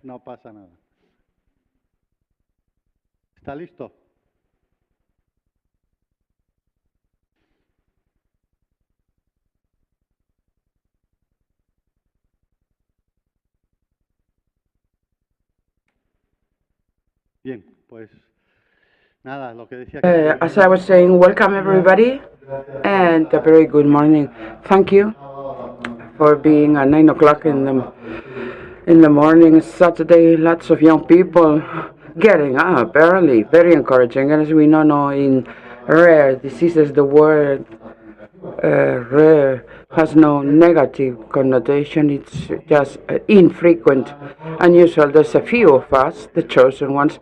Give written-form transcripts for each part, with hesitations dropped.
No pasa nada. ¿Está listo? Bien, pues nada, lo que decía que... As I was saying, welcome everybody and a very good morning. Thank you for being at 9 o'clock in the morning, Saturday. Lots of young people getting up early, very encouraging. And as we know in rare diseases, the word rare has no negative connotation. It's just infrequent, unusual. There's a few of us, the chosen ones.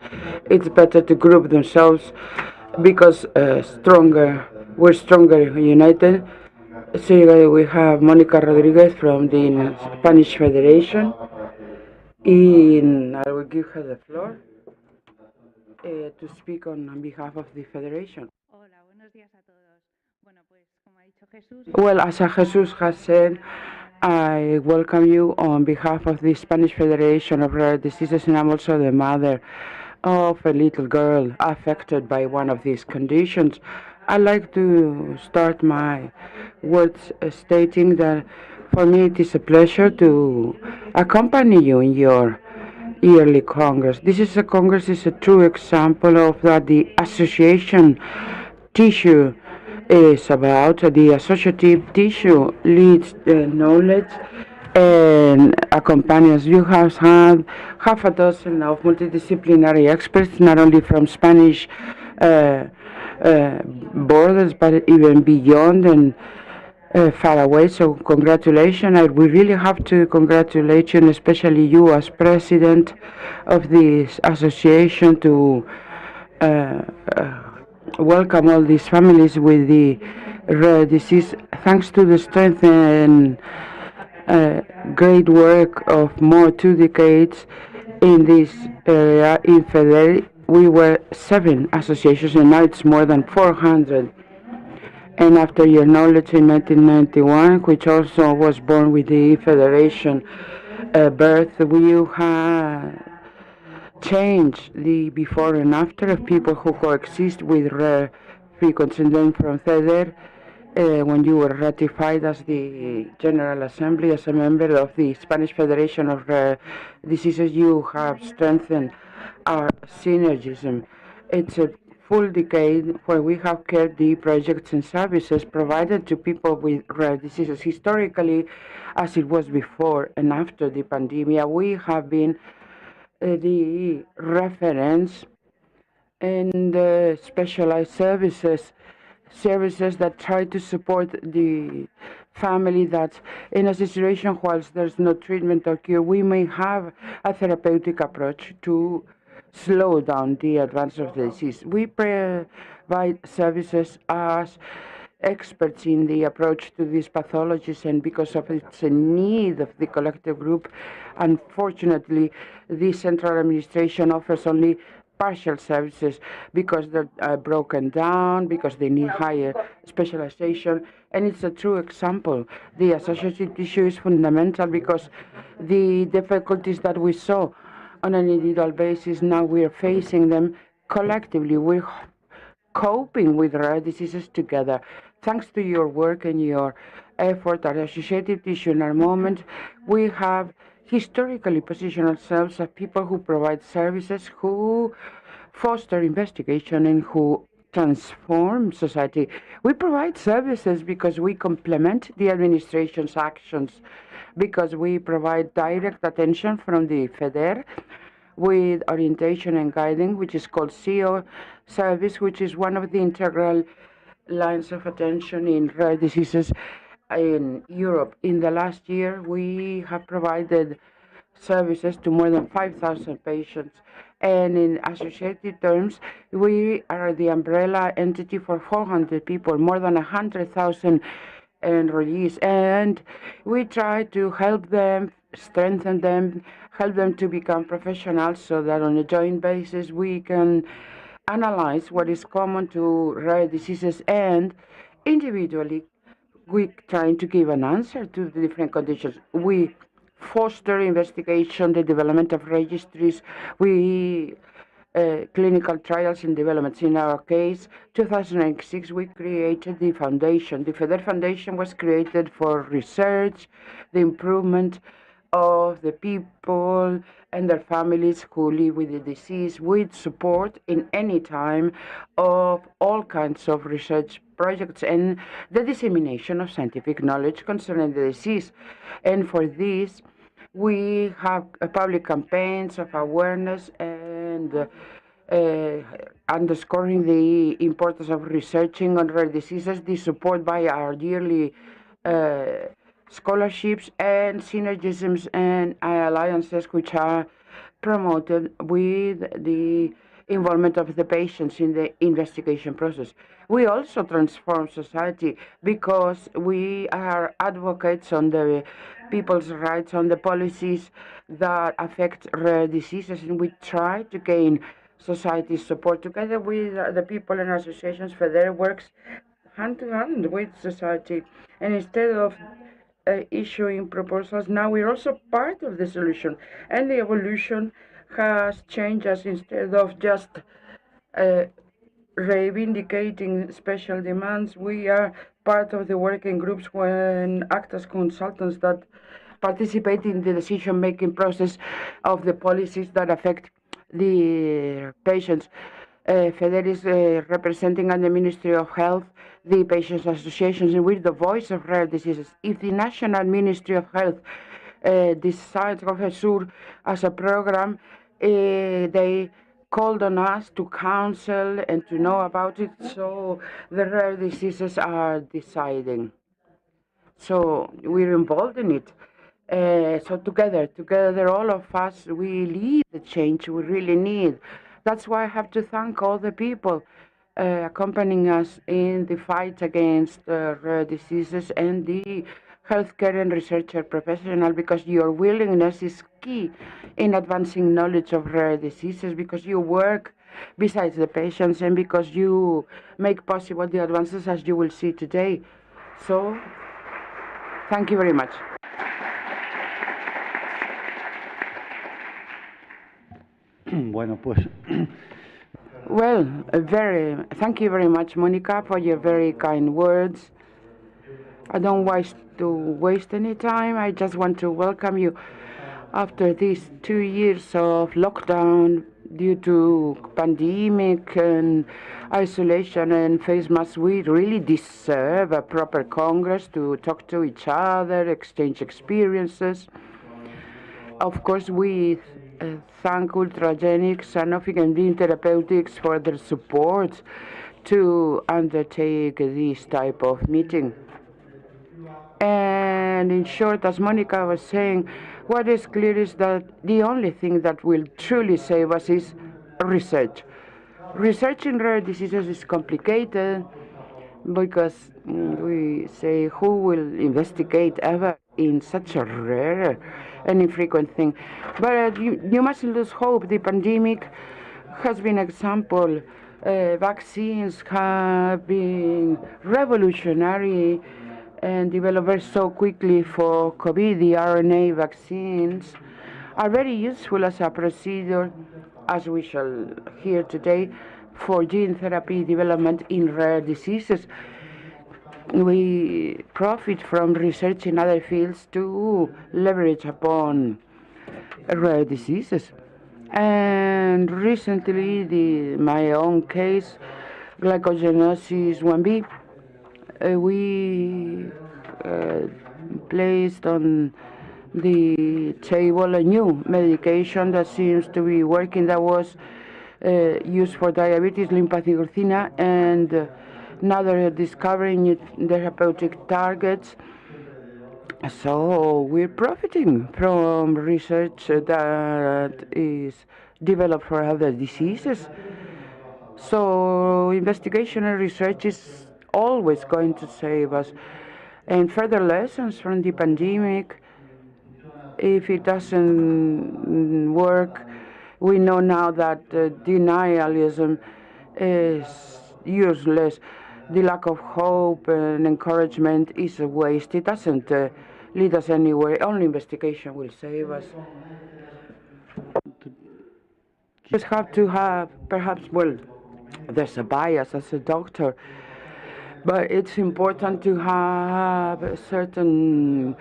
It's better to group themselves because we're stronger united. So we have Monica Rodriguez from the Spanish Federation. I will give her the floor to speak on behalf of the Federation. Hola, buenos días a todos. Bueno, pues como ha dicho Jesús. Well, as Jesus has said, I welcome you on behalf of the Spanish Federation of Rare Diseases, and I'm also the mother of a little girl affected by one of these conditions. I'd like to start my words stating that for me it is a pleasure to accompany you in your yearly congress. This is a congress is a true example of that the association tissue is about. The associative tissue leads the knowledge and accompanies. You have had half a dozen of multidisciplinary experts, not only from Spanish borders, but even beyond and far away. So congratulations. We really have to congratulate you, and especially you as president of this association, to welcome all these families with the rare disease. Thanks to the strength and great work of more 2 decades in this area in FEDER, we were 7 associations, and now it's more than 400. And after your knowledge in 1991, which also was born with the Federation birth, you have changed the before and after of people who coexist with rare frequency. And then from FEDER, when you were ratified as the General Assembly, as a member of the Spanish Federation of Rare Diseases, you have strengthened our synergism. It's a full decade where we have carried the projects and services provided to people with rare diseases. Historically, as it was before and after the pandemic, we have been the reference and specialized services that try to support the family that's in a situation whilst there's no treatment or cure. We may have a therapeutic approach to slow down the advance of the disease. We provide services as experts in the approach to these pathologies, and because of its need of the collective group, unfortunately, the central administration offers only partial services because they're broken down, because they need higher specialization. And it's a true example. The associative tissue is fundamental because the difficulties that we saw on an individual basis, now we're facing them collectively. We're coping with rare diseases together. Thanks to your work and your effort at associative tissue in our moment, we have historically positioned ourselves as people who provide services, who foster investigation, and who transform society. We provide services because we complement the administration's actions, because we provide direct attention from the FEDER with orientation and guiding, which is called CO service, which is one of the integral lines of attention in rare diseases in Europe. In the last year, we have provided services to more than 5,000 patients. And in associated terms, we are the umbrella entity for 400 people, more than 100,000 enrollees. And we try to help them, strengthen them, help them to become professionals so that on a joint basis we can analyze what is common to rare diseases, and individually we trying to give an answer to the different conditions. We foster investigation, the development of registries, clinical trials and developments. In our case, 2006, we created the foundation. The FEDER Foundation was created for research, the improvement of the people and their families who live with the disease, with support in any time of all kinds of research projects and the dissemination of scientific knowledge concerning the disease. And for this, we have public campaigns of awareness and underscoring the importance of researching on rare diseases, the support by our yearly scholarships and synergisms and alliances which are promoted with the involvement of the patients in the investigation process. We also transform society because we are advocates on the people's rights, on the policies that affect rare diseases, and we try to gain society's support. Together with the people and associations, FEDER works hand to hand with society, and instead of issuing proposals, now we're also part of the solution, and the evolution has changed us. Instead of just reivindicating special demands, we are part of the working groups when act as consultants that participate in the decision-making process of the policies that affect the patients. FEDER is representing at the Ministry of Health the patients' associations and with the voice of rare diseases. If the National Ministry of Health decides XIII as a program, they called on us to counsel and to know about it, so the rare diseases are deciding. So we're involved in it. So together, all of us, we lead the change we really need. That's why I have to thank all the people accompanying us in the fight against rare diseases and the healthcare and researcher professional, because your willingness is key in advancing knowledge of rare diseases, because you work besides the patients and because you make possible the advances as you will see today. So, thank you very much. Bueno, pues Well, thank you very much, Monica, for your very kind words. I don't wish to waste any time. I just want to welcome you after these 2 years of lockdown due to pandemic and isolation and face masks. We really deserve a proper Congress to talk to each other, exchange experiences. Of course, we thank Ultragenics, Sanofi, and Beam Therapeutics for their support to undertake this type of meeting. And in short, as Monica was saying, what is clear is that the only thing that will truly save us is research. Research in rare diseases is complicated because we say, who will investigate ever in such a rare and infrequent thing? But you mustn't lose hope. The pandemic has been an example. Vaccines have been revolutionary and developed so quickly for COVID. The RNA vaccines are very useful as a procedure, as we shall hear today, for gene therapy development in rare diseases. We profit from research in other fields to leverage upon rare diseases. And recently, my own case, glucogenosis 1B, we placed on the table a new medication that seems to be working, that was used for diabetes, lymphathigurthina, and now they're discovering new therapeutic targets. So we're profiting from research that is developed for other diseases. So investigation and research is always going to save us. And further lessons from the pandemic, if it doesn't work, we know now that denialism is useless. The lack of hope and encouragement is a waste. It doesn't lead us anywhere. Only investigation will save us. Just have to have, perhaps, well, there's a bias as a doctor, but it's important to have a certain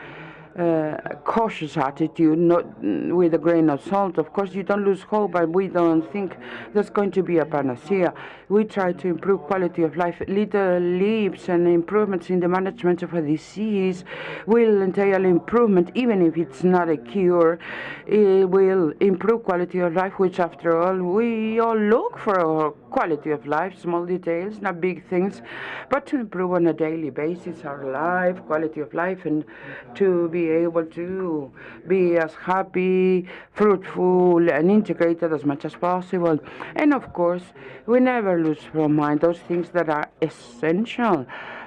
cautious attitude, not with a grain of salt. Of course, you don't lose hope, but we don't think there's going to be a panacea. We try to improve quality of life. Little leaps and improvements in the management of a disease will entail improvement, even if it's not a cure. It will improve quality of life, which, after all, we all look for quality of life, small details, not big things, but to improve on a daily basis our life, quality of life, and to be able to be as happy, fruitful, and integrated as much as possible. And of course, we never lose from mind those things that are essential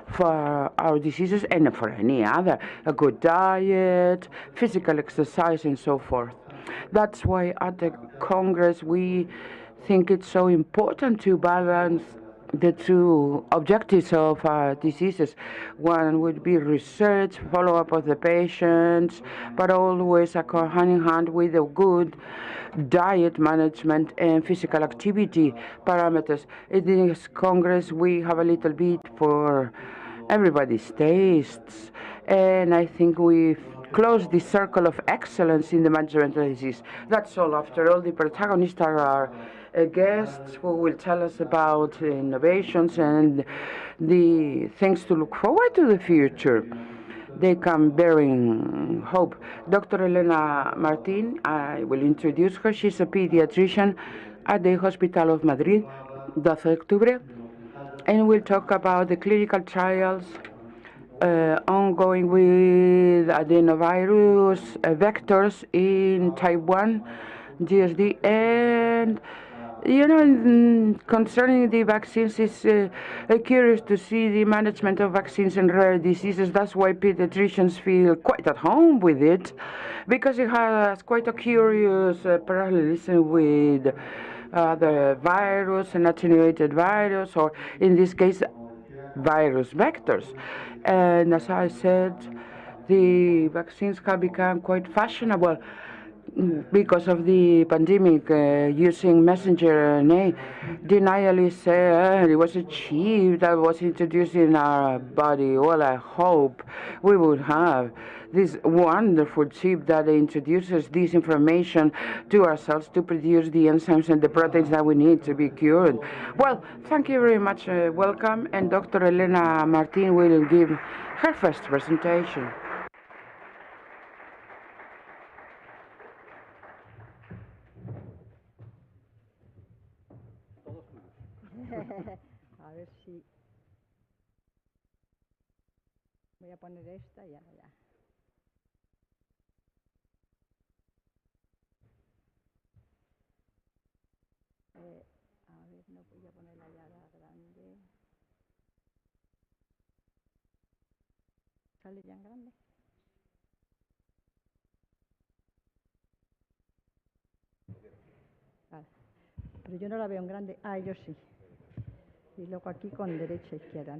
for our diseases and for any other: a good diet, physical exercise, and so forth. That's why at the Congress we think it's so important to balance the two objectives of diseases. One would be research, follow-up of the patients, but always hand in hand with a good diet management and physical activity parameters. In this Congress, we have a little bit for everybody's tastes, and I think we've closed the circle of excellence in the management of disease. That's all. After all, the protagonists are our guests who will tell us about innovations and the things to look forward to the future. They come bearing hope. Dr. Elena Martin, I will introduce her. She's a pediatrician at the Hospital of Madrid, 12 de Octubre, and we'll talk about the clinical trials ongoing with adenovirus vectors in type 1 GSD. And concerning the vaccines, it's curious to see the management of vaccines and rare diseases. That's why pediatricians feel quite at home with it, because it has quite a curious parallelism with the virus and attenuated virus, or in this case, virus vectors. And as I said, the vaccines have become quite fashionable because of the pandemic, using messenger RNA. Denialists say it was a chip that was introduced in our body. Well, I hope we would have this wonderful chip that introduces this information to our cells to produce the enzymes and the proteins that we need to be cured. Well, thank you very much. Welcome. And Dr. Elena Martin will give her first presentation. A ver si voy a poner esta y ahora ya. A ver, no voy a ponerla ya grande. ¿Sale ya en grande? Vale. Pero yo no la veo en grande. Ah, yo sí. Y luego aquí con derecha e izquierda.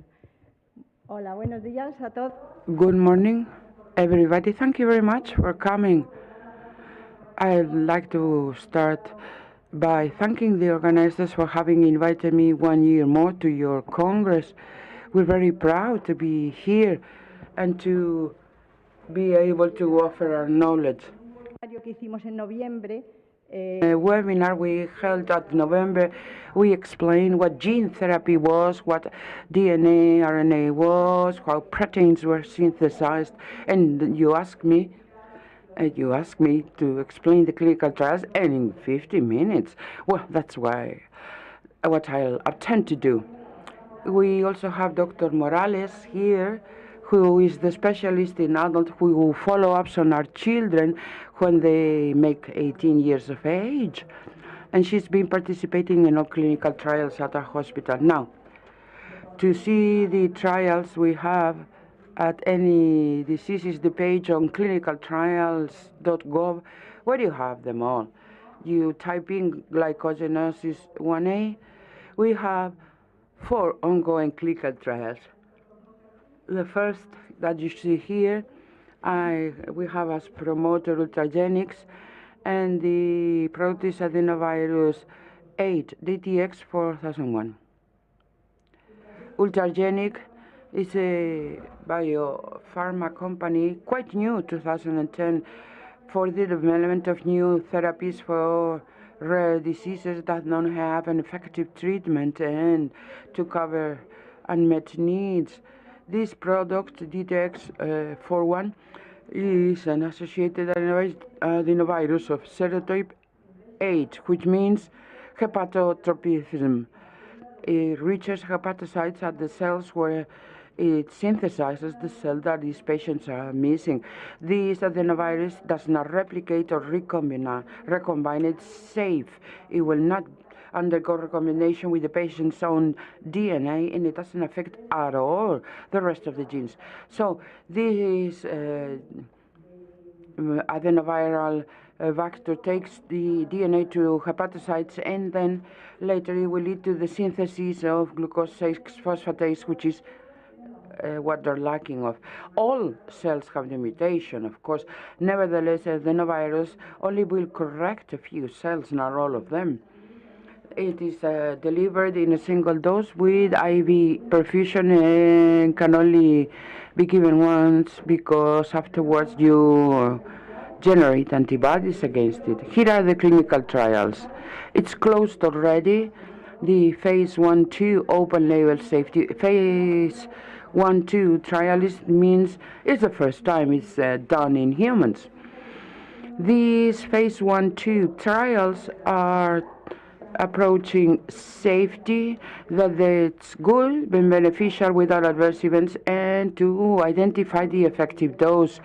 Hola, buenos días a todos. Good morning, everybody. Thank you very much for coming. I'd like to start by thanking the organizers for having invited me 1 year more to your Congress. We're very proud to be here and to be able to offer our knowledge. Que hicimos en noviembre. A webinar we held at November, we explained what gene therapy was, what DNA, RNA was, how proteins were synthesized, and you asked me to explain the clinical trials, and in 50 minutes. Well, that's what I'll attempt to do. We also have Dr. Morales here, who is the specialist in adult who follow-ups on our children when they make 18 years of age. And she's been participating in all clinical trials at our hospital. Now, to see the trials we have at any diseases, the page on clinicaltrials.gov, where you have them all. You type in glucogenosis 1A. We have 4 ongoing clinical trials. The first that you see here We have as promoter Ultragenics and the protease adenovirus 8 DTX 4001. Ultragenic is a biopharma company, quite new, 2010, for the development of new therapies for rare diseases that don't have an effective treatment and to cover unmet needs. This product, DTX41, is an associated adenovirus of serotype 8, which means hepatotropism. It reaches hepatocytes at the cells where it synthesizes the cell that these patients are missing. This adenovirus does not replicate or recombine. It's safe. It will not undergo recombination with the patient's own DNA, and it doesn't affect at all the rest of the genes. So this adenoviral vector takes the DNA to hepatocytes, and then later it will lead to the synthesis of glucose 6 phosphatase, which is what they're lacking of. All cells have the mutation, of course. Nevertheless, adenovirus only will correct a few cells, not all of them. It is delivered in a single dose with IV perfusion and can only be given once because afterwards you generate antibodies against it. Here are the clinical trials. It's closed already. The phase 1-2 open label safety. Phase 1-2 trial means it's the first time it's done in humans. These phase 1-2 trials are approaching safety, that it's good, been beneficial without adverse events, and to identify the effective dose.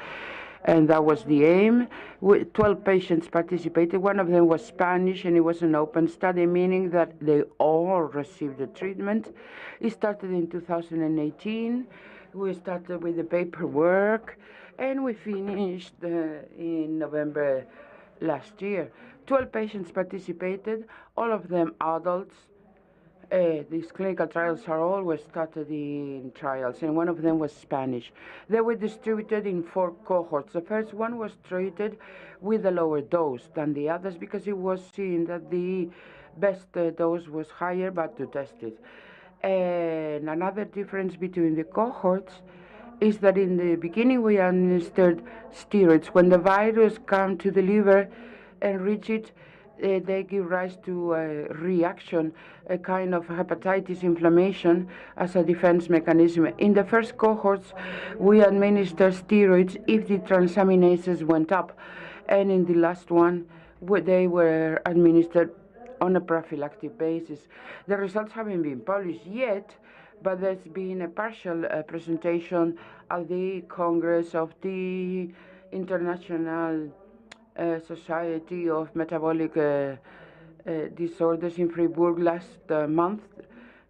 And that was the aim. 12 patients participated. One of them was Spanish, and it was an open study, meaning that they all received the treatment. It started in 2018. We started with the paperwork, and we finished in November last year. 12 patients participated, all of them adults. These clinical trials are always started in trials, and one of them was Spanish. They were distributed in 4 cohorts. The first one was treated with a lower dose than the others because it was seen that the best dose was higher, but to test it. And another difference between the cohorts is that in the beginning we administered steroids. When the virus comes to the liver and reach it, they give rise to a reaction, a kind of hepatitis inflammation as a defense mechanism. In the first cohorts, we administered steroids if the transaminases went up, and in the last one, they were administered on a prophylactic basis. The results haven't been published yet, but there's been a partial presentation at the Congress of the International Society of Metabolic Disorders in Fribourg last month,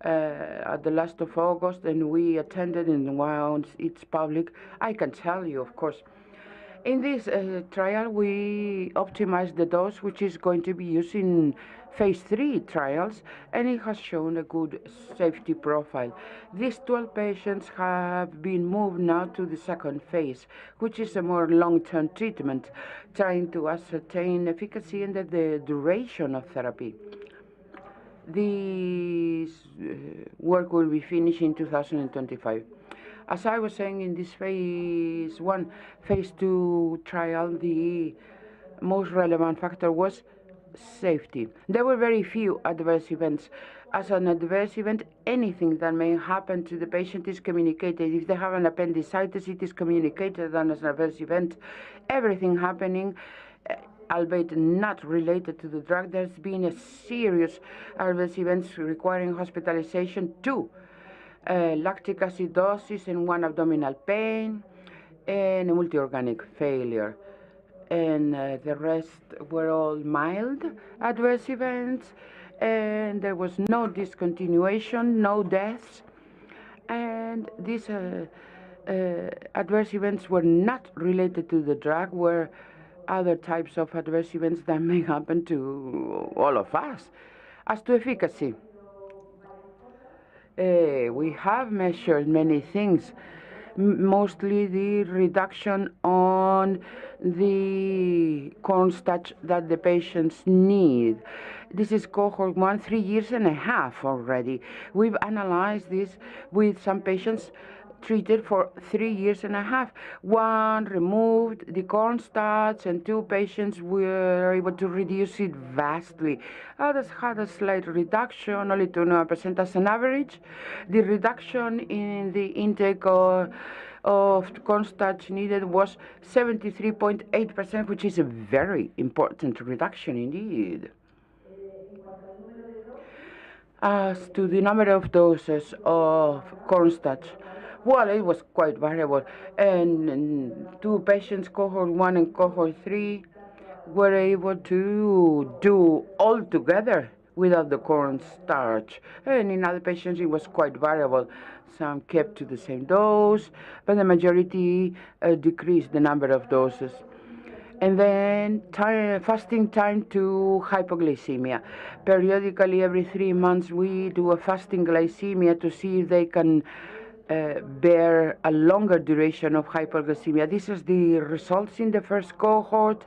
at the last of August, and we attended, and once it's public, I can tell you, of course. In this trial, we optimized the dose, which is going to be used in phase 3 trials, and it has shown a good safety profile. These 12 patients have been moved now to the second phase, which is a more long-term treatment, trying to ascertain efficacy and the duration of therapy. This work will be finished in 2025. As I was saying, in this phase 1, phase 2 trial, the most relevant factor was safety. There were very few adverse events. As an adverse event, anything that may happen to the patient is communicated. If they have an appendicitis, it is communicated as an adverse event. Everything happening, albeit not related to the drug. There's been a serious adverse events requiring hospitalization, 2. Lactic acidosis and 1 abdominal pain and a multi-organic failure. And the rest were all mild adverse events, and there was no discontinuation, no deaths, and these adverse events were not related to the drug, were other types of adverse events that may happen to all of us. As to efficacy, we have measured many things. mostly the reduction on the cornstarch that the patients need. This is cohort 1, 3.5 years already. We've analyzed this with some patients treated for 3.5 years. One removed the cornstarch, and 2 patients were able to reduce it vastly. Others had a slight reduction, only 2% as an average. The reduction in the intake of cornstarch needed was 73.8%, which is a very important reduction indeed. As to the number of doses of cornstarch, well, it was quite variable, and 2 patients, cohort 1 and cohort 3, were able to do all together without the cornstarch, and in other patients it was quite variable. Some kept to the same dose, but the majority decreased the number of doses. And then fasting time to hypoglycemia. Periodically, every 3 months, we do a fasting glycemia to see if they can bear a longer duration of hypoglycemia. This is the results in the first cohort,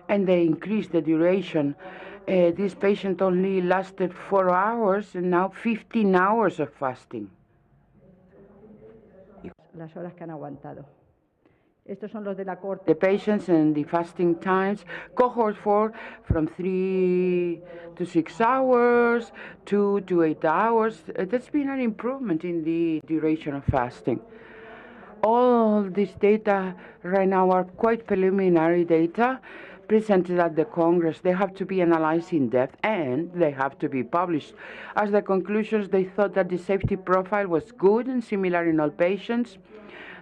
and they increased the duration. This patient only lasted 4 hours, and now 15 hours of fasting. Las horas que han aguantado. Estos son los de la corte. The patients and the fasting times, cohort 4 from 3 to 6 hours, 2 to 8 hours. There's been an improvement in the duration of fasting. All this data right now are quite preliminary data presented at the Congress. They have to be analyzed in depth, and they have to be published. As the conclusions, they thought that the safety profile was good and similar in all patients.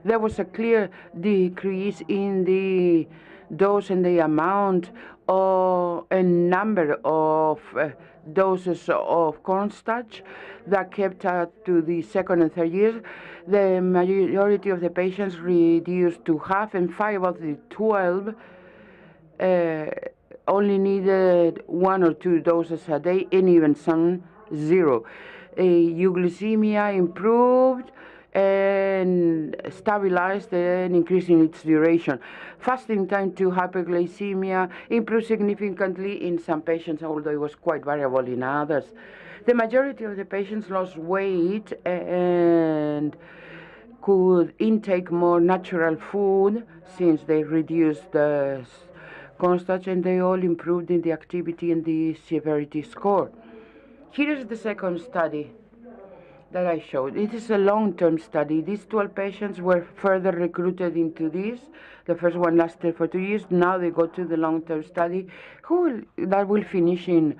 There was a clear decrease in the dose and the amount or a number of doses of cornstarch that kept up to the 2nd and 3rd years. The majority of the patients reduced to half, and 5 of the 12 only needed 1 or 2 doses a day, and even some 0. Euglycemia improved and stabilized and increasing its duration. Fasting time to hypoglycemia improved significantly in some patients, although it was quite variable in others. The majority of the patients lost weight and could intake more natural food since they reduced the cornstarch, and they all improved in the activity and the severity score. Here is the second study that I showed. It is a long-term study. These 12 patients were further recruited into this. The first one lasted for 2 years. Now they go to the long-term study that will finish in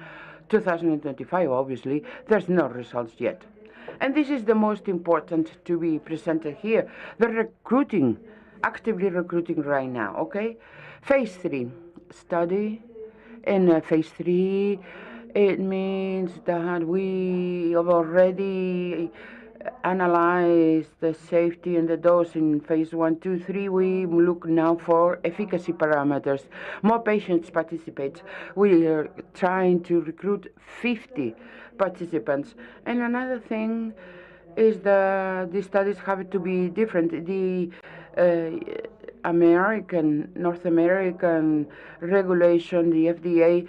2025, obviously. There's no results yet. And this is the most important to be presented here. They're actively recruiting right now, okay? Phase 3 study. In phase 3, it means that we have already analyzed the safety and the dose in phase 1, 2, 3. We look now for efficacy parameters. More patients participate. We are trying to recruit 50 participants. And another thing is that the studies have to be different. The North American regulation, the FDA,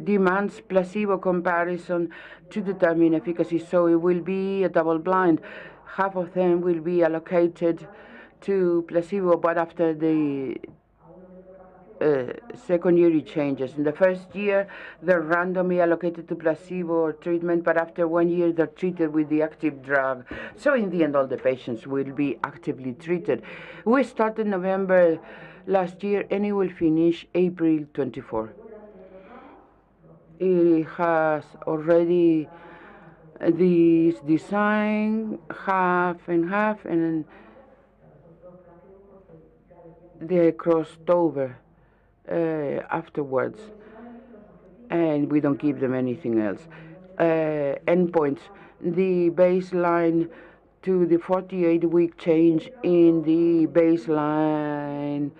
demands placebo comparison to determine efficacy, so it will be a double blind. Half of them will be allocated to placebo, but after the second year it changes. In the first year, they're randomly allocated to placebo or treatment, but after 1 year, they're treated with the active drug. So in the end, all the patients will be actively treated. We started November last year, and it will finish April 24. It has already this design, half and half, and they crossed over afterwards, and we don't give them anything else. Endpoints, the baseline to the 48-week change in the baseline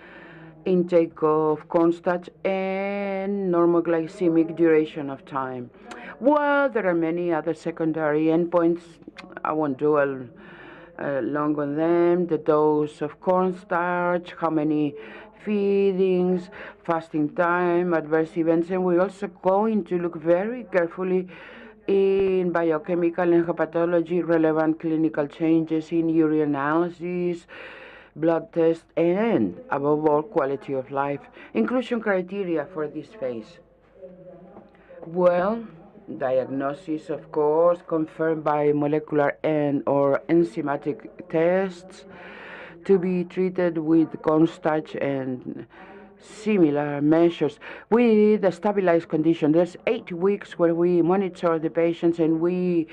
intake of cornstarch and normal glycemic duration of time. Well, there are many other secondary endpoints. I won't dwell long on them, the dose of cornstarch, how many feedings, fasting time, adverse events, and we're also going to look very carefully in biochemical and hepatology relevant clinical changes in urinalysis, blood tests, and above all, quality of life. Inclusion criteria for this phase. Well, diagnosis, of course, confirmed by molecular and or enzymatic tests, to be treated with cornstarch and similar measures with a stabilized condition. There's 8 weeks where we monitor the patients and we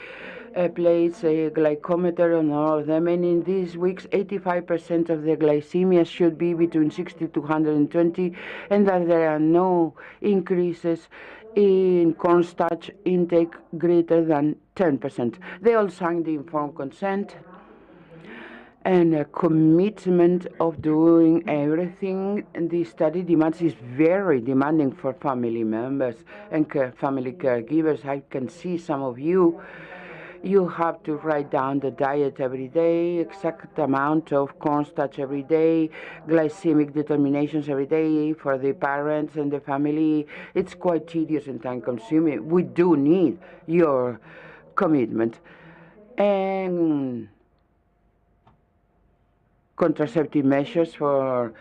place a glycometer on all of them, and in these weeks 85% of the glycemia should be between 60 to 120, and that there are no increases in cornstarch intake greater than 10%. They all signed the informed consent and a commitment of doing everything. And the study demands is very demanding for family members and family caregivers. I can see some of you. You have to write down the diet every day, exact amount of cornstarch every day, glycemic determinations every day for the parents and the family. It's quite tedious and time-consuming. We do need your commitment. And contraceptive measures for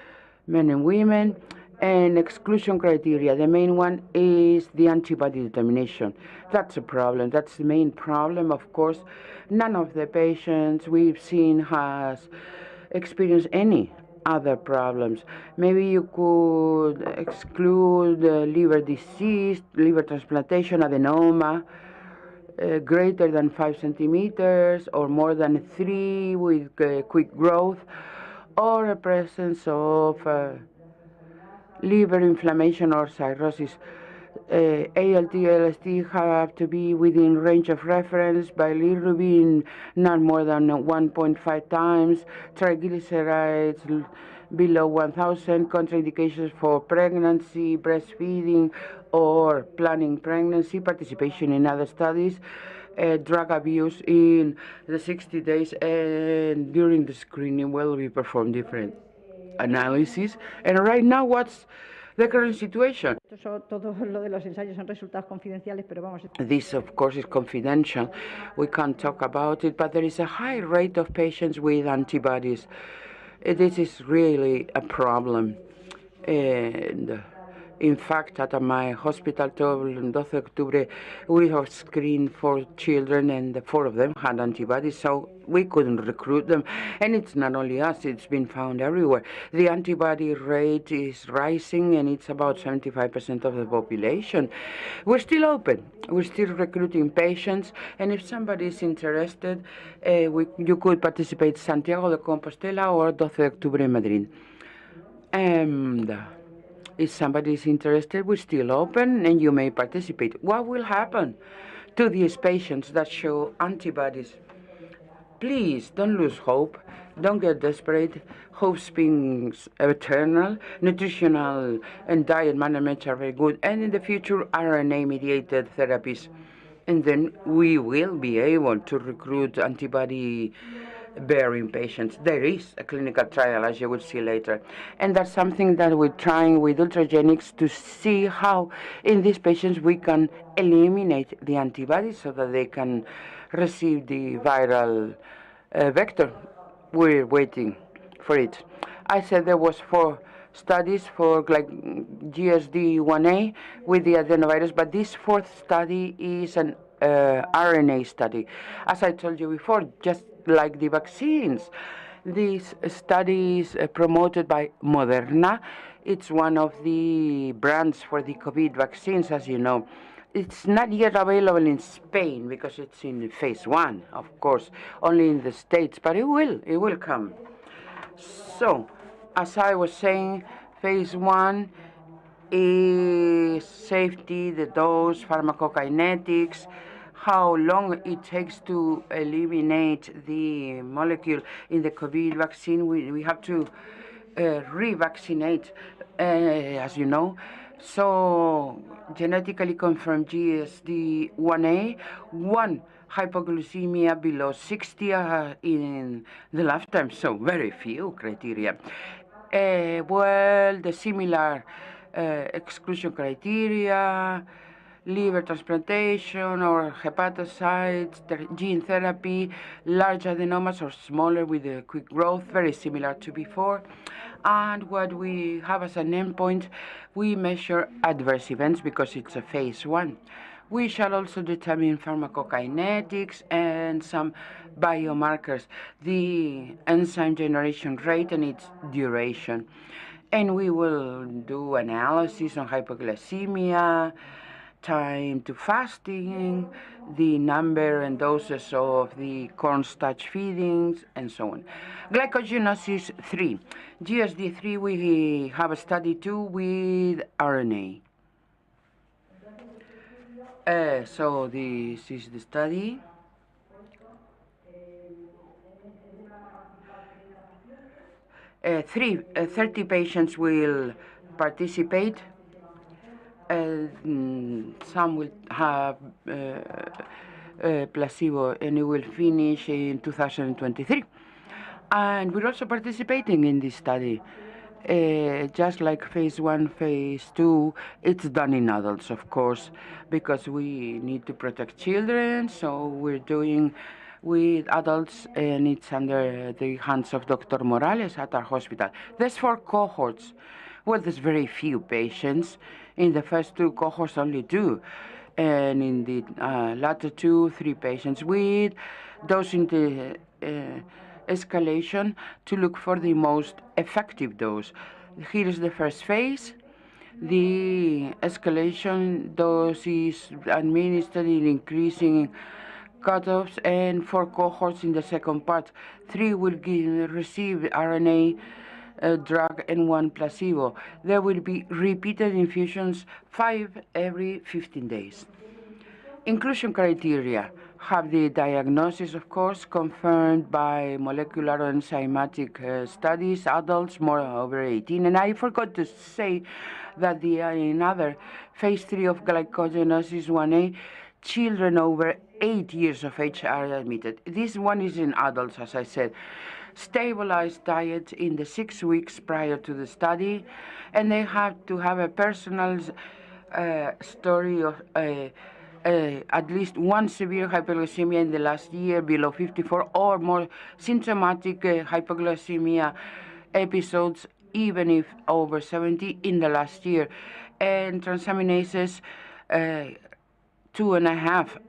men and women, and exclusion criteria. The main one is the antibody determination. That's a problem. That's the main problem, of course. None of the patients we've seen has experienced any other problems. Maybe you could exclude liver disease, liver transplantation, adenoma, greater than 5 centimeters or more than 3 with quick growth, or a presence of liver inflammation or cirrhosis. ALT, LST have to be within range of reference, bilirubin not more than 1.5 times, triglycerides below 1,000, contraindications for pregnancy, breastfeeding, or planning pregnancy, participation in other studies, drug abuse in the 60 days, and during the screening, well, we perform different analysis. And right now, what's the current situation? Todo lo de los ensayos son resultados confidenciales, pero vamos. This, of course, is confidential. We can't talk about it, but there is a high rate of patients with antibodies. This is really a problem. And in fact, at my hospital, 12 Octubre, we have screened 4 children, and 4 of them had antibodies, so we couldn't recruit them. And it's not only us, it's been found everywhere. The antibody rate is rising, and it's about 75% of the population. We're still open. We're still recruiting patients, and if somebody is interested, you could participate Santiago de Compostela or 12 Octubre in Madrid. And if somebody is interested, we're still open and you may participate. What will happen to these patients that show antibodies? Please don't lose hope. Don't get desperate. Hope springs eternal. Nutritional and diet management are very good. And in the future, RNA-mediated therapies. And then we will be able to recruit antibody-bearing patients. There is a clinical trial, as you will see later. And that's something that we're trying with Ultragenics to see how, in these patients, we can eliminate the antibodies so that they can receive the viral vector. We're waiting for it. I said there was 4 studies for like GSD1A with the adenovirus, but this 4th study is an RNA study. As I told you before, just like the vaccines, this study is promoted by Moderna. It's one of the brands for the COVID vaccines, as you know. It's not yet available in Spain because it's in phase 1, of course, only in the States, but it will come. So, as I was saying, phase 1 is safety, the dose, pharmacokinetics, how long it takes to eliminate the molecule in the COVID vaccine. We have to revaccinate, as you know. So genetically confirmed GSD1A, one hypoglycemia below 60 in the lifetime, so very few criteria. Well, the similar exclusion criteria, liver transplantation or hepatocytes, gene therapy, large adenomas or smaller with a quick growth, very similar to before. And what we have as an endpoint, we measure adverse events because it's a phase 1. We shall also determine pharmacokinetics and some biomarkers, the enzyme generation rate and its duration. And we will do analysis on hypoglycemia, time to fasting, the number and doses of the cornstarch feedings, and so on. Glycogenosis 3. GSD3, we have a study too with RNA. So this is the study. 30 patients will participate. Some will have placebo, and it will finish in 2023. And we're also participating in this study. Just like phase 1, phase 2, it's done in adults, of course, because we need to protect children, so we're doing with adults, and it's under the hands of Dr. Morales at our hospital. There's 4 cohorts. Well, there's very few patients. In the first 2 cohorts, only 2. And in the latter 2, 3 patients with dosing the escalation to look for the most effective dose. Here is the first phase. The escalation dose is administered in increasing cutoffs, and 4 cohorts in the second part. 3 will receive RNA drug and 1 placebo. There will be repeated infusions 5 every 15 days. Inclusion criteria have the diagnosis, of course, confirmed by molecular enzymatic studies, adults more over 18. And I forgot to say that in other phase 3 of glycogenosis 1A, children over 8 years of age are admitted. This one is in adults, as I said. Stabilized diet in the 6 weeks prior to the study, and they have to have a personal story of at least 1 severe hypoglycemia in the last year below 54 or more symptomatic hypoglycemia episodes, even if over 70 in the last year, and transaminases 2.5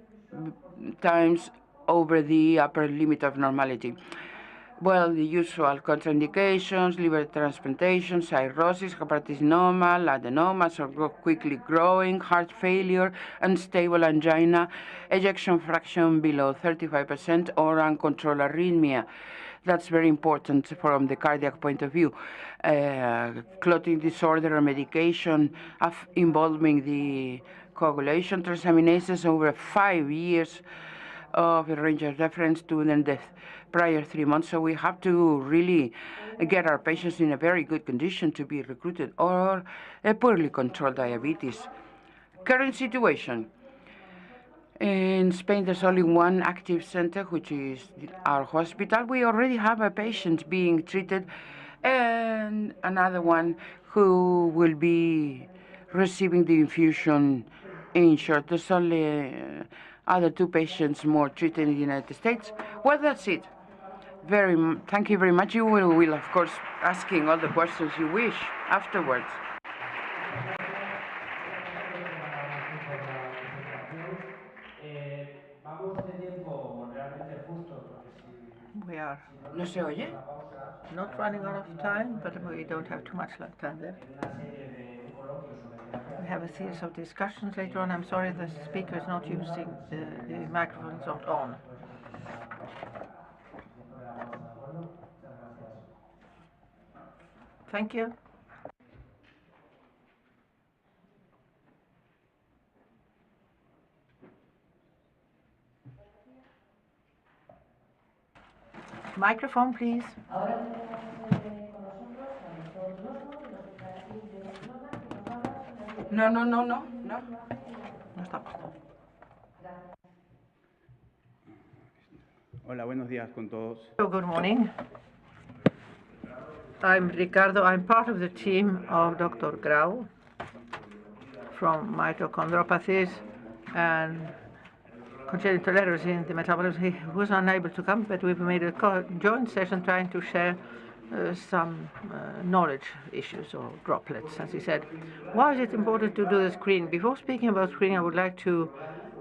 times over the upper limit of normality. Well, the usual contraindications: liver transplantation, cirrhosis, hepatocytoma, adenomas or quickly growing, heart failure, unstable angina, ejection fraction below 35%, or uncontrolled arrhythmia. That's very important from the cardiac point of view. Clotting disorder or medication involving the coagulation, transaminases over 5 years of a range of reference to the prior 3 months. So we have to really get our patients in a very good condition to be recruited, or a poorly controlled diabetes. Current situation. In Spain, there's only 1 active center, which is our hospital. We already have a patient being treated, and another one who will be receiving the infusion in short. There's only other 2 patients more treated in the United States. Well, that's it. Thank you very much. You will, of course, asking all the questions you wish afterwards. We are ¿No se oye? not running out of time, but we don't have too much time left. We have a series of discussions later on. I'm sorry the speaker is not using the microphone is not on. Thank you. Microphone, please. No. No estamos. Hola, buenos días con todos. Good morning. I'm Ricardo. I'm part of the team of Dr. Grau from mitochondriopathies and congenital errors in the metabolism. He was unable to come, but we've made a joint session trying to share some knowledge issues or droplets, as he said. Why is it important to do the screening? Before speaking about screening, I would like to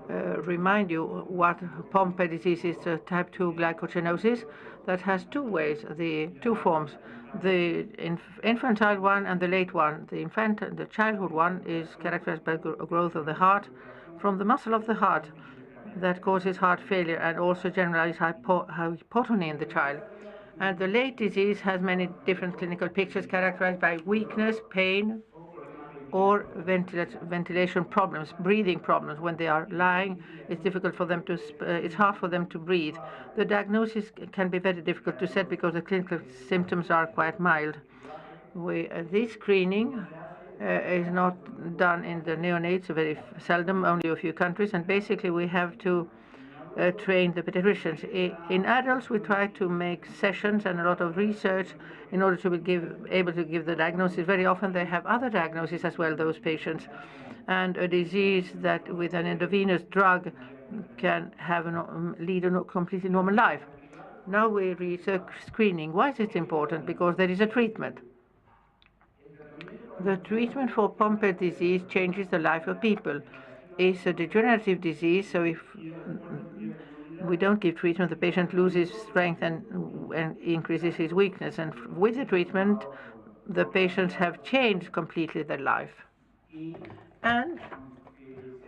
remind you what Pompe disease is, a type 2 glycogenosis that has two ways, the two forms. The infantile one and the late one. The childhood one is characterized by growth of the heart from the muscle of the heart that causes heart failure and also generalized hypotony in the child. And the late disease has many different clinical pictures characterized by weakness, pain, or ventilation problems, breathing problems. When they are lying, it's difficult for them to, it's hard for them to breathe. The diagnosis can be very difficult to set because the clinical symptoms are quite mild. This screening is not done in the neonates, very seldom, only a few countries, and basically we have to train the pediatricians. In adults, we try to make sessions and a lot of research in order to be able to give the diagnosis. Very often they have other diagnoses as well, those patients, and a disease that with an intravenous drug can have lead a completely normal life. Now we research screening. Why is it important? Because there is a treatment. The treatment for Pompe disease changes the life of people. It's a degenerative disease, so if we don't give treatment, the patient loses strength and increases his weakness. And with the treatment, the patients have changed completely their life. And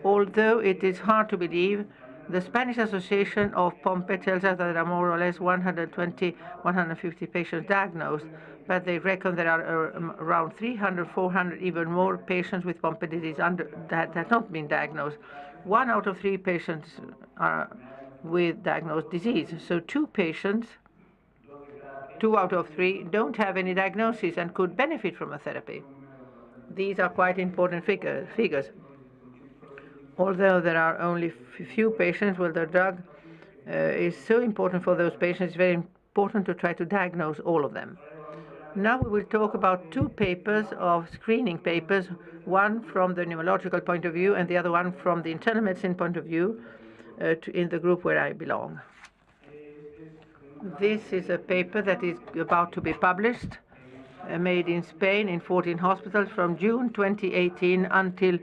although it is hard to believe, the Spanish Association of Pompe tells us that there are more or less 120, 150 patients diagnosed, but they reckon there are around 300, 400, even more patients with Pompe disease that have not been diagnosed. 1 out of 3 patients are with diagnosed disease. So 2 patients, 2 out of 3, don't have any diagnosis and could benefit from a therapy. These are quite important figures. Although there are only few patients where the drug is so important for those patients, it's very important to try to diagnose all of them. Now we will talk about 2 papers of screening papers, one from the neurological point of view and the other one from the internal medicine point of view in the group where I belong. This is a paper that is about to be published, made in Spain in 14 hospitals from June 2018 until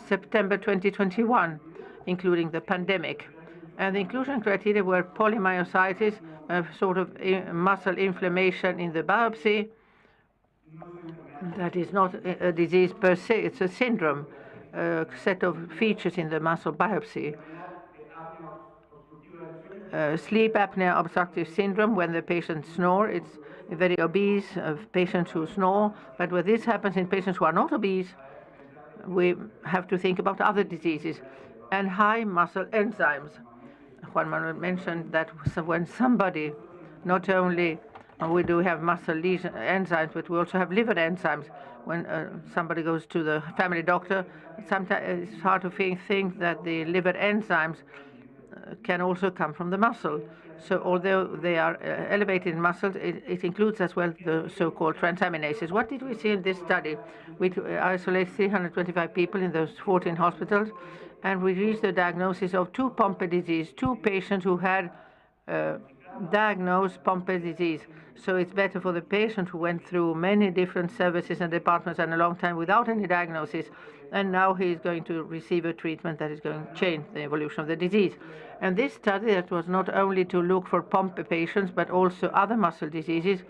September 2021, including the pandemic. And the inclusion criteria were polymyositis, a sort of muscle inflammation in the biopsy. That is not a disease per se, it's a syndrome, a set of features in the muscle biopsy. Sleep apnea obstructive syndrome, when the patients snore, it's very obese patients who snore, but when this happens in patients who are not obese, we have to think about other diseases. And high muscle enzymes. Juan Manuel mentioned that when somebody, not only we do have muscle lesion enzymes, but we also have liver enzymes. When somebody goes to the family doctor, sometimes it's hard to think that the liver enzymes can also come from the muscle. So although they are elevated in muscles, it includes as well the so-called transaminases. What did we see in this study? We isolated 325 people in those 14 hospitals, and we reached the diagnosis of 2 Pompe disease, 2 patients who had diagnosed Pompe disease. So it's better for the patient who went through many different services and departments and a long time without any diagnosis, and now he is going to receive a treatment that is going to change the evolution of the disease. And this study, that was not only to look for Pompe patients, but also other muscle diseases,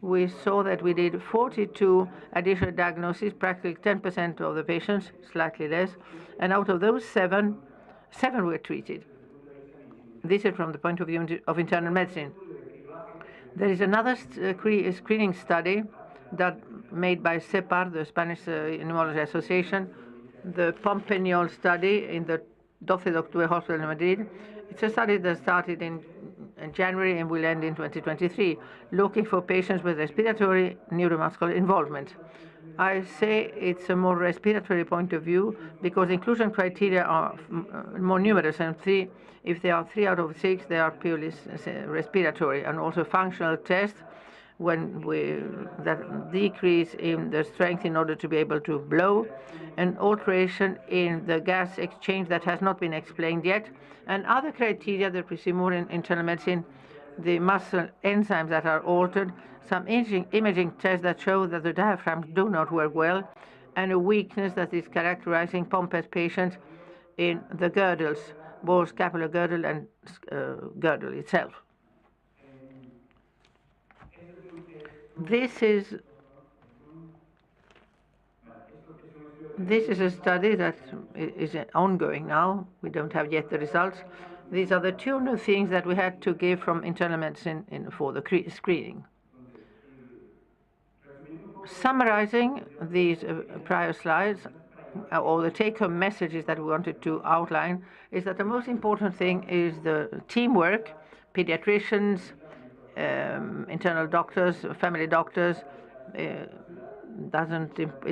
we saw that we did 42 additional diagnoses, practically 10% of the patients, slightly less, and out of those 7 were treated. This is from the point of view of internal medicine. There is another screening study that made by CEPAR, the Spanish Immunology Association, the Pompeñol study in the 12 de Octubre Hospital in Madrid. It's a study that started in January and will end in 2023, looking for patients with respiratory neuromuscular involvement. I say it's a more respiratory point of view because inclusion criteria are more numerous, and if they are 3 out of 6, they are purely respiratory, and also functional tests when that decrease in the strength in order to be able to blow, an alteration in the gas exchange that has not been explained yet, and other criteria that we see more in internal medicine, the muscle enzymes that are altered, some imaging tests that show that the diaphragms do not work well, and a weakness that is characterizing Pompes patients in the girdles, both scapular girdle and girdle itself. This is a study that is ongoing now. We don't have yet the results. These are the 2 new things that we had to give from internal medicine for the screening. Summarizing these prior slides, or the take-home messages that we wanted to outline, is that the most important thing is the teamwork, pediatricians, internal doctors, family doctors. It's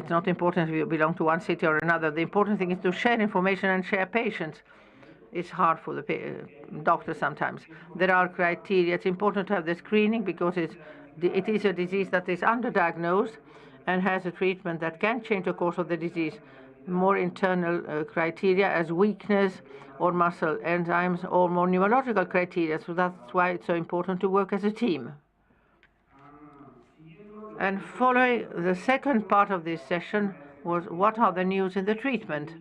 not important if you belong to one city or another. The important thing is to share information and share patients. It's hard for the doctor sometimes. There are criteria. It's important to have the screening because it is a disease that is underdiagnosed and has a treatment that can change the course of the disease. More internal criteria as weakness or muscle enzymes or more neurological criteria. So that's why it's so important to work as a team. And following the second part of this session was what are the news in the treatment.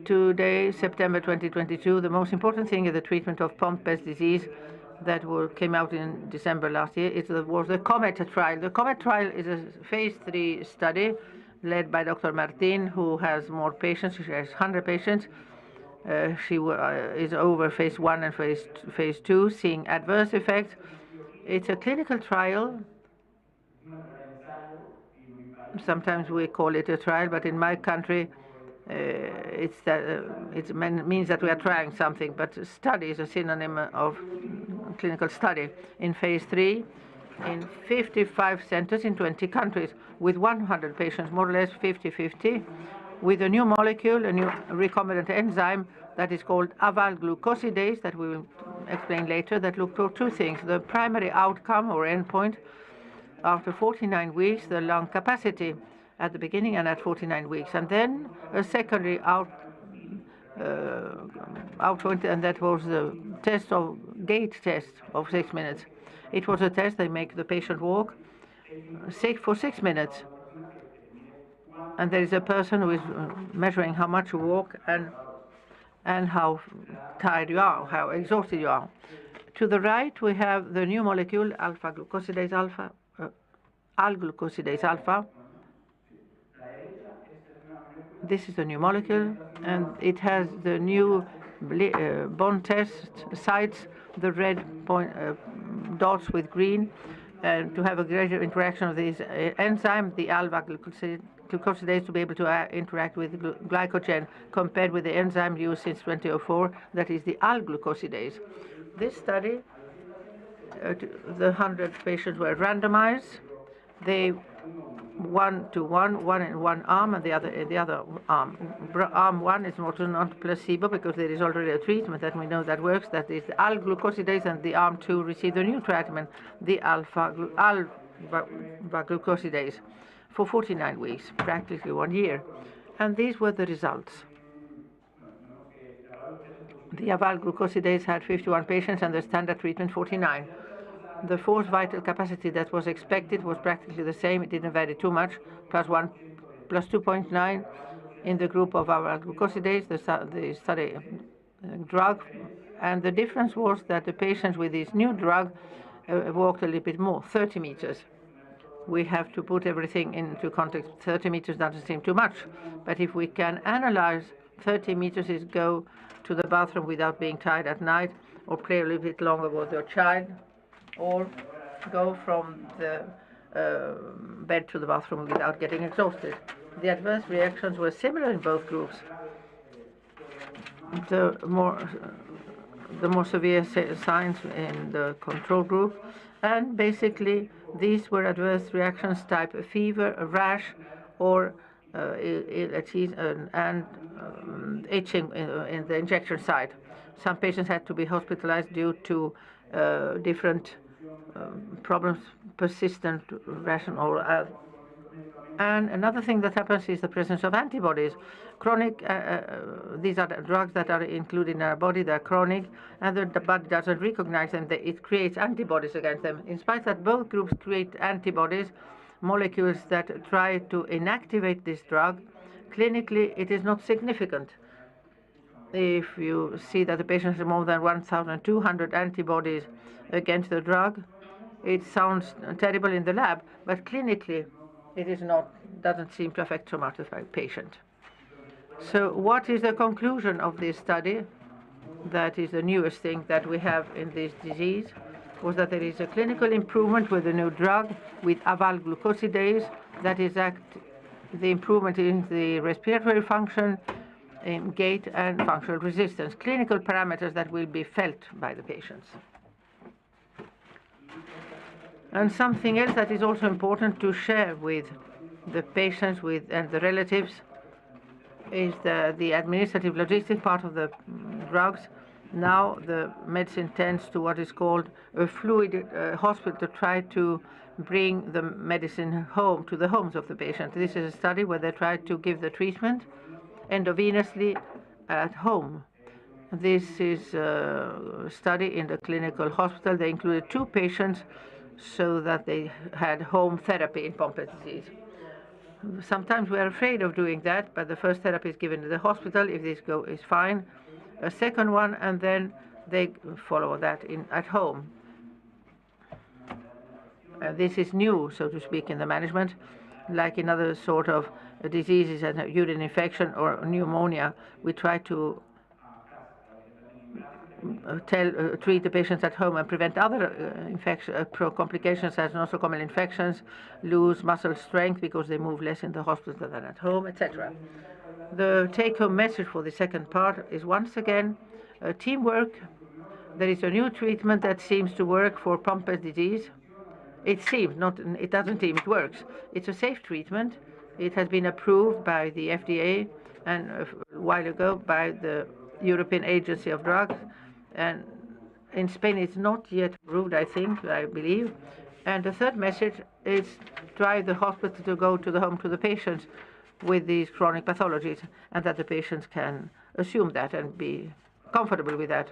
Today, September 2022, the most important thing is the treatment of Pompes disease that came out in December last year. It was the COMET trial. The COMET trial is a phase 3 study led by Dr. Martin, who has more patients. She has 100 patients. She is over phase 1 and phase 2, seeing adverse effects. It's a clinical trial. Sometimes we call it a trial, but in my country, it means that we are trying something. But study is a synonym of clinical study. In phase 3, in 55 centers in 20 countries, with 100 patients, more or less 50-50, with a new molecule, a new recombinant enzyme that is called aval glucosidase, that we will explain later, that looked for 2 things: the primary outcome or endpoint after 49 weeks, the lung capacity at the beginning and at 49 weeks, and then a secondary outpoint, and that was the gait test of 6 minutes. It was a test. They make the patient walk for 6 minutes, and there is a person who is measuring how much you walk and how tired you are, how exhausted you are. To the right, we have the new molecule alpha-glucosidase alpha. L-glucosidase alpha. This is the new molecule, and it has the new bond test sites, the red dots with green, and to have a greater interaction of these enzymes, the alpha-glucosidase, to be able to interact with glycogen, compared with the enzyme used since 2004, that is the L-glucosidase. This study, the 100 patients were randomized. They 1-to-1, one in one arm and the other in the other arm. Arm 1 is not placebo because there is already a treatment that we know that works. That is the L-glucosidase, and the arm 2 received the new treatment, the alpha-glucosidase, for 49 weeks, practically 1 year. And these were the results. The aval glucosidase had 51 patients and the standard treatment 49. The forced vital capacity that was expected was practically the same. It didn't vary too much, plus 2.9 in the group of aval glucosidase, the study drug. And the difference was that the patients with this new drug walked a little bit more, 30 meters. We have to put everything into context. 30 meters doesn't seem too much. But if we can analyze 30 meters is go to the bathroom without being tired at night, or play a little bit longer with your child, or go from the bed to the bathroom without getting exhausted. The adverse reactions were similar in both groups. The more severe signs in the control group, and basically These were adverse reactions type fever, rash, or and itching in the injection site. Some patients had to be hospitalized due to different problems, persistent ration or and another thing that happens is the presence of antibodies. Chronic, these are the drugs that are included in our body, they're chronic, and the body doesn't recognize them. It creates antibodies against them. In spite that both groups create antibodies, molecules that try to inactivate this drug, clinically it is not significant. If you see that the patient has more than 1,200 antibodies against the drug, it sounds terrible in the lab, but clinically it is not, doesn't seem to affect so much the patient. So what is the conclusion of this study? That is the newest thing that we have in this disease, was that there is a clinical improvement with the new drug, with aval glucosidase, that is the improvement in the respiratory function, in gait and functional resistance, clinical parameters that will be felt by the patients. And something else that is also important to share with the patients and the relatives is the administrative logistic part of the drugs. Now the medicine tends to what is called a fluid hospital to try to bring the medicine home to the homes of the patient. This is a study where they try to give the treatment endovenously at home. This is a study in the clinical hospital. They included 2 patients so that they had home therapy in Pompe disease. Sometimes we are afraid of doing that, but the first therapy is given in the hospital. If this is fine, a second one, and then they follow that at home. This is new, so to speak, in the management. Like in other sort of diseases, as a urine infection or pneumonia, we try to treat the patients at home and prevent other complications as nosocomial infections, lose muscle strength because they move less in the hospital than at home, etc. The take-home message for the second part is once again teamwork. There is a new treatment that seems to work for Pompe disease. It seems, it doesn't seem, it works. It's a safe treatment. It has been approved by the FDA and a while ago by the European Agency of Drugs. And in Spain it's not yet approved, I believe. And the third message is drive the hospital to go to the home to the patients with these chronic pathologies, and that the patients can assume that and be comfortable with that.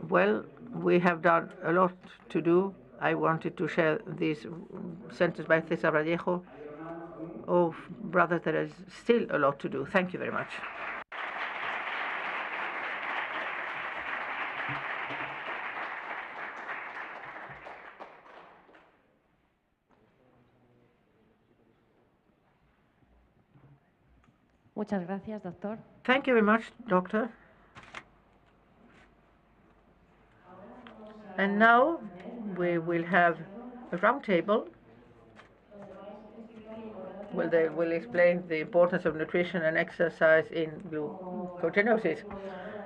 Well, we have done a lot to do. I wanted to share this sentence by César Vallejo. Oh, brothers, there is still a lot to do. Thank you very much. Muchas gracias, doctor. Thank you very much, doctor. And now we will have a round table where they will explain the importance of nutrition and exercise in glucogenosis.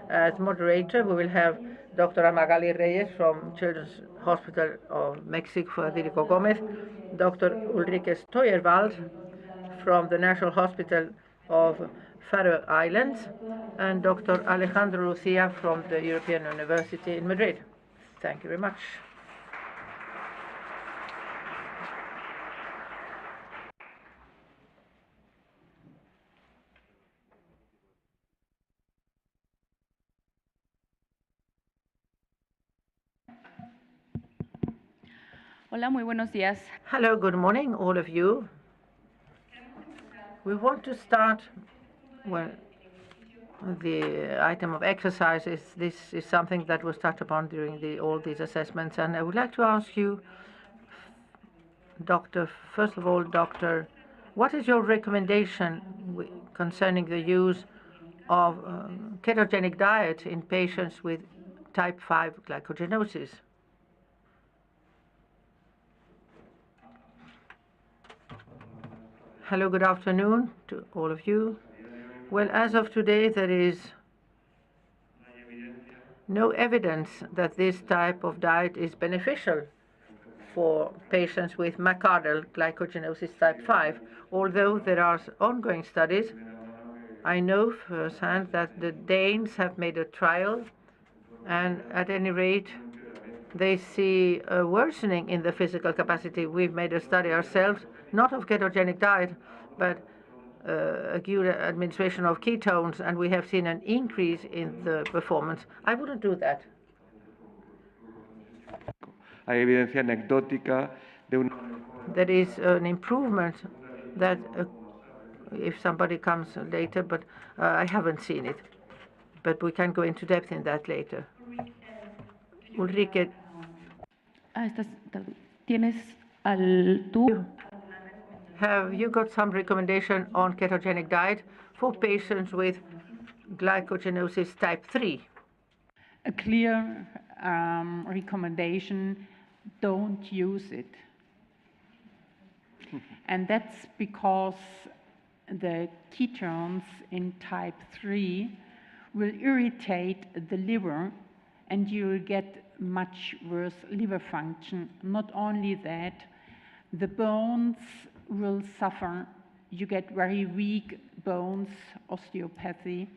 As moderator, we will have Dr. Amagali Reyes from Children's Hospital of Mexico, Federico Gomez, Dr. Ulrike Steuerwald from the National Hospital of Faroe Islands, and Dr. Alejandro Lucia from the European University in Madrid. Thank you very much. Hola, muy buenos días. Hello, good morning, all of you. We want to start the item of exercises. This is something that was touched upon during all these assessments, and I would like to ask you, Doctor, first of all, Doctor, what is your recommendation concerning the use of ketogenic diet in patients with type 5 glycogenosis? Hello, good afternoon to all of you. Well, as of today, there is no evidence that this type of diet is beneficial for patients with myocardial glycogenosis type 5. Although there are ongoing studies, I know firsthand that the Danes have made a trial, and at any rate, they see a worsening in the physical capacity. We've made a study ourselves, not of ketogenic diet, but acute administration of ketones, and we have seen an increase in the performance. I wouldn't do that. Hay evidencia anecdótica de un... There is an improvement that if somebody comes later, but I haven't seen it. But we can go into depth in that later. Ulrike, have you got some recommendation on ketogenic diet for patients with glycogenosis type 3? A clear recommendation, don't use it. And that's because the ketones in type 3 will irritate the liver, and you'll get much worse liver function. Not only that, the bones will suffer. You get very weak bones, osteopathy.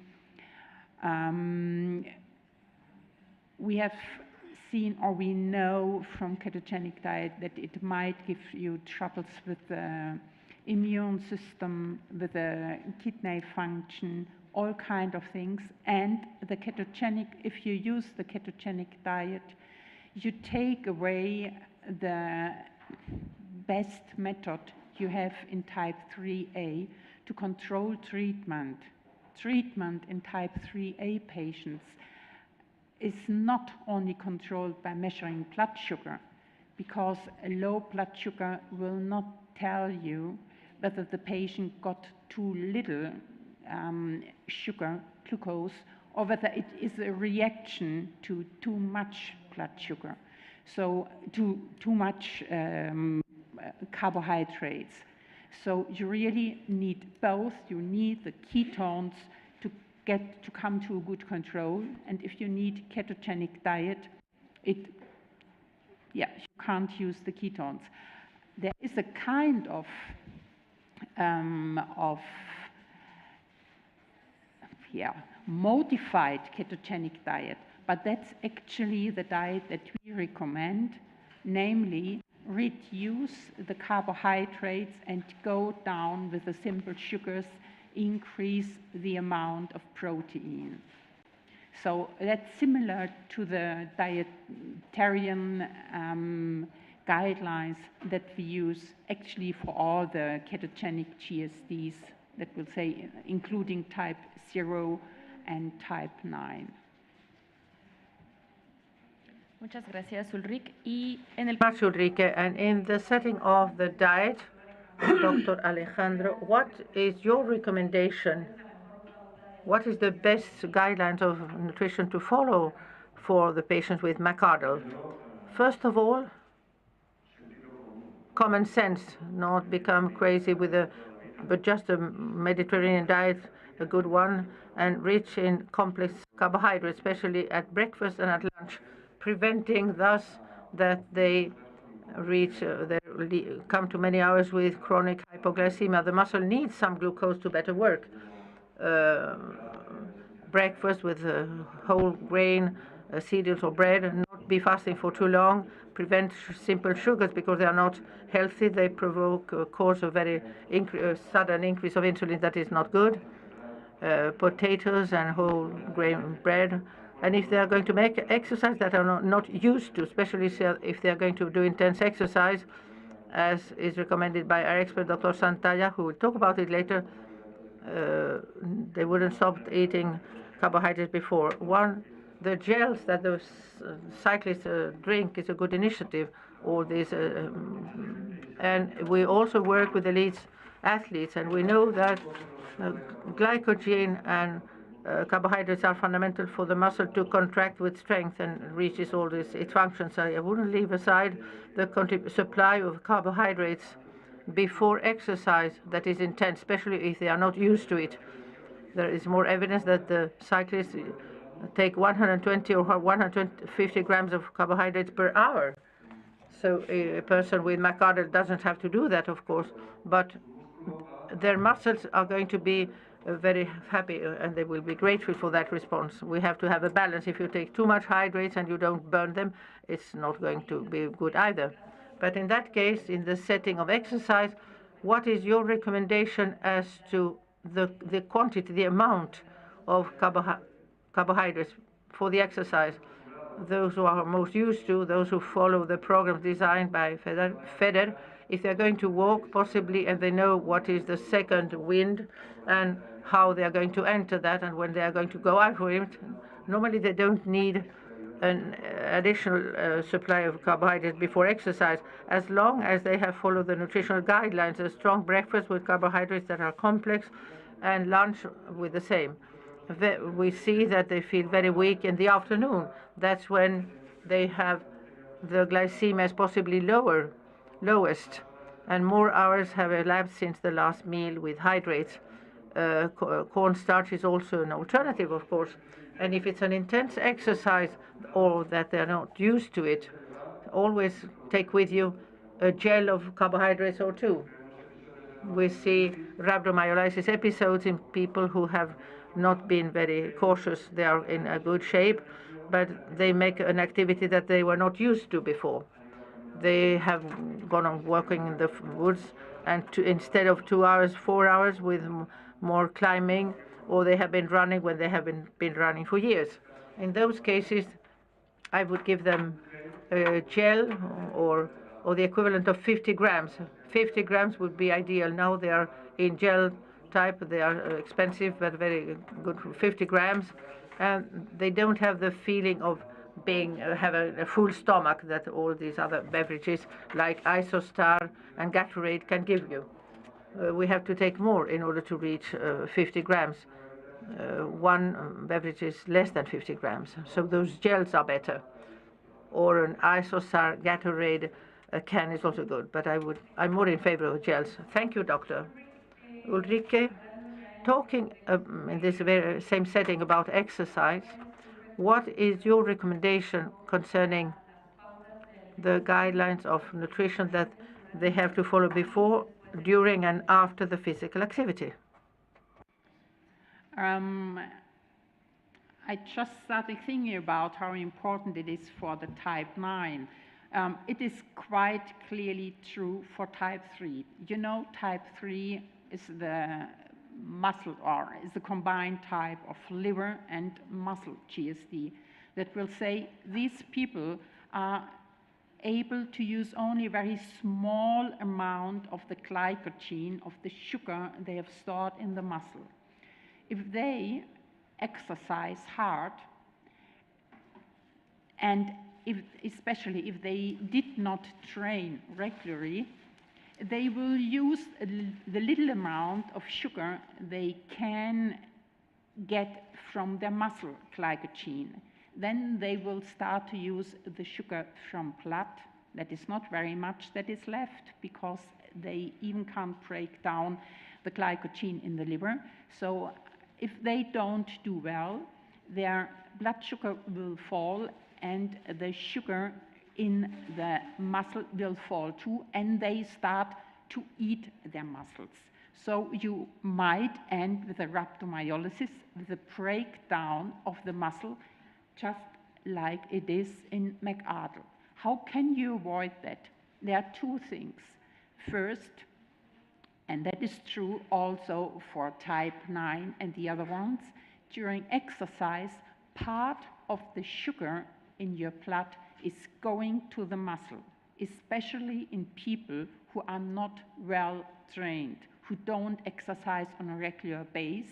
We have seen, or we know from ketogenic diet, that it might give you troubles with the immune system, with the kidney function, all kind of things. And the ketogenic, if you use the ketogenic diet, you take away the best method you have in type 3A to control treatment. Treatment in type 3A patients is not only controlled by measuring blood sugar, because a low blood sugar will not tell you whether the patient got too little sugar, glucose, or whether it is a reaction to too much blood sugar, so too much carbohydrates. So you really need both. You need the ketones to come to a good control, and if you need ketogenic diet, you can't use the ketones. There is a kind of modified ketogenic diet, but that's actually the diet that we recommend, namely reduce the carbohydrates and go down with the simple sugars, increase the amount of protein. So that's similar to the dietarian guidelines that we use actually for all the ketogenic GSDs, that will say including type 0 and type 9. Muchas gracias, Ulrike. Much, Ulrike. And in the setting of the diet, Dr. Alejandro, what is your recommendation? What is the best guidelines of nutrition to follow for the patients with myocardial? First of all, common sense, not become crazy with but just a Mediterranean diet, a good one, and rich in complex carbohydrates, especially at breakfast and at lunch, preventing thus that they come to many hours with chronic hypoglycemia. The muscle needs some glucose to better work. Breakfast with whole grain cereals or bread, and not be fasting for too long, prevent simple sugars because they are not healthy. They provoke cause a very sudden increase of insulin that is not good. Potatoes and whole grain bread. And if they are going to make exercise that are not used to, especially if they are going to do intense exercise, as is recommended by our expert, Dr. Santalla, who will talk about it later, they wouldn't stop eating carbohydrates before. The gels that the cyclists drink is a good initiative. All this, and we also work with elite athletes, and we know that glycogen and carbohydrates are fundamental for the muscle to contract with strength and reaches all its functions. I wouldn't leave aside the supply of carbohydrates before exercise that is intense, especially if they are not used to it. There is more evidence that the cyclists take 120 or 150 grams of carbohydrates per hour. So a person with myocardial doesn't have to do that, of course, but their muscles are going to be very happy and they will be grateful for that response. We have to have a balance. If you take too much hydrates and you don't burn them, it's not going to be good either. But in that case, in the setting of exercise, what is your recommendation as to the quantity, the amount of carbohydrates for the exercise? Those who are most used to, those who follow the program designed by FEDER, if they're going to walk possibly and they know what is the second wind and how they are going to enter that and when they are going to go out for it, normally they don't need an additional supply of carbohydrates before exercise, as long as they have followed the nutritional guidelines, a strong breakfast with carbohydrates that are complex and lunch with the same. We see that they feel very weak in the afternoon. That's when they have the glycemia is possibly lowest, and more hours have elapsed since the last meal with hydrates. Cornstarch is also an alternative, of course. And if it's an intense exercise or that they're not used to it, always take with you a gel of carbohydrates or two. We see rhabdomyolysis episodes in people who have not been very cautious. They are in a good shape, but they make an activity that they were not used to before. They have gone on working in the woods, and instead of 2 hours, 4 hours with more climbing, or they have been running when they have been running for years. In those cases, I would give them a gel or the equivalent of 50 grams. 50 grams would be ideal. Now they are in gel type. They are expensive, but very good. 50 grams. And they don't have the feeling of being have a full stomach that all these other beverages like Isostar and Gatorade can give you. We have to take more in order to reach 50 grams. One beverage is less than 50 grams, so those gels are better. Or an Isostar Gatorade can is also good, but I'm more in favor of gels. Thank you, Doctor. Ulrike, talking in this very same setting about exercise, what is your recommendation concerning the guidelines of nutrition that they have to follow before, during, and after the physical activity? I just started thinking about how important it is for the type 9. It is quite clearly true for type 3. You know, type 3 is the muscle, or is the combined type of liver and muscle GSD, that will say these people are able to use only a very small amount of the glycogen, of the sugar they have stored in the muscle. If they exercise hard, and especially if they did not train regularly, they will use the little amount of sugar they can get from their muscle glycogen. Then they will start to use the sugar from blood. That is not very much that is left, because they even can't break down the glycogen in the liver. So if they don't do well, their blood sugar will fall and the sugar in the muscle will fall too, and they start to eat their muscles. So you might end with a rhabdomyolysis, with a breakdown of the muscle, just like it is in McArdle. How can you avoid that? There are two things. First, and that is true also for type 9 and the other ones, during exercise, part of the sugar in your blood is going to the muscle, especially in people who are not well trained, who don't exercise on a regular basis,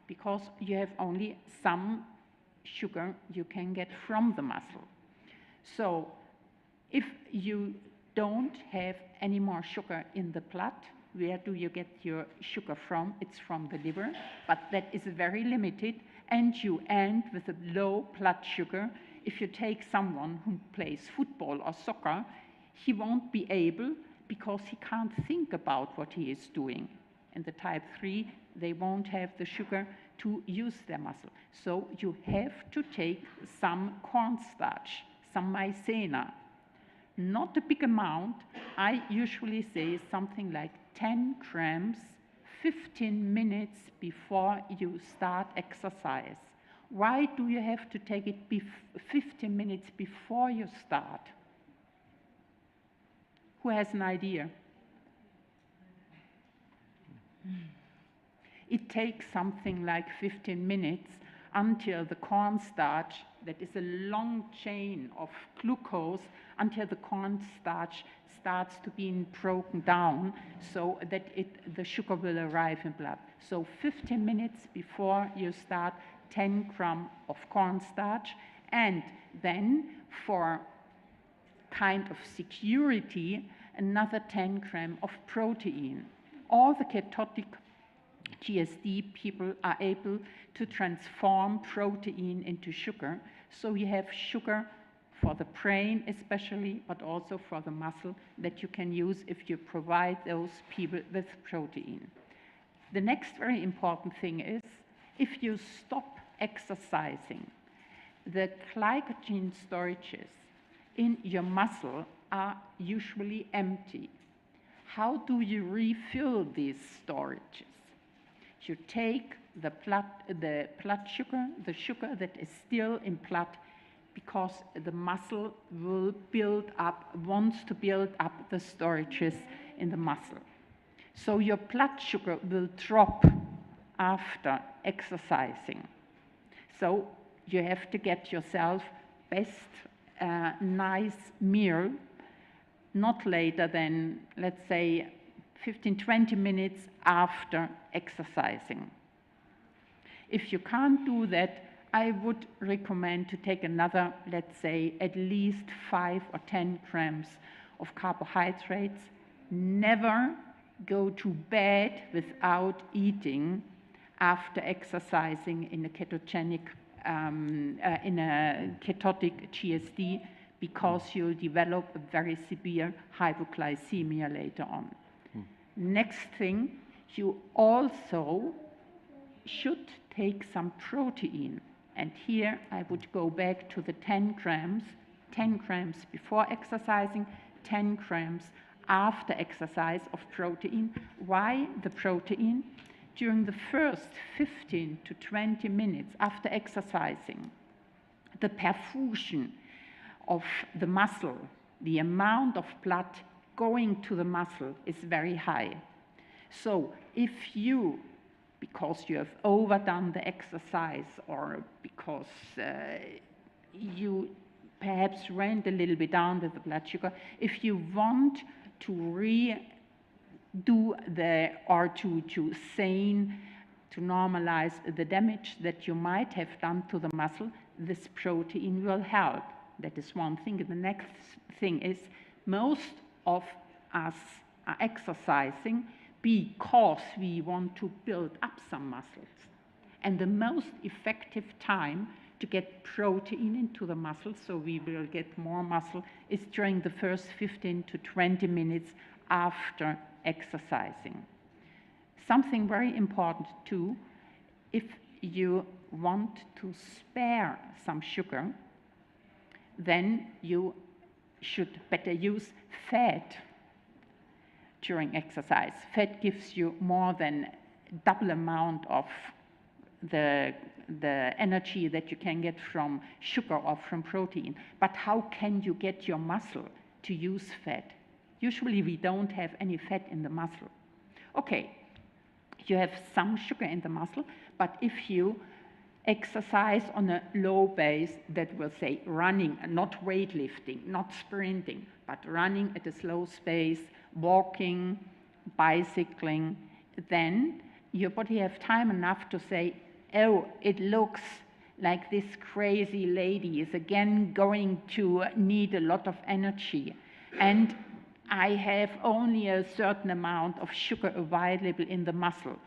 because you have only some sugar you can get from the muscle. So if you don't have any more sugar in the blood, where do you get your sugar from? It's from the liver, but that is very limited, and you end with a low blood sugar. If you take someone who plays football or soccer, he won't be able, because he can't think about what he is doing. And the type 3, they won't have the sugar to use their muscle. So you have to take some cornstarch, some maizena. not a big amount. I usually say something like 10 grams 15 minutes before you start exercise. Why do you have to take it 15 minutes before you start? Who has an idea? It takes something like 15 minutes until the cornstarch, that is a long chain of glucose, until the cornstarch starts to be broken down so that the sugar will arrive in blood. So 15 minutes before you start, 10 grams of cornstarch, and then for kind of security, another 10 grams of protein. All the ketotic GSD people are able to transform protein into sugar. So you have sugar for the brain especially, but also for the muscle that you can use if you provide those people with protein. The next very important thing is, if you stop exercising, the glycogen storages in your muscle are usually empty. How do you refill these storages? You take the blood sugar, the sugar that is still in blood, because the muscle will wants to build up the storages in the muscle. So your blood sugar will drop after exercising. So you have to get yourself best nice meal, not later than, let's say, 15-20 minutes after exercising. If you can't do that, I would recommend to take another, let's say, at least 5 or 10 grams of carbohydrates. Never go to bed without eating after exercising in a ketogenic, in a ketotic GSD, because you'll develop a very severe hypoglycemia later on. Next thing, you also should take some protein. And here I would go back to the 10 grams before exercising, 10 grams after exercise of protein. Why the protein? During the first 15 to 20 minutes after exercising, the perfusion of the muscle, the amount of blood going to the muscle is very high. So if you, because you have overdone the exercise, or because you perhaps went a little bit down with the blood sugar, if you want to normalize the damage that you might have done to the muscle, this protein will help. That is one thing. And the next thing is, most of us are exercising because we want to build up some muscles. And the most effective time to get protein into the muscle, so we will get more muscle, is during the first 15 to 20 minutes after exercising. Something very important too, if you want to spare some sugar, then you should better use fat during exercise. Fat gives you more than double amount of the energy that you can get from sugar or from protein. But how can you get your muscle to use fat? Usually we don't have any fat in the muscle. Okay, you have some sugar in the muscle, but if you exercise on a low base, that will say running, not weightlifting, not sprinting, but running at a slow pace, walking, bicycling, then your body have time enough to say, oh, it looks like this crazy lady is again going to need a lot of energy. And I have only a certain amount of sugar available in the muscle.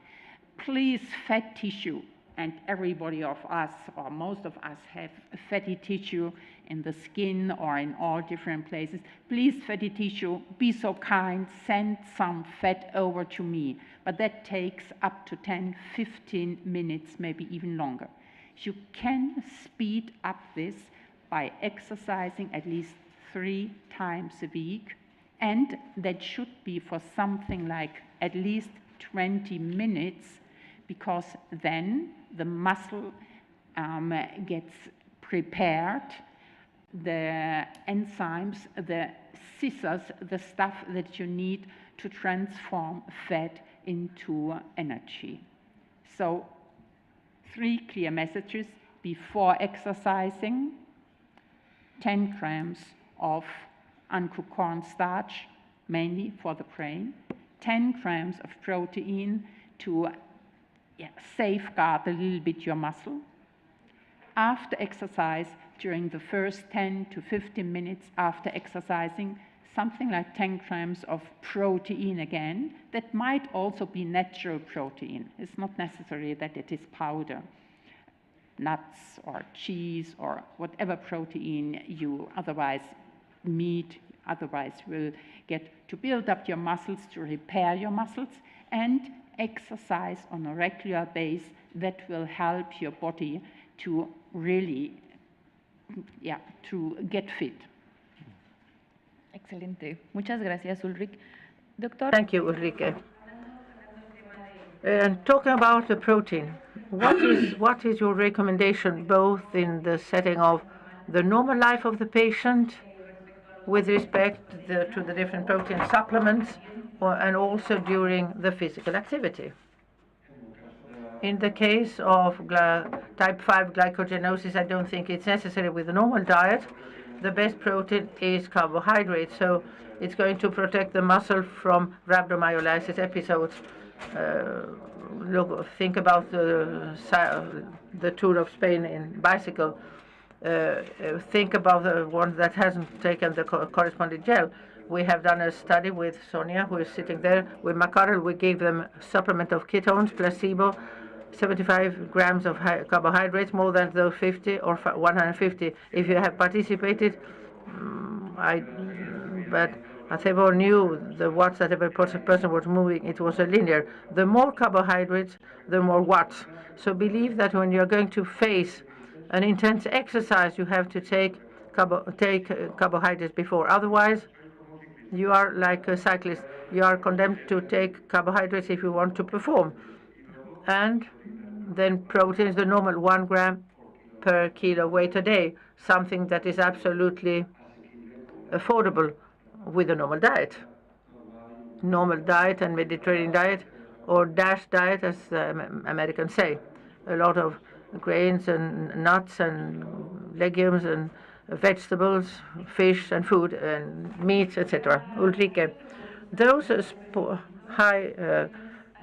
Please, fat tissue, and everybody of us, or most of us, have fatty tissue in the skin or in all different places. Please, fatty tissue, be so kind, send some fat over to me. But that takes up to 10, 15 minutes, maybe even longer. You can speed up this by exercising at least 3 times a week, and that should be for something like at least 20 minutes, because then the muscle gets prepared, the enzymes, the scissors, the stuff that you need to transform fat into energy. So 3 clear messages: before exercising, 10 grams of uncooked cornstarch, mainly for the brain, 10 grams of protein to safeguard a little bit your muscle. After exercise, during the first 10 to 15 minutes after exercising, something like 10 grams of protein again. That might also be natural protein. It's not necessary that it is powder. Nuts or cheese or whatever protein you otherwise meat otherwise will get, to build up your muscles, to repair your muscles, and exercise on a regular basis. That will help your body to really, to get fit. Excelente. Muchas gracias, Ulrich. Doctor. Thank you, Ulrike. And talking about the protein, what is your recommendation, both in the setting of the normal life of the patient with respect to the different protein supplements, and also during the physical activity? In the case of type 5 glycogenosis, I don't think it's necessary with a normal diet. The best protein is carbohydrate, so it's going to protect the muscle from rhabdomyolysis episodes. Think about the Tour of Spain in bicycle. Think about the one that hasn't taken the corresponding gel. We have done a study with Sonia, who is sitting there, with Makarel. We gave them supplement of ketones, placebo, 75 grams of carbohydrates, more than those 50 or 150. If you have participated, but as everyone knew the watts that every person was moving, it was a linear. The more carbohydrates, the more watts. So believe that when you're going to face an intense exercise, you have to take carbohydrates before. Otherwise, you are like a cyclist. You are condemned to take carbohydrates if you want to perform. And then protein is the normal 1 gram per kilo weight a day, something that is absolutely affordable with a normal diet. Normal diet and Mediterranean diet, or DASH diet, as Americans say. A lot of grains and nuts and legumes and vegetables, fish and food and meats, etc. Ulrike, those high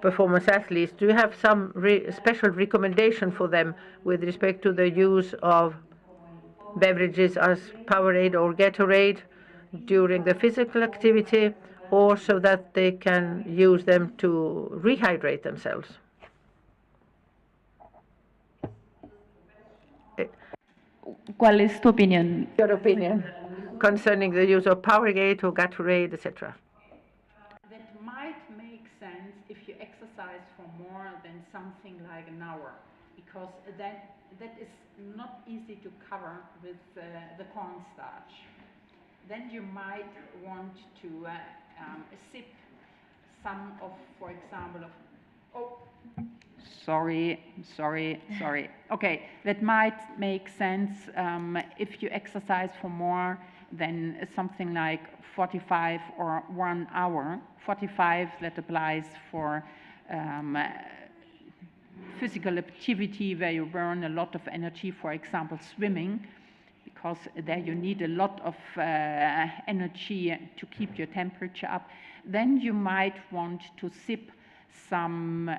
performance athletes, do you have some special recommendation for them with respect to the use of beverages as Powerade or Gatorade during the physical activity, or so that they can use them to rehydrate themselves? ¿Cuál es tu opinión? Your opinion concerning the use of Powerade or Gatorade, etc. That might make sense if you exercise for more than something like an hour, because that is not easy to cover with the cornstarch. Then you might want to sip some of, for example, sorry. Okay, that might make sense if you exercise for more than something like 45 or 1 hour. 45, that applies for physical activity where you burn a lot of energy, for example, swimming, because there you need a lot of energy to keep your temperature up. Then you might want to sip some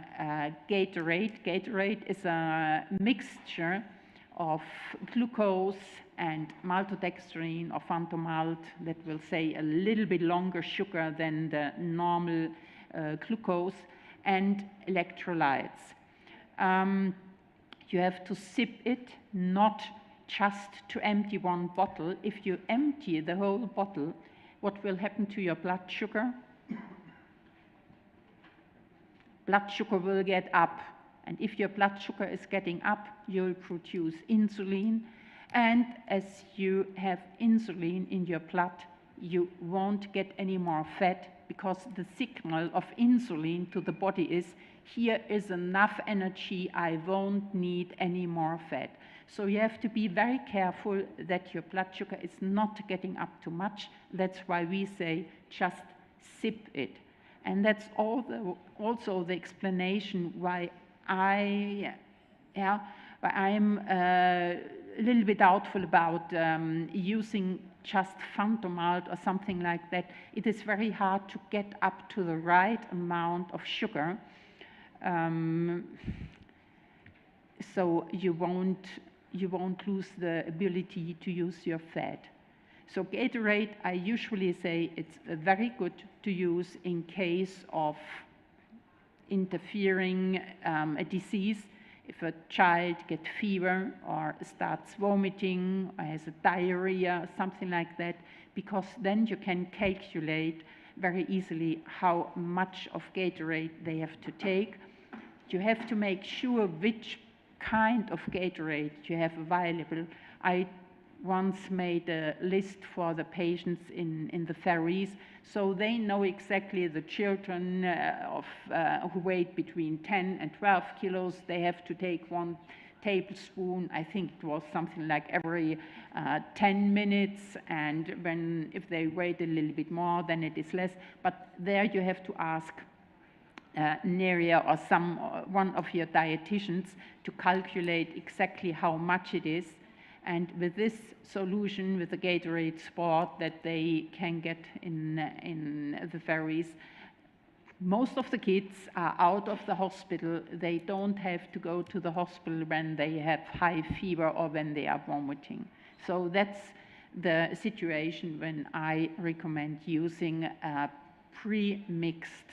Gatorade. Gatorade is a mixture of glucose and maltodextrin or Fantomalt, that will say a little bit longer sugar than the normal glucose, and electrolytes. You have to sip it, not just to empty one bottle. If you empty the whole bottle, what will happen to your blood sugar? Blood sugar will get up. And if your blood sugar is getting up, you'll produce insulin. And as you have insulin in your blood, you won't get any more fat, because the signal of insulin to the body is, here is enough energy, I won't need any more fat. So you have to be very careful that your blood sugar is not getting up too much. That's why we say just sip it. And that's also the explanation why I'm a little bit doubtful about using just Fantomalt or something like that. It is very hard to get up to the right amount of sugar, so you won't lose the ability to use your fat. So Gatorade, I usually say it's very good to use in case of interfering a disease. If a child gets fever or starts vomiting or has a diarrhea, something like that, because then you can calculate very easily how much of Gatorade they have to take. You have to make sure which kind of Gatorade you have available. I once made a list for the patients in the ferries, so they know exactly the children who weigh between 10 and 12 kilos. They have to take 1 tablespoon. I think it was something like every 10 minutes, and if they weigh a little bit more, then it is less. But there you have to ask Neria or one of your dietitians to calculate exactly how much it is. And with this solution, with the Gatorade Sport that they can get in the ferries, most of the kids are out of the hospital. They don't have to go to the hospital when they have high fever or when they are vomiting. So that's the situation when I recommend using a pre-mixed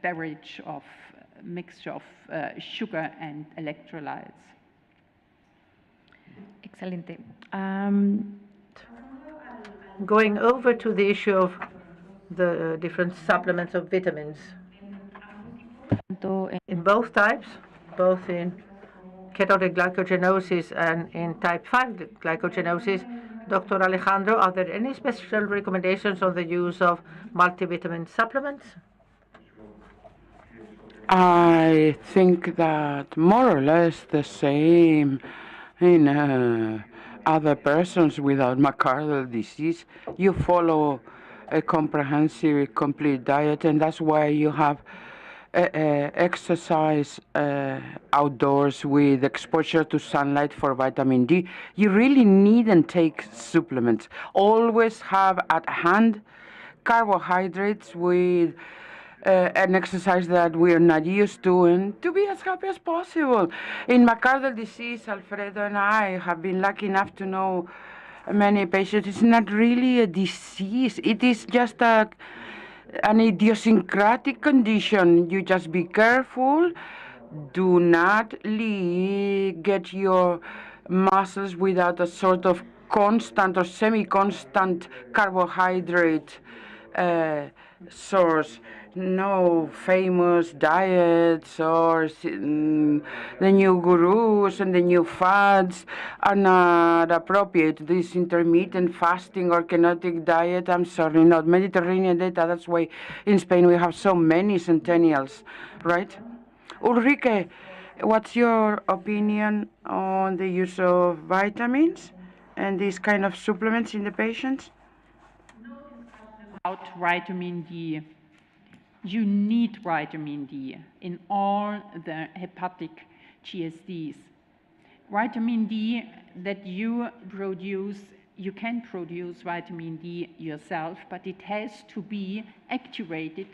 beverage of mixture of sugar and electrolytes. Excelente. Going over to the issue of the different supplements of vitamins. In both types, both in ketogenic glycogenosis and in type 5 glycogenosis, Dr. Alejandro, are there any special recommendations on the use of multivitamin supplements? I think that more or less the same in other persons without myocardial disease. You follow a comprehensive, complete diet, and that's why you have exercise outdoors with exposure to sunlight for vitamin D. You really needn't take supplements. Always have at hand carbohydrates with an exercise that we're not used to, and to be as happy as possible. In myocardial disease, Alfredo and I have been lucky enough to know many patients. It's not really a disease. It is just an idiosyncratic condition. You just be careful. Do not get your muscles without a sort of constant or semi-constant carbohydrate source. No famous diets or the new gurus and the new fads are not appropriate. This intermittent fasting or ketotic diet, I'm sorry, not Mediterranean diet. That's why in Spain we have so many centennials, right? Ulrike, what's your opinion on the use of vitamins and these kind of supplements in the patients? About vitamin D. You need vitamin D in all the hepatic GSDs. Vitamin D that you produce, you can produce vitamin D yourself, but it has to be activated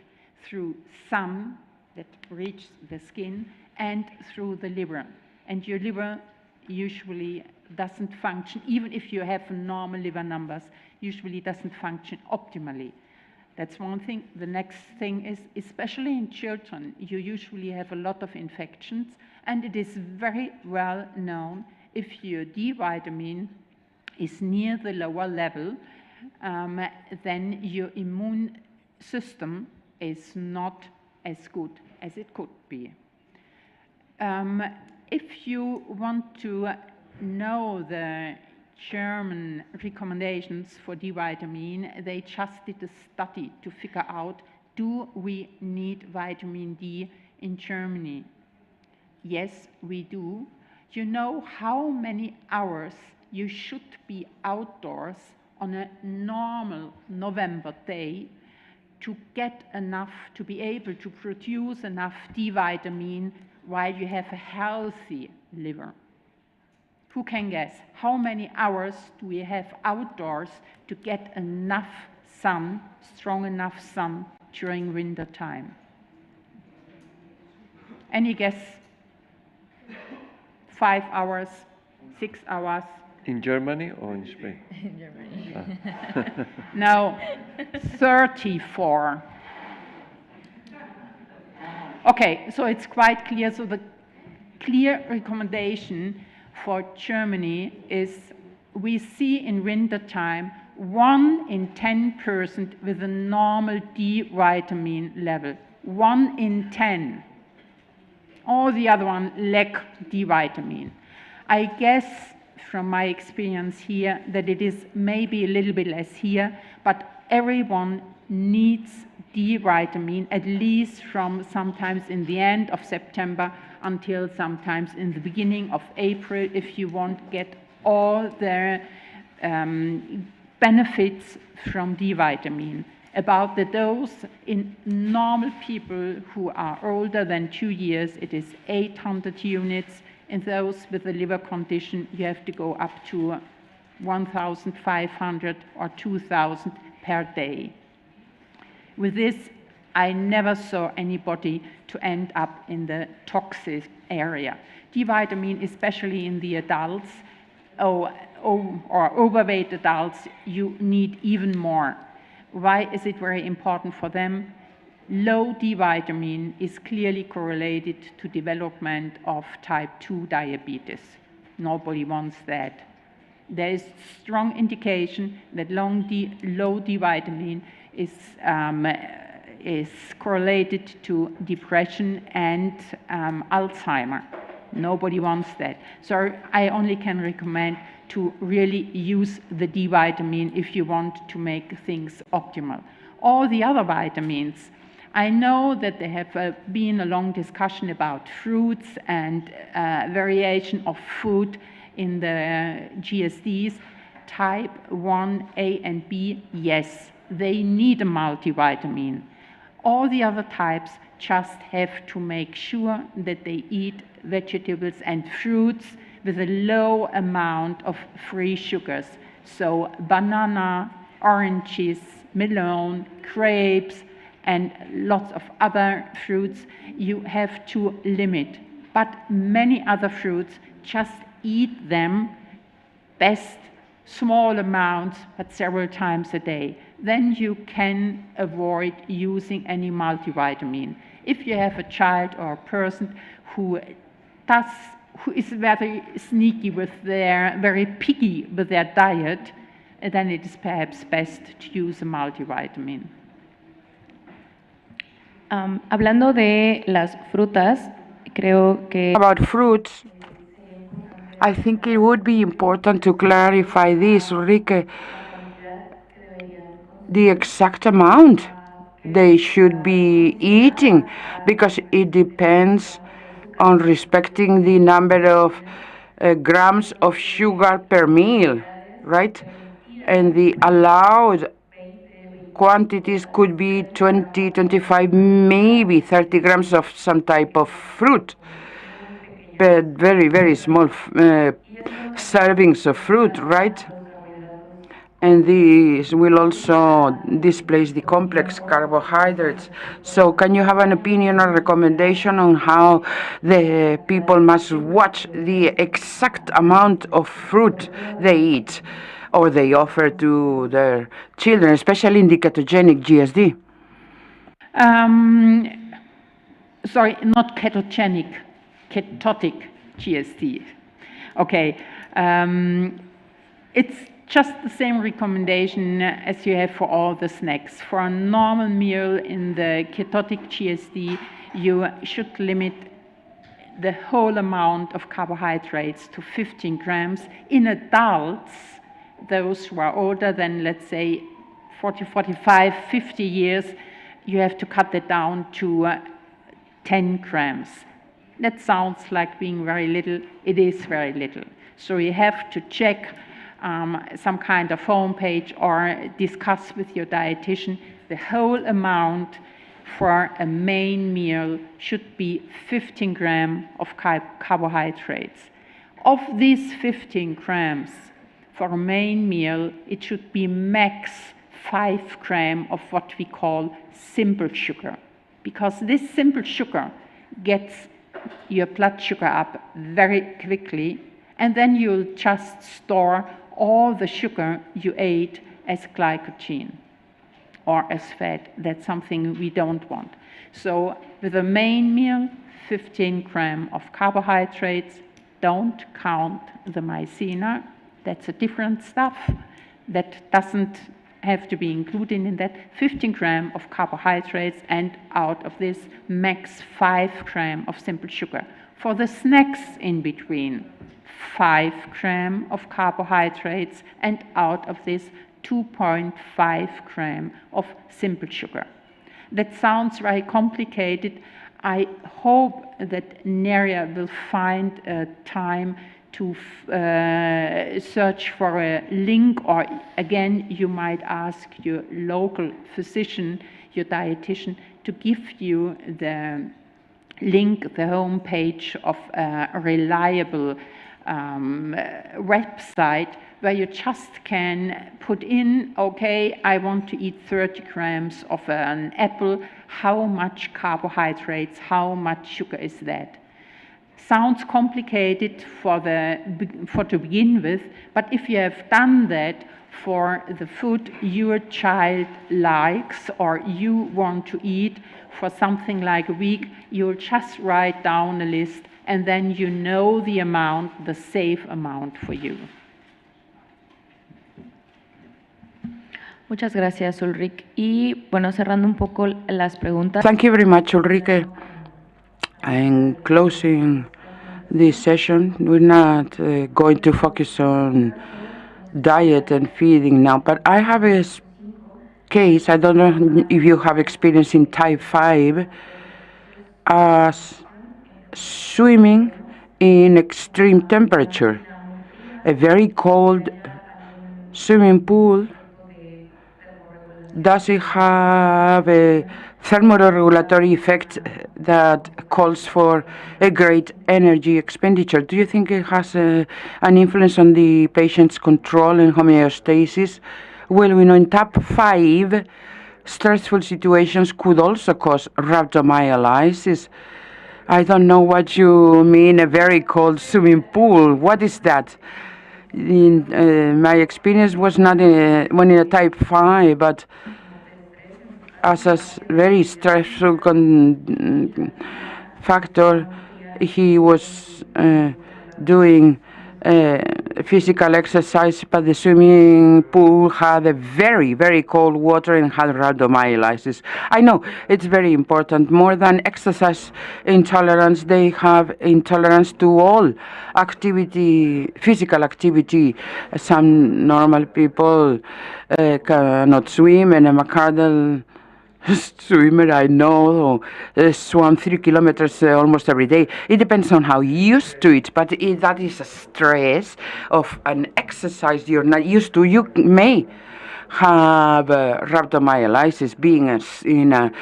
through sun that reaches the skin and through the liver. And your liver usually doesn't function, even if you have normal liver numbers, usually doesn't function optimally. That's one thing. The next thing is, especially in children, you usually have a lot of infections, and it is very well known if your D vitamin is near the lower level, then your immune system is not as good as it could be. if you want to know the German recommendations for D vitamin, they just did a study to figure out, do we need vitamin D in Germany? Yes, we do. You know how many hours you should be outdoors on a normal November day to get enough, to be able to produce enough D vitamin while you have a healthy liver? Who can guess? How many hours do we have outdoors to get enough sun, strong enough sun during winter time? Any guess? 5 hours, 6 hours? In Germany or in Spain? In Germany. No, 34. Okay, so it's quite clear. So the clear recommendation for Germany is we see in winter time 1 in 10% with a normal D vitamin level. 1 in 10. All the other ones lack D vitamin. I guess from my experience here that it is maybe a little bit less here, but everyone needs D vitamin at least from sometimes in the end of September until sometimes in the beginning of April if you want to get all the benefits from D vitamin. About the dose in normal people who are older than 2 years, it is 800 units. In those with a liver condition, you have to go up to 1,500 or 2,000 per day. With this, I never saw anybody to end up in the toxic area. D vitamin, especially in the adults or overweight adults, you need even more. Why is it very important for them? Low D vitamin is clearly correlated to development of type 2 diabetes. Nobody wants that. There is strong indication that low D vitamin is correlated to depression and Alzheimer. Nobody wants that. So I only can recommend to really use the D vitamin if you want to make things optimal. All the other vitamins, I know that there have been a long discussion about fruits and variation of food in the GSDs. Type 1A and B, yes, they need a multivitamin. All the other types just have to make sure that they eat vegetables and fruits with a low amount of free sugars. So banana, oranges, melon, grapes, and lots of other fruits you have to limit. But many other fruits, just eat them, best small amounts, but several times a day. Then you can avoid using any multivitamin. If you have a child or a person who is very sneaky with very picky with their diet, then it is perhaps best to use a multivitamin. Hablando de las frutas, creo que About fruits, I think it would be important to clarify this, Ulrike, the exact amount they should be eating, because it depends on respecting the number of grams of sugar per meal, right? And the allowed quantities could be 20, 25, maybe 30 grams of some type of fruit, but very, very small servings of fruit, right? And these will also displace the complex carbohydrates. So can you have an opinion or recommendation on how the people must watch the exact amount of fruit they eat or they offer to their children, especially in the ketogenic GSD? Sorry, not ketogenic, ketotic GSD. Okay, it's just the same recommendation as you have for all the snacks. For a normal meal in the ketotic GSD, you should limit the whole amount of carbohydrates to 15 grams. In adults, those who are older than, let's say, 40, 45, 50 years, you have to cut that down to 10 grams. That sounds like being very little. It is very little. So you have to check some kind of homepage or discuss with your dietitian. The whole amount for a main meal should be 15 grams of carbohydrates. Of these 15 grams for a main meal, it should be max 5 grams of what we call simple sugar, because this simple sugar gets your blood sugar up very quickly, and then you'll just store all the sugar you ate as glycogen or as fat. That's something we don't want. So with a main meal, 15 grams of carbohydrates. Don't count the maizena. That's a different stuff. That doesn't have to be included in that. 15 grams of carbohydrates, and out of this, max 5 grams of simple sugar. For the snacks in between, 5 grams of carbohydrates, and out of this, 2.5 grams of simple sugar. That sounds very complicated. I hope that Neria will find a time to search for a link, or again, you might ask your local physician, your dietitian, to give you the link, the homepage of a reliable website where you just can put in, okay, I want to eat 30 grams of an apple. How much carbohydrates, how much sugar is that? Sounds complicated for to begin with, but if you have done that for the food your child likes or you want to eat for something like a week, you'll just write down a list, and then you know the amount, the safe amount for you. Muchas gracias, Ulrike. Y bueno, cerrando un poco las preguntas. Thank you very much, Ulrike. And closing this session, we're not going to focus on diet and feeding now, but I have a case, I don't know if you have experience in type 5, as swimming in extreme temperature, a very cold swimming pool. Does it have a thermoregulatory effect that calls for a great energy expenditure? Do you think it has an influence on the patient's control and homeostasis? Well, we know in type 5, stressful situations could also cause rhabdomyolysis. I don't know what you mean, a very cold swimming pool. What is that? In my experience was not when in a type 5, but as a very stressful factor, he was doing physical exercise, but the swimming pool had a very, very cold water and had rhabdomyolysis. I know it's very important. More than exercise intolerance, they have intolerance to all activity, physical activity. Some normal people cannot swim, and a McArdle swimmer I know swam 3 kilometers almost every day. It depends on how used to it, but that is a stress of an exercise you're not used to. You may have rhabdomyolysis being in a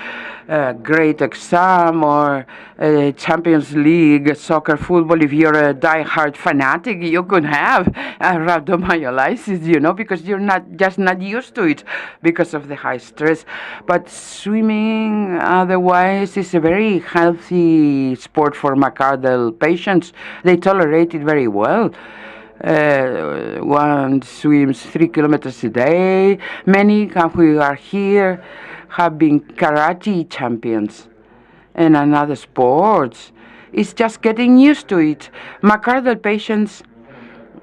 great exam or a Champions League soccer football. If you're a die-hard fanatic, you could have rhabdomyolysis, you know, because you're not used to it because of the high stress. But swimming otherwise is a very healthy sport for McArdle patients. They tolerate it very well. One swims 3 kilometers a day. Many who are here have been karate champions and another sports. It's just getting used to it. McArdle patients,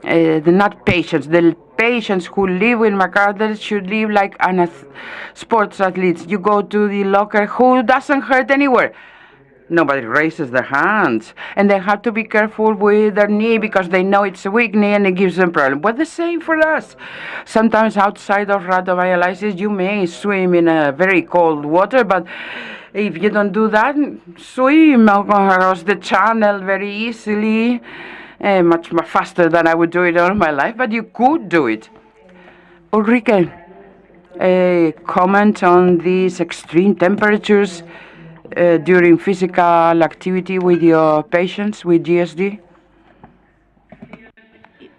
the patients who live with McArdle should live like sports athletes. You go to the locker, who doesn't hurt anywhere? Nobody raises their hands. And they have to be careful with their knee because they know it's a weak knee and it gives them problem. But the same for us. Sometimes outside of rhabdomyolysis, you may swim in a very cold water, but if you don't do that, swim across the channel very easily, much more faster than I would do it all my life, but you could do it. Ulrike, a comment on these extreme temperatures during physical activity with your patients with GSD?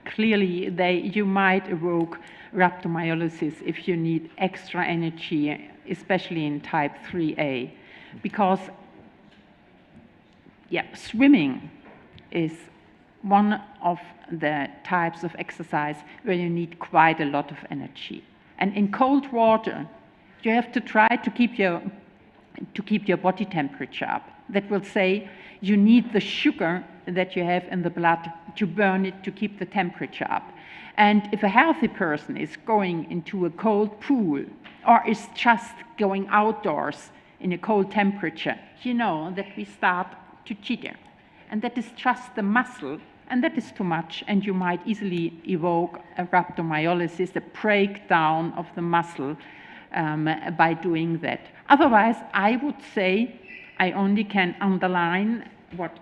Clearly, you might evoke rhabdomyolysis if you need extra energy, especially in type 3A, because swimming is one of the types of exercise where you need quite a lot of energy. And in cold water, you have to try to keep your body temperature up. That will say you need the sugar that you have in the blood to burn it to keep the temperature up. And if a healthy person is going into a cold pool or is just going outdoors in a cold temperature, you know that we start to jitter. And that is just the muscle, and that is too much, and you might easily evoke a rhabdomyolysis, a breakdown of the muscle by doing that. Otherwise, I would say, I only can underline what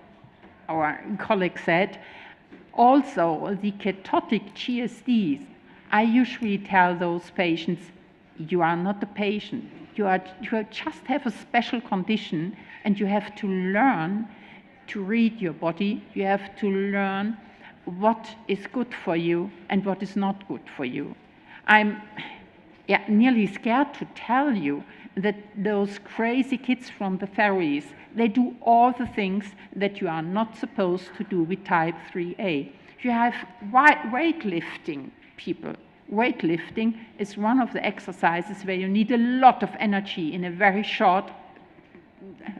our colleague said. Also, the ketotic GSDs, I usually tell those patients, you are not a patient. You just have a special condition, and you have to learn to read your body. You have to learn what is good for you and what is not good for you. I'm nearly scared to tell you that those crazy kids from the Faroes, they do all the things that you are not supposed to do with type 3A. You have weightlifting people. Weightlifting is one of the exercises where you need a lot of energy in a very short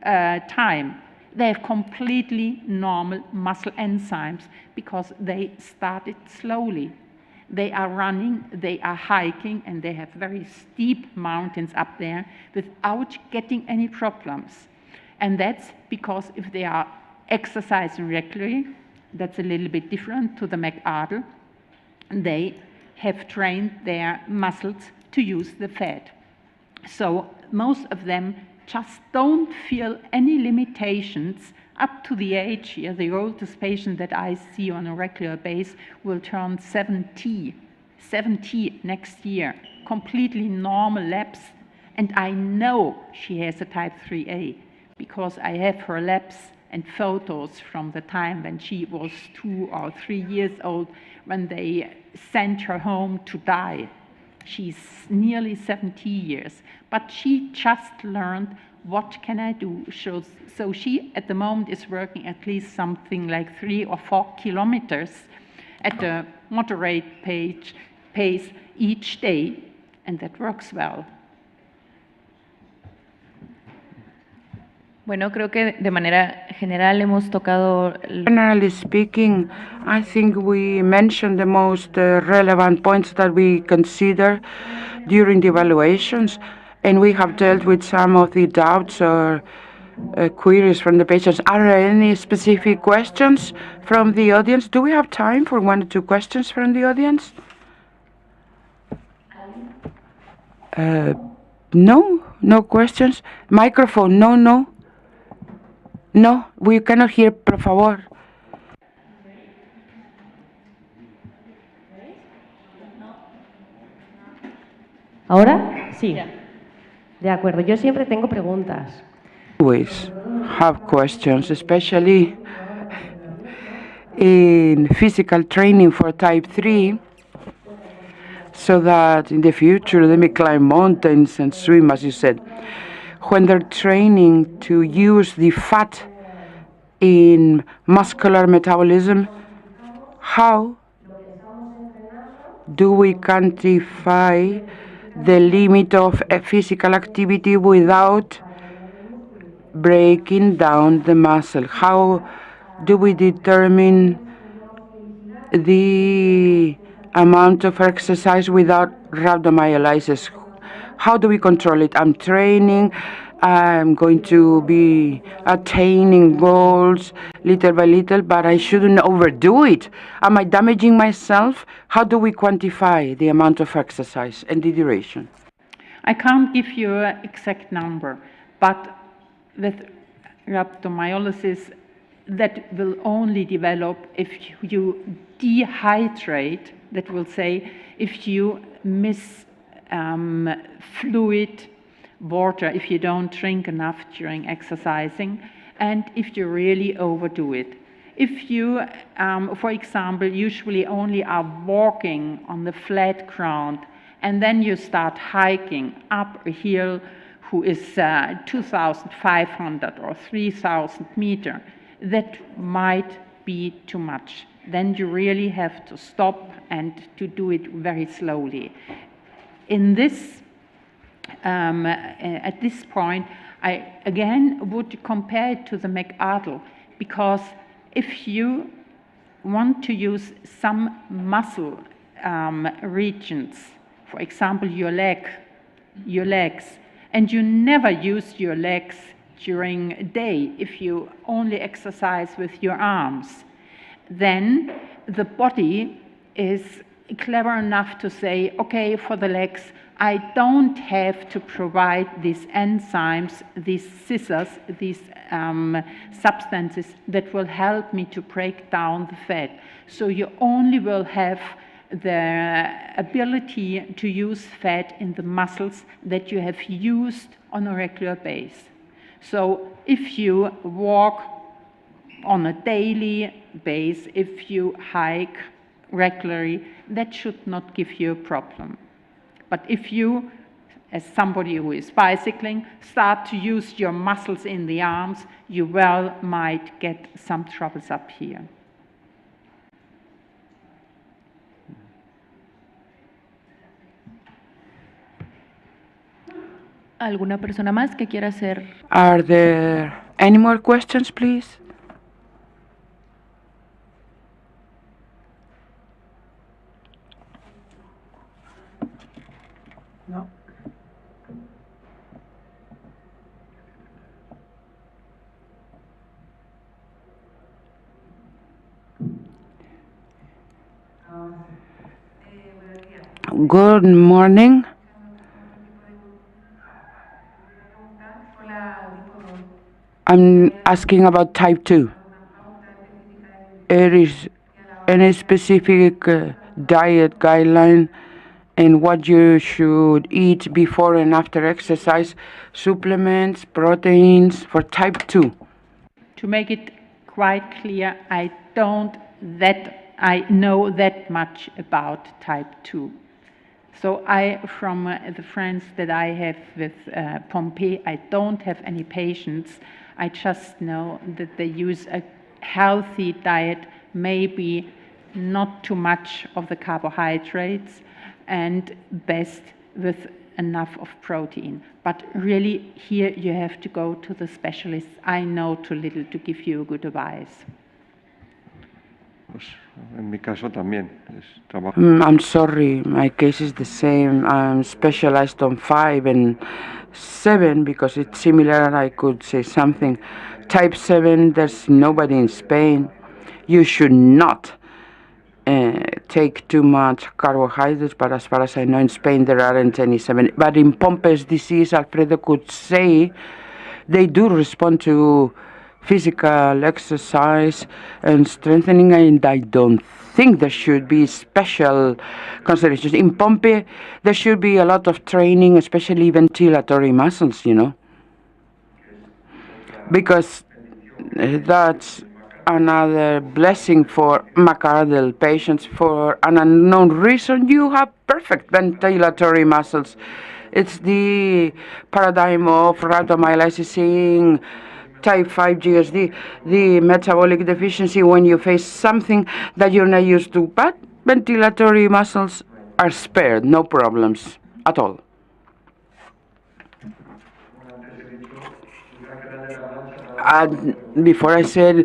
time. They have completely normal muscle enzymes because they started slowly. They are running, they are hiking, and they have very steep mountains up there without getting any problems. And that's because if they are exercising regularly, that's a little bit different to the McArdle, they have trained their muscles to use the fat. So most of them just don't feel any limitations up to the age here. The oldest patient that I see on a regular basis will turn 70 next year, completely normal labs. And I know she has a type 3A because I have her labs and photos from the time when she was 2 or 3 years old when they sent her home to die. She's nearly 70 years, but she just learned, what can I do? So she, at the moment, is working at least something like 3 or 4 kilometers at a moderate pace each day, and that works well. Bueno, creo que de manera general hemos tocado. Generally speaking, I think we mentioned the most relevant points that we consider during the evaluations, and we have dealt with some of the doubts or queries from the patients. Are there any specific questions from the audience? Do we have time for 1 or 2 questions from the audience? No questions. Microphone, no. No, we cannot hear, por favor. ¿Ahora? Sí. De acuerdo, yo siempre tengo preguntas. Always have questions, especially in physical training for type 3, so that in the future they may climb mountains and swim, as you said. When they're training to use the fat in muscular metabolism, how do we quantify the limit of physical activity without breaking down the muscle? How do we determine the amount of exercise without rhabdomyolysis? How do we control it? I'm training I'm going to be attaining goals little by little, but I shouldn't overdo it. Am I damaging myself? How do we quantify the amount of exercise and the duration? I can't give you an exact number, but with rhabdomyolysis, that will only develop if you dehydrate, that will say if you miss fluid, water, if you don't drink enough during exercising, and if you really overdo it. If you, for example, usually only are walking on the flat ground, and then you start hiking up a hill who is 2,500 or 3,000 meters, that might be too much. Then you really have to stop and to do it very slowly. In this, at this point, I again would compare it to the McArdle, because if you want to use some muscle regions, for example, your legs, and you never use your legs during a day, if you only exercise with your arms, then the body is clever enough to say, okay, for the legs, I don't have to provide these enzymes, these scissors, these substances that will help me to break down the fat. So you only will have the ability to use fat in the muscles that you have used on a regular basis. So if you walk on a daily basis, if you hike regularly, that should not give you a problem. But if you, as somebody who is bicycling, start to use your muscles in the arms, you well might get some troubles up here. ¿Alguna persona más que quiera hacer? Are there any more questions, please? No. Good morning. I'm asking about type 2. There is any specific diet guideline and what you should eat before and after exercise, supplements, proteins for type 2? To make it quite clear, I know that much about type 2. So from the friends that I have with Pompe, I don't have any patients. I just know that they use a healthy diet, maybe not too much of the carbohydrates, and best with enough of protein. But really, here you have to go to the specialists. I know too little to give you good advice. Pues en mi caso también I'm sorry, my case is the same. I'm specialized on 5 and 7 because it's similar and I could say something. Type 7, there's nobody in Spain. You should not take too much carbohydrates, but as far as I know, in Spain there aren't any 7. But in Pompe's disease, Alfredo could say they do respond to physical exercise and strengthening, and I don't think there should be special considerations. In Pompe, there should be a lot of training, especially ventilatory muscles, you know, because that's another blessing for McArdle patients. For an unknown reason, you have perfect ventilatory muscles. It's the paradigm of rhabdomyolysis in type 5 GSD, the metabolic deficiency when you face something that you're not used to, but ventilatory muscles are spared, no problems at all. And before I said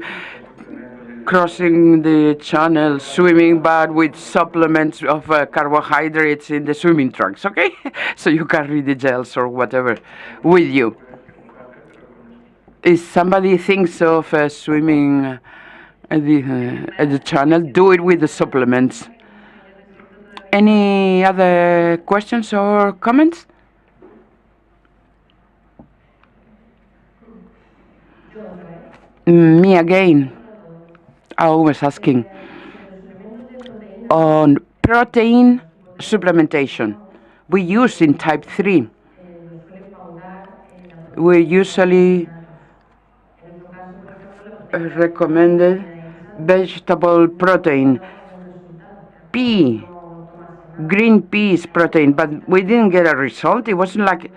crossing the channel, swimming, but with supplements of carbohydrates in the swimming trunks, okay? So you carry the gels or whatever with you. If somebody thinks of swimming at the channel, do it with the supplements. Any other questions or comments? Me again. I was asking on protein supplementation. We use in type 3. We usually recommended vegetable protein, pea, green peas protein, but we didn't get a result. It wasn't like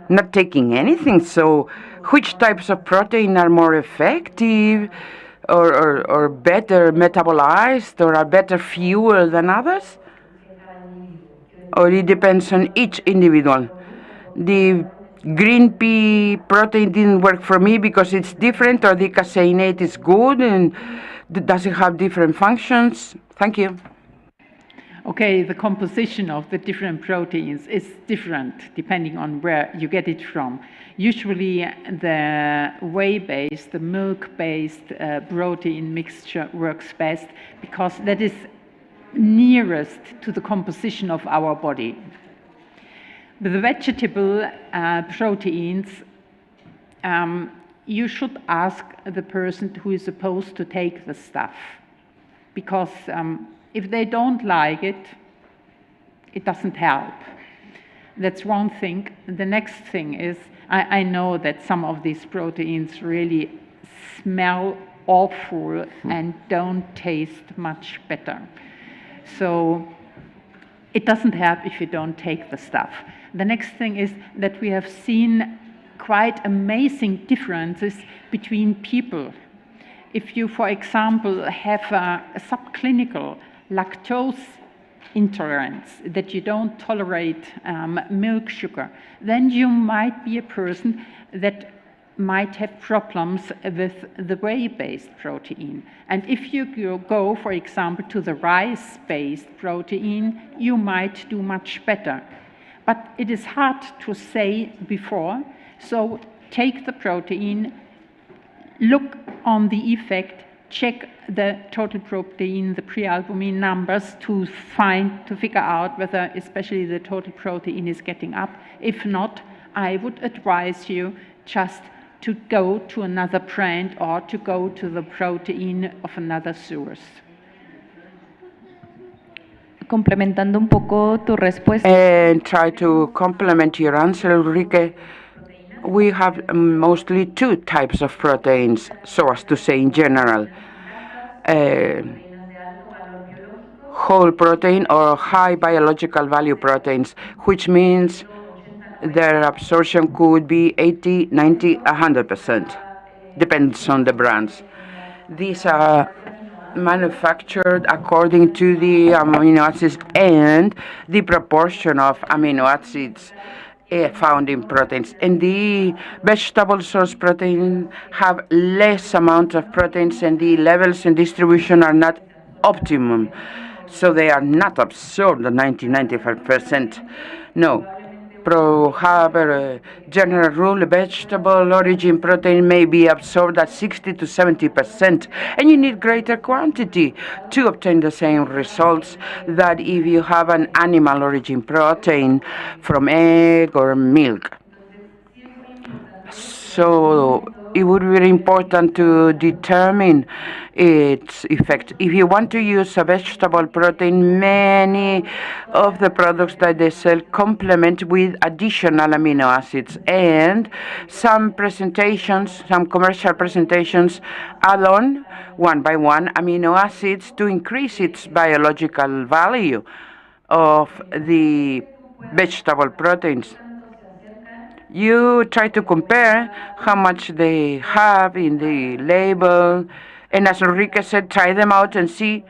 not taking anything. So which types of protein are more effective or better metabolized or are better fuel than others? Or it depends on each individual? The green pea protein didn't work for me because it's different, or the caseinate is good and does it have different functions? Thank you. Okay, the composition of the different proteins is different depending on where you get it from. Usually the whey-based, the milk-based protein mixture works best because that is nearest to the composition of our body. With the vegetable proteins, you should ask the person who is supposed to take the stuff, because if they don't like it, it doesn't help. That's one thing. The next thing is, I know that some of these proteins really smell awful and don't taste much better. So it doesn't help if you don't take the stuff. The next thing is that we have seen quite amazing differences between people. If you, for example, have a subclinical lactose intolerance, that you don't tolerate milk sugar, then you might be a person that might have problems with the whey-based protein. And if you go, for example, to the rice-based protein, you might do much better. But it is hard to say before, so take the protein, look on the effect, check the total protein, the prealbumin numbers to figure out whether especially the total protein is getting up. If not, I would advise you just to go to another brand or to go to the protein of another source. Complementando un poco tu respuesta. And try to complement your answer, Ulrike. We have mostly two types of proteins, so as to say in general. Whole protein or high biological value proteins, which means their absorption could be 80, 90, 100%. Depends on the brands. These are manufactured according to the amino acids and the proportion of amino acids found in proteins. And the vegetable source protein have less amount of proteins, and the levels and distribution are not optimum. So they are not absorbed 90-95%. No. Have a general rule, vegetable origin protein may be absorbed at 60 to 70%, and you need greater quantity to obtain the same results that if you have an animal origin protein from egg or milk. So it would be very important to determine its effect. If you want to use a vegetable protein, many of the products that they sell complement with additional amino acids, and some presentations, some commercial presentations add on one by one amino acids to increase its biological value of the vegetable proteins. You try to compare how much they have in the label, and as Ulrike said, try them out and see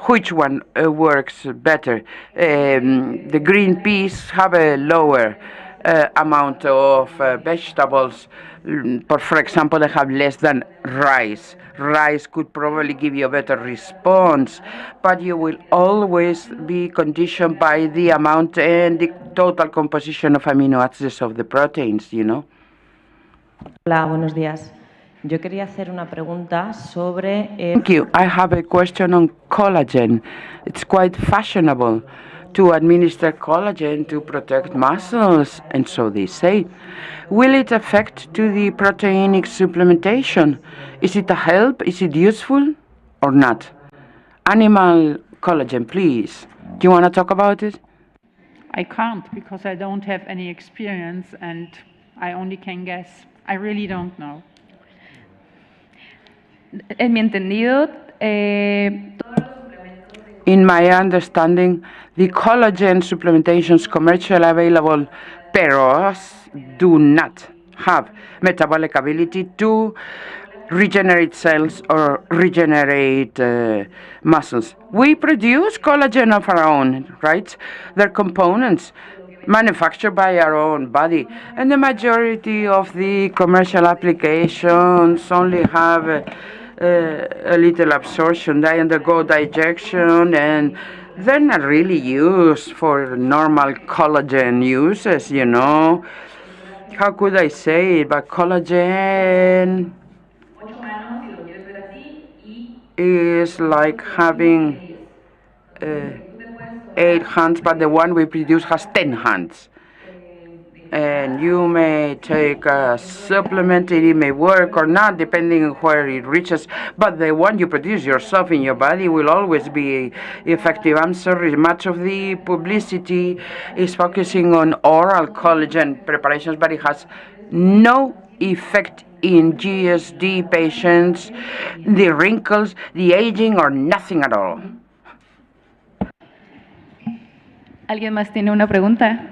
which one works better. The green peas have a lower amount of vegetables. For example, they have less than rice. Rice could probably give you a better response, but you will always be conditioned by the amount and the total composition of amino acids of the proteins, you know. Hola, buenos días. Yo quería hacer una pregunta sobre... Thank you. I have a question on collagen. It's quite fashionable to administer collagen to protect muscles, and so they say. Will it affect to the proteinic supplementation? Is it a help? Is it useful or not? Animal collagen, please. Do you want to talk about it? I can't because I don't have any experience and I only can guess. I really don't know. En mi entendido, In my understanding, the collagen supplementations commercially available per us do not have metabolic ability to regenerate cells or regenerate muscles. We produce collagen of our own, right? They're components manufactured by our own body, and the majority of the commercial applications only have a little absorption. They undergo digestion, and they're not really used for normal collagen uses, you know. How could I say it? But collagen is like having 8 hands, but the one we produce has 10 hands. And you may take a supplement, it may work or not, depending on where it reaches, but the one you produce yourself in your body will always be effective. I'm sorry, much of the publicity is focusing on oral collagen preparations, but it has no effect in GSD patients, the wrinkles, the aging, or nothing at all. ¿alguien más tiene una pregunta?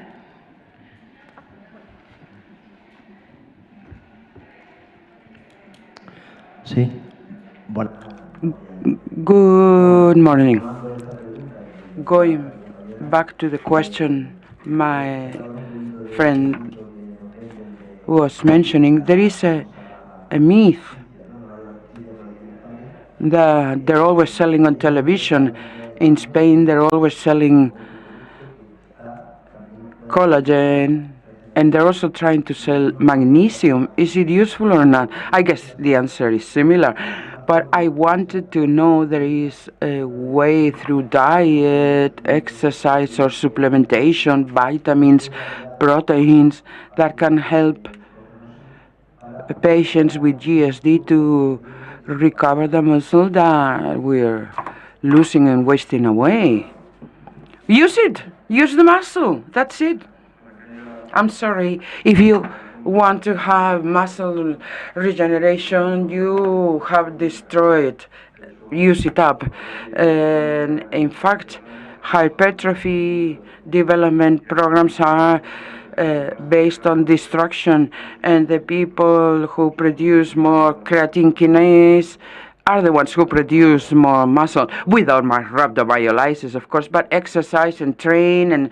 Sí. Bueno. Good morning. Going back to the question my friend was mentioning, there is a myth that they're always selling on television. In Spain, they're always selling collagen, and they're also trying to sell magnesium. Is it useful or not? I guess the answer is similar. But I wanted to know there is a way through diet, exercise, or supplementation, vitamins, proteins, that can help patients with GSD to recover the muscle that we're losing and wasting away. Use it. Use the muscle. That's it. I'm sorry. If you want to have muscle regeneration, you have destroyed. Use it up. And in fact, hypertrophy development programs are based on destruction, and the people who produce more creatine kinase are the ones who produce more muscle, without my rhabdomyolysis, of course, but exercise and train and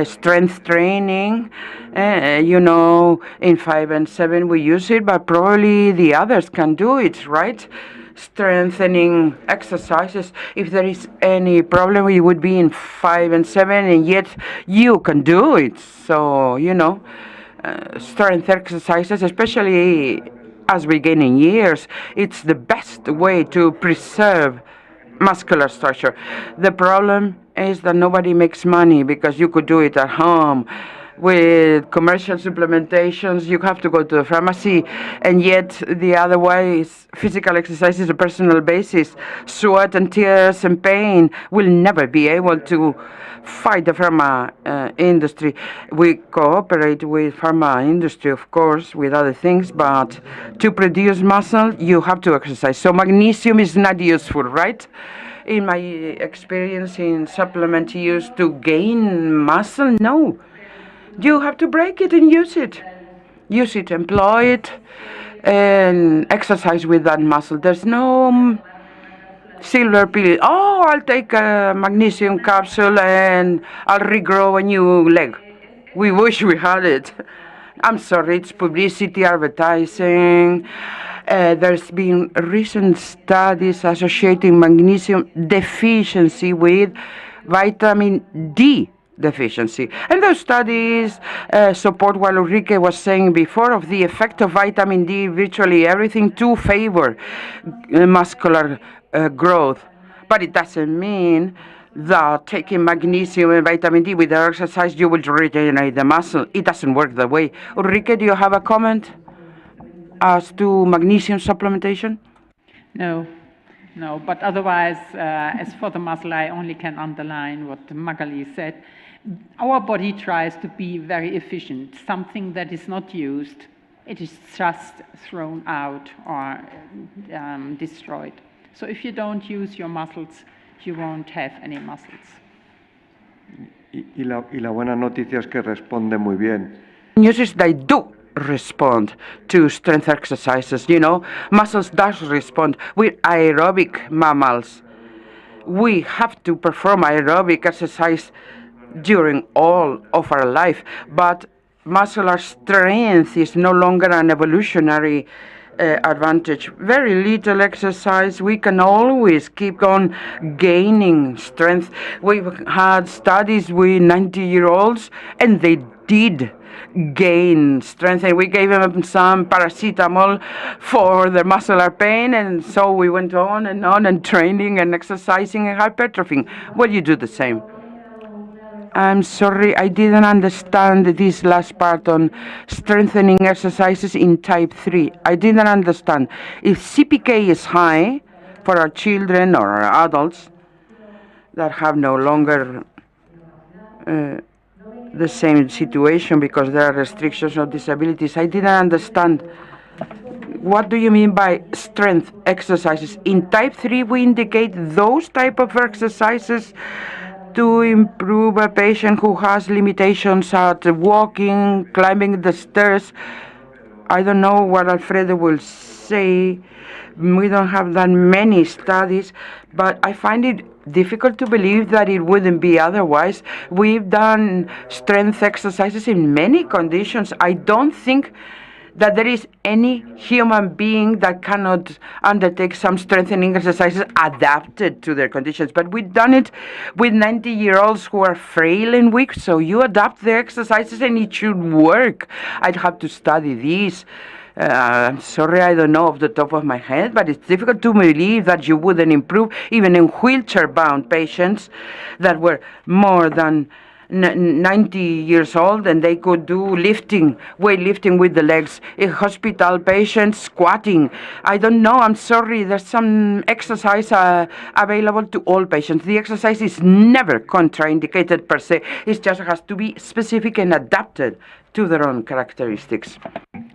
strength training. You know, in 5 and 7 we use it, but probably the others can do it, right? Strengthening exercises. If there is any problem, it would be in 5 and 7, and yet you can do it. So, you know, strength exercises, especially as we gain in years, it's the best way to preserve muscular structure. The problem is that nobody makes money, because you could do it at home. With commercial supplementations, you have to go to the pharmacy, and yet the other way is physical exercise is a personal basis. Sweat and tears and pain will never be able to fight the pharma industry. We cooperate with pharma industry, of course, with other things, but to produce muscle, you have to exercise. So magnesium is not useful, right? In my experience in supplement use to gain muscle, no. You have to break it and use it. Use it, employ it, and exercise with that muscle. There's no silver pill. Oh, I'll take a magnesium capsule and I'll regrow a new leg. We wish we had it. I'm sorry, it's publicity, advertising. There's been recent studies associating magnesium deficiency with vitamin D deficiency. And those studies support what Ulrike was saying before of the effect of vitamin D, virtually everything, to favor muscular growth. But it doesn't mean that taking magnesium and vitamin D with exercise, you will regenerate the muscle. It doesn't work that way. Ulrike, do you have a comment as to magnesium supplementation? No, no, but otherwise, as for the muscle, I only can underline what Magali said. Our body tries to be very efficient. Something that is not used, it is just thrown out or destroyed. So if you don't use your muscles, you won't have any muscles. Y la buena noticia es que responde muy bien. News is they do respond to strength exercises. You know, muscles does respond. We're aerobic mammals. We have to perform aerobic exercise during all of our life, but muscular strength is no longer an evolutionary advantage. Very little exercise, we can always keep on gaining strength. We've had studies with 90-year-olds, and they did gain strength, and we gave them some paracetamol for the muscular pain, and so we went on and training and exercising and hypertrophying. Well, you do the same. I'm sorry, I didn't understand this last part on strengthening exercises in type 3. I didn't understand. If CPK is high for our children or our adults that have no longer the same situation because there are restrictions or disabilities, I didn't understand. What do you mean by strength exercises? In type 3, we indicate those type of exercises to improve a patient who has limitations at walking, climbing the stairs. I don't know what Alfredo will say. We don't have that many studies, but I find it difficult to believe that it wouldn't be otherwise. We've done strength exercises in many conditions. I don't think that there is any human being that cannot undertake some strengthening exercises adapted to their conditions. But we've done it with 90-year-olds who are frail and weak, so you adapt the exercises and it should work. I'd have to study these. I'm sorry, I don't know off the top of my head, but it's difficult to believe that you wouldn't improve even in wheelchair-bound patients that were more than 90 years old, and they could do lifting, weightlifting with the legs. In hospital patients, squatting. I don't know, I'm sorry, there's some exercise available to all patients. The exercise is never contraindicated per se. It just has to be specific and adapted to their own characteristics.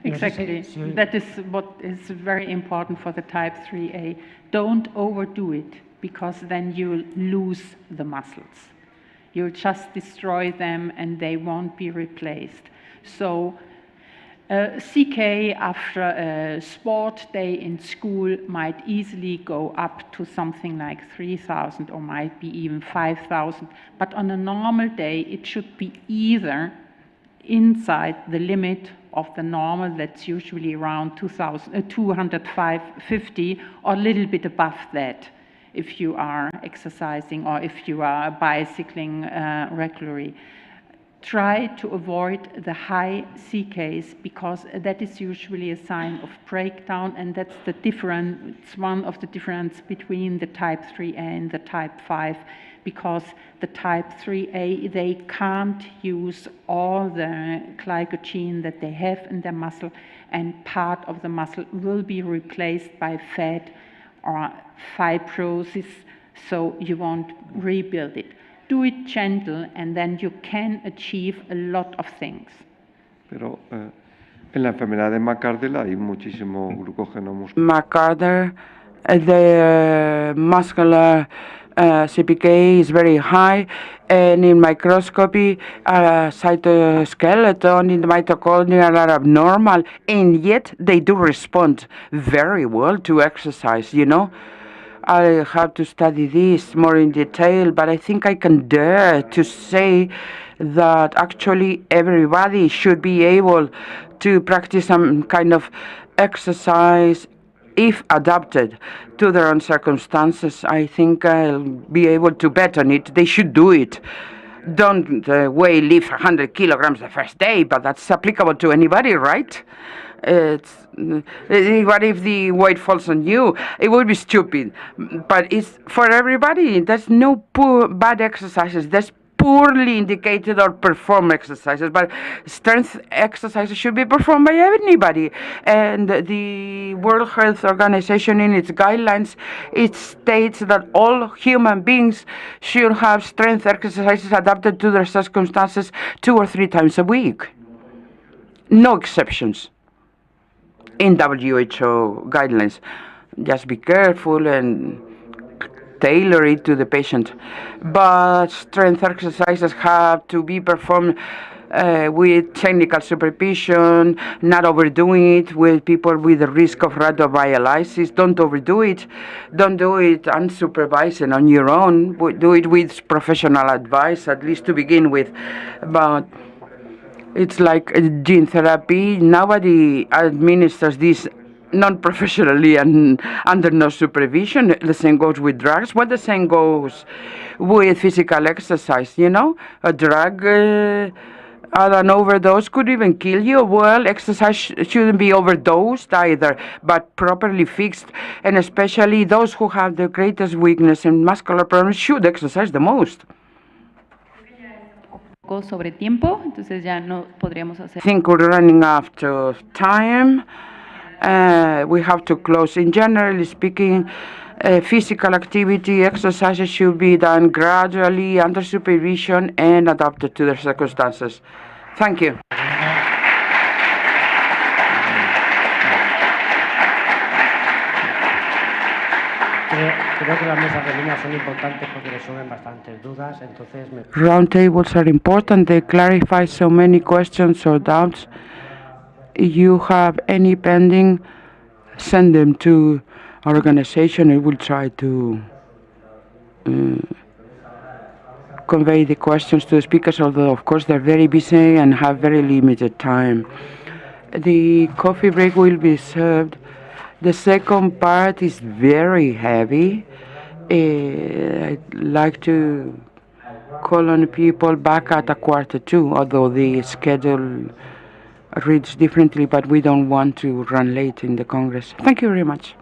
Exactly. That is what is very important for the type 3A. Don't overdo it, because then you'll lose the muscles. You'll just destroy them and they won't be replaced. So CK after a sport day in school might easily go up to something like 3,000 or might be even 5,000. But on a normal day, it should be either inside the limit of the normal, that's usually around 250, or a little bit above that, if you are exercising or if you are bicycling regularly. Try to avoid the high CKs, because that is usually a sign of breakdown, and that's the difference. It's one of the difference between the type 3A and the type 5, because the type 3A, they can't use all the glycogen that they have in their muscle, and part of the muscle will be replaced by fat or fibrosis, so you won't rebuild it. Do it gentle, and then you can achieve a lot of things. Pero en la enfermedad de McArdle hay muchísimo glucógeno muscular. McArdle, the muscular CPK is very high, and in microscopy, cytoskeleton in the mitochondria are abnormal, and yet they do respond very well to exercise, you know. I have to study this more in detail, but I think I can dare to say that actually everybody should be able to practice some kind of exercise if adapted to their own circumstances. I think I'll be able to bet on it. They should do it. don't lift 100 kilograms the first day, but that's applicable to anybody, right? What if the weight falls on you? It would be stupid, but it's for everybody. There's no bad exercises. There's poorly indicated or performed exercises, but strength exercises should be performed by anybody. And the World Health Organization, in its guidelines, it states that all human beings should have strength exercises adapted to their circumstances 2 or 3 times a week. No exceptions in WHO guidelines. Just be careful and tailor it to the patient. But strength exercises have to be performed with technical supervision, not overdoing it with people with the risk of rhabdomyolysis. Don't overdo it. Don't do it unsupervised and on your own. Do it with professional advice, at least to begin with. But it's like gene therapy. Nobody administers this non-professionally and under no supervision. The same goes with drugs. What the same goes with physical exercise, you know? A drug an overdose could even kill you. Well, exercise shouldn't be overdosed either, but properly fixed. And especially those who have the greatest weakness and muscular problems should exercise the most. Sobre tiempo, entonces ya no podríamos hacer. I think we're running out of time. We have to close. In generally speaking, physical activity, exercises should be done gradually, under supervision, and adapted to the circumstances. Thank you. Creo que las mesas de línea son importantes porque resuelven bastantes dudas, entonces Roundtables are important. They clarify so many questions or doubts. If you have any pending, send them to our organization and we'll try to convey the questions to the speakers, although of course they're very busy and have very limited time. The coffee break will be served. The second part is very heavy. I'd like to call on people back at 1:45, although the schedule reads differently, but we don't want to run late in the Congress. Thank you very much.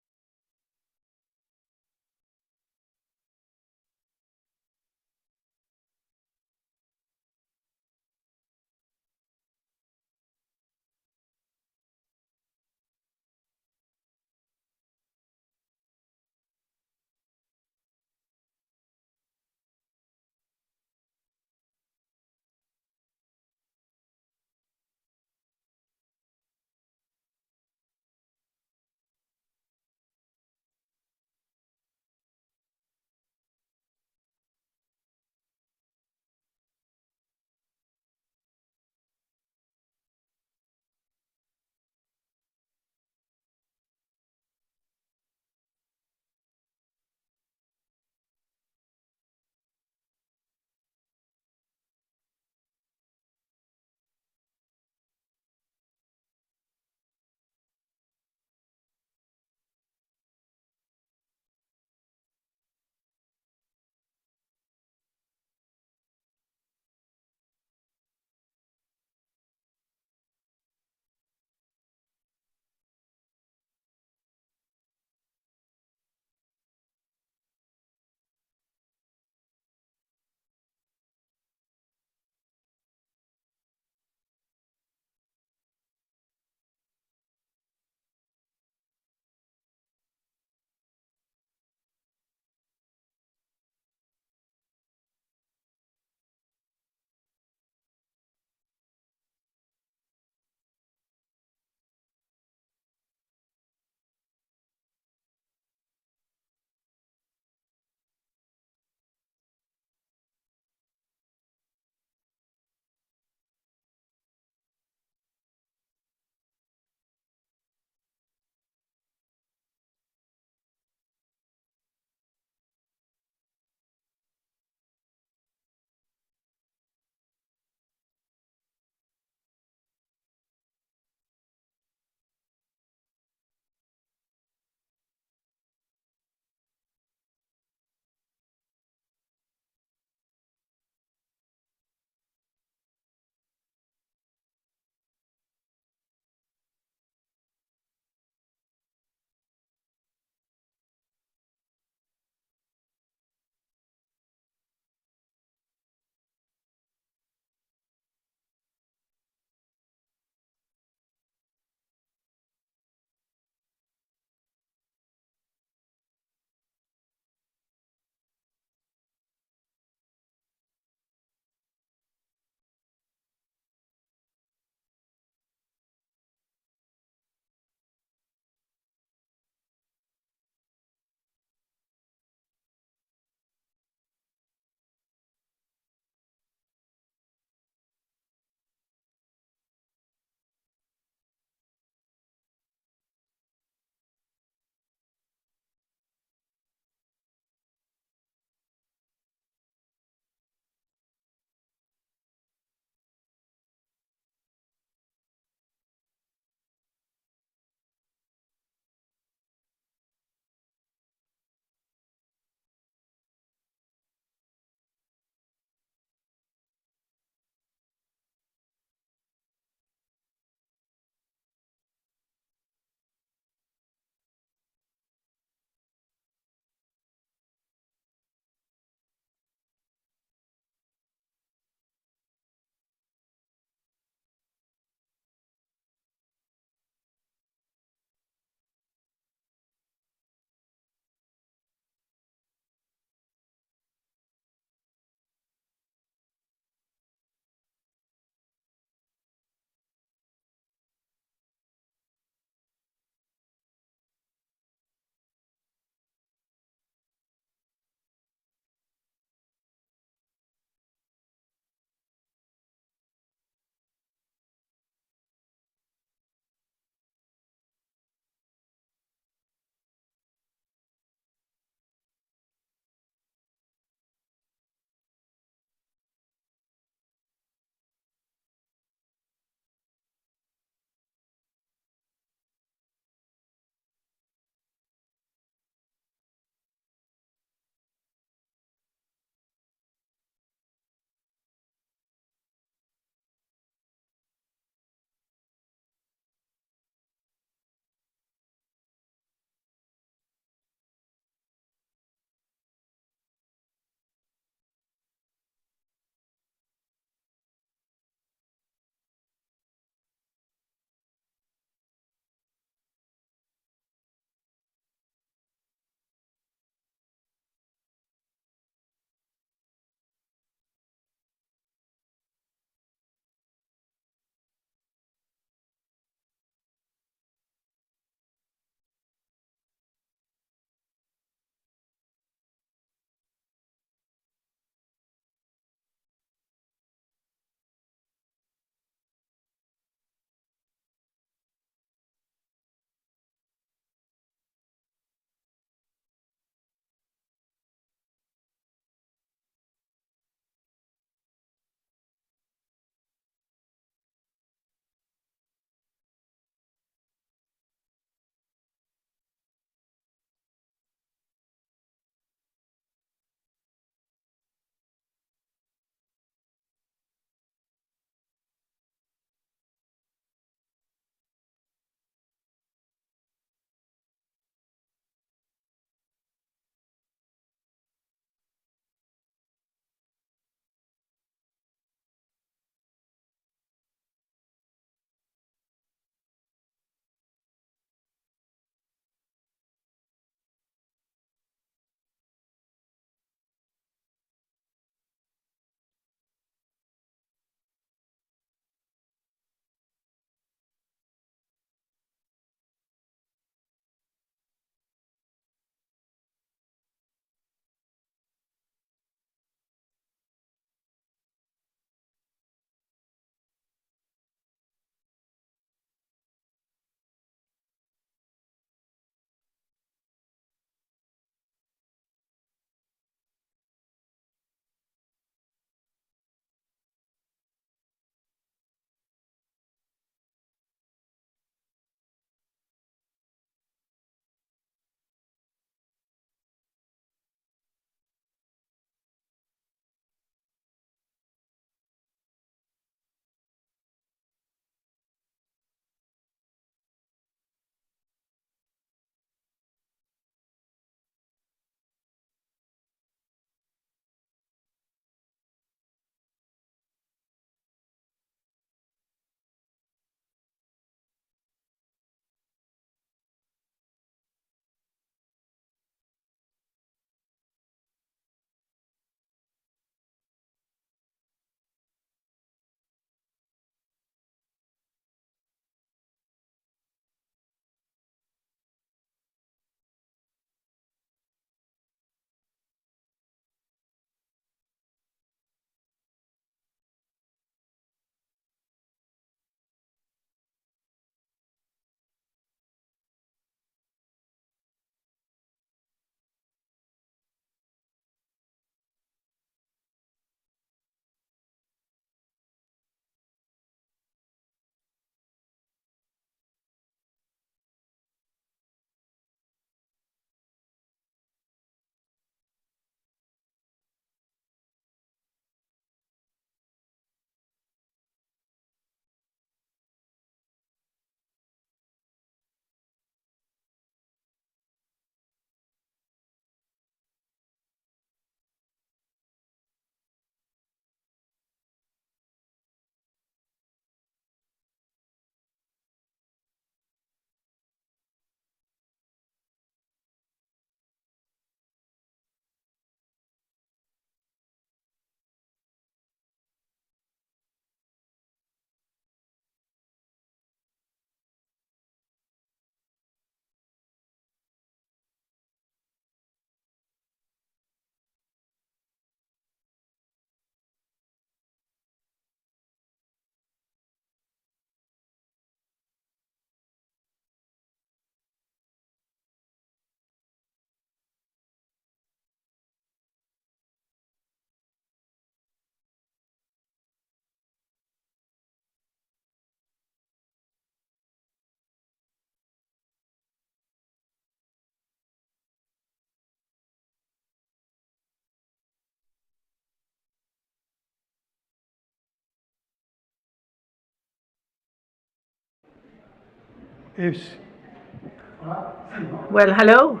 Well, hello.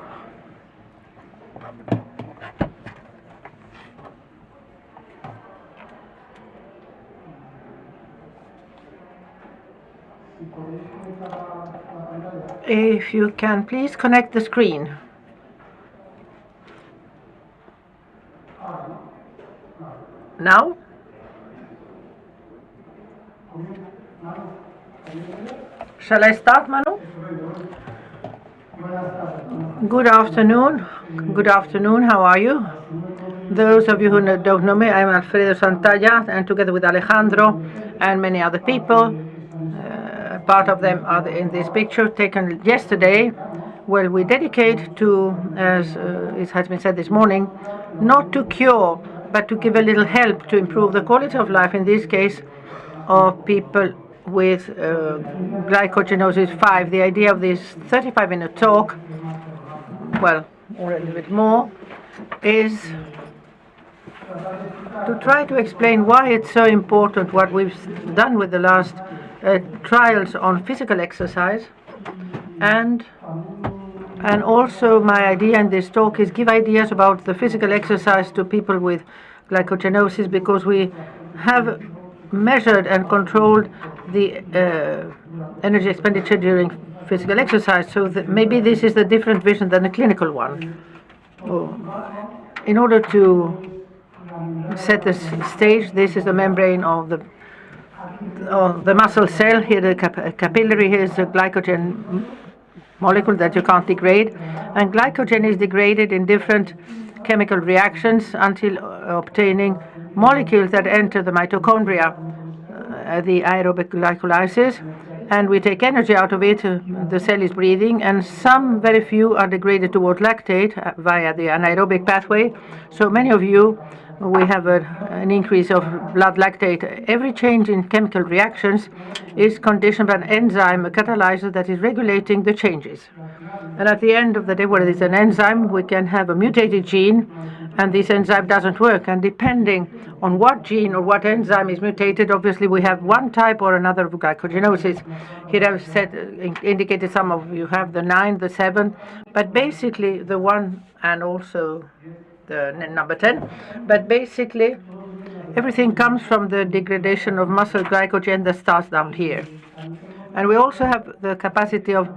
If you can please connect the screen. Now? Shall I start, Manu? Good afternoon. Good afternoon. How are you? Those of you who don't know me, I'm Alfredo Santalla, and together with Alejandro and many other people, part of them are in this picture taken yesterday, where we dedicate to, as it has been said this morning, not to cure, but to give a little help to improve the quality of life, in this case, of people with glycogenosis 5. The idea of this 35-minute talk, well, or a little bit more, is to try to explain why it's so important what we've done with the last trials on physical exercise, and also my idea in this talk is give ideas about the physical exercise to people with glycogenosis, because we have measured and controlled the energy expenditure during physical exercise, so that maybe this is a different vision than a clinical one. In order to set the stage, this is the membrane of the muscle cell. Here the capillary, here is the glycogen molecule that you can't degrade, and glycogen is degraded in different chemical reactions until obtaining molecules that enter the mitochondria, the aerobic glycolysis, and we take energy out of it. The cell is breathing, and some, very few, are degraded towards lactate via the anaerobic pathway. So many of you, we have an increase of blood lactate. Every change in chemical reactions is conditioned by an enzyme, a catalyzer that is regulating the changes. And at the end of the day, where there is an enzyme, we can have a mutated gene, and this enzyme doesn't work. And depending on what gene or what enzyme is mutated, obviously we have one type or another of glycogenosis. Here I've indicated some of you have the 9, the 7, but basically the 1 and also the number 10. But basically everything comes from the degradation of muscle glycogen that starts down here. And we also have the capacity of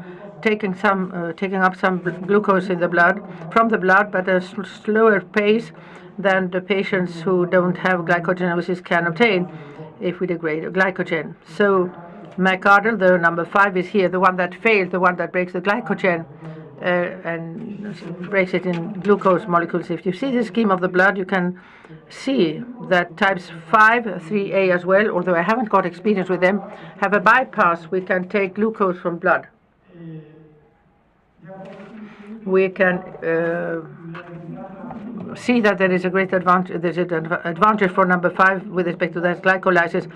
taking up some glucose in the blood, from the blood, but at a slower pace than the patients who don't have glycogenosis can obtain if we degrade glycogen. So myocardial, the number 5, is here, the one that fails, the one that breaks the glycogen and breaks it in glucose molecules. If you see the scheme of the blood, you can see that types 5, 3A as well, although I haven't got experience with them, have a bypass. We can take glucose from blood. We can see that there is a great advantage. There's an advantage for number 5 with respect to that glycolysis.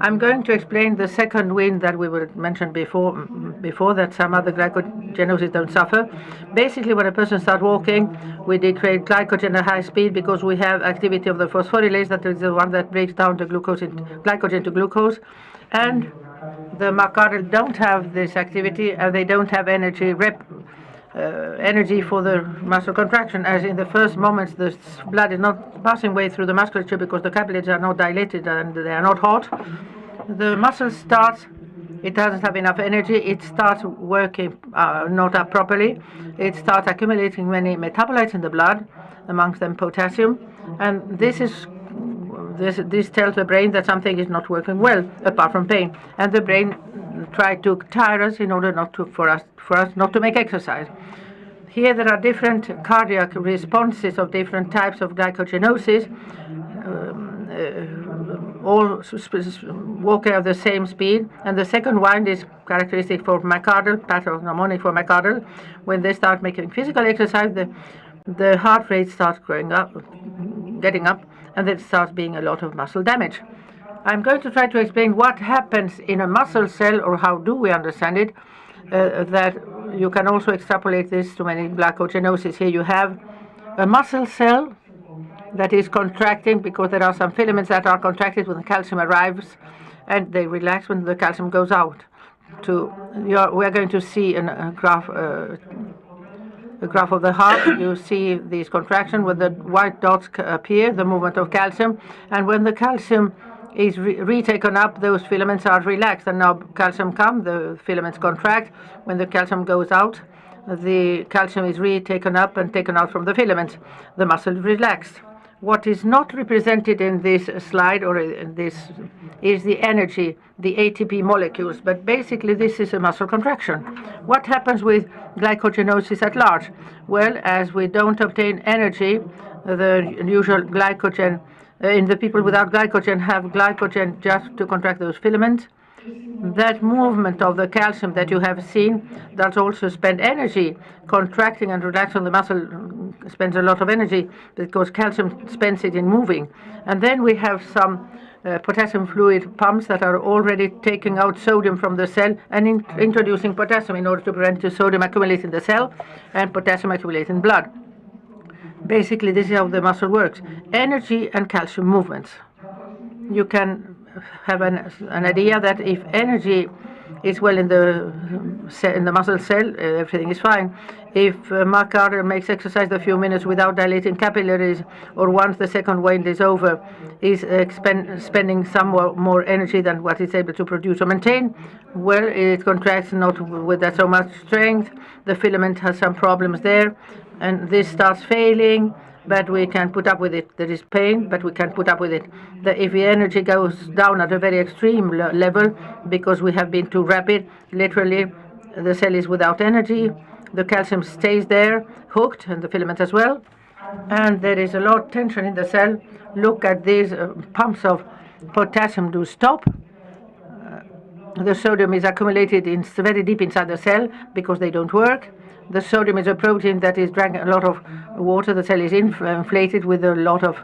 I'm going to explain the second wind that we were mentioned before that some other glycogenosis don't suffer. Basically, when a person starts walking, we degrade glycogen at high speed because we have activity of the phosphorylase, that is the one that breaks down the glycogen to glucose, and the myocardial don't have this activity, and they don't have energy for the muscle contraction. As in the first moments, the blood is not passing way through the musculature because the capillaries are not dilated and they are not hot. The muscle starts, it doesn't have enough energy, it starts working not up properly, it starts accumulating many metabolites in the blood, amongst them potassium, and this tells the brain that something is not working well, apart from pain, and the brain tries to tire us in order for us not to make exercise. Here there are different cardiac responses of different types of glycogenosis, all walking at the same speed. And the second one is characteristic for myocardial, pathognomonic for myocardial. When they start making physical exercise, the heart rate starts getting up, and there starts being a lot of muscle damage. I'm going to try to explain what happens in a muscle cell, or how do we understand it, that you can also extrapolate this to many glycogenosis. Here you have a muscle cell that is contracting because there are some filaments that are contracted when the calcium arrives, and they relax when the calcium goes out. we are going to see a graph of the heart. You see these contraction when the white dots appear, the movement of calcium, and when the calcium is retaken up, those filaments are relaxed, and now calcium comes, the filaments contract. When the calcium goes out, the calcium is retaken up and taken out from the filaments. The muscle is relaxed. What is not represented in this slide or in this is the energy, the ATP molecules, but basically this is a muscle contraction. What happens with glycogenosis at large? Well, as we don't obtain energy, the usual glycogen in the people without glycogen have glycogen just to contract those filaments. That movement of the calcium that you have seen does also spend energy. Contracting and relaxing the muscle spends a lot of energy because calcium spends it in moving. And then we have some potassium fluid pumps that are already taking out sodium from the cell and introducing potassium in order to prevent the sodium accumulate in the cell and potassium accumulate in blood. Basically, this is how the muscle works. Energy and calcium movements. You can have an idea that if energy is well in the muscle cell, everything is fine. If myocardial makes exercise a few minutes without dilating capillaries, or once the second wind is over, is spending some more energy than what it's able to produce or maintain, well, it contracts not with that so much strength. The filament has some problems there, and this starts failing. But we can put up with it. There is pain, but we can put up with it. If the energy goes down at a very extreme level because we have been too rapid, literally the cell is without energy. The calcium stays there, hooked, and the filament as well. And there is a lot of tension in the cell. Look at these pumps of potassium do stop. The sodium is accumulated very deep inside the cell because they don't work. The sodium is a protein that is drank a lot of water. The cell is inflated with a lot of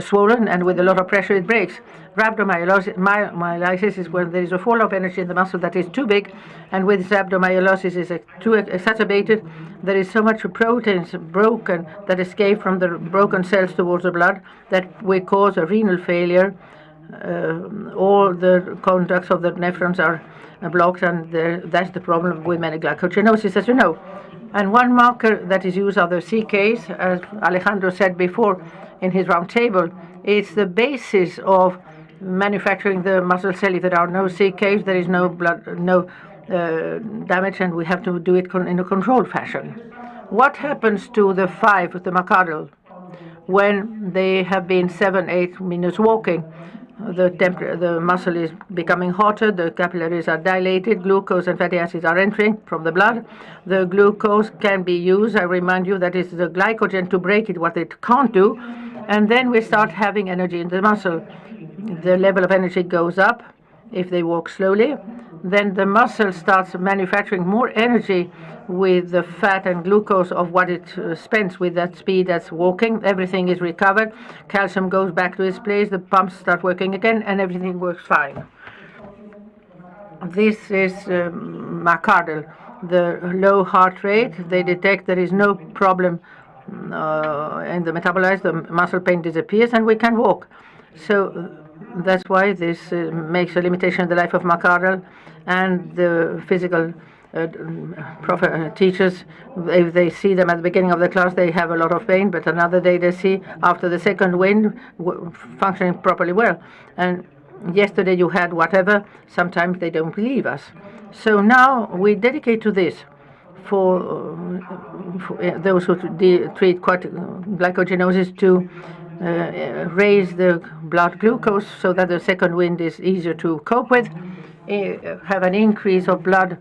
swollen, and with a lot of pressure it breaks. Rhabdomyolysis is when there is a fall of energy in the muscle that is too big, and with rhabdomyolysis is too exacerbated. There is so much proteins broken that escape from the broken cells towards the blood that will cause a renal failure. All the conducts of the nephrons are blocked, and that's the problem with many glycogenosis, as you know. And one marker that is used are the CKs, as Alejandro said before in his round table. It's the basis of manufacturing the muscle cell. If there are no CKs, there is no blood, no damage, and we have to do it in a controlled fashion. What happens to the 5, the myocardial, when they have been 7-8 minutes walking? The muscle is becoming hotter, the capillaries are dilated, glucose and fatty acids are entering from the blood. The glucose can be used, I remind you, that is the glycogen to break it, what it can't do. And then we start having energy in the muscle. The level of energy goes up if they walk slowly. Then the muscle starts manufacturing more energy with the fat and glucose of what it spends with that speed that's walking. Everything is recovered. Calcium goes back to its place. The pumps start working again, and everything works fine. This is myocardial. The low heart rate, they detect there is no problem in the metabolized. The muscle pain disappears, and we can walk. So that's why this makes a limitation in the life of myocardial, and the physical teachers, if they see them at the beginning of the class, they have a lot of pain, but another day they see after the second wind functioning properly well. And yesterday you had whatever, sometimes they don't believe us. So now we dedicate to this for those who treat glycogenosis to raise the blood glucose so that the second wind is easier to cope with, have an increase of blood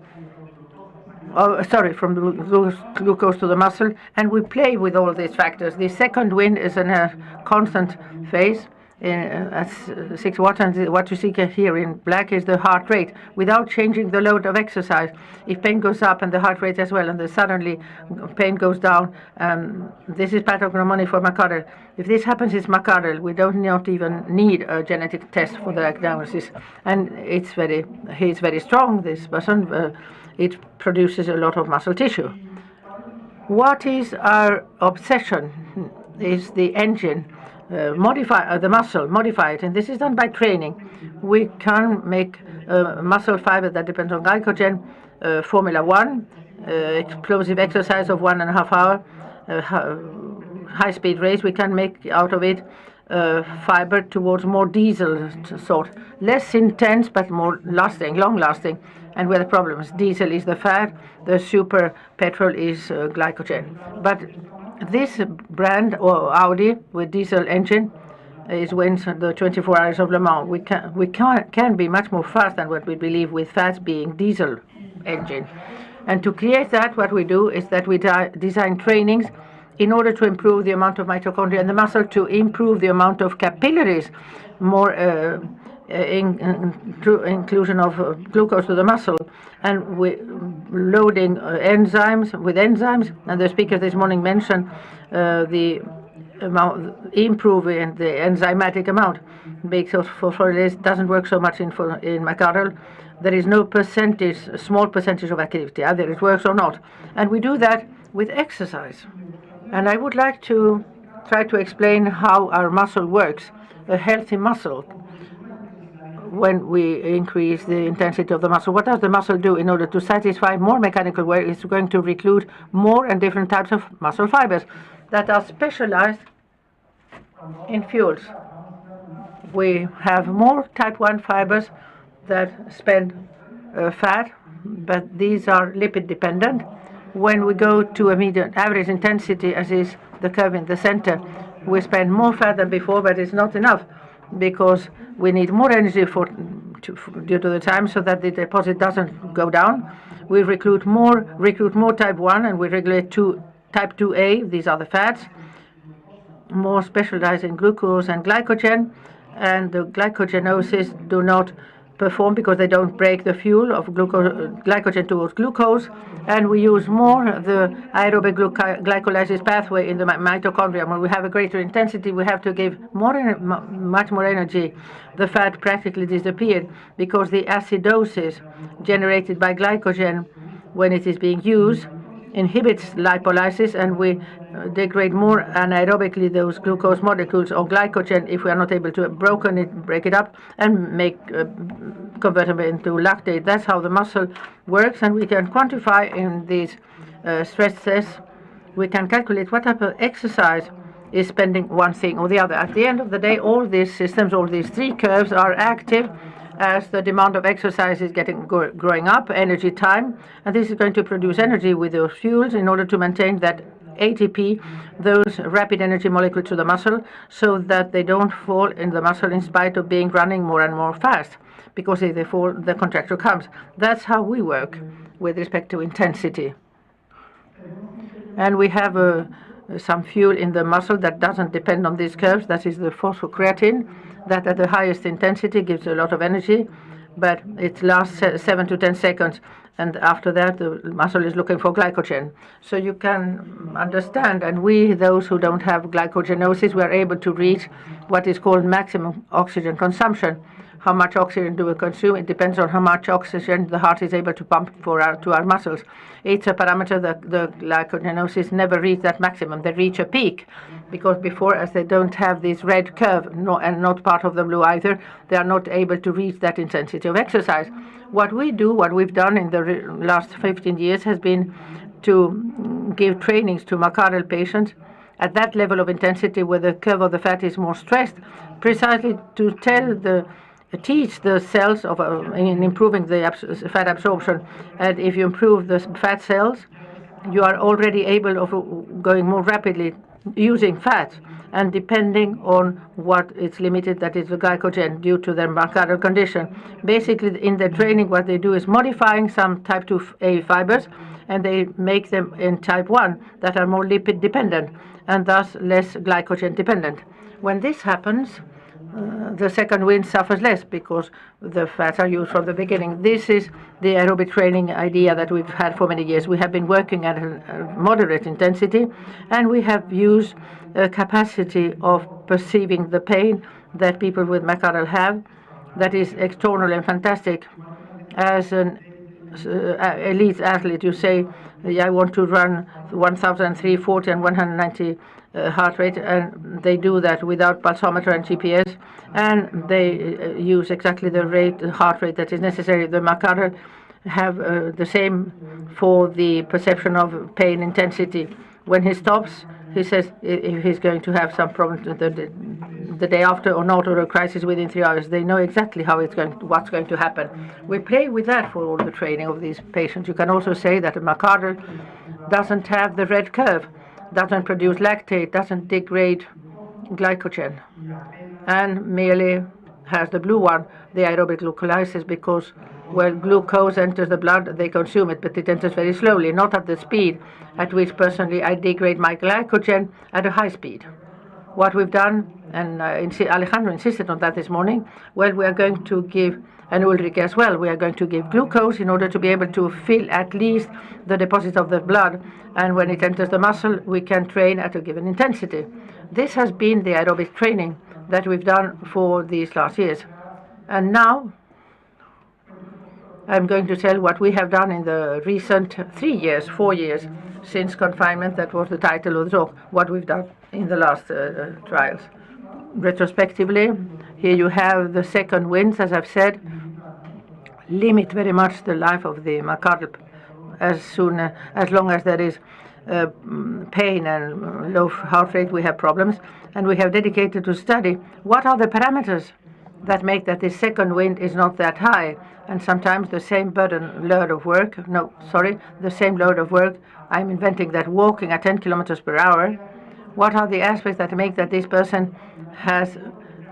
from the glucose to the muscle, and we play with all these factors. The second wind is in a constant phase at 6 watts, and what you see here in black is the heart rate without changing the load of exercise. If pain goes up and the heart rate as well, and then suddenly pain goes down, this is pathognomonic for myocardial. If this happens, it's myocardial. We don't not even need a genetic test for the diagnosis, and he's very strong, this person. It produces a lot of muscle tissue. What is our obsession is the engine. modify the muscle, modify it, and this is done by training. We can make muscle fiber that depends on glycogen, Formula 1, explosive exercise of 1.5 hours, high-speed race. We can make out of it fiber towards more diesel sort, less intense but more lasting, long-lasting. And where the problem is, diesel is the fat, the super petrol is glycogen. But this brand, or Audi with diesel engine, is wins the 24 hours of Le Mans. We can be much more fast than what we believe with fats being diesel engine. And to create that, what we do is that we design trainings in order to improve the amount of mitochondria in the muscle, to improve the amount of capillaries, more inclusion of glucose to the muscle, and we loading enzymes with enzymes. And the speaker this morning mentioned the amount, improving the enzymatic amount, because for this doesn't work so much in myocardial. There is no percentage, small percentage of activity, either it works or not. And we do that with exercise. And I would like to try to explain how our muscle works, a healthy muscle. When we increase the intensity of the muscle, what does the muscle do in order to satisfy more mechanical work? It's going to recruit more and different types of muscle fibers that are specialized in fuels. We have more type 1 fibers that spend fat, but these are lipid dependent. When we go to a median average intensity, as is the curve in the center, we spend more fat than before, but it's not enough, because we need more energy due to the time, so that the deposit doesn't go down. We recruit more type 1, and we regulate type 2A. These are the fats, more specialized in glucose and glycogen, and the glycogenosis do not perform because they don't break the fuel of glycogen towards glucose, and we use more the aerobic glycolysis pathway in the mitochondria. When we have a greater intensity, we have to give much more energy. The fat practically disappeared because the acidosis generated by glycogen, when it is being used, inhibits lipolysis, and we degrade more anaerobically those glucose molecules or glycogen if we are not able to break it up and convert them into lactate. That's how the muscle works, and we can quantify in these stress tests. We can calculate what type of exercise is spending one thing or the other. At the end of the day, all these systems, all these three curves are active as the demand of exercise is growing up, energy time, and this is going to produce energy with those fuels in order to maintain that ATP, those rapid energy molecules to the muscle, so that they don't fall in the muscle in spite of being running more and more fast, because if they fall, the contracture comes. That's how we work with respect to intensity. And we have some fuel in the muscle that doesn't depend on these curves. That is the phosphocreatine, that at the highest intensity gives a lot of energy, but it lasts 7 to 10 seconds, and after that the muscle is looking for glycogen. So you can understand, and we, those who don't have glycogenosis, we are able to reach what is called maximum oxygen consumption. How much oxygen do we consume? It depends on how much oxygen the heart is able to pump to our muscles. It's a parameter that the glycogenosis never reach that maximum. They reach a peak, because before, as they don't have this red curve, and not part of the blue either, they are not able to reach that intensity of exercise. What we've done in the last 15 years has been to give trainings to myocardial patients at that level of intensity where the curve of the fat is more stressed, precisely to teach the cells in improving the fat absorption. And if you improve the fat cells, you are already able of going more rapidly using fats, and depending on what it's limited, that is the glycogen, due to their myocardial condition. Basically, in their training, what they do is modifying some type 2A fibers, and they make them in type 1 that are more lipid dependent and thus less glycogen dependent. When this happens, the second wind suffers less because the fats are used from the beginning. This is the aerobic training idea that we've had for many years. We have been working at a moderate intensity, and we have used a capacity of perceiving the pain that people with myocardial have that is extraordinary and fantastic. As an elite athlete, you say, yeah, I want to run 1,340 and 190 heart rate, and they do that without pulsometer and GPS, and they use exactly the heart rate that is necessary. The myocardial have the same for the perception of pain intensity. When he stops, he says if he's going to have some problem the day after or not, or a crisis within 3 hours. They know exactly what's going to happen. We play with that for all the training of these patients. You can also say that a myocardial doesn't have the red curve, doesn't produce lactate, doesn't degrade glycogen, and merely has the blue one, the aerobic glucolysis, because when glucose enters the blood, they consume it, but it enters very slowly, not at the speed at which personally I degrade my glycogen at a high speed. What we've done, and Alejandro insisted on that this morning, well, we are going to give, and Ulrike as well, we are going to give glucose in order to be able to fill at least the deposit of the blood, and when it enters the muscle, we can train at a given intensity. This has been the aerobic training that we've done for these last years. And now, I'm going to tell what we have done in the recent 4 years since confinement. That was the title of the talk, what we've done in the last trials. Retrospectively, here you have the second winds, as I've said, limit very much the life of the myocardial as long as there is pain and low heart rate, we have problems. And we have dedicated to study what are the parameters that make that the second wind is not that high. And sometimes the same load of work, I'm inventing that walking at 10 kilometers per hour, what are the aspects that make that this person has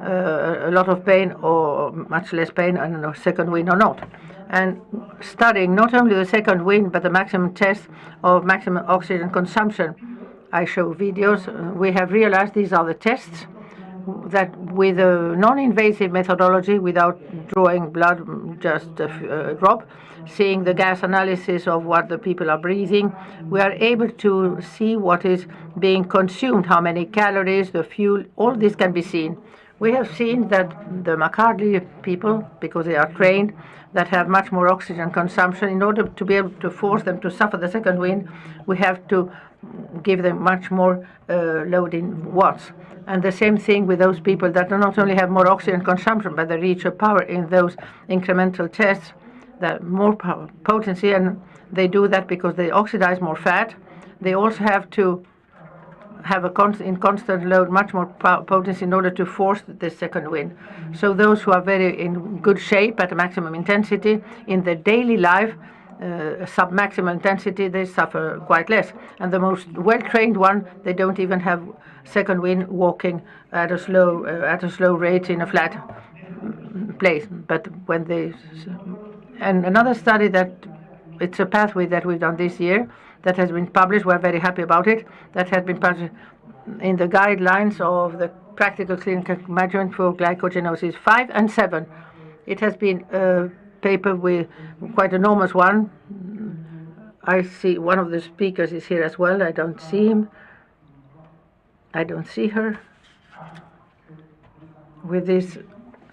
a lot of pain or much less pain on a second wind or not? And studying not only the second wind, but the maximum test of maximum oxygen consumption. I show videos. We have realized these are the tests that with a non-invasive methodology, without drawing blood, just a drop, seeing the gas analysis of what the people are breathing, we are able to see what is being consumed, how many calories, the fuel, all this can be seen. We have seen that the myocardial people, because they are trained, that have much more oxygen consumption, in order to be able to force them to suffer the second wind, we have to give them much more load in watts. And the same thing with those people that not only have more oxygen consumption, but they reach a power in those incremental tests, that more power, potency, and they do that because they oxidize more fat. They also have to have in constant load much more potency in order to force the second wind. So those who are very in good shape at maximum intensity in their daily life, sub-maximal intensity, they suffer quite less. And the most well-trained one, they don't even have second wind walking at a slow rate in a flat place. But when they, and another study that it's a pathway that we've done this year that has been published. We're very happy about it. That has been published in the guidelines of the practical clinical management for glucogenosis 5 and 7. It has been a paper with quite enormous one. I see one of the speakers is here as well. I don't see him. I don't see her. With this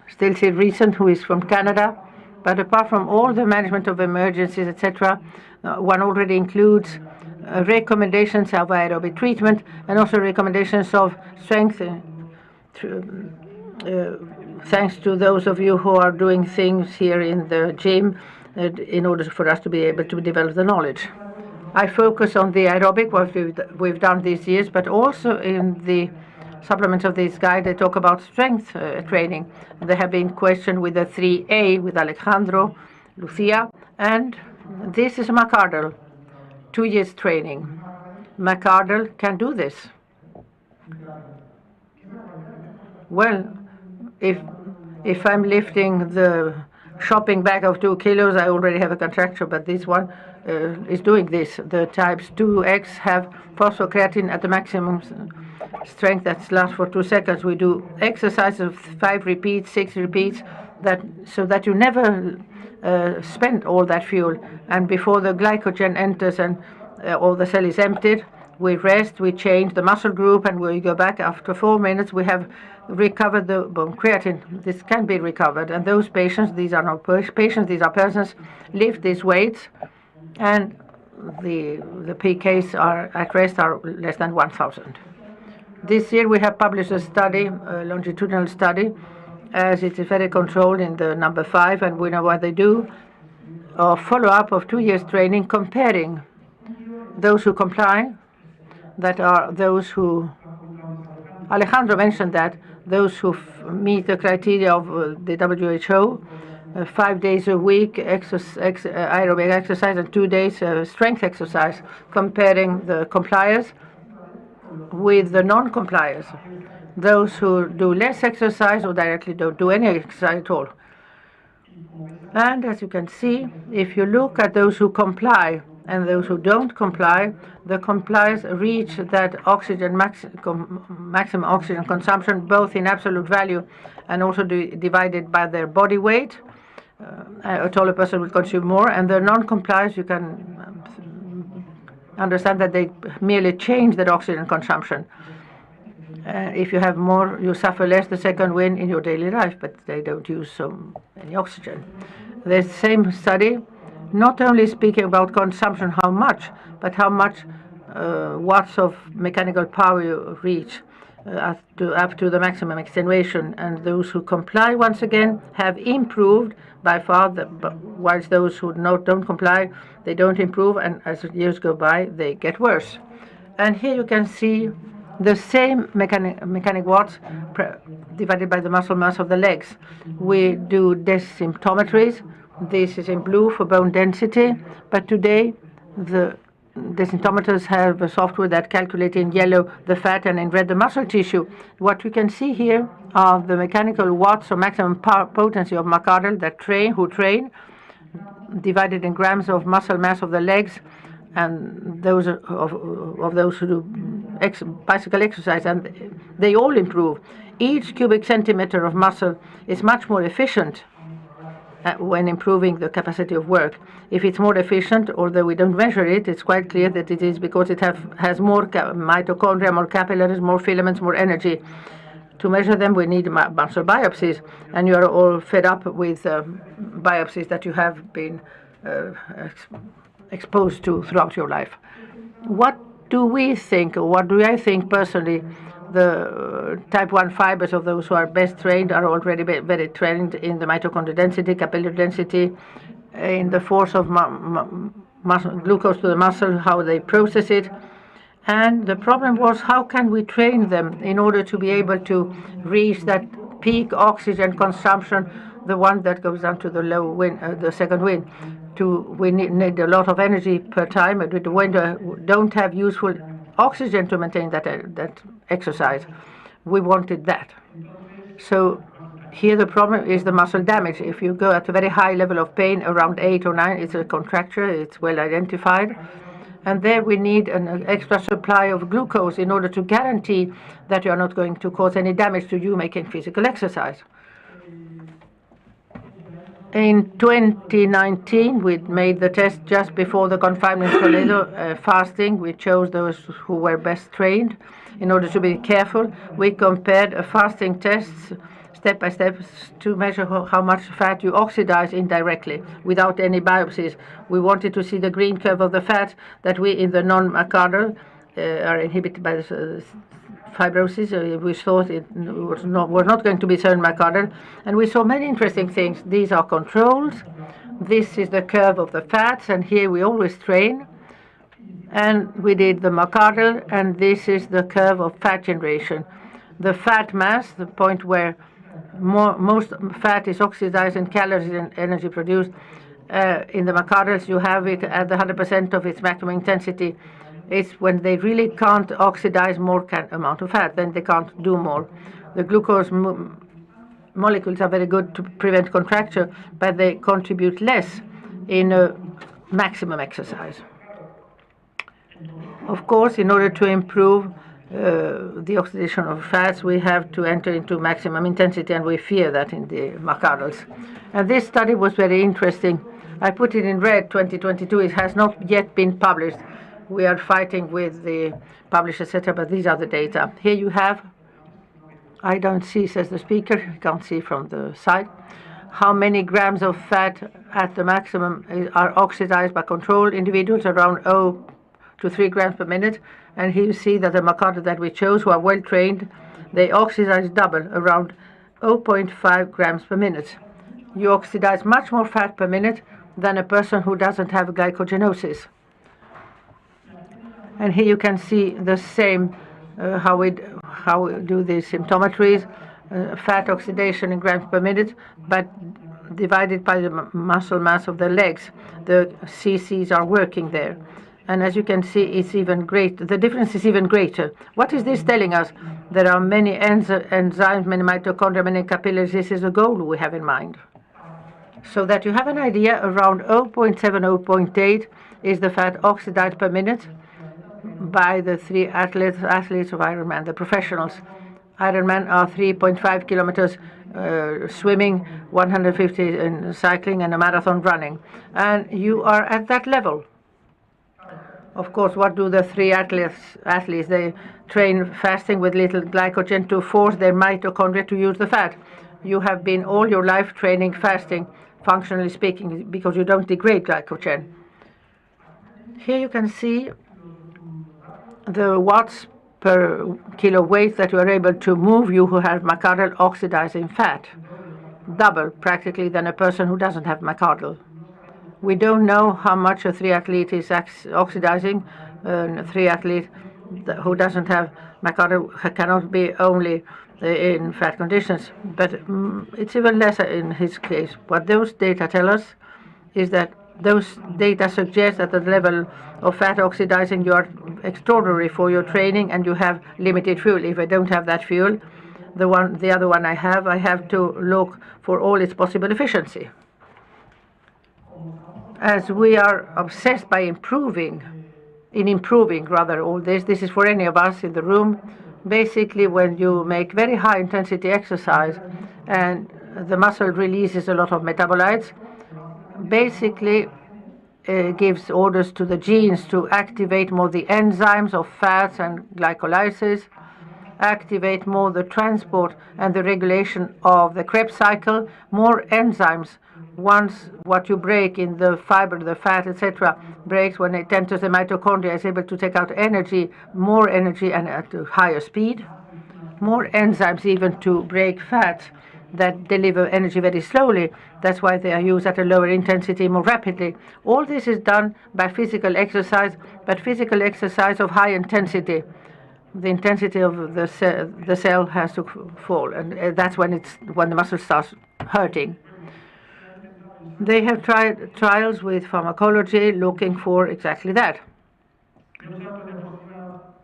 Still recent, who is from Canada. But apart from all the management of emergencies, etc., one already includes recommendations of aerobic treatment and also recommendations of strength. Thanks to those of you who are doing things here in the gym in order for us to be able to develop the knowledge. I focus on the aerobic, what we've done these years, but also in the supplements of this guide, they talk about strength training. They have been questioned with the 3A, with Alejandro, Lucia, and this is myocardial, 2 years training. Myocardial can do this. Well, if I'm lifting the shopping bag of 2 kilos, I already have a contraction, but this one is doing this. The types 2X have phosphocreatine at the maximum strength that lasts for 2 seconds. We do exercises of 5 repeats, 6 repeats, so that you never spend all that fuel. And before the glycogen enters and all the cell is emptied, We rest, we change the muscle group, and we go back. After 4 minutes, we have recovered the bone creatine. This can be recovered. And those patients, these are not patients, these are persons, lift these weights, and the PKs are at rest are less than 1,000. This year we have published a study, a longitudinal study, as it is very controlled in the number 5, and we know what they do, a follow-up of 2 years training, comparing those who comply, that are those who, Alejandro mentioned that, those who meet the criteria of the WHO, 5 days a week aerobic exercise and 2 days strength exercise, comparing the compliers with the non-compliers, those who do less exercise or directly don't do any exercise at all. And as you can see, if you look at those who comply and those who don't comply, the compliers reach that oxygen maximum oxygen consumption, both in absolute value and also divided by their body weight. A taller person will consume more, and the non-compliers, you can understand that they merely change their oxygen consumption. If you have more, you suffer less the second wind in your daily life, but they don't use any oxygen. The same study not only speaking about consumption, how much, but how much watts of mechanical power you reach up to the maximum extenuation. And those who comply, once again, have improved by far, whilst those who don't comply, they don't improve, and as years go by, they get worse. And here you can see the same mechanic watts divided by the muscle mass of the legs. We do densitometries. This is in blue for bone density, but today the densitometers have a software that calculates in yellow the fat and in red the muscle tissue. What we can see here are the mechanical watts or maximum potency of myocardial who train, divided in grams of muscle mass of the legs, and those of those who do bicycle exercise, and they all improve. Each cubic centimeter of muscle is much more efficient when improving the capacity of work. If it's more efficient, although we don't measure it, it's quite clear that it is because it has more mitochondria, more capillaries, more filaments, more energy. To measure them, we need muscle biopsies, and you are all fed up with biopsies that you have been exposed to throughout your life. What do we think, or what do I think personally? The type 1 fibers of those who are best trained are already very trained in the mitochondrial density, capillary density, in the force of glucose to the muscle, how they process it. And the problem was, how can we train them in order to be able to reach that peak oxygen consumption, the one that goes down to the low wind, the second wind? We need a lot of energy per time, and we don't have useful oxygen to maintain that exercise. We wanted that. So here the problem is the muscle damage. If you go at a very high level of pain, around 8 or 9, it's a contracture, it's well identified. And there we need an extra supply of glucose in order to guarantee that you are not going to cause any damage to you making physical exercise. In 2019, we made the test just before the confinement in Toledo, fasting. We chose those who were best trained. In order to be careful, we compared a fasting test step by step to measure how much fat you oxidize indirectly without any biopsies. We wanted to see the green curve of the fat that we in the non-myocardial are inhibited by the fibrosis. We thought it was not going to be so in myocardial, and we saw many interesting things. These are controls. This is the curve of the fats, and here we always train. And we did the myocardial, and this is the curve of fat generation. The fat mass, the point where most fat is oxidized and calories and energy produced. In the myocardials, you have it at the 100% of its maximum intensity. It's when they really can't oxidize more amount of fat, then they can't do more. The glucose molecules are very good to prevent contracture, but they contribute less in a maximum exercise. Of course, in order to improve the oxidation of fats, we have to enter into maximum intensity, and we fear that in the myocardials. And this study was very interesting. I put it in red, 2022. It has not yet been published. We are fighting with the publisher, etc., but these are the data. Here you have, I don't see, says the speaker, you can't see from the side, how many grams of fat at the maximum are oxidized by control individuals, around 0 to 3 grams per minute. And here you see that the myocardial that we chose, who are well trained, they oxidize double, around 0.5 grams per minute. You oxidize much more fat per minute than a person who doesn't have glycogenosis. And here you can see the same, how we do the symptometries, fat oxidation in grams per minute, but divided by the muscle mass of the legs. The CCs are working there. And as you can see, it's even great. The difference is even greater. What is this telling us? There are many enzymes, many mitochondria, many capillaries. This is the goal we have in mind. So that you have an idea, around 0.7, 0.8 is the fat oxidized per minute by the 3 athletes of Ironman, the professionals. Ironman are 3.5 kilometers swimming, 150 in cycling, and a marathon running. And you are at that level. Of course, what do the 3 athletes? They train fasting with little glycogen to force their mitochondria to use the fat. You have been all your life training fasting, functionally speaking, because you don't degrade glycogen. Here you can see the watts per kilo weight that you are able to move, you who have myocardial oxidizing fat, double practically than a person who doesn't have myocardial. We don't know how much a 3-athlete is oxidizing. A 3-athlete who doesn't have myocardial cannot be only in fat conditions, but it's even lesser in his case. What those data tell us is that those data suggest that the level of fat oxidizing, you are extraordinary for your training, and you have limited fuel. If I don't have that fuel, the other one I have to look for all its possible efficiency. As we are obsessed by improving all this is for any of us in the room. Basically, when you make very high intensity exercise and the muscle releases a lot of metabolites, basically gives orders to the genes to activate more the enzymes of fats and glycolysis, activate more the transport and the regulation of the Krebs cycle, more enzymes. Once what you break in the fiber, the fat, etc., breaks, when it enters the mitochondria, is able to take out energy, more energy, and at a higher speed. More enzymes even to break fats that deliver energy very slowly. That's why they are used at a lower intensity more rapidly. All this is done by physical exercise, but physical exercise of high intensity. The intensity of the cell has to fall, and that's when the muscle starts hurting. They have tried trials with pharmacology looking for exactly that.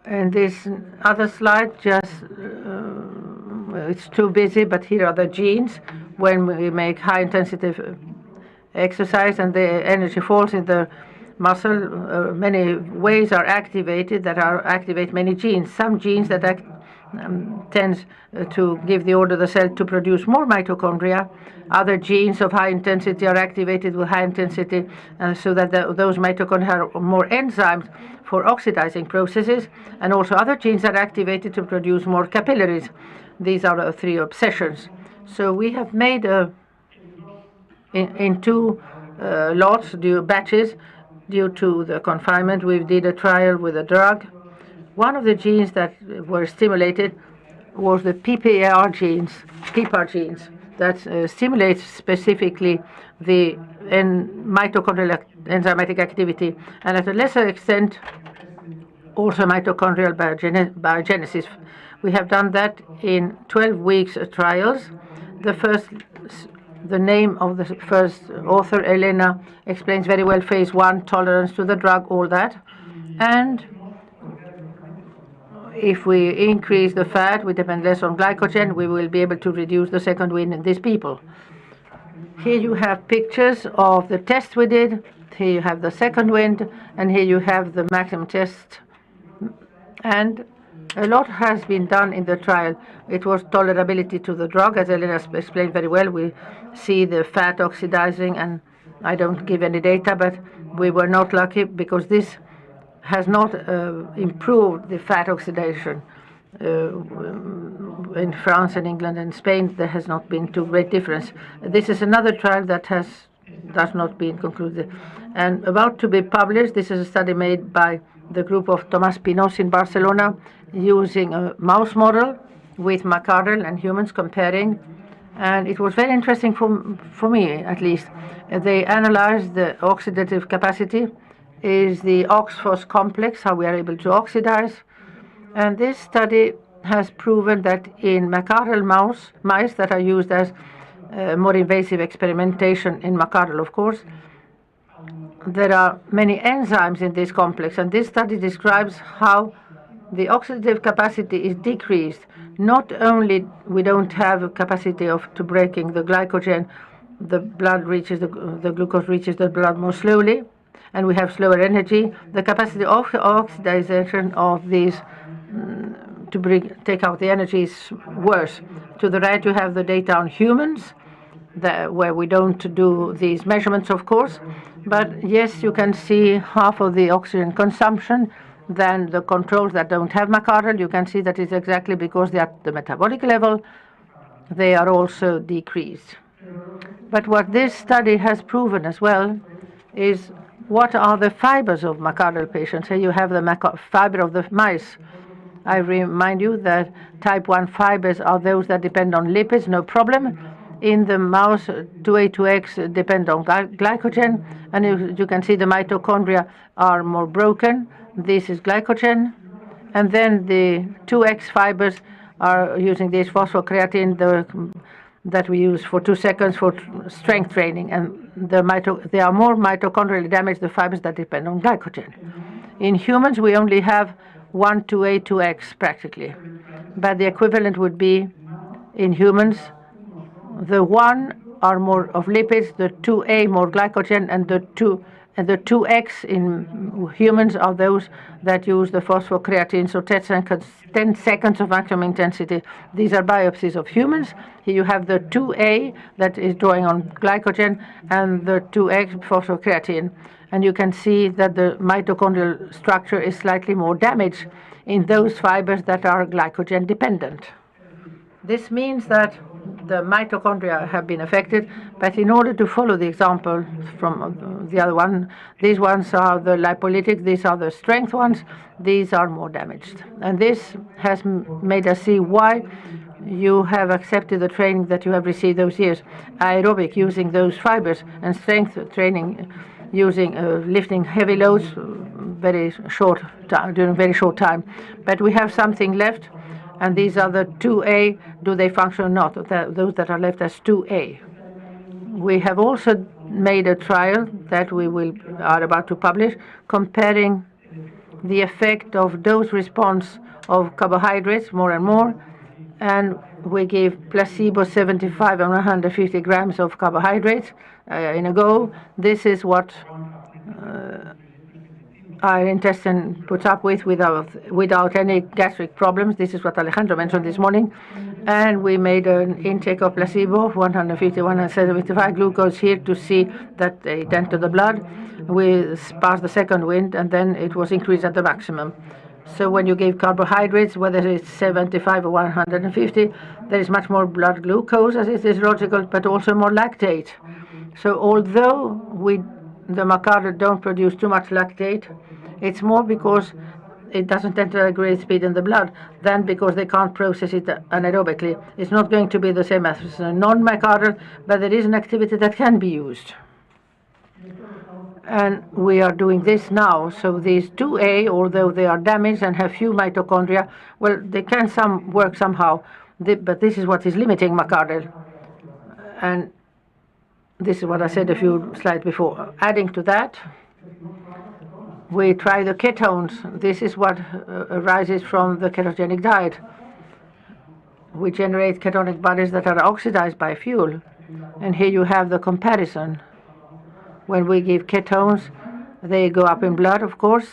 And this other slide just it's too busy, but here are the genes. When we make high intensity exercise and the energy falls in the muscle, many ways are activated that activate many genes. Some genes that tends to give the order the cell to produce more mitochondria. Other genes of high intensity are activated with high intensity, so that those mitochondria have more enzymes for oxidizing processes, and also other genes are activated to produce more capillaries. These are the 3 obsessions. So we have made in 2 lots, batches, due to the confinement. We did a trial with a drug. One of the genes that were stimulated was the PPAR genes, that stimulates specifically the mitochondrial enzymatic activity, and at a lesser extent also mitochondrial biogenesis. We have done that in 12 weeks trials. The name of the first author, Elena, explains very well phase 1, tolerance to the drug, all that. And if we increase the fat, we depend less on glycogen, we will be able to reduce the second wind in these people. Here you have pictures of the test we did. Here you have the second wind, and here you have the maximum test. And a lot has been done in the trial. It was tolerability to the drug, as Elena explained very well. We see the fat oxidizing, and I don't give any data, but we were not lucky because this has not improved the fat oxidation. In France and England and Spain, there has not been too great difference. This is another trial that does not been concluded and about to be published. This is a study made by the group of Tomás Pinós in Barcelona using a mouse model with McArdle and humans comparing, and it was very interesting for me at least. They analyzed the oxidative capacity, is the OX-phos complex, how we are able to oxidize. And this study has proven that in McArdle mice that are used as more invasive experimentation in McArdle, of course, there are many enzymes in this complex. And this study describes how the oxidative capacity is decreased. Not only we don't have a capacity to breaking the glycogen, the blood reaches the glucose reaches the blood more slowly, and we have slower energy. The capacity of oxidation of these to take out the energy is worse. To the right, you have the data on humans, where we don't do these measurements, of course. But yes, you can see half of the oxygen consumption than the controls that don't have McArdle. You can see that it's exactly because they're at the metabolic level, they are also decreased. But what this study has proven as well is what are the fibers of McArdle patients. Here you have the fiber of the mice. I remind you that type 1 fibers are those that depend on lipids, no problem. In the mouse, 2A2X depend on glycogen, and you can see the mitochondria are more broken. This is glycogen. And then the 2X fibers are using this phosphocreatine that we use for 2 seconds for strength training. And they are more mitochondrially damaged, the fibers that depend on glycogen. In humans, we only have 1 2A2X practically. But the equivalent would be in humans, the 1 are more of lipids, the 2A more glycogen, and the 2X in humans are those that use the phosphocreatine, so 10 seconds of maximum intensity. These are biopsies of humans. Here you have the 2A that is drawing on glycogen and the 2X phosphocreatine. And you can see that the mitochondrial structure is slightly more damaged in those fibers that are glycogen dependent. This means that the mitochondria have been affected, but in order to follow the example from the other one, these ones are the lipolytic, these are the strength ones, these are more damaged. And this has made us see why you have accepted the training that you have received those years. Aerobic using those fibers, and strength training using lifting heavy loads during very short time. But we have something left, and these are the 2A. Do they function or not? Those that are left as 2A. We have also made a trial that we are about to publish, comparing the effect of dose response of carbohydrates more and more, and we gave placebo 75 and 150 grams of carbohydrates in a go. This is what our intestine puts up with without any gastric problems. This is what Alejandro mentioned this morning. And we made an intake of placebo of 150, 175 glucose here to see that they enter the blood. We passed the second wind, and then it was increased at the maximum. So when you give carbohydrates, whether it's 75 or 150, there is much more blood glucose, as is logical, but also more lactate. So although the McArdle don't produce too much lactate, it's more because it doesn't enter at great speed in the blood than because they can't process it anaerobically. It's not going to be the same as a non-McArdle, but there is an activity that can be used. And we are doing this now. So these 2A, although they are damaged and have few mitochondria, well, they can work somehow, but this is what is limiting McArdle. And this is what I said a few slides before. Adding to that, we try the ketones. This is what arises from the ketogenic diet. We generate ketonic bodies that are oxidized by fuel. And here you have the comparison. When we give ketones, they go up in blood, of course,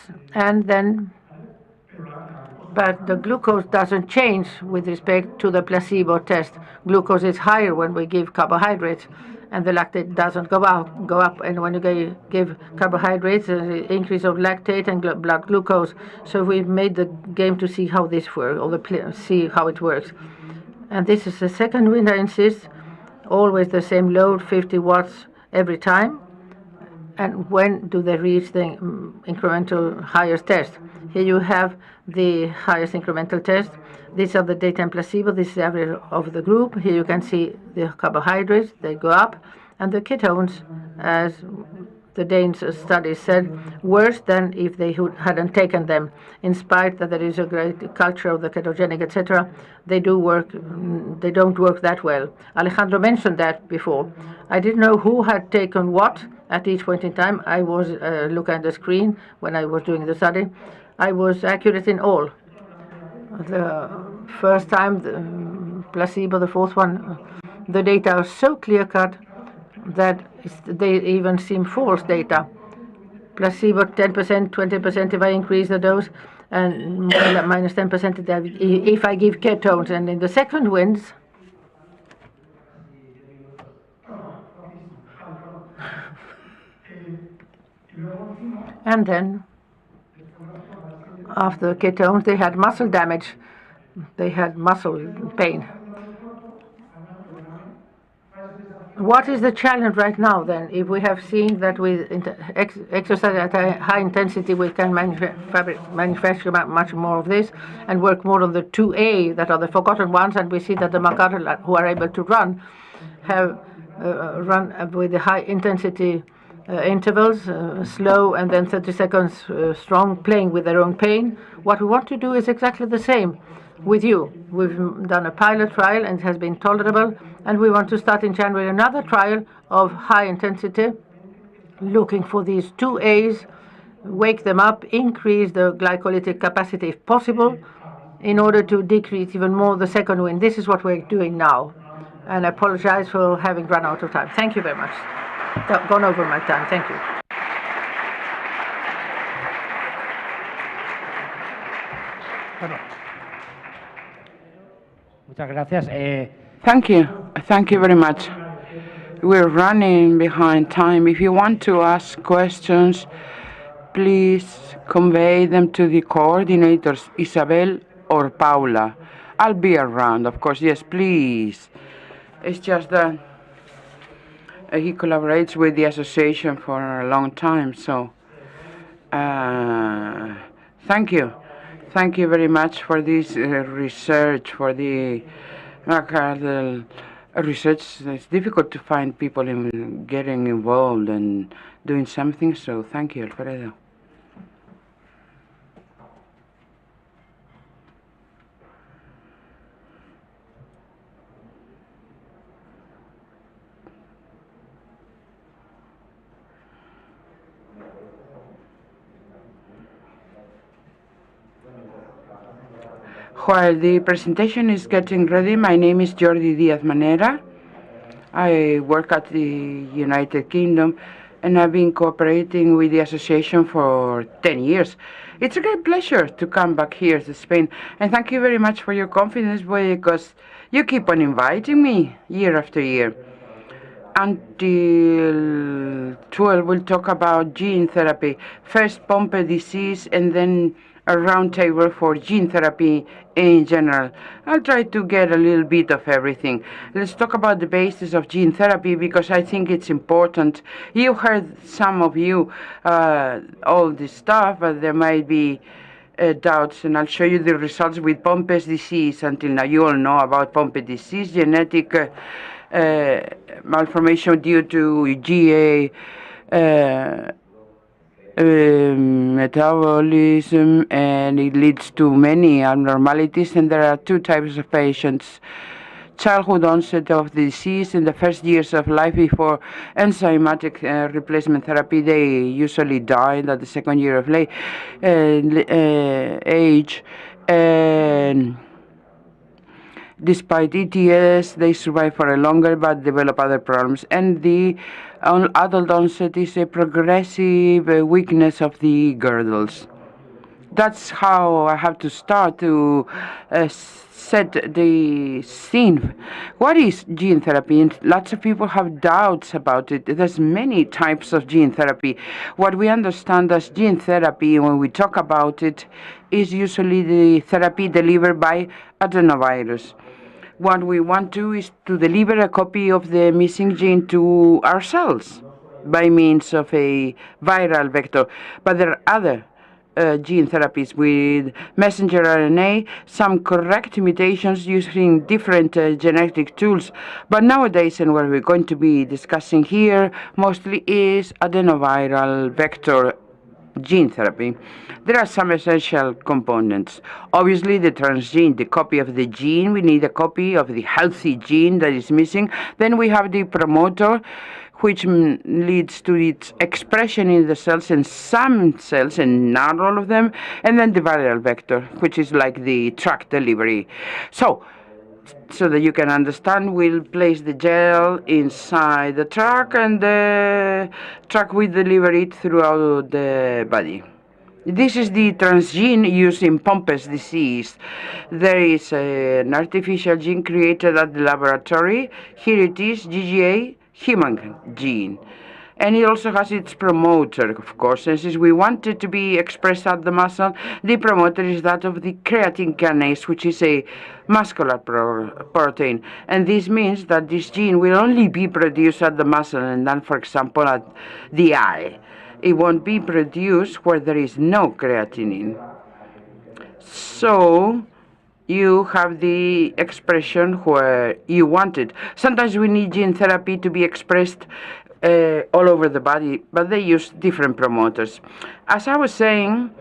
but the glucose doesn't change with respect to the placebo test. Glucose is higher when we give carbohydrates, and the lactate doesn't go up. And when you give carbohydrates, increase of lactate and blood glucose. So we made the game to see how this works, or see how it works. And this is the second wind, I insist, always the same load, 50 watts every time. And when do they reach the incremental highest test? Here you have the highest incremental test. These are the daytime placebo. This is the average of the group. Here you can see the carbohydrates. They go up. And the ketones, as the Danes study said, worse than if they hadn't taken them. In spite that there is a great culture of the ketogenic, etc., they don't work that well. Alejandro mentioned that before. I didn't know who had taken what at each point in time. I was looking at the screen when I was doing the study. I was accurate in all. The first time, the placebo, the fourth one, the data are so clear-cut that they even seem false data. Placebo 10%, 20% if I increase the dose, and minus 10% if I give ketones. And in the second winds, and then after ketones, they had muscle damage. They had muscle pain. What is the challenge right now, then? If we have seen that with exercise at a high intensity, we can manufacture much more of this and work more on the 2A, that are the forgotten ones, and we see that the Macau who are able to run have run with the high intensity intervals, slow, and then 30 seconds strong, playing with their own pain. What we want to do is exactly the same with you. We've done a pilot trial, and it has been tolerable, and we want to start in January another trial of high intensity, looking for these 2As, wake them up, increase the glycolytic capacity if possible, in order to decrease even more the second wind. This is what we're doing now, and I apologize for having run out of time. Thank you very much. Gone over my time. Thank you. Muchas gracias. Thank you. Thank you very much. We're running behind time. If you want to ask questions, please convey them to the coordinators, Isabel or Paula. I'll be around, of course. Yes, please. It's just that he collaborates with the association for a long time, so thank you. Thank you very much for this research, for the myocardial research. It's difficult to find people getting involved and doing something, so thank you, Alfredo. While the presentation is getting ready, my name is Jordi Diaz-Manera. I work at the United Kingdom, and I've been cooperating with the association for 10 years. It's a great pleasure to come back here to Spain, and thank you very much for your confidence, because you keep on inviting me year after year. Until 12, we'll talk about gene therapy. First, Pompe disease, and then a roundtable for gene therapy in general. I'll try to get a little bit of everything. Let's talk about the basis of gene therapy, because I think it's important. You heard, some of you, all this stuff, but there might be doubts, and I'll show you the results with Pompe's disease. Until now, you all know about Pompe disease, genetic malformation due to GA metabolism, and it leads to many abnormalities. And there are two types of patients: childhood onset of the disease in the first years of life before enzymatic replacement therapy. They usually die at the second year of age, and despite ETS, they survive for a longer but develop other problems. And the adult onset is a progressive weakness of the girdles. That's how I have to start to set the scene. What is gene therapy? And lots of people have doubts about it. There's many types of gene therapy. What we understand as gene therapy when we talk about it is usually the therapy delivered by adenovirus. What we want to is to deliver a copy of the missing gene to our cells by means of a viral vector. But there are other gene therapies with messenger RNA, some correct mutations using different genetic tools. But nowadays, and what we're going to be discussing here mostly is adenoviral vector gene therapy. There are some essential components. Obviously, the transgene, the copy of the gene, we need a copy of the healthy gene that is missing. Then we have the promoter, which leads to its expression in the cells, in some cells and not all of them. And then the viral vector, which is like the truck delivery. So that you can understand, we'll place the gel inside the truck, and the truck will deliver it throughout the body. This is the transgene used in Pompe's disease. There is an artificial gene created at the laboratory. Here it is, GGA, human gene. And it also has its promoter, of course. And since we want it to be expressed at the muscle, the promoter is that of the creatine kinase, which is a muscular protein. And this means that this gene will only be produced at the muscle and not, for example, at the eye. It won't be produced where there is no creatinine. So you have the expression where you want it. Sometimes we need gene therapy to be expressed all over the body, but they use different promoters. As I was saying,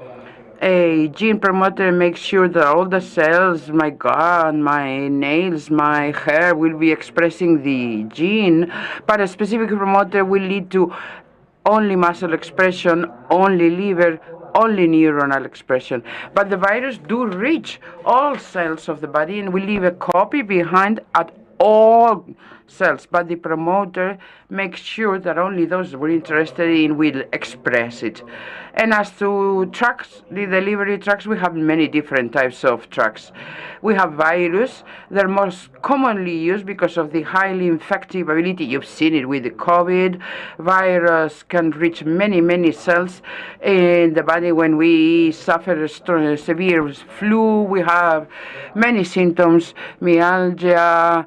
a gene promoter makes sure that all the cells, my gut, my nails, my hair will be expressing the gene, but a specific promoter will lead to only muscle expression, only liver, only neuronal expression. But the virus do reach all cells of the body and will leave a copy behind at all cells, but the promoter makes sure that only those we're interested in will express it. And as to trucks, the delivery trucks, we have many different types of trucks. We have virus. They're most commonly used because of the highly infective ability. You've seen it with the COVID. Virus can reach many, many cells in the body. When we suffer a severe flu, we have many symptoms, myalgia,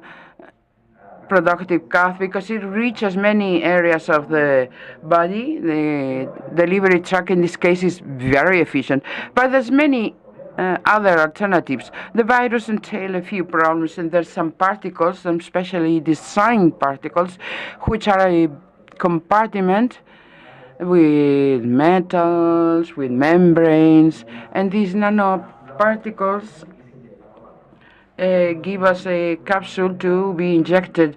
productive cough, because it reaches many areas of the body. The delivery truck in this case is very efficient, but there's many other alternatives. The virus entail a few problems, and there's some particles, some specially designed particles, which are a compartment with metals, with membranes, and these nanoparticles give us a capsule to be injected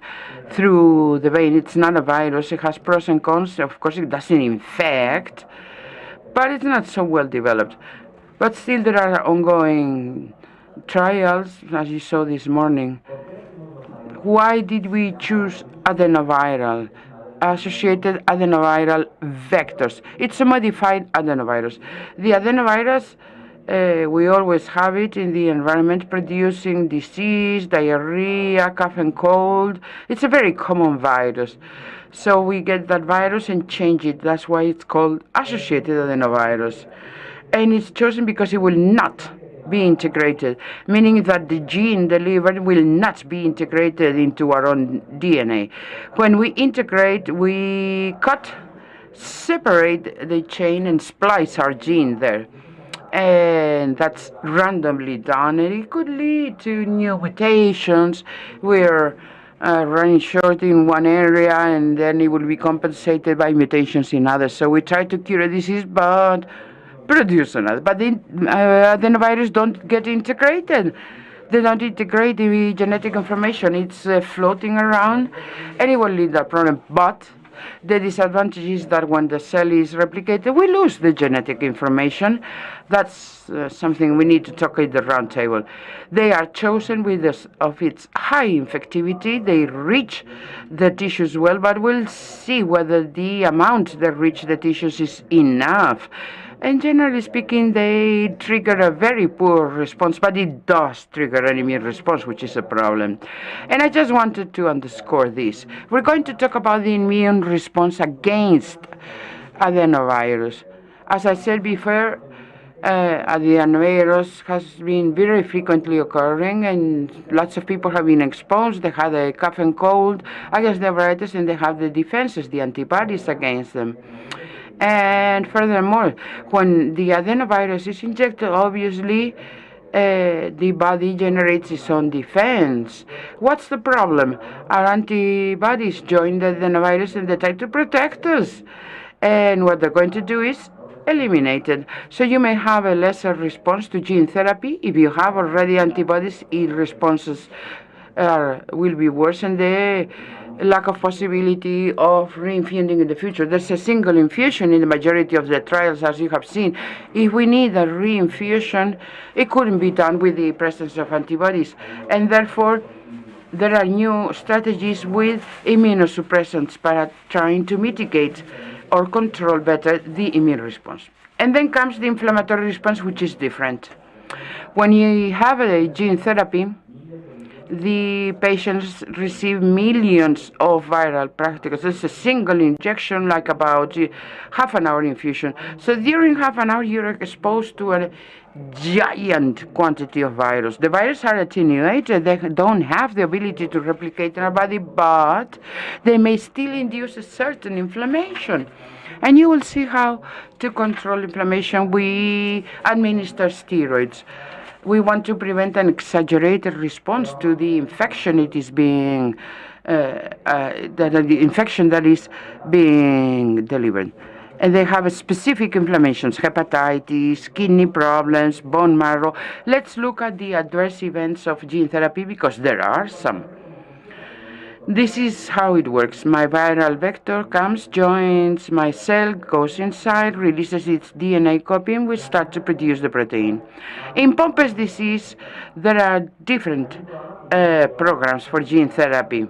through the vein. It's not a virus. It has pros and cons. Of course, it doesn't infect, but it's not so well developed. But still, there are ongoing trials, as you saw this morning. Why did we choose adenoviral? Associated adenoviral vectors. It's a modified adenovirus. The adenovirus, we always have it in the environment, producing disease, diarrhea, cough and cold. It's a very common virus. So we get that virus and change it. That's why it's called associated adenovirus. And it's chosen because it will not be integrated, meaning that the gene delivered will not be integrated into our own DNA. When we integrate, we cut, separate the chain and splice our gene there. And that's randomly done, and it could lead to new mutations. We're running short in one area, and then it will be compensated by mutations in others. So we try to cure a disease, but produce another. But the adenovirus don't get integrated. They don't integrate the genetic information. It's floating around, and it will lead to a problem. But the disadvantage is that when the cell is replicated, we lose the genetic information. That's something we need to talk at the round table. They are chosen with this, of its high infectivity. They reach the tissues well, but we'll see whether the amount that reach the tissues is enough. And generally speaking, they trigger a very poor response, but it does trigger an immune response, which is a problem. And I just wanted to underscore this. We're going to talk about the immune response against adenovirus. As I said before, adenovirus has been very frequently occurring, and lots of people have been exposed. They had a cough and cold against the virus, and they have the defenses, the antibodies against them. And furthermore, when the adenovirus is injected, obviously, the body generates its own defense. What's the problem? Our antibodies join the adenovirus and they try to protect us. And what they're going to do is eliminate it. So you may have a lesser response to gene therapy. If you have already antibodies, responses will be worse, and the lack of possibility of reinfusing in the future. There's a single infusion in the majority of the trials, as you have seen. If we need a reinfusion, it couldn't be done with the presence of antibodies, and therefore there are new strategies with immunosuppressants para trying to mitigate or control better the immune response. And then comes the inflammatory response, which is different. When you have a gene therapy, the patients receive millions of viral particles. It's a single injection, like about half an hour infusion. So during half an hour, you're exposed to a giant quantity of virus. The viruses are attenuated. They don't have the ability to replicate in our body, but they may still induce a certain inflammation. And you will see how to control inflammation. We administer steroids. We want to prevent an exaggerated response to the infection it is being, the infection that is being delivered. And they have specific inflammations, hepatitis, kidney problems, bone marrow. Let's look at the adverse events of gene therapy, because there are some. This is how it works. My viral vector comes, joins my cell, goes inside, releases its DNA copy, and we start to produce the protein. In Pompe's disease, there are different programs for gene therapy.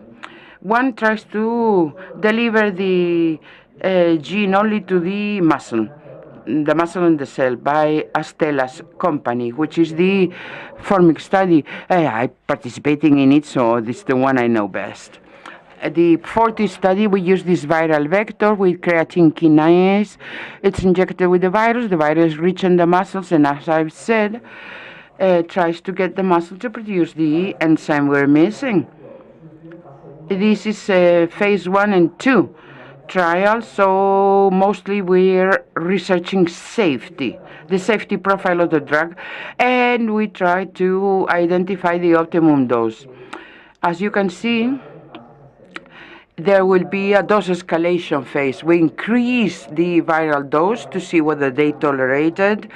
One tries to deliver the gene only to the muscle in the cell, by Astellas company, which is the Formic study. I'm participating in it, so this is the one I know best. The 40 study, we use this viral vector with creatine kinase. It's injected with the virus reaches the muscles, and as I've said, tries to get the muscle to produce the enzyme we're missing. This is phase 1 and 2 trial, so mostly we're researching safety, the safety profile of the drug, and we try to identify the optimum dose. As you can see, there will be a dose escalation phase. We increase the viral dose to see whether they tolerate it,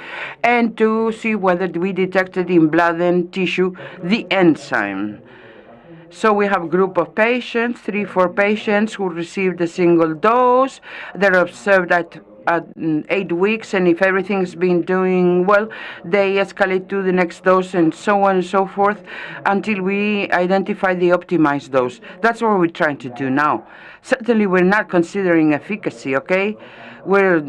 and to see whether we detected in blood and tissue the enzyme. So we have a group of patients, 3-4 patients who received a single dose. They're observed at 8 weeks, and if everything's been doing well, they escalate to the next dose, and so on and so forth, until we identify the optimized dose. That's what we're trying to do now. Certainly, we're not considering efficacy, okay? We're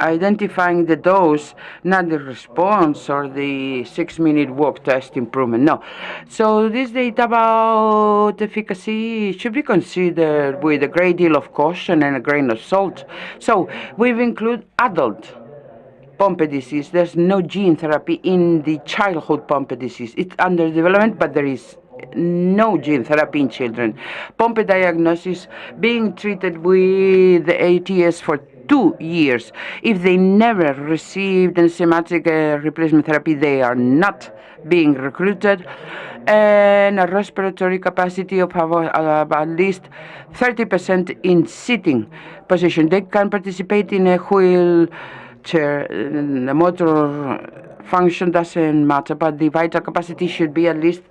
identifying the dose, not the response or the 6-minute walk test improvement, no. So this data about efficacy should be considered with a great deal of caution and a grain of salt. So we've included adult Pompe disease. There's no gene therapy in the childhood Pompe disease. It's under development, but there is no gene therapy in children. Pompe diagnosis being treated with the ATS for 2 years. If they never received enzymatic replacement therapy, they are not being recruited, and a respiratory capacity of at least 30% in sitting position. They can participate in a wheelchair. The motor function doesn't matter, but the vital capacity should be at least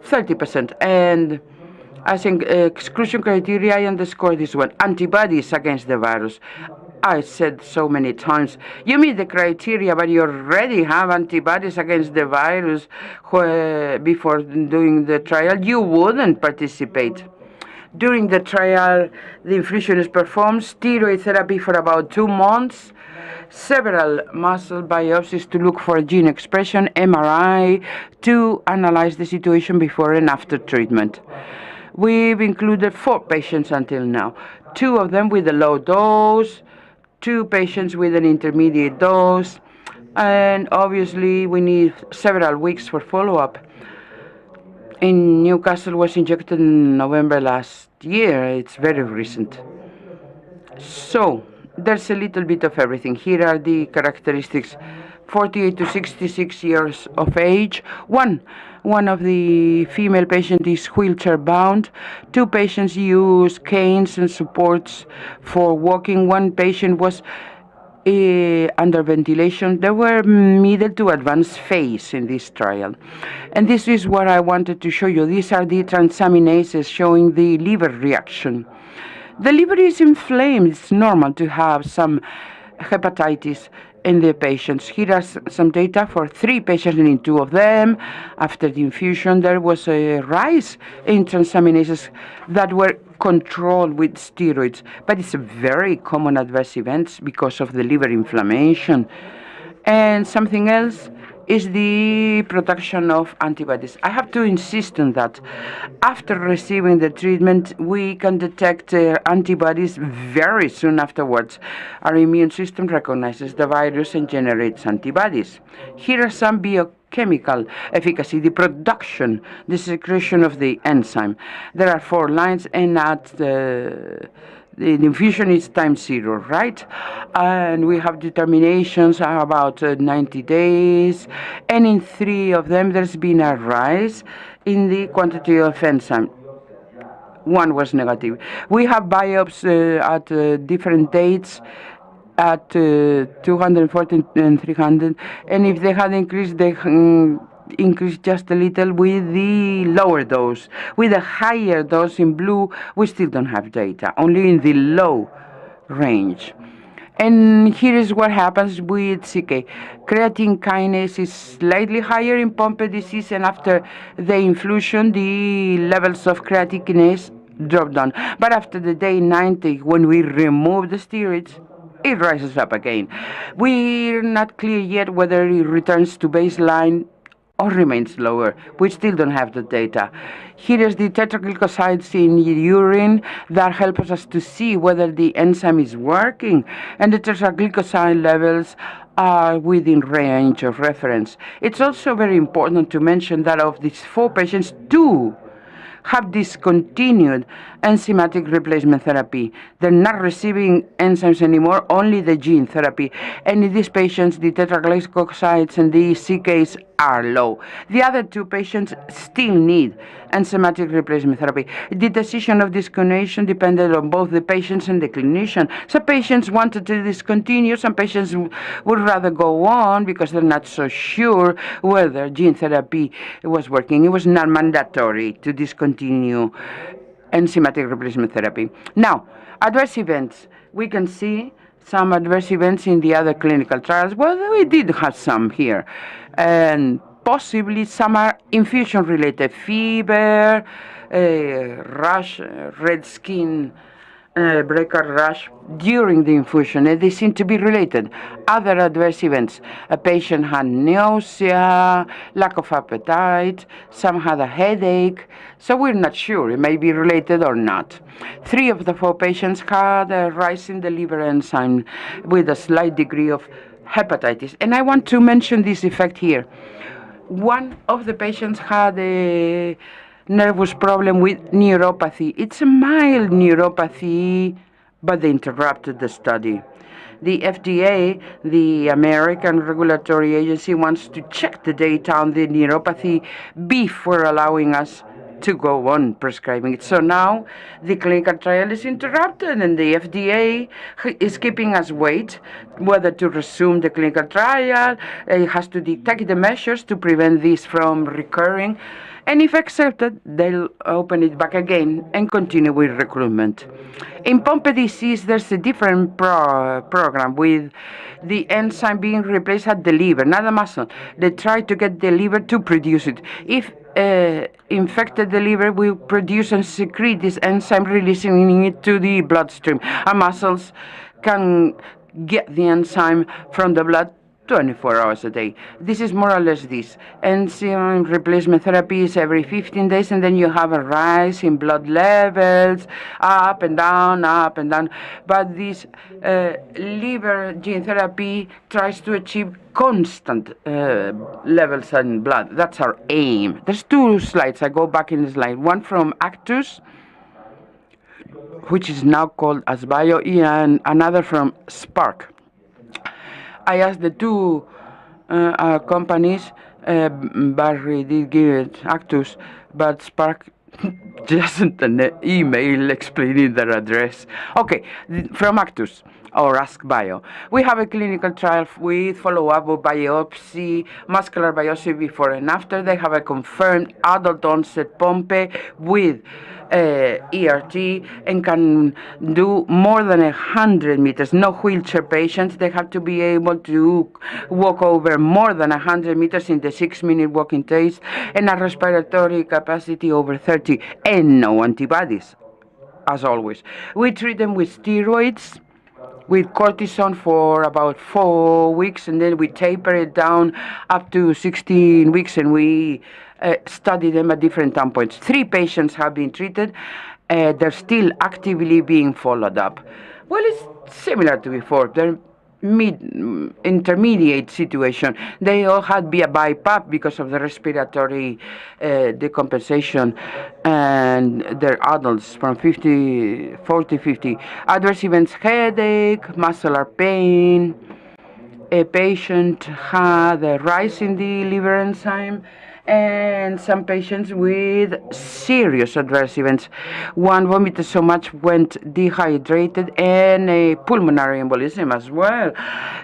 30%. And I think exclusion criteria, I underscore this one: antibodies against the virus. I said so many times, you meet the criteria, but you already have antibodies against the virus before doing the trial, you wouldn't participate. During the trial, the infusion is performed, steroid therapy for about 2 months. several muscle biopsies to look for gene expression, MRI, to analyze the situation before and after treatment. We've included 4 patients until now, 2 of them with a low dose, 2 patients with an intermediate dose, and obviously we need several weeks for follow-up. In Newcastle was injected in November last year. It's very recent. So there's a little bit of everything. Here are the characteristics. 48 to 66 years of age. One of the female patients is wheelchair-bound. 2 patients use canes and supports for walking. 1 patient was under ventilation. They were middle to advanced phase in this trial. And this is what I wanted to show you. These are the transaminases showing the liver reaction. The liver is inflamed. It's normal to have some hepatitis in the patients. Here are some data for 3 patients, and in 2 of them, after the infusion, there was a rise in transaminases that were controlled with steroids. But it's a very common adverse event because of the liver inflammation. And something else is the production of antibodies. I have to insist on that. After receiving the treatment, we can detect antibodies very soon afterwards. Our immune system recognizes the virus and generates antibodies. Here are some biochemical efficacy, the production, the secretion of the enzyme. There are 4 lines, and at the infusion is time 0, right? And we have determinations about 90 days, and in 3 of them there's been a rise in the quantity of enzyme. 1 was negative. We have biopsies at different dates at 240 and 300, and if they had increased, they increased just a little with the lower dose. With a higher dose in blue, we still don't have data, only in the low range. And here is what happens with CK. Creatine kinase is slightly higher in Pompe disease, and after the infusion, the levels of creatine kinase drop down. But after the day 90, when we remove the steroids, it rises up again. We're not clear yet whether it returns to baseline or remains lower. We still don't have the data. Here is the tetraglycosides in urine that helps us to see whether the enzyme is working, and the tetraglycoside levels are within range of reference. It's also very important to mention that of these 4 patients, 2 have discontinued enzymatic replacement therapy. They're not receiving enzymes anymore, only the gene therapy. And in these patients, the tetraglycosides and the CKs are low. The other 2 patients still need enzymatic replacement therapy. The decision of discontinuation depended on both the patients and the clinician. Some patients wanted to discontinue, some patients would rather go on because they're not so sure whether gene therapy was working. It was not mandatory to discontinue enzymatic replacement therapy. Now, adverse events. We can see some adverse events in the other clinical trials. Well, we did have some here. And possibly some are infusion-related, fever, rash, red skin, breaker rash during the infusion, and they seem to be related. Other adverse events, a patient had nausea, lack of appetite, some had a headache, so we're not sure. It may be related or not. 3 of the 4 patients had a rise in the liver enzyme with a slight degree of hepatitis. And I want to mention this effect here. 1 of the patients had a nervous problem with neuropathy. It's a mild neuropathy, but they interrupted the study. The FDA, the American regulatory agency, wants to check the data on the neuropathy before allowing us to go on prescribing it. So now the clinical trial is interrupted, and the FDA is keeping us wait whether to resume the clinical trial. It has to take the measures to prevent this from recurring. And if accepted, they'll open it back again and continue with recruitment. In Pompe disease, there's a different program with the enzyme being replaced at the liver, not the muscle. They try to get the liver to produce it. If infected the liver, we produce and secrete this enzyme, releasing it to the bloodstream. Our muscles can get the enzyme from the blood 24 hours a day. This is more or less this. Enzyme replacement therapy is every 15 days, and then you have a rise in blood levels, up and down, up and down. But this liver gene therapy tries to achieve constant levels in blood. That's our aim. There's two slides. I go back in the slide. One from Actus, which is now called as Bio, and another from Spark. I asked the two companies, Barry did give it Actus, but Spark just sent an email explaining their address. Okay, from Actus or Ask Bio. We have a clinical trial with follow-up of biopsy, muscular biopsy before and after. They have a confirmed adult onset pompe with ERT and can do more than 100 meters. No wheelchair patients. They have to be able to walk over more than 100 meters in the 6-minute walking test and a respiratory capacity over 30 and no antibodies, as always. We treat them with steroids, with cortisone for about 4 weeks, and then we taper it down up to 16 weeks, and we study them at different time points. 3 patients have been treated. They're still actively being followed up. Well, it's similar to before. They're intermediate situation. They all had BiPAP because of the respiratory decompensation, and they're adults from 40, 50. Adverse events: headache, muscular pain. A patient had a rise in the liver enzyme, and some patients with serious adverse events. One vomited so much, went dehydrated, and a pulmonary embolism as well.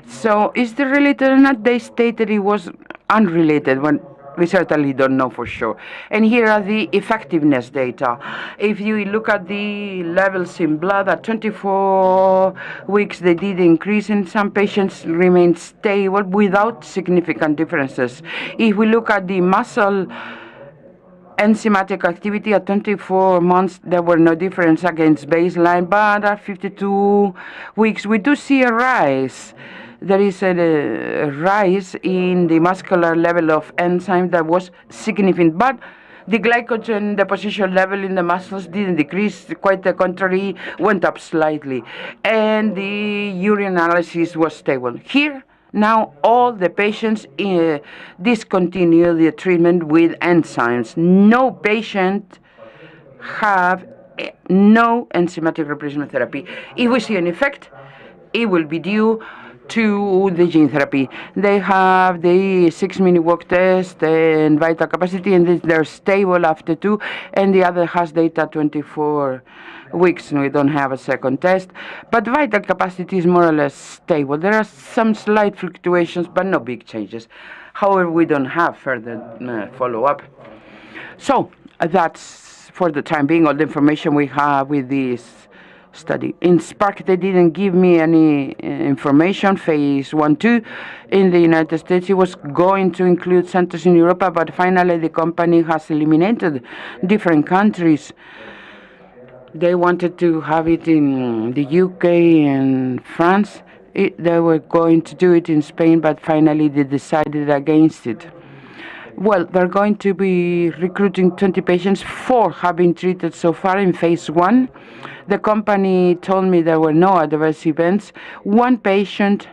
So is it related or not? They stated it was unrelated, when we certainly don't know for sure. And here are the effectiveness data. If you look at the levels in blood at 24 weeks, they did increase, and some patients remained stable without significant differences. If we look at the muscle enzymatic activity at 24 months, there were no difference against baseline, but at 52 weeks, we do see a rise. There is a rise in the muscular level of enzyme that was significant, but the glycogen deposition level in the muscles didn't decrease. Quite the contrary, went up slightly, and the urine analysis was stable. Here, now all the patients discontinue the treatment with enzymes. No patient have no enzymatic replacement therapy. If we see an effect, it will be due to the gene therapy. They have the 6-minute walk test and vital capacity, and they're stable after 2, and the other has data 24 weeks, and we don't have a second test, but vital capacity is more or less stable. There are some slight fluctuations, but no big changes. However, we don't have further follow-up. So that's, for the time being, all the information we have with this study. In Spark, they didn't give me any information. Phase 1-2 in the United States, it was going to include centers in Europe, but finally the company has eliminated different countries. They wanted to have it in the UK and France. They were going to do it in Spain, but finally they decided against it. Well, they're going to be recruiting 20 patients. 4 have been treated so far in phase 1. The company told me there were no adverse events. 1 patient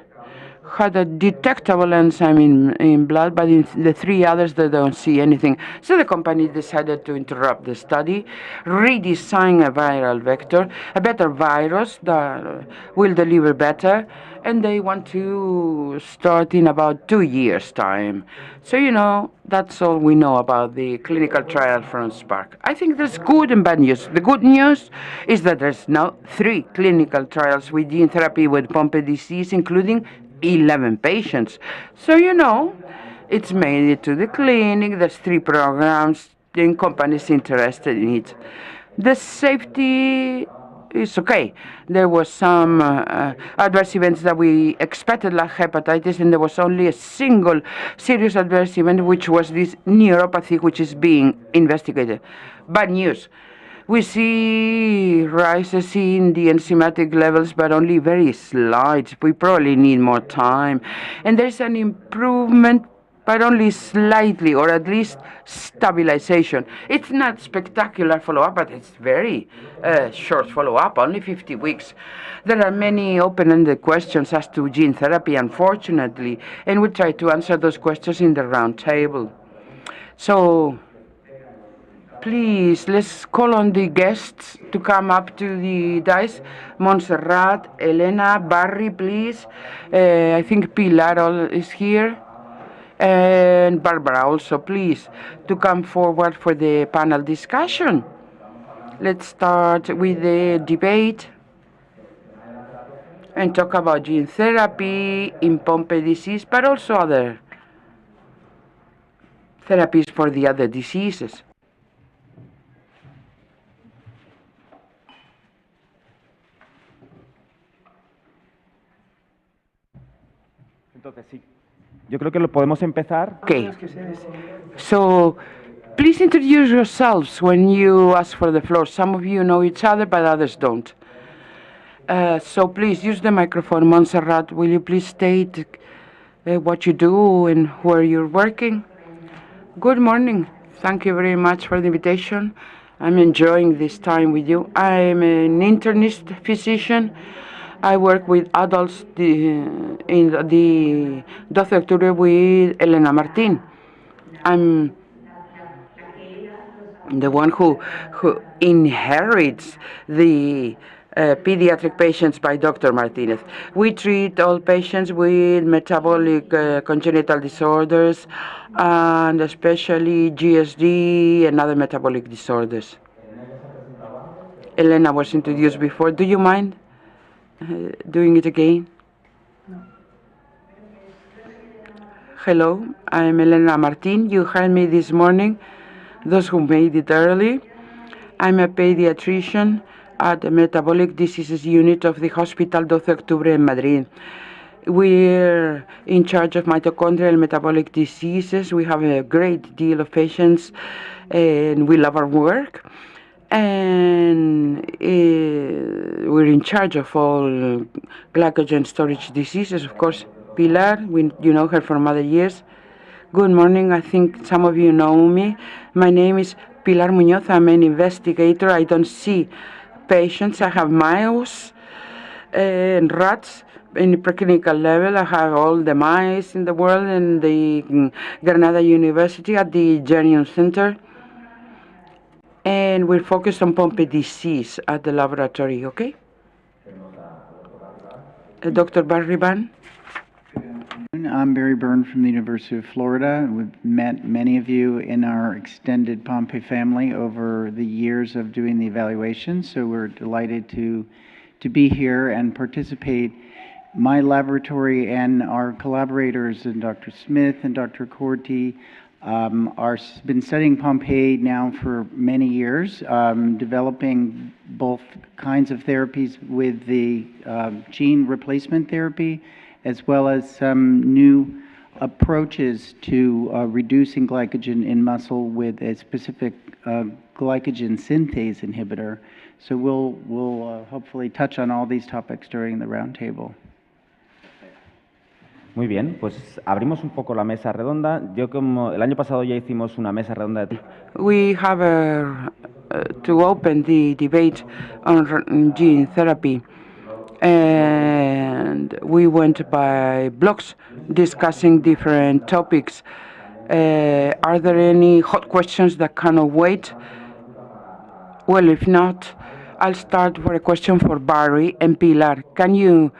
had a detectable enzyme in blood, but in the 3 others, they don't see anything. So the company decided to interrupt the study, redesign a viral vector, a better virus that will deliver better, and they want to start in about 2 years' time. So, you know, that's all we know about the clinical trial from Spark. I think there's good and bad news. The good news is that there's now 3 clinical trials with gene therapy with Pompe disease, including 11 patients. So, you know, it's made it to the clinic. There's 3 programs, and companies interested in it. The safety is okay. There was some adverse events that we expected, like hepatitis, and there was only a single serious adverse event, which was this neuropathy, which is being investigated. Bad news. We see rises in the enzymatic levels, but only very slight. We probably need more time. And there's an improvement, but only slightly, or at least stabilization. It's not spectacular follow-up, but it's very short follow-up, only 50 weeks. There are many open-ended questions as to gene therapy, unfortunately, and we'll try to answer those questions in the round table. So, please, let's call on the guests to come up to the dais. Montserrat, Elena, Barry, please. I think Pilar is here. And Barbara also, please, to come forward for the panel discussion. Let's start with the debate and talk about gene therapy in Pompe disease, but also other therapies for the other diseases. Entonces, sí. Yo creo que lo podemos empezar. Okay. So, please introduce yourselves when you ask for the floor. Some of you know each other, but others don't. So please use the microphone. Montserrat, will you please state what you do and where you're working? Good morning. Thank you very much for the invitation. I'm enjoying this time with you. I'm an internist physician. I work with adults in the 12 Octubre with Elena Martin. I'm the one who inherits the pediatric patients by Dr. Martinez. We treat all patients with metabolic congenital disorders and especially GSD and other metabolic disorders. Elena was introduced before. Do you mind doing it again? No. Hello, I'm Elena Martin. You heard me this morning, those who made it early. I'm a pediatrician at the Metabolic Diseases Unit of the Hospital 12 Octubre in Madrid. We're in charge of mitochondrial metabolic diseases. We have a great deal of patients, and we love our work. And we're in charge of all glycogen storage diseases. Of course, Pilar, you know her from other years. Good morning. I think some of you know me. My name is Pilar Muñoz. I'm an investigator. I don't see patients. I have mice and rats in the preclinical level. I have all the mice in the world in the Granada University at the Genome Center. And we're focused on Pompe disease at the laboratory, okay? Dr. Barry Van. I'm Barry Byrne from the University of Florida. We've met many of you in our extended Pompe family over the years of doing the evaluation, so we're delighted to be here and participate. My laboratory and our collaborators, and Dr. Smith and Dr. Corti, been studying Pompe now for many years, developing both kinds of therapies with the gene replacement therapy, as well as some new approaches to reducing glycogen in muscle with a specific glycogen synthase inhibitor. So we'll hopefully touch on all these topics during the roundtable. Muy bien, pues abrimos un poco la mesa redonda. Yo como el año pasado ya hicimos una mesa redonda de... We have to open the debate on gene therapy. And we went by blocks discussing different topics. Are there any hot questions that cannot wait? Well, if not, I'll start with a question for Barry and Pilar. Can you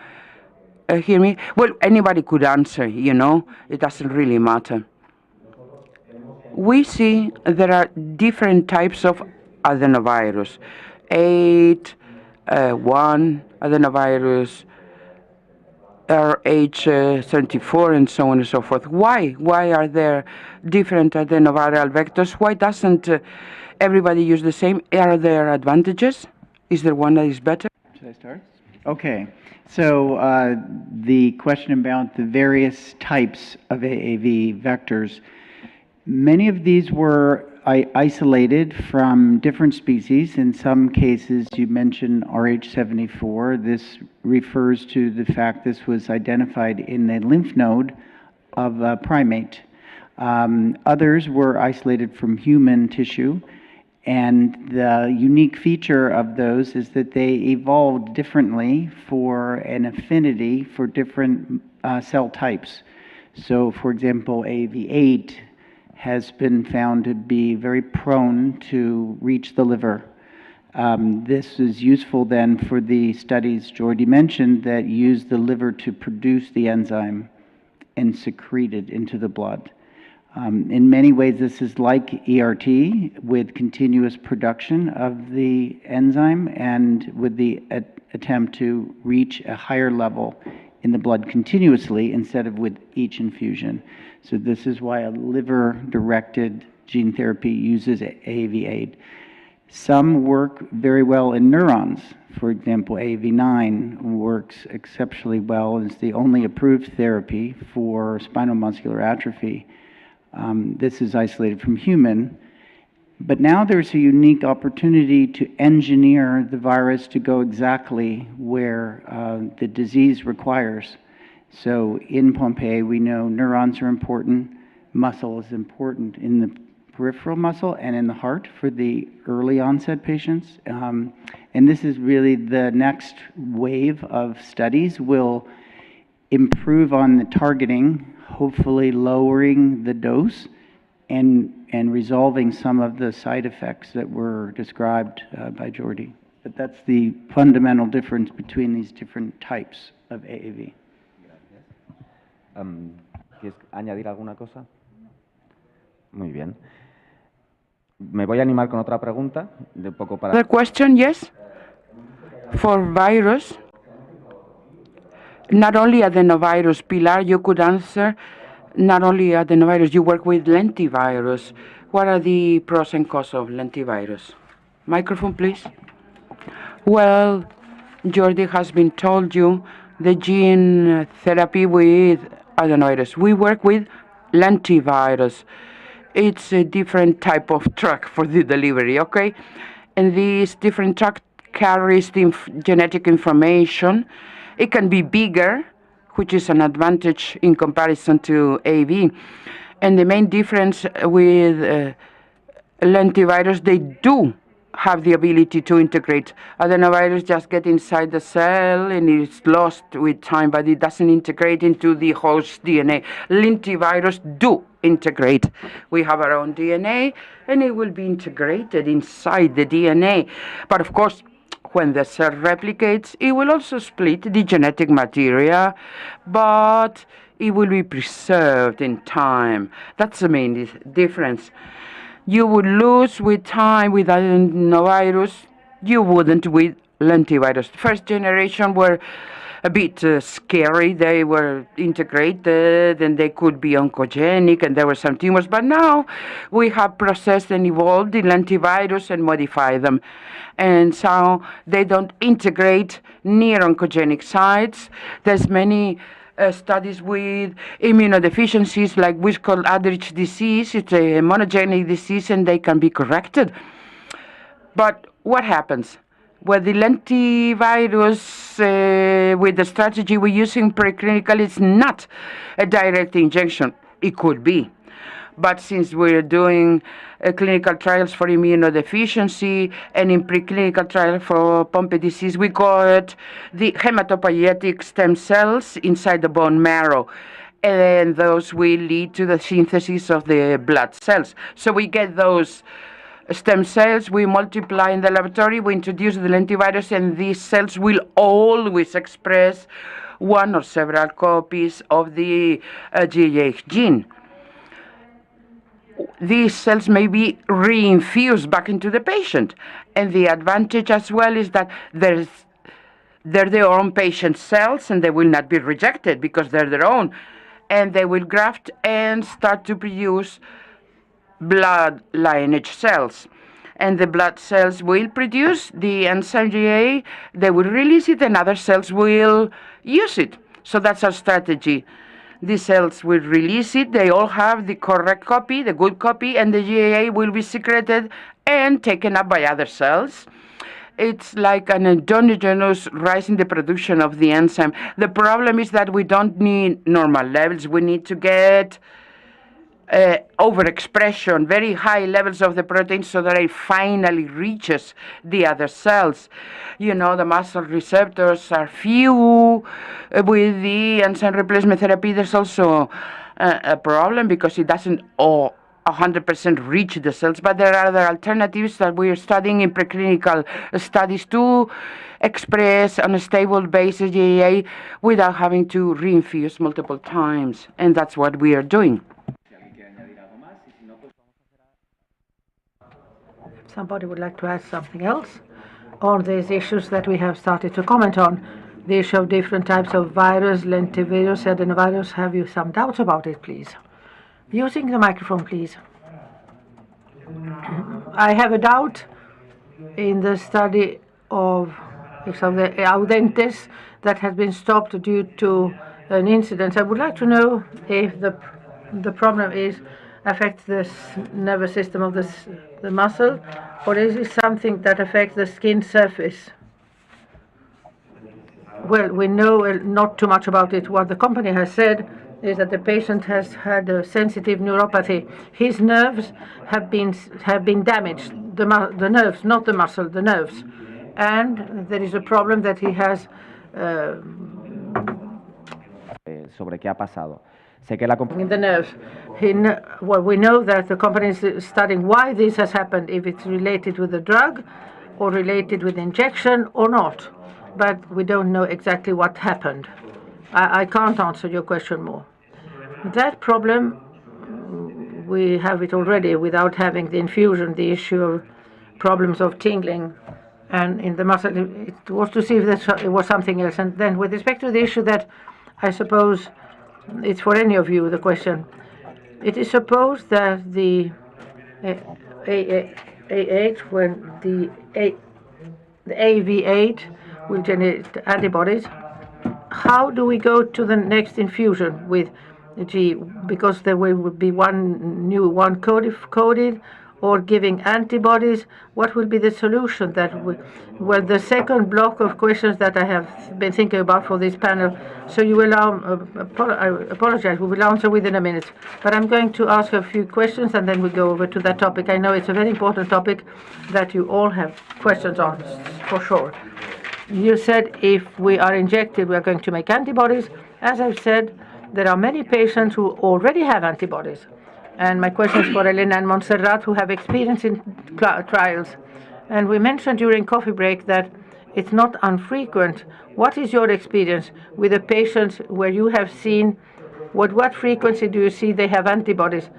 hear me? Well, anybody could answer, you know. It doesn't really matter. We see there are different types of adenovirus. 1 adenovirus, RH74, and so on and so forth. Why? Why are there different adenoviral vectors? Why doesn't everybody use the same? Are there advantages? Is there one that is better? Should I start? Okay. So the question about the various types of AAV vectors, many of these were isolated from different species. In some cases, you mentioned RH74. This refers to the fact this was identified in the lymph node of a primate. Others were isolated from human tissue. And the unique feature of those is that they evolved differently for an affinity for different cell types. So, for example, AAV8 has been found to be very prone to reach the liver. This is useful then for the studies Jordi mentioned that use the liver to produce the enzyme and secrete it into the blood. In many ways, this is like ERT with continuous production of the enzyme and with the attempt to reach a higher level in the blood continuously instead of with each infusion. So this is why a liver-directed gene therapy uses AAV8. Some work very well in neurons. For example, AAV9 works exceptionally well and is the only approved therapy for spinal muscular atrophy. This is isolated from human. But now there's a unique opportunity to engineer the virus to go exactly where the disease requires. So in Pompe, we know neurons are important, muscle is important in the peripheral muscle and in the heart for the early onset patients. And this is really the next wave of studies will improve on the targeting, hopefully lowering the dose and resolving some of the side effects that were described by Jordi. But that's the fundamental difference between these different types of AAV. ¿Quieres añadir alguna cosa? Muy bien. Me voy a animar con otra pregunta, de un poco para... Other question, yes? For virus, not only adenovirus, Pilar, you could answer, not only adenovirus, you work with lentivirus. What are the pros and cons of lentivirus? Microphone, please. Well, Jordi has been told you the gene therapy with adenovirus. We work with lentivirus. It's a different type of truck for the delivery, okay? And this different truck carries the genetic information. It can be bigger, which is an advantage in comparison to AAV. And the main difference with lentivirus, they do have the ability to integrate. Adenovirus just get inside the cell and it's lost with time, but it doesn't integrate into the host DNA. Lentivirus do integrate. We have our own DNA and it will be integrated inside the DNA. But of course, when the cell replicates, it will also split the genetic material, but it will be preserved in time. That's the main difference. You would lose with time with adenovirus, you wouldn't with lentivirus. First generation were a bit scary. They were integrated and they could be oncogenic and there were some tumors. But now we have processed and evolved the lentivirus and modified them. And so they don't integrate near oncogenic sites. There's many studies with immunodeficiencies like what's called Aldrich disease. It's a monogenic disease and they can be corrected. But what happens? With the lentivirus, with the strategy we're using preclinical, it's not a direct injection. It could be. But since we're doing clinical trials for immunodeficiency and in preclinical trial for Pompe disease, we call it the hematopoietic stem cells inside the bone marrow. And those will lead to the synthesis of the blood cells. So we get those stem cells, we multiply in the laboratory, we introduce the lentivirus, and these cells will always express one or several copies of the GAH gene. These cells may be reinfused back into the patient. And the advantage as well is that they're their own patient cells and they will not be rejected because they're their own. And they will graft and start to produce blood lineage cells. And the blood cells will produce the enzyme GAA, they will release it and other cells will use it. So that's our strategy. the cells will release it. They all have the correct copy, the good copy, and the GAA will be secreted and taken up by other cells. It's like an endogenous rise in the production of the enzyme. The problem is that we don't need normal levels. We need to get overexpression, very high levels of the protein, so that it finally reaches the other cells. You know, the muscle receptors are few. With the enzyme replacement therapy, there's also a problem because it doesn't 100% reach the cells, but there are other alternatives that we are studying in preclinical studies to express on a stable basis GAA without having to reinfuse multiple times, and that's what we are doing. Somebody would like to add something else on these issues that we have started to comment on? The issue of different types of virus, lentivirus, adenovirus. Have you some doubts about it, please? Using the microphone, please. I have a doubt in the study of the Audentes that has been stopped due to an incident. I would like to know if the problem affects the nervous system of the muscle, or is it something that affects the skin surface? Well, we know not too much about it. What the company has said is that the patient has had a sensitive neuropathy. His nerves have been damaged. The nerves, not the muscle, the nerves. And there is a problem that he has. Sobre qué ha pasado. Sé que la In the nerves. Well, we know that the company is studying why this has happened, if it's related with the drug or related with injection or not. But we don't know exactly what happened. I can't answer your question more. That problem, we have it already without having the infusion, the issue of problems of tingling. And in the muscle, it was to see if it was something else. And then with respect to the issue that I suppose it's for any of you, the question. It is supposed that the A8, when the AV8 will generate antibodies, how do we go to the next infusion with G? Because there will be one coded, or giving antibodies. What will be the solution? Well, the second block of questions that I have been thinking about for this panel. So you will I apologize. We will answer within a minute. But I'm going to ask a few questions, and then we go over to that topic. I know it's a very important topic that you all have questions on, for sure. You said if we are injected, we are going to make antibodies. As I've said, there are many patients who already have antibodies. And my question is for Elena and Montserrat, who have experience in trials. And we mentioned during coffee break that it's not infrequent. What is your experience with the patients where you have seen, what frequency do you see they have antibodies?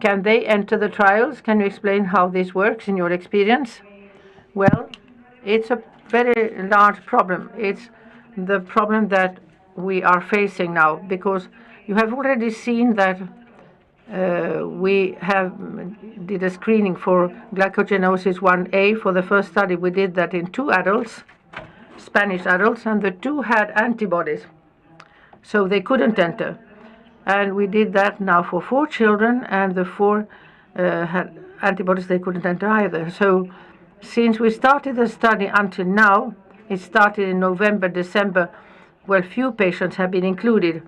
Can they enter the trials? Can you explain how this works in your experience? Well, it's a very large problem. It's the problem that we are facing now, because you have already seen that we did a screening for glucogenosis 1A for the first study. We did that in 2 adults, Spanish adults, and the 2 had antibodies, so they couldn't enter. And we did that now for 4 children, and the 4 had antibodies, they couldn't enter either. So since we started the study until now, it started in November, December, well, few patients have been included,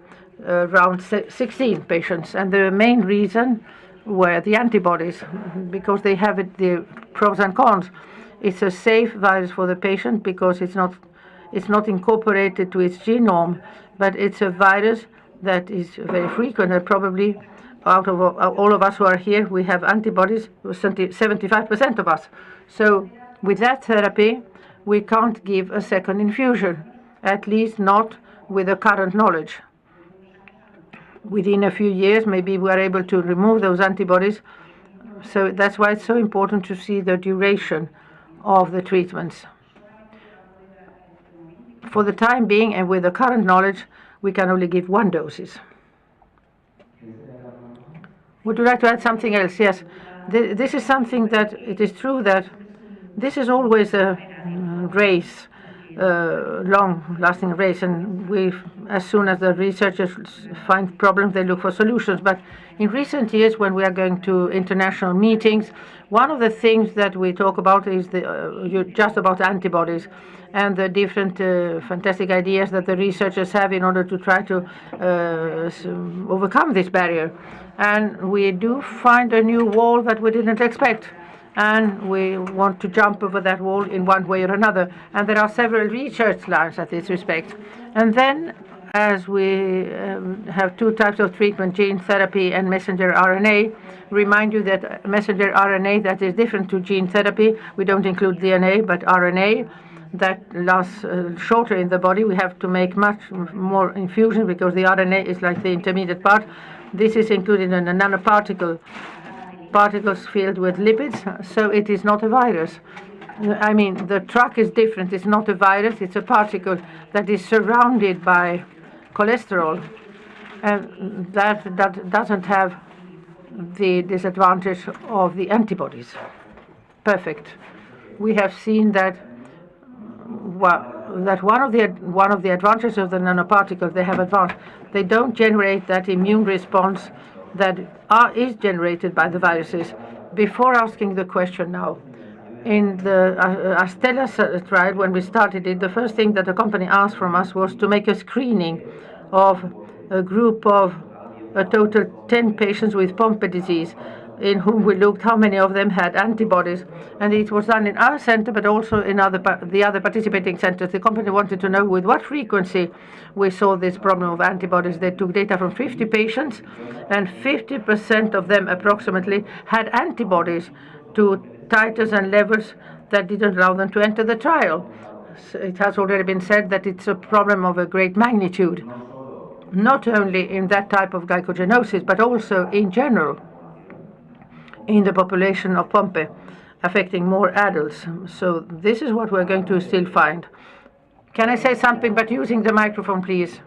around 16 patients, and the main reason were the antibodies, because they have the pros and cons. It's a safe virus for the patient because it's not incorporated to its genome, but it's a virus that is very frequent, and probably out of all of us who are here, we have antibodies, 75% of us. So with that therapy, we can't give a second infusion, at least not with the current knowledge. Within a few years, maybe we are able to remove those antibodies. So that's why it's so important to see the duration of the treatments. For the time being, and with the current knowledge, we can only give 1 doses. Would you like to add something else? Yes. This is something that it is true that this is always a race long-lasting race, and as soon as the researchers find problems, they look for solutions. But in recent years, when we are going to international meetings, one of the things that we talk about is just about antibodies and the different fantastic ideas that the researchers have in order to try to overcome this barrier. And we do find a new wall that we didn't expect, and we want to jump over that wall in one way or another. And there are several research lines at this respect. And then, as we have two types of treatment, gene therapy and messenger RNA, remind you that messenger RNA, that is different to gene therapy. We don't include DNA, but RNA, that lasts shorter in the body. We have to make much more infusion because the RNA is like the intermediate part. This is included in a nanoparticles filled with lipids, so it is not a virus. I mean, the truck is different. It's not a virus. It's a particle that is surrounded by cholesterol, and that doesn't have the disadvantage of the antibodies. Perfect. We have seen that one of the advantages of the nanoparticles, they don't generate that immune response that is generated by the viruses. Before asking the question now, in the Astellas trial, when we started it, the first thing that the company asked from us was to make a screening of a group of a total 10 patients with Pompe disease, in whom we looked how many of them had antibodies. And it was done in our center, but also in the other participating centers. The company wanted to know with what frequency we saw this problem of antibodies. They took data from 50 patients, and 50% of them approximately had antibodies to titers and levels that didn't allow them to enter the trial. So it has already been said that it's a problem of a great magnitude, not only in that type of glycogenosis, but also in general in the population of Pompe, affecting more adults. So this is what we're going to still find. Can I say something, but using the microphone, please?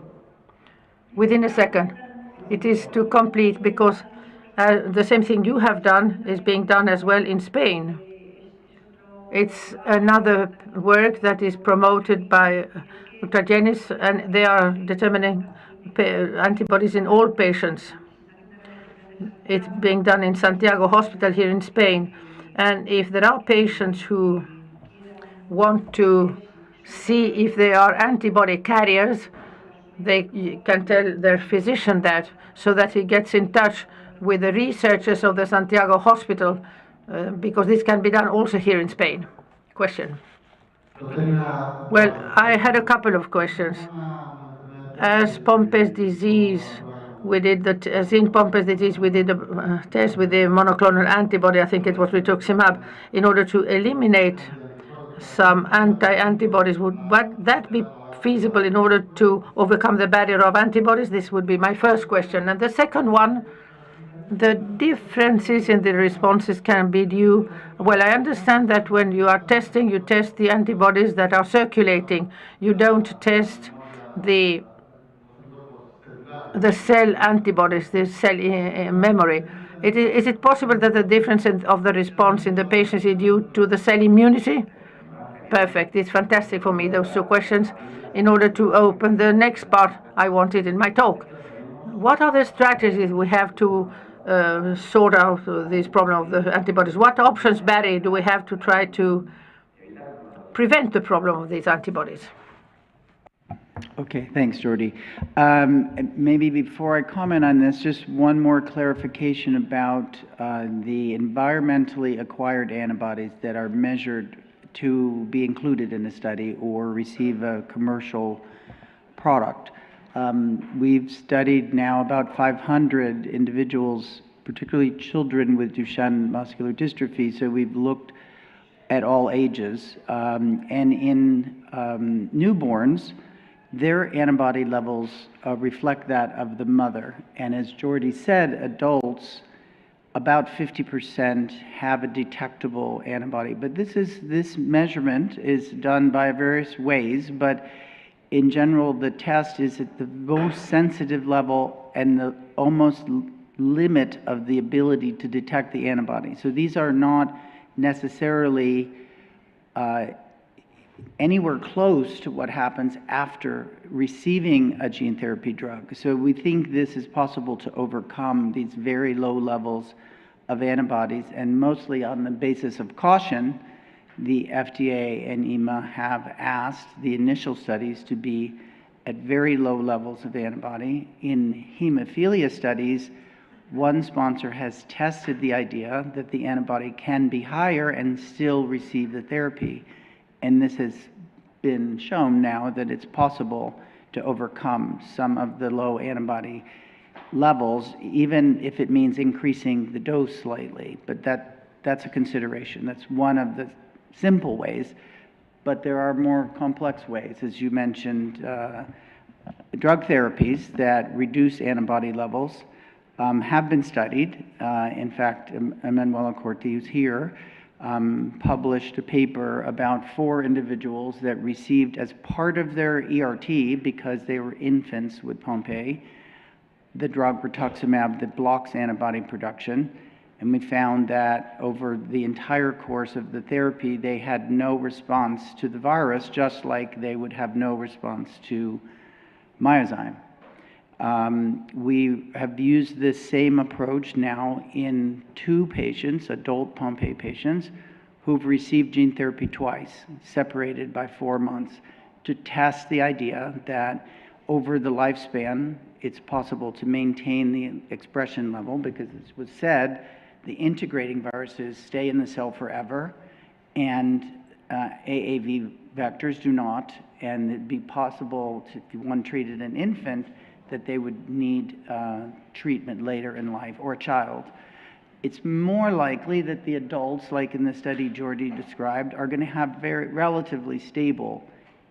Within a second. It is to complete, because the same thing you have done is being done as well in Spain. It's another work that is promoted by Ultragenyx, and they are determining antibodies in all patients. It's being done in Santiago Hospital here in Spain. And if there are patients who want to see if they are antibody carriers, they can tell their physician that, so that he gets in touch with the researchers of the Santiago Hospital, because this can be done also here in Spain. Question. Well, I had a couple of questions. As Pompe's disease, we did in Pompe's disease, we did a test with the monoclonal antibody. I think it was rituximab, in order to eliminate some antibodies. Would that be feasible in order to overcome the barrier of antibodies? This would be my first question. And the second one, the differences in the responses can be due. Well, I understand that when you are testing, you test the antibodies that are circulating. You don't test the cell antibodies, the cell memory. Is it possible that the difference of the response in the patients is due to the cell immunity? Perfect. It's fantastic for me, those two questions, in order to open the next part I wanted in my talk. What are the strategies we have to sort out this problem of the antibodies? What options, Barry, do we have to try to prevent the problem of these antibodies? Okay, thanks, Jordi. Maybe before I comment on this, just one more clarification about the environmentally acquired antibodies that are measured to be included in the study or receive a commercial product. We've studied now about 500 individuals, particularly children with Duchenne muscular dystrophy, so we've looked at all ages. And in newborns, their antibody levels reflect that of the mother. And as Jordi said, adults, about 50% have a detectable antibody. But this measurement is done by various ways, but in general, the test is at the most sensitive level and the almost limit of the ability to detect the antibody. So these are not necessarily anywhere close to what happens after receiving a gene therapy drug. So we think this is possible to overcome these very low levels of antibodies, and mostly on the basis of caution, the FDA and EMA have asked the initial studies to be at very low levels of antibody. In hemophilia studies, one sponsor has tested the idea that the antibody can be higher and still receive the therapy. And this has been shown now that it's possible to overcome some of the low antibody levels, even if it means increasing the dose slightly. But that's a consideration. That's one of the simple ways. But there are more complex ways, as you mentioned, drug therapies that reduce antibody levels have been studied. In fact, Emanuela Corti here published a paper about 4 individuals that received as part of their ERT, because they were infants with Pompe, the drug rituximab that blocks antibody production. And we found that over the entire course of the therapy, they had no response to the virus, just like they would have no response to Myozyme. We have used this same approach now in 2 patients, adult Pompe patients, who've received gene therapy twice, separated by 4 months, to test the idea that over the lifespan, it's possible to maintain the expression level, because it was said the integrating viruses stay in the cell forever, and AAV vectors do not, and it'd be possible to, if one treated an infant, that they would need treatment later in life, or a child. It's more likely that the adults, like in the study Jordi described, are going to have very relatively stable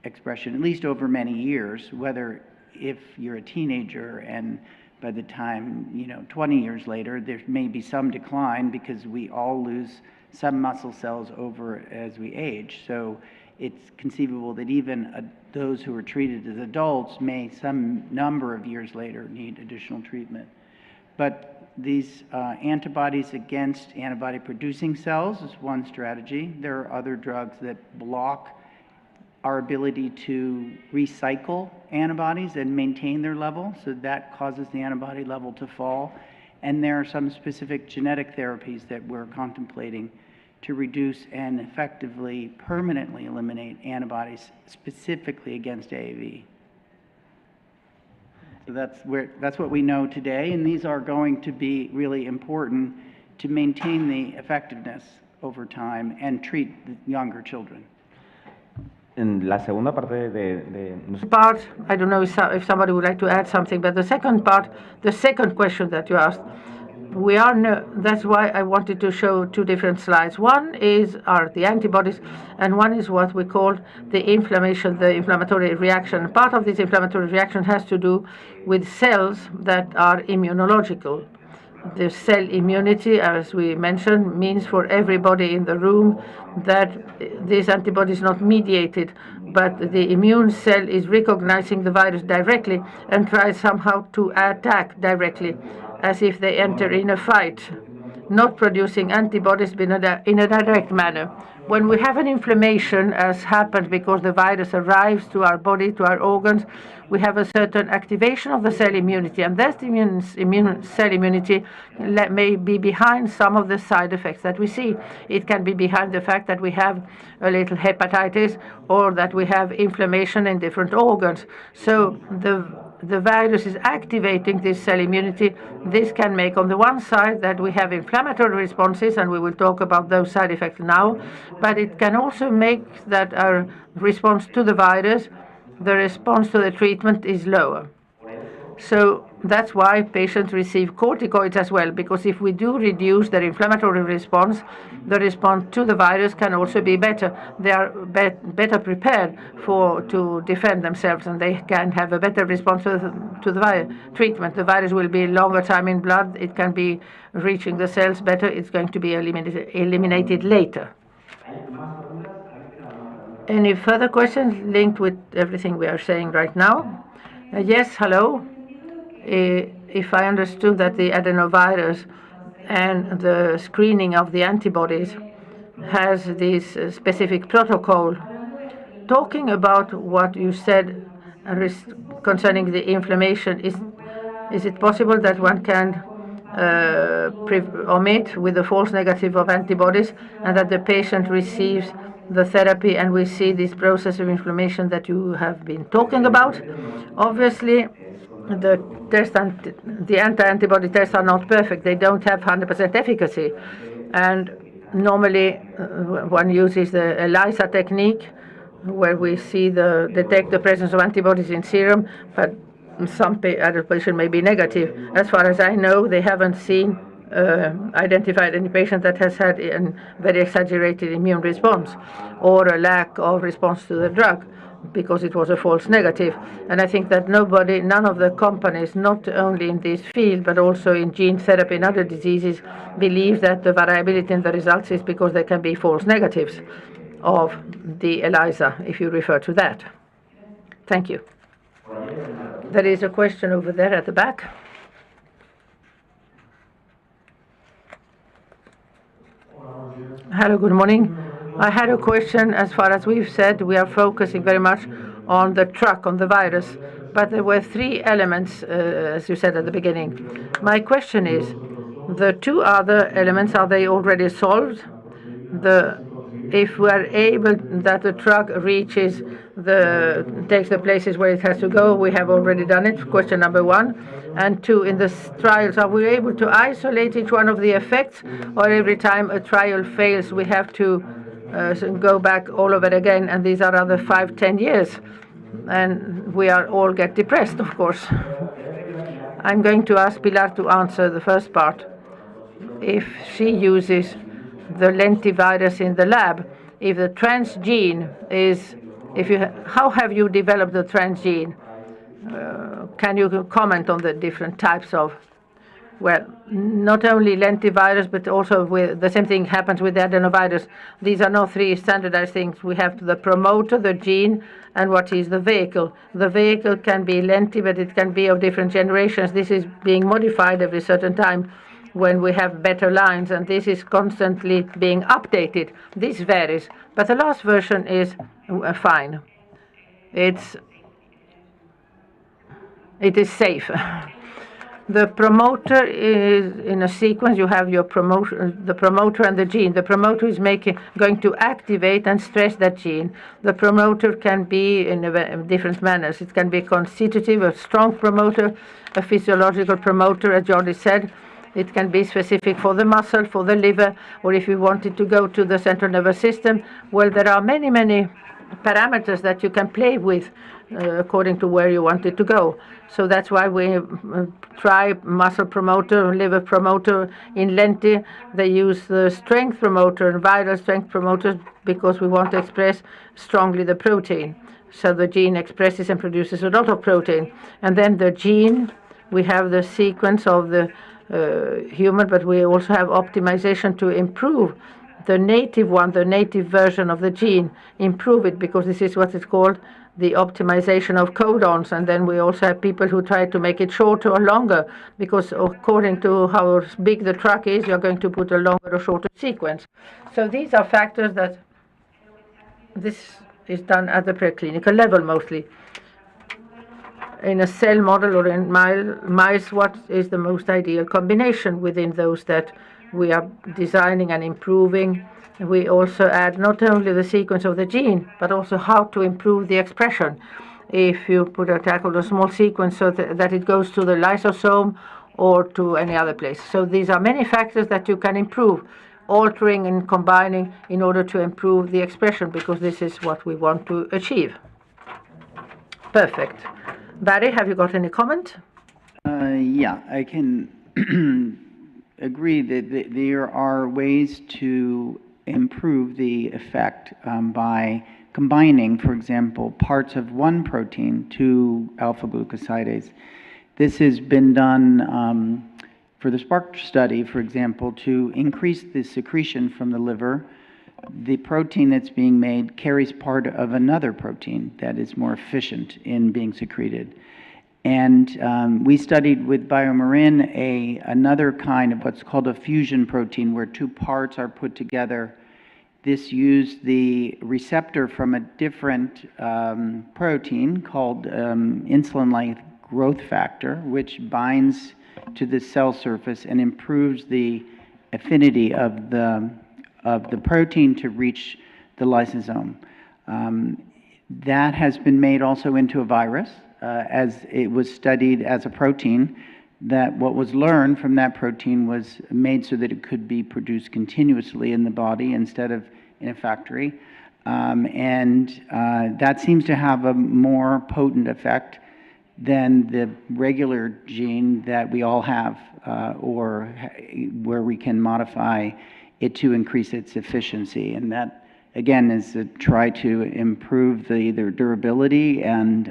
expression, at least over many years, whether if you're a teenager and by the time, 20 years later, there may be some decline, because we all lose some muscle cells over as we age. So it's conceivable that even those who are treated as adults may, some number of years later, need additional treatment. But these antibodies against antibody-producing cells is one strategy. There are other drugs that block our ability to recycle antibodies and maintain their level, so that causes the antibody level to fall. And there are some specific genetic therapies that we're contemplating to reduce and effectively permanently eliminate antibodies specifically against AAV. So that's what we know today, and these are going to be really important to maintain the effectiveness over time and treat the younger children. En la segunda parte part, I don't know if somebody would like to add something, but the second part, the second question that you asked, that's why I wanted to show 2 different slides. One are the antibodies, and one is what we call the inflammation, the inflammatory reaction. Part of this inflammatory reaction has to do with cells that are immunological. The cell immunity, as we mentioned, means for everybody in the room that this antibody is not mediated, but the immune cell is recognizing the virus directly and tries somehow to attack directly, as if they enter in a fight, not producing antibodies in a direct manner. When we have an inflammation, as happened because the virus arrives to our body, to our organs, we have a certain activation of the cell immunity, and that immune cell immunity may be behind some of the side effects that we see. It can be behind the fact that we have a little hepatitis, or that we have inflammation in different organs. So the virus is activating this cell immunity. This can make, on the one side, that we have inflammatory responses, and we will talk about those side effects now, but it can also make that our response to the virus, the response to the treatment, is lower. So that's why patients receive corticoids as well, because if we do reduce their inflammatory response, the response to the virus can also be better. They are better prepared to defend themselves, and they can have a better response to the treatment. The virus will be longer time in blood. It can be reaching the cells better. It's going to be eliminated later. Any further questions linked with everything we are saying right now? Yes, hello. If I understood that the adenovirus and the screening of the antibodies has this specific protocol, talking about what you said concerning the inflammation, is it possible that one can omit with the false negative of antibodies and that the patient receives the therapy and we see this process of inflammation that you have been talking about? Obviously, the anti-antibody tests are not perfect. They don't have 100% efficacy. And normally, one uses the ELISA technique, where we detect the presence of antibodies in serum, but some other patients may be negative. As far as I know, they haven't identified any patient that has had a very exaggerated immune response or a lack of response to the drug, because it was a false negative. And I think that none of the companies, not only in this field, but also in gene therapy and other diseases, believe that the variability in the results is because there can be false negatives of the ELISA, if you refer to that. Thank you. There is a question over there at the back. Hello, good morning. I had a question. As far as we've said, we are focusing very much on the truck, on the virus, but there were 3 elements, as you said at the beginning. My question is, the 2 other elements, are they already solved? If we are able that the truck reaches takes the places where it has to go, we have already done it. Question number 1. And 2, in the trials, are we able to isolate each one of the effects, or every time a trial fails, we have to go back all over again, and these are other 5-10 years, and we all get depressed, of course. I'm going to ask Pilar to answer the first part. If she uses the lentivirus in the lab, if the transgene is, how have you developed the transgene? Can you comment on the different types of, well, not only lentivirus, but also with the same thing happens with the adenovirus. These are not 3 standardized things. We have the promoter, the gene, and what is the vehicle. The vehicle can be lenti, but it can be of different generations. This is being modified every certain time when we have better lines, and this is constantly being updated. This varies, but the last version is fine. It is safe. The promoter is in a sequence. You have your the promoter and the gene. The promoter is going to activate and stress that gene. The promoter can be in different manners. It can be constitutive, a strong promoter, a physiological promoter, as Jordi said. It can be specific for the muscle, for the liver, or if you wanted to go to the central nervous system. Well, there are many, many parameters that you can play with according to where you want it to go. So that's why we try muscle promoter, liver promoter. In lenti, they use the strength promoter and viral strength promoters because we want to express strongly the protein. So the gene expresses and produces a lot of protein. And then the gene, we have the sequence of the human, but we also have optimization to improve the native one, the native version of the gene, improve it, because this is what is called the optimization of codons. And then we also have people who try to make it shorter or longer, because according to how big the truck is, you're going to put a longer or shorter sequence. So these are factors that this is done at the preclinical level mostly. In a cell model or in mice, what is the most ideal combination within those that we are designing and improving? We also add not only the sequence of the gene, but also how to improve the expression. If you tackle a small sequence so that it goes to the lysosome or to any other place. So these are many factors that you can improve, altering and combining in order to improve the expression, because this is what we want to achieve. Perfect. Barry, have you got any comment? Yeah, I can agree that there are ways to improve the effect by combining, for example, parts of one protein to alpha-glucosidase. This has been done for the SPARK study, for example, to increase the secretion from the liver. The protein that's being made carries part of another protein that is more efficient in being secreted. And we studied with BioMarin another kind of what's called a fusion protein, where 2 parts are put together This used the receptor from a different protein called insulin-like growth factor, which binds to the cell surface and improves the affinity of the protein to reach the lysosome. That has been made also into a virus, as it was studied as a protein, that what was learned from that protein was made so that it could be produced continuously in the body instead of in a factory. That seems to have a more potent effect than the regular gene that we all have, or where we can modify it to increase its efficiency. And that, again, is to try to improve either durability and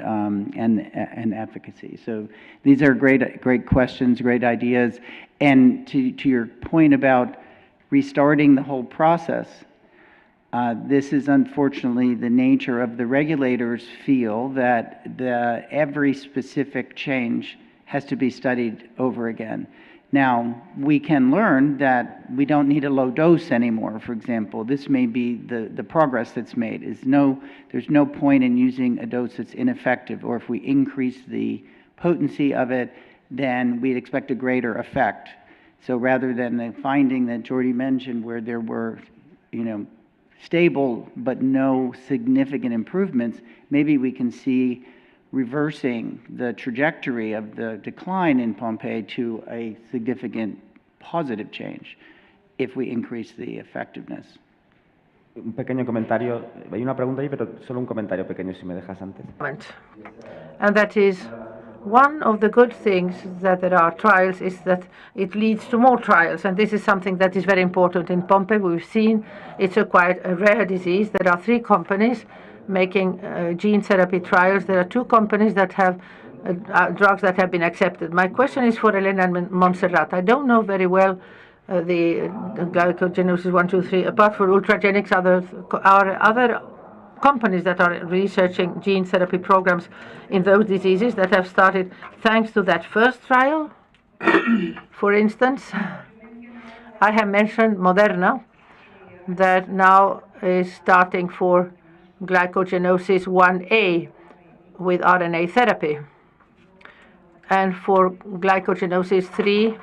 efficacy. So these are great questions, great ideas. And to your point about restarting the whole process, this is unfortunately the nature of the regulators feel that every specific change has to be studied over again. Now, we can learn that we don't need a low dose anymore, for example. This may be the progress that's made. There's no point in using a dose that's ineffective, or if we increase the potency of it, then we'd expect a greater effect. So rather than the finding that Jordi mentioned where there were, stable but no significant improvements, maybe we can see reversing the trajectory of the decline in Pompe to a significant positive change if we increase the effectiveness. Un pequeño comentario. Hay una pregunta ahí, pero solo un comentario pequeño, si me dejas antes. And that is, one of the good things that there are trials is that it leads to more trials, and this is something that is very important in Pompe. We've seen it's quite a rare disease. There are 3 companies making gene therapy trials. There are 2 companies that have drugs that have been accepted. My question is for Elena and Montserrat. I don't know very well the glycogenosis 1, 2, 3. Apart from Ultragenics, are other companies that are researching gene therapy programs in those diseases that have started thanks to that first trial? For instance, I have mentioned Moderna, that now is starting for glycogenosis 1A with RNA therapy. And for glycogenosis 3,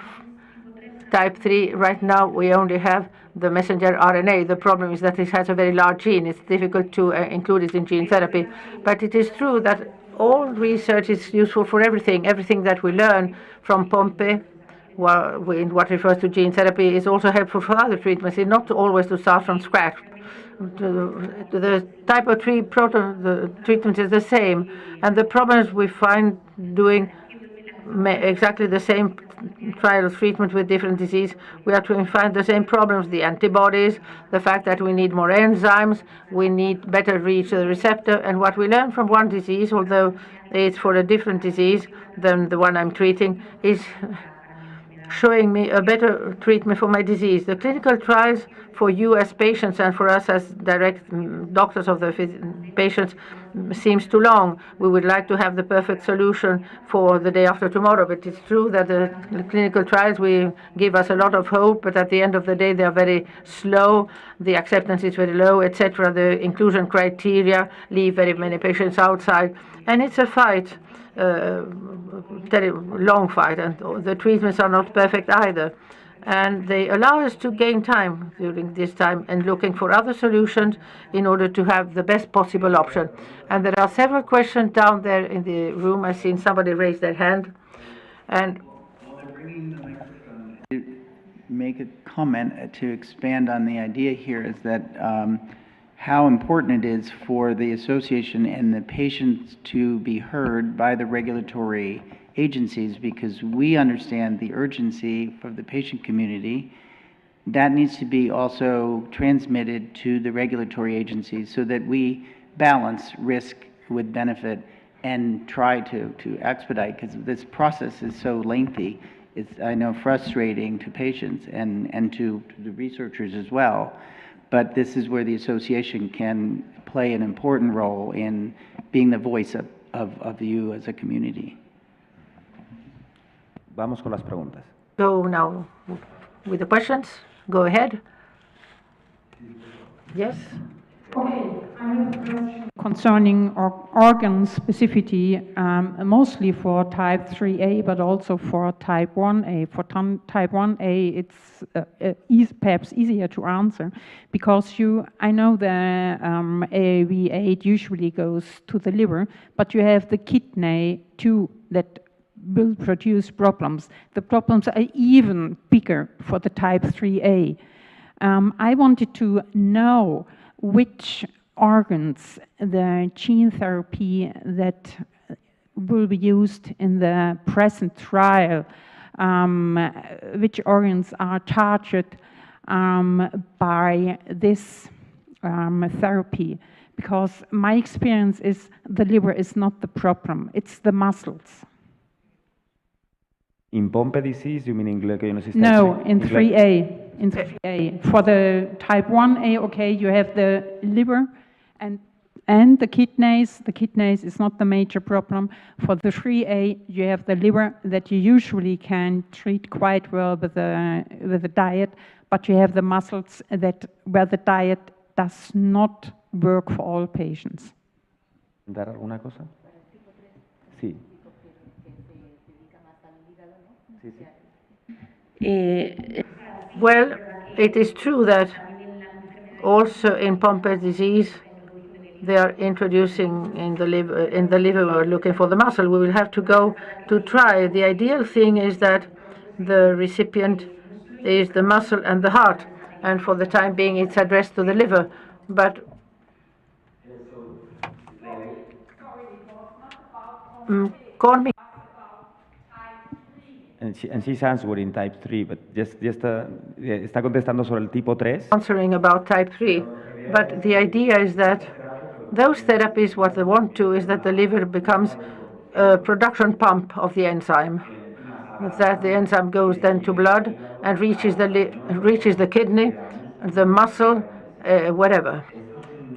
type 3, right now we only have the messenger RNA. The problem is that it has a very large gene. It's difficult to include it in gene therapy. But it is true that all research is useful for everything. Everything that we learn from Pompe, in what refers to gene therapy, is also helpful for other treatments. It's not always to start from scratch. The type of the treatment is the same. And the problems we find doing exactly the same trial of treatment with different disease, we have to find the same problems, the antibodies, the fact that we need more enzymes, we need better reach of the receptor. And what we learn from one disease, although it's for a different disease than the one I'm treating, is showing me a better treatment for my disease. The clinical trials for you as patients and for us as direct doctors of the patients seems too long. We would like to have the perfect solution for the day after tomorrow, but it's true that the clinical trials will give us a lot of hope, but at the end of the day they are very slow, the acceptance is very low, etc. The inclusion criteria leave very many patients outside, and it's a fight. Very long fight, and the treatments are not perfect either. And they allow us to gain time during this time and looking for other solutions in order to have the best possible option. And there are several questions down there in the room. I've seen somebody raise their hand. And to make a comment to expand on the idea here is that how important it is for the association and the patients to be heard by the regulatory agencies, because we understand the urgency of the patient community. That needs to be also transmitted to the regulatory agencies so that we balance risk with benefit and try to expedite, because this process is so lengthy. It's, I know, frustrating to patients and to the researchers as well. But this is where the association can play an important role in being the voice of you as a community. Vamos con las preguntas. Go now with the questions. Go ahead. Yes? Concerning organ specificity, mostly for type 3A, but also for type 1A. For type 1A, it's perhaps easier to answer because I know the AAV8 usually goes to the liver, but you have the kidney too that will produce problems. The problems are even bigger for the type 3A. I wanted to know which organs the gene therapy that will be used in the present trial, which organs are targeted by this therapy. Because my experience is the liver is not the problem, it's the muscles. In Pompe disease, you mean in glucogenosis? No, in 3A. In 3A. For the type 1A, okay, you have the liver and the kidneys. The kidneys is not the major problem. For the 3A, you have the liver that you usually can treat quite well with the diet, but you have the muscles where the diet does not work for all patients. ¿Dar alguna cosa? Sí. Well, it is true that also in Pompe disease, they are introducing in the liver, we're looking for the muscle. We will have to go to try. The ideal thing is that the recipient is the muscle and the heart, and for the time being, it's addressed to the liver. But call me. And she's answering type 3, but está contestando sobre el tipo 3. Answering about type 3, but the idea is that those therapies, what they want to is that the liver becomes a production pump of the enzyme, that the enzyme goes then to blood and reaches the kidney, the muscle, whatever.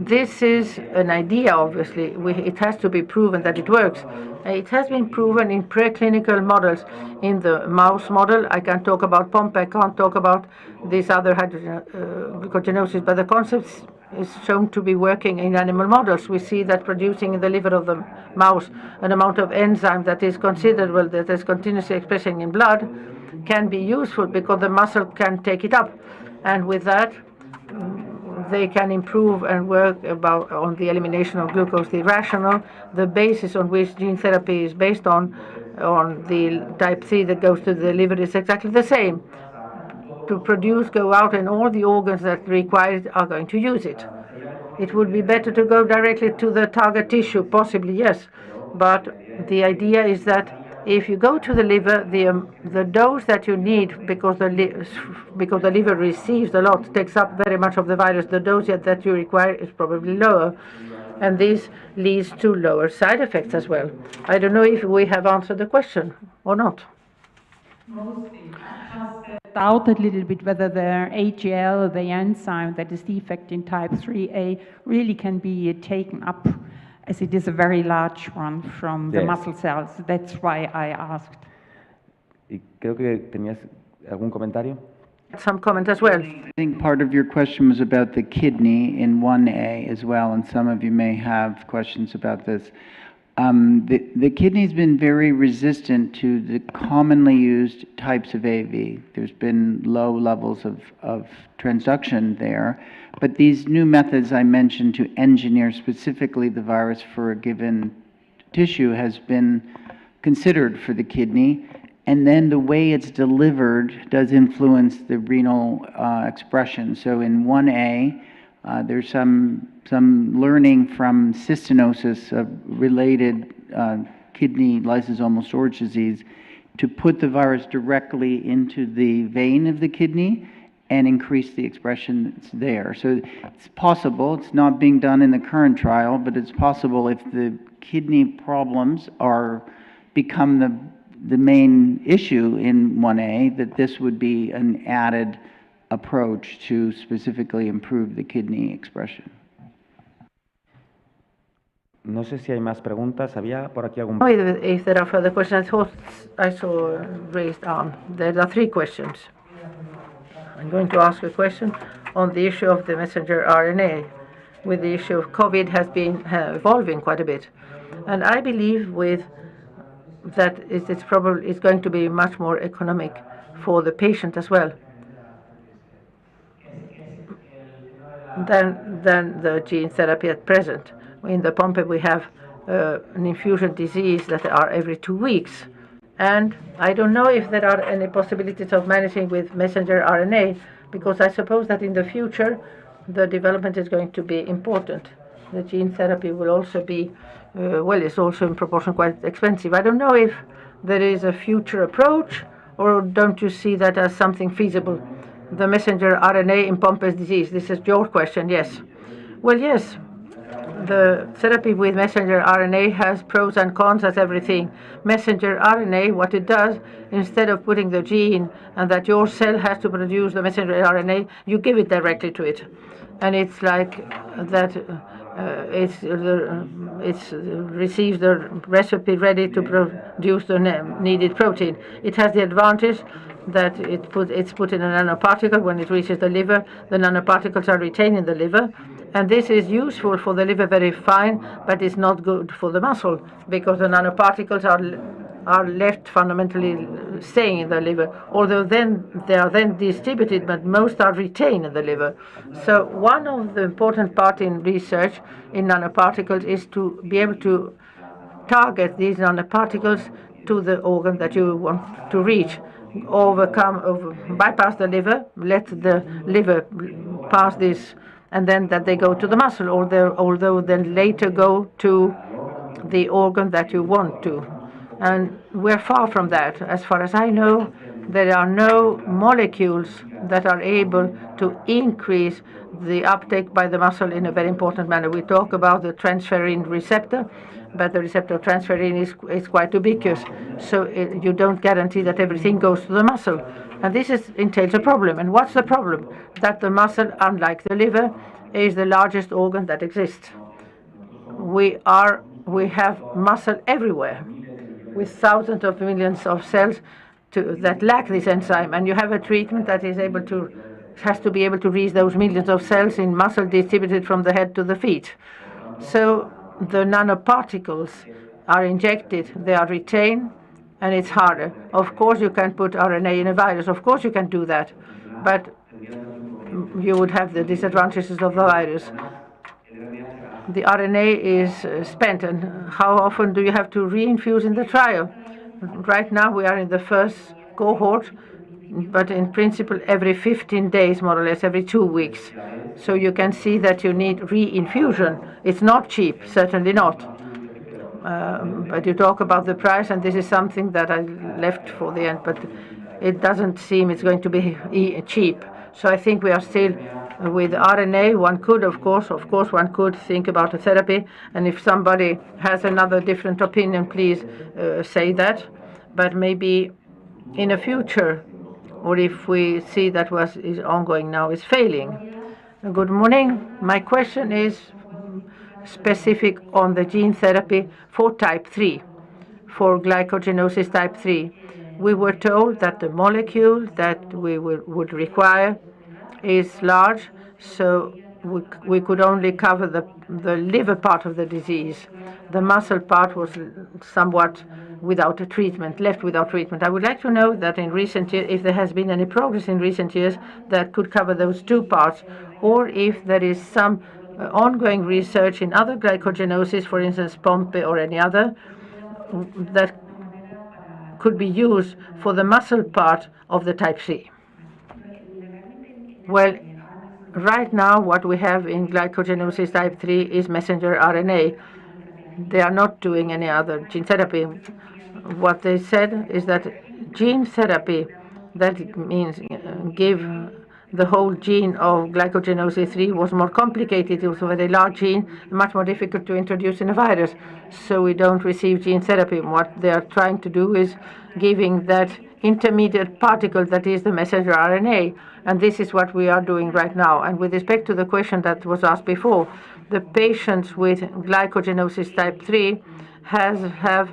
This is an idea, obviously. It has to be proven that it works. It has been proven in preclinical models. In the mouse model, I can talk about Pompe, I can't talk about this other glucogenosis, but the concept is shown to be working in animal models. We see that producing in the liver of the mouse an amount of enzyme that is considerable, that is continuously expressing in blood, can be useful because the muscle can take it up. And with that, they can improve and work on the elimination of glucose, the rationale, the basis on which gene therapy is based on the type 3 that goes to the liver is exactly the same. To produce, go out, and all the organs that require it are going to use it. It would be better to go directly to the target tissue, possibly, yes. But the idea is that if you go to the liver, the dose that you need, because the liver receives a lot, takes up very much of the virus, the dose that you require is probably lower. And this leads to lower side effects as well. I don't know if we have answered the question or not. Doubt a little bit whether the AGL, the enzyme that is defect in type 3A, really can be taken up, as it is a very large one from the muscle cells. That's why I asked. Y creo que tenías algún comentario. Some comment as well. I think part of your question was about the kidney in 1A as well, and some of you may have questions about this. The kidney's been very resistant to the commonly used types of AAV. There's been low levels of transduction there, but these new methods I mentioned to engineer specifically the virus for a given tissue has been considered for the kidney, and then the way it's delivered does influence the renal expression. So in 1A, there's some learning from cystinosis, a related kidney lysosomal storage disease, to put the virus directly into the vein of the kidney and increase the expression that's there. So it's possible, it's not being done in the current trial, but it's possible if the kidney problems become the main issue in 1A, that this would be an added approach to specifically improve the kidney expression. No sé si hay más preguntas. Había por aquí algún. If there are further questions, I saw raised arm. There are 3 questions. I'm going to ask a question on the issue of the messenger RNA, with the issue of COVID has been evolving quite a bit. And I believe that it's probably it's going to be much more economic for the patient as well than the gene therapy at present. In the Pompe, we have an infusion disease that are every 2 weeks. And I don't know if there are any possibilities of managing with messenger RNA, because I suppose that in the future, the development is going to be important. The gene therapy will also be, it's also in proportion quite expensive. I don't know if there is a future approach, or don't you see that as something feasible? The messenger RNA in Pompe's disease. This is your question, yes. Well, yes. The therapy with messenger RNA has pros and cons as everything. Messenger RNA, what it does, instead of putting the gene and that your cell has to produce the messenger RNA, you give it directly to it. And it's like that it receives the recipe ready to produce the needed protein. It has the advantage that it's put in a nanoparticle. When it reaches the liver, the nanoparticles are retained in the liver. And this is useful for the liver, very fine, but it's not good for the muscle, because the nanoparticles are left fundamentally staying in the liver, although then they are then distributed, but most are retained in the liver. So one of the important part in research in nanoparticles is to be able to target these nanoparticles to the organ that you want to reach, bypass the liver, let the liver pass this, and then that they go to the muscle, although then later go to the organ that you want to. And we're far from that. As far as I know, there are no molecules that are able to increase the uptake by the muscle in a very important manner. We talk about the transferrin receptor, but the receptor transferrin is quite ubiquitous, so you don't guarantee that everything goes to the muscle. And this entails a problem. And what's the problem? That the muscle, unlike the liver, is the largest organ that exists. We have muscle everywhere, with thousands of millions of cells that lack this enzyme, and you have a treatment that has to be able to reach those millions of cells in muscle distributed from the head to the feet. So the nanoparticles are injected, they are retained, and it's harder. Of course, you can put RNA in a virus. Of course, you can do that, but you would have the disadvantages of the virus. The RNA is spent, and how often do you have to reinfuse in the trial? Right now, we are in the first cohort, but in principle, every 15 days, more or less, every 2 weeks. So you can see that you need reinfusion. It's not cheap, certainly not. But you talk about the price, and this is something that I left for the end, but it doesn't seem it's going to be cheap. So I think we are still with RNA. One could, of course, one could think about a therapy, and if somebody has another different opinion, please say that. But maybe in the future, or if we see that what is ongoing now is failing. Good morning. My question is specific on the gene therapy for type 3, for glycogenosis type 3. We were told that the molecule that we would require is large, so we could only cover the liver part of the disease. The muscle part was somewhat without a treatment, left without treatment. I would like to know that in recent years, if there has been any progress in recent years that could cover those two parts, or if there is some ongoing research in other glycogenosis, for instance, Pompe or any other, that could be used for the muscle part of the type C. Well, right now, what we have in glycogenosis type 3 is messenger RNA. They are not doing any other gene therapy. What they said is that gene therapy, that means give the whole gene of glycogenosis 3, was more complicated. It was a very large gene, much more difficult to introduce in a virus. So we don't receive gene therapy. What they are trying to do is giving that intermediate particle that is the messenger RNA. And this is what we are doing right now. And with respect to the question that was asked before, the patients with glycogenosis type 3 have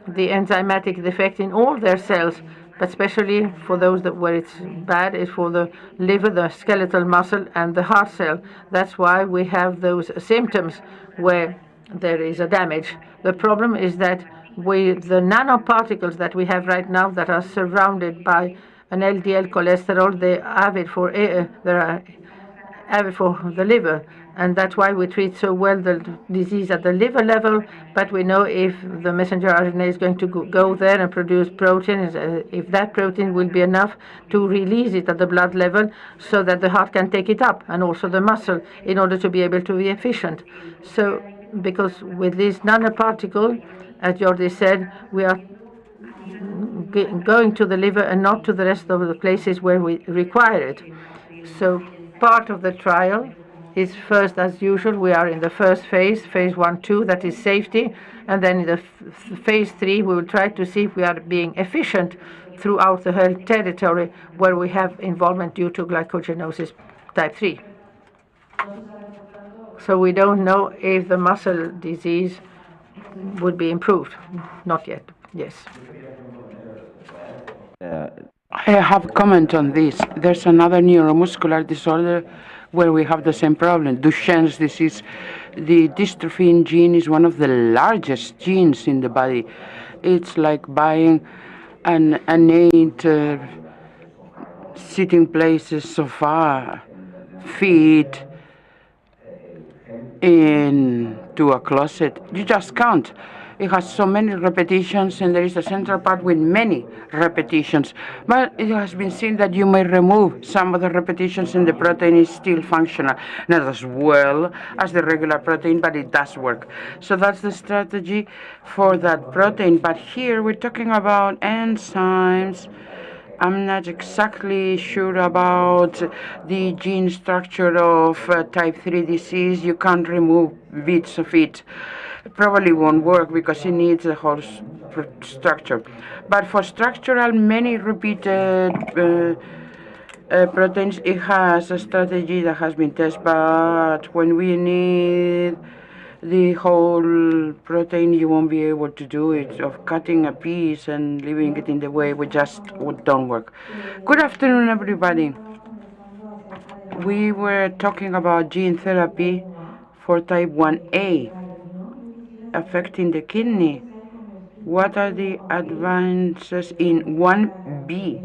the enzymatic defect in all their cells, but especially for those where it's bad is for the liver, the skeletal muscle, and the heart cell. That's why we have those symptoms where there is a damage. The problem is that the nanoparticles that we have right now that are surrounded by an LDL cholesterol, they have it for the liver, and that's why we treat so well the disease at the liver level, but we know if the messenger RNA is going to go there and produce protein, if that protein will be enough to release it at the blood level so that the heart can take it up, and also the muscle, in order to be able to be efficient. So, because with this nanoparticle, as Jordi said, we are going to the liver and not to the rest of the places where we require it. So part of the trial is first, as usual, we are in the first phase 1/2, that is safety, and then in the phase 3, we will try to see if we are being efficient throughout the whole territory where we have involvement due to glycogenosis type 3. So we don't know if the muscle disease would be improved. Not yet. Yes. I have a comment on this. There's another neuromuscular disorder where we have the same problem, Duchenne's disease. The dystrophin gene is one of the largest genes in the body. It's like buying an 8 sitting places, sofa, feet into a closet. You just can't. It has so many repetitions, and there is a central part with many repetitions. But it has been seen that you may remove some of the repetitions and the protein is still functional. Not as well as the regular protein, but it does work. So that's the strategy for that protein. But here we're talking about enzymes. I'm not exactly sure about the gene structure of type 3 disease. You can't remove bits of it. It probably won't work because it needs the whole structure. But for structural, many repeated proteins, it has a strategy that has been tested. But when we need the whole protein, you won't be able to do it. Of cutting a piece and leaving it in the way, we just don't work. Good afternoon, everybody. We were talking about gene therapy for type 1A affecting the kidney. What are the advances in 1B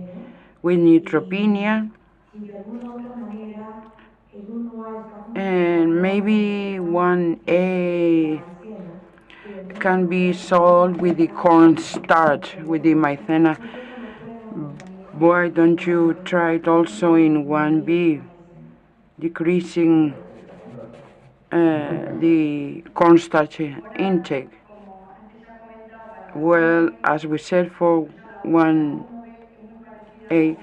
with neutropenia? And maybe 1A can be solved with the cornstarch, with the maizena. Why don't you try it also in 1B, decreasing the cornstarch intake? Well, as we said for 1A,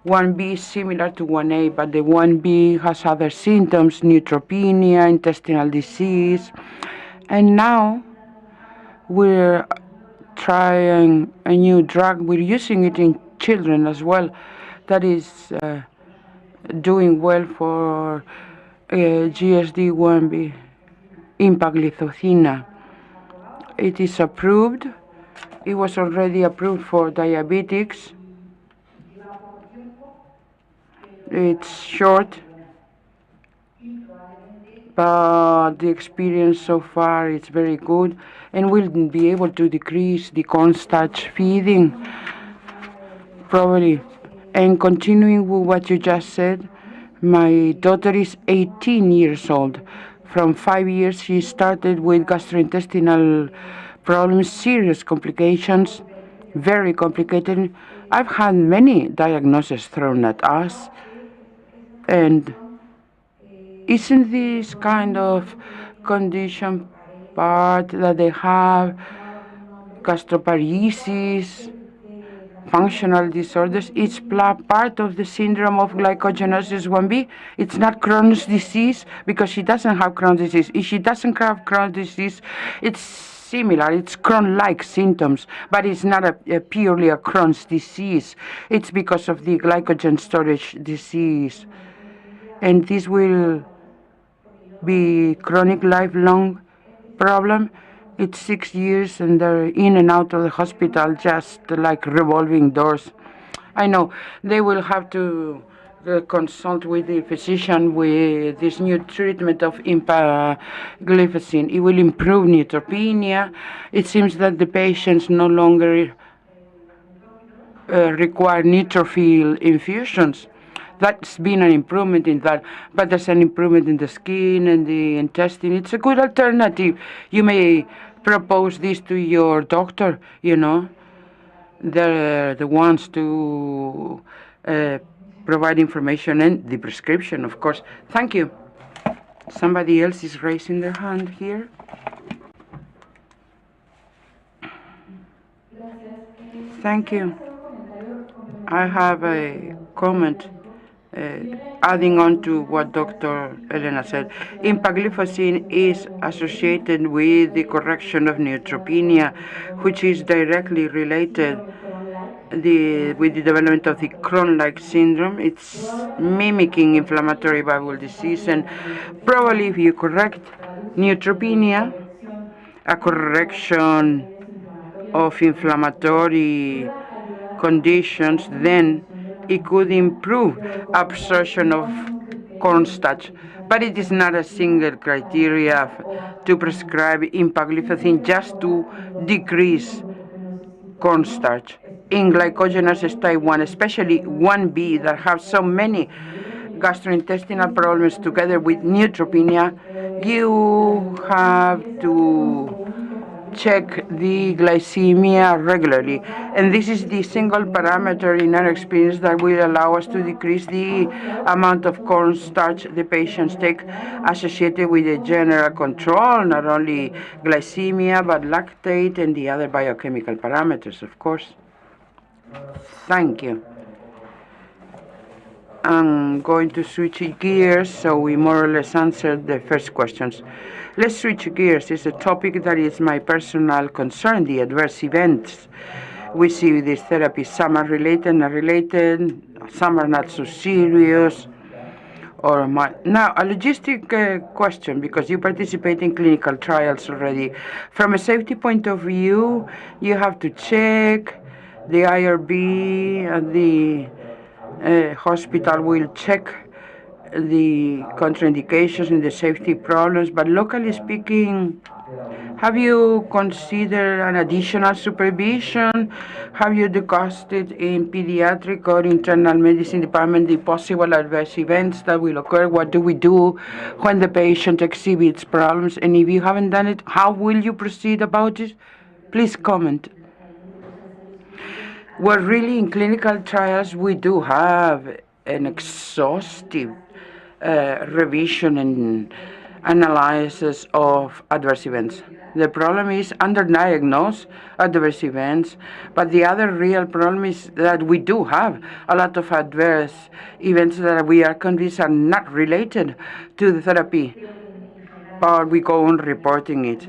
1B is similar to 1A, but the 1B has other symptoms, neutropenia, intestinal disease. And now we're trying a new drug. We're using it in children as well. That is doing well for GSD1B, empagliflozin. It is approved. It was already approved for diabetics. It's short, but the experience so far is very good, and we'll be able to decrease the cornstarch feeding, probably. And continuing with what you just said, my daughter is 18 years old. From 5 years, she started with gastrointestinal problems, serious complications, very complicated. I've had many diagnoses thrown at us. And isn't this kind of condition part that they have gastroparesis, functional disorders? It's part of the syndrome of glycogenosis 1B. It's not Crohn's disease because she doesn't have Crohn's disease. If she doesn't have Crohn's disease, it's similar. It's Crohn-like symptoms, but it's not purely a Crohn's disease. It's because of the glycogen storage disease. And this will be chronic, lifelong problem. It's 6 years, and they're in and out of the hospital, just like revolving doors. I know they will have to consult with the physician with this new treatment of empagliflozin. It will improve neutropenia. It seems that the patients no longer require neutrophil infusions. That's been an improvement in that, but there's an improvement in the skin and the intestine. It's a good alternative. You may propose this to your doctor, you know. They're the ones to provide information and the prescription, of course. Thank you. Somebody else is raising their hand here. Thank you. I have a comment adding on to what Dr. Elena said. Empagliflozin is associated with the correction of neutropenia, which is directly related with the development of the Crohn-like syndrome. It's mimicking inflammatory bowel disease, and probably if you correct neutropenia, a correction of inflammatory conditions, then it could improve absorption of cornstarch. But it is not a single criteria to prescribe empagliflozin just to decrease cornstarch. In glycogenosis type 1, especially 1B, that have so many gastrointestinal problems together with neutropenia, you have to check the glycemia regularly. And this is the single parameter in our experience that will allow us to decrease the amount of cornstarch the patients take, associated with a general control, not only glycemia, but lactate and the other biochemical parameters, of course. Thank you. I'm going to switch gears, so we more or less answered the first questions. Let's switch gears. It's a topic that is my personal concern, the adverse events we see with this therapy. Some are related, not related, some are not so serious. Now, a logistic question, because you participate in clinical trials already. From a safety point of view, you have to check the IRB and the hospital will check the contraindications and the safety problems, but locally speaking, have you considered an additional supervision? Have you discussed it in pediatric or internal medicine department, the possible adverse events that will occur? What do we do when the patient exhibits problems? And if you haven't done it, how will you proceed about it? Please comment. Well, really, in clinical trials, we do have an exhaustive revision and analysis of adverse events. The problem is underdiagnosed adverse events, but the other real problem is that we do have a lot of adverse events that we are convinced are not related to the therapy, but we go on reporting it.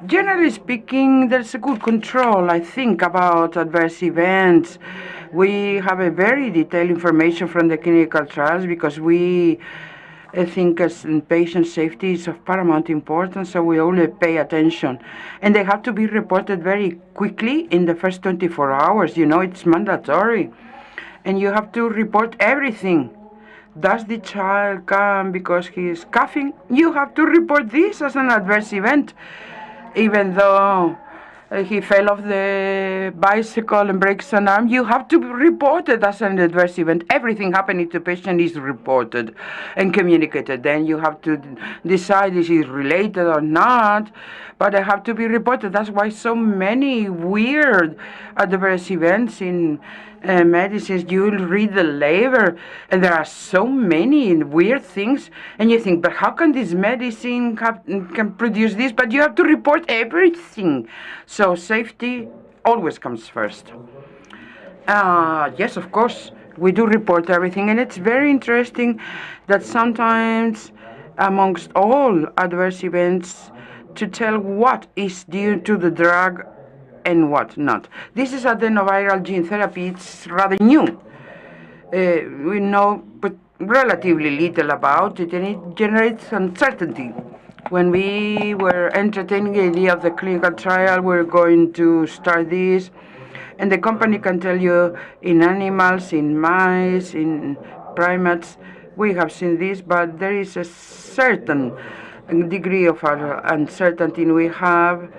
Generally speaking, there's a good control, I think, about adverse events. We have a very detailed information from the clinical trials because we think as patient safety is of paramount importance, so we only pay attention. And they have to be reported very quickly in the first 24 hours. You know, it's mandatory. And you have to report everything. Does the child come because he is coughing? You have to report this as an adverse event. Even though he fell off the bicycle and breaks an arm, you have to report it as an adverse event. Everything happening to the patient is reported and communicated. Then you have to decide if it's related or not, but it have to be reported. That's why so many weird adverse events in medicines. You'll read the label, and there are so many weird things, and you think, but how can this medicine can produce this? But you have to report everything. So safety always comes first. Yes, of course, we do report everything, and it's very interesting that sometimes amongst all adverse events, to tell what is due to the drug and what not. This is adenoviral gene therapy. It's rather new. We know but relatively little about it, and it generates uncertainty. When we were entertaining the idea of the clinical trial, we're going to start this, And the company can tell you in animals, in mice, in primates, we have seen this, but there is a certain degree of uncertainty. We have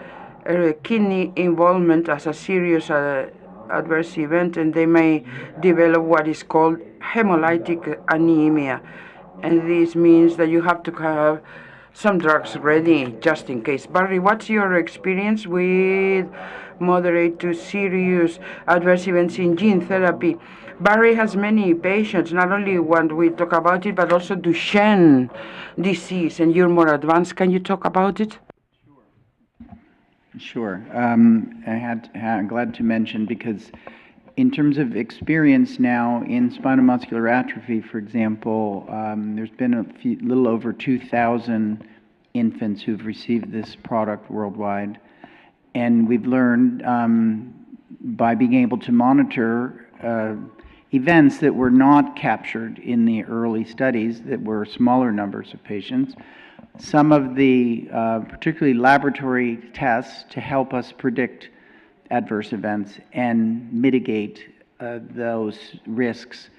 kidney involvement as a serious adverse event, and they may develop what is called hemolytic anemia. And this means that you have to have some drugs ready just in case. Barry, what's your experience with moderate to serious adverse events in gene therapy? Barry has many patients, not only when we talk about it, but also Duchenne disease, and you're more advanced. Can you talk about it? Sure. I'm glad to mention, because in terms of experience now in spinal muscular atrophy, for example, there's been a little over 2,000 infants who've received this product worldwide. And we've learned by being able to monitor events that were not captured in the early studies, that were smaller numbers of patients, some of the particularly laboratory tests to help us predict adverse events and mitigate those risks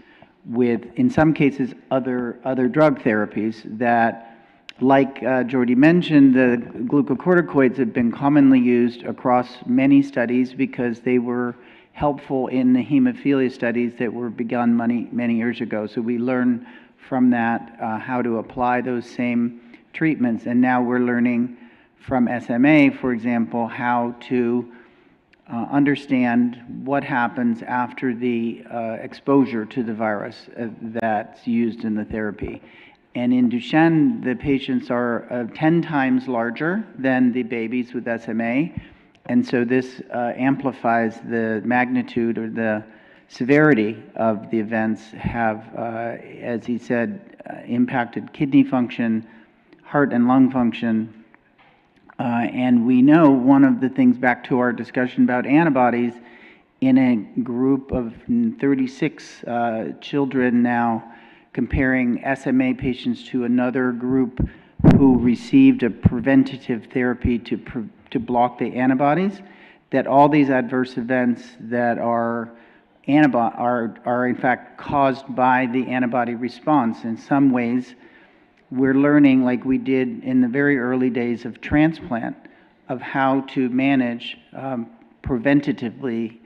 with, in some cases, other drug therapies that, like Jordi mentioned, the glucocorticoids have been commonly used across many studies because they were helpful in the hemophilia studies that were begun many years ago. So we learned from that how to apply those same treatments, and now we're learning from SMA, for example, how to understand what happens after the exposure to the virus that's used in the therapy. And in Duchenne, the patients are 10 times larger than the babies with SMA, and so this amplifies the magnitude or the severity of the events have, as he said, impacted kidney function, heart and lung function. And we know one of the things, back to our discussion about antibodies, in a group of 36 children now, comparing SMA patients to another group who received a preventative therapy to block the antibodies, that all these adverse events that are in fact caused by the antibody response. In some ways, we're learning, like we did in the very early days of transplant, of how to manage preventatively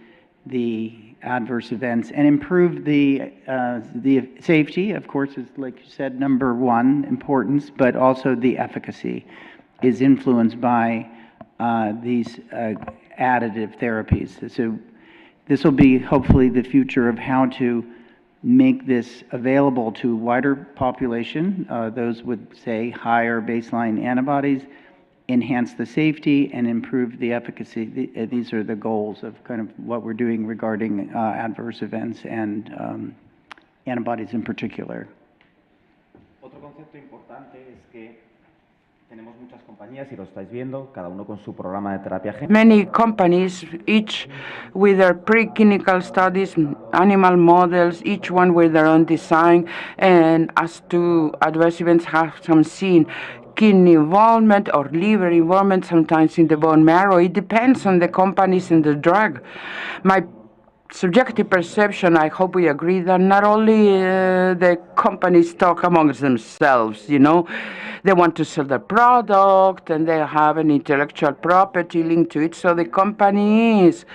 the adverse events and improve the safety. Of course, is, like you said, number one importance, but also the efficacy is influenced by these additive therapies. So this will be hopefully the future of how to make this available to a wider population, those with, say, higher baseline antibodies, enhance the safety, and improve the efficacy. These are the goals of kind of what we're doing regarding adverse events and antibodies in particular. Otro concepto importante es que tenemos muchas compañías, y lo estáis viendo, cada uno con su programa de terapia génica. Many companies, each with their preclinical studies, animal models, each one with their own design, and as to adverse events, have some seen kidney involvement or liver involvement, sometimes in the bone marrow. It depends on the companies and the drug. My subjective perception, I hope we agree, that not only the companies talk amongst themselves, you know, they want to sell the product and they have an intellectual property linked to it, so the companies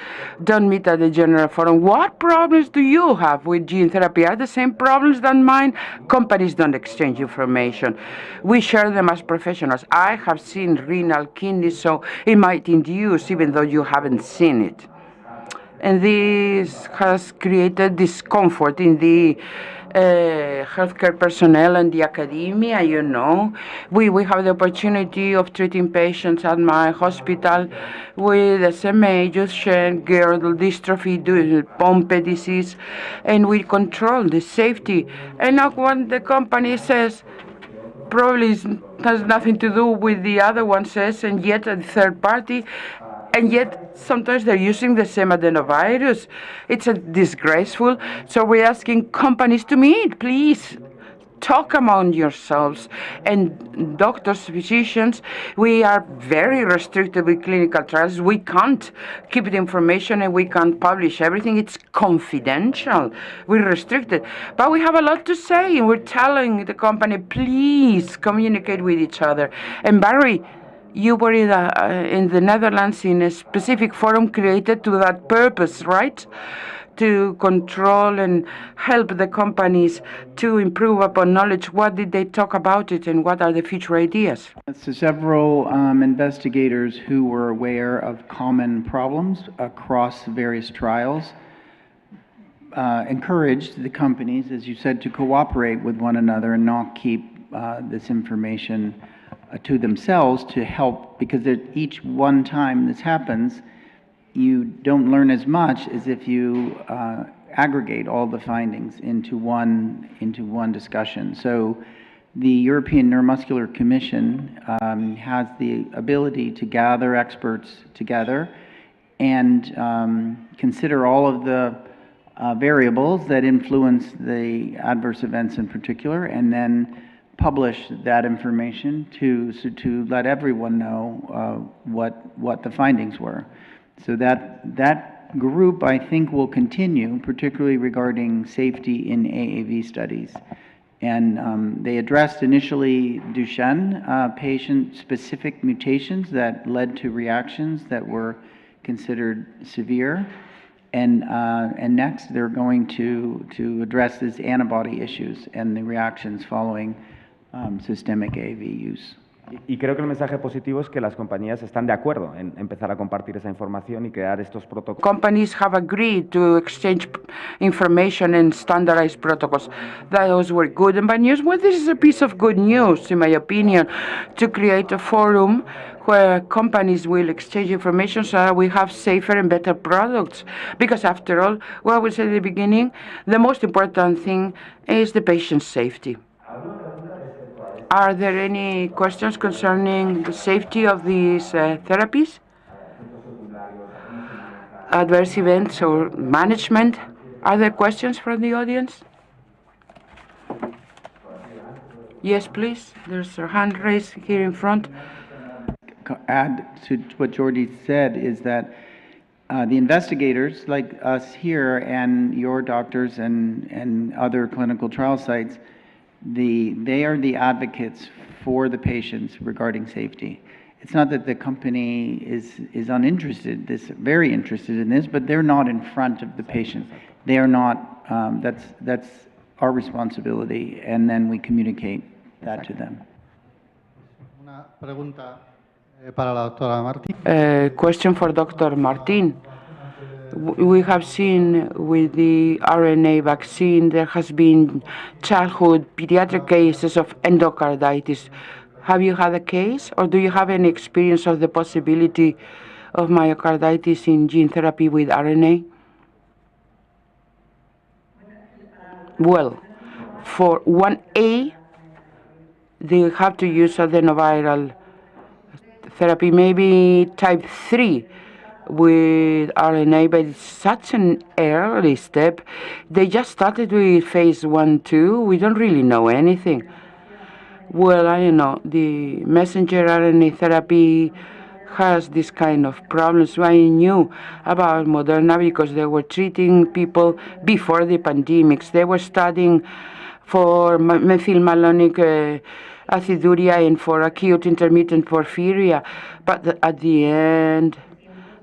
don't meet at the general forum. What problems do you have with gene therapy? Are the same problems than mine? Companies don't exchange information. We share them as professionals. I have seen renal kidney, so it might induce even though you haven't seen it. And this has created discomfort in the healthcare personnel and the academia, you know. We have the opportunity of treating patients at my hospital with SMA, Duchenne, girdle dystrophy, Pompe disease, and we control the safety. And now when the company says, probably has nothing to do with the other one says, and yet a third party, and yet sometimes they're using the same adenovirus. It's disgraceful. So we're asking companies to meet, please. talk among yourselves. And doctors, physicians, we are very restricted with clinical trials. We can't keep the information and we can't publish everything. It's confidential. We're restricted. But we have a lot to say, and we're telling the company, please communicate with each other. And Barry, you were in the Netherlands in a specific forum created to that purpose, right? To control and help the companies to improve upon knowledge. What did they talk about it, and what are the future ideas? So several investigators who were aware of common problems across various trials encouraged the companies, as you said, to cooperate with one another and not keep this information to themselves, to help, because at each one time this happens, you don't learn as much as if you aggregate all the findings into one discussion. So the European Neuromuscular Commission has the ability to gather experts together and consider all of the variables that influence the adverse events in particular, and then publish that information to let everyone know what the findings were. So that group, I think, will continue, particularly regarding safety in AAV studies. And they addressed initially Duchenne patient-specific mutations that led to reactions that were considered severe. And next, they're going to address these antibody issues and the reactions following systemic AAV use. Y creo que el mensaje positivo es que las compañías están de acuerdo en empezar a compartir esa información y crear estos protocolos. Companies have agreed to exchange information and standardized protocols. Those were good and bad news. Well, this is a piece of good news, in my opinion, to create a forum where companies will exchange information so that we have safer and better products. Because after all, what we said at the beginning, the most important thing is the patient's safety. Are there any questions concerning the safety of these therapies? Adverse events or management? Are there questions from the audience? Yes, please. There's a hand raised here in front. Add to what Jordi said is that the investigators like us here and your doctors and other clinical trial sites, they are the advocates for the patients regarding safety. It's not that the company is uninterested, very interested in this, but they're not in front of the patient. They are not, that's our responsibility, and then we communicate that to them. Una pregunta para la doctora Martín. Question for Dr. Martin. We have seen with the RNA vaccine, there has been childhood pediatric cases of endocarditis. Have you had a case, or do you have any experience of the possibility of myocarditis in gene therapy with RNA? Well, for 1A, they have to use adenoviral therapy, maybe type 3 with RNA, but it's such an early step. They just started with phase 1-2. We don't really know anything. Well, I don't know. The messenger RNA therapy has this kind of problems. I knew about Moderna because they were treating people before the pandemics. They were studying for methylmalonic aciduria and for acute intermittent porphyria. But at the end,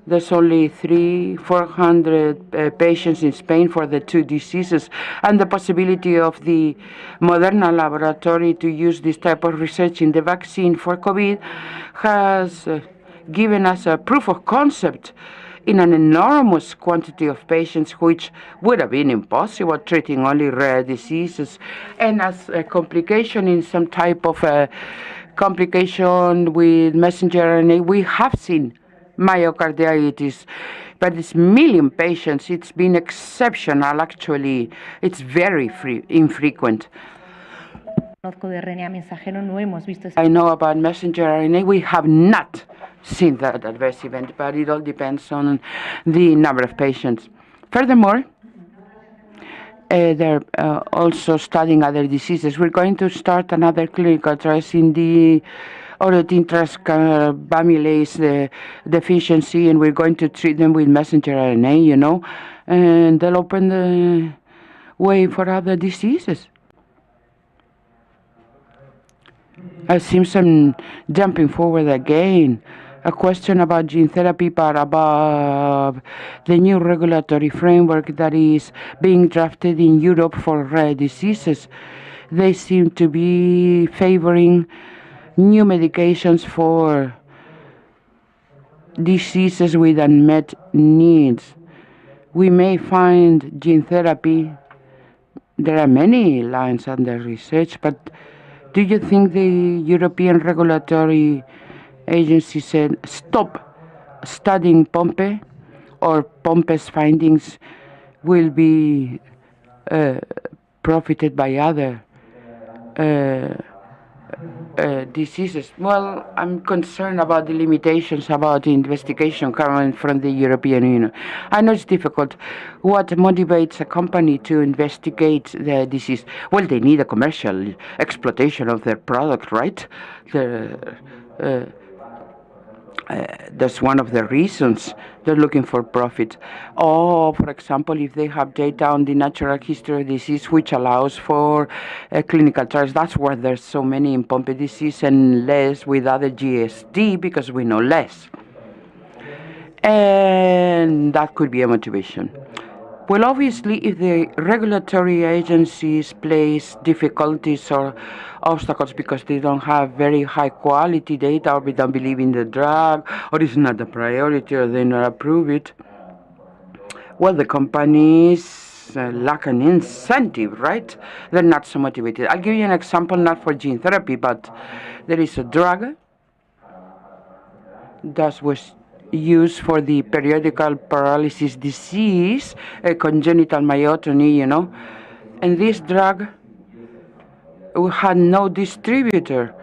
there's only 400 patients in Spain for the two diseases, and the possibility of the Moderna laboratory to use this type of research in the vaccine for COVID has given us a proof of concept in an enormous quantity of patients, which would have been impossible treating only rare diseases. And as a complication in some type of complication with messenger RNA, we have seen myocarditis, but it's million patients. It's been exceptional, actually. It's very infrequent. I know about messenger RNA. We have not seen that adverse event, but it all depends on the number of patients. Furthermore, They're also studying other diseases. We're going to start another clinical trial in the orotin transcarbamylase deficiency, and we're going to treat them with messenger RNA, and they'll open the way for other diseases. It seems I'm jumping forward again. A question about gene therapy, but about the new regulatory framework that is being drafted in Europe for rare diseases. They seem to be favoring new medications for diseases with unmet needs. We may find gene therapy. There are many lines under research, but do you think the European regulatory agency said stop studying Pompe, or Pompe's findings will be profited by other diseases? Well, I'm concerned about the limitations about the investigation coming from the European Union. I know it's difficult. What motivates a company to investigate the disease? Well, they need a commercial exploitation of their product, right? That's one of the reasons they're looking for profit. Or, for example, if they have data on the natural history of disease, which allows for clinical trials. That's why there's so many in Pompe disease and less with other GSD, because we know less. And that could be a motivation. Well, obviously, if the regulatory agencies place difficulties or obstacles because they don't have very high quality data, or they don't believe in the drug, or it's not a priority, or they not approve it, well, the companies lack an incentive, right? They're not so motivated. I'll give you an example, not for gene therapy, but there is a drug that was used for the periodical paralysis disease, congenital myotony, and this drug had no distributor.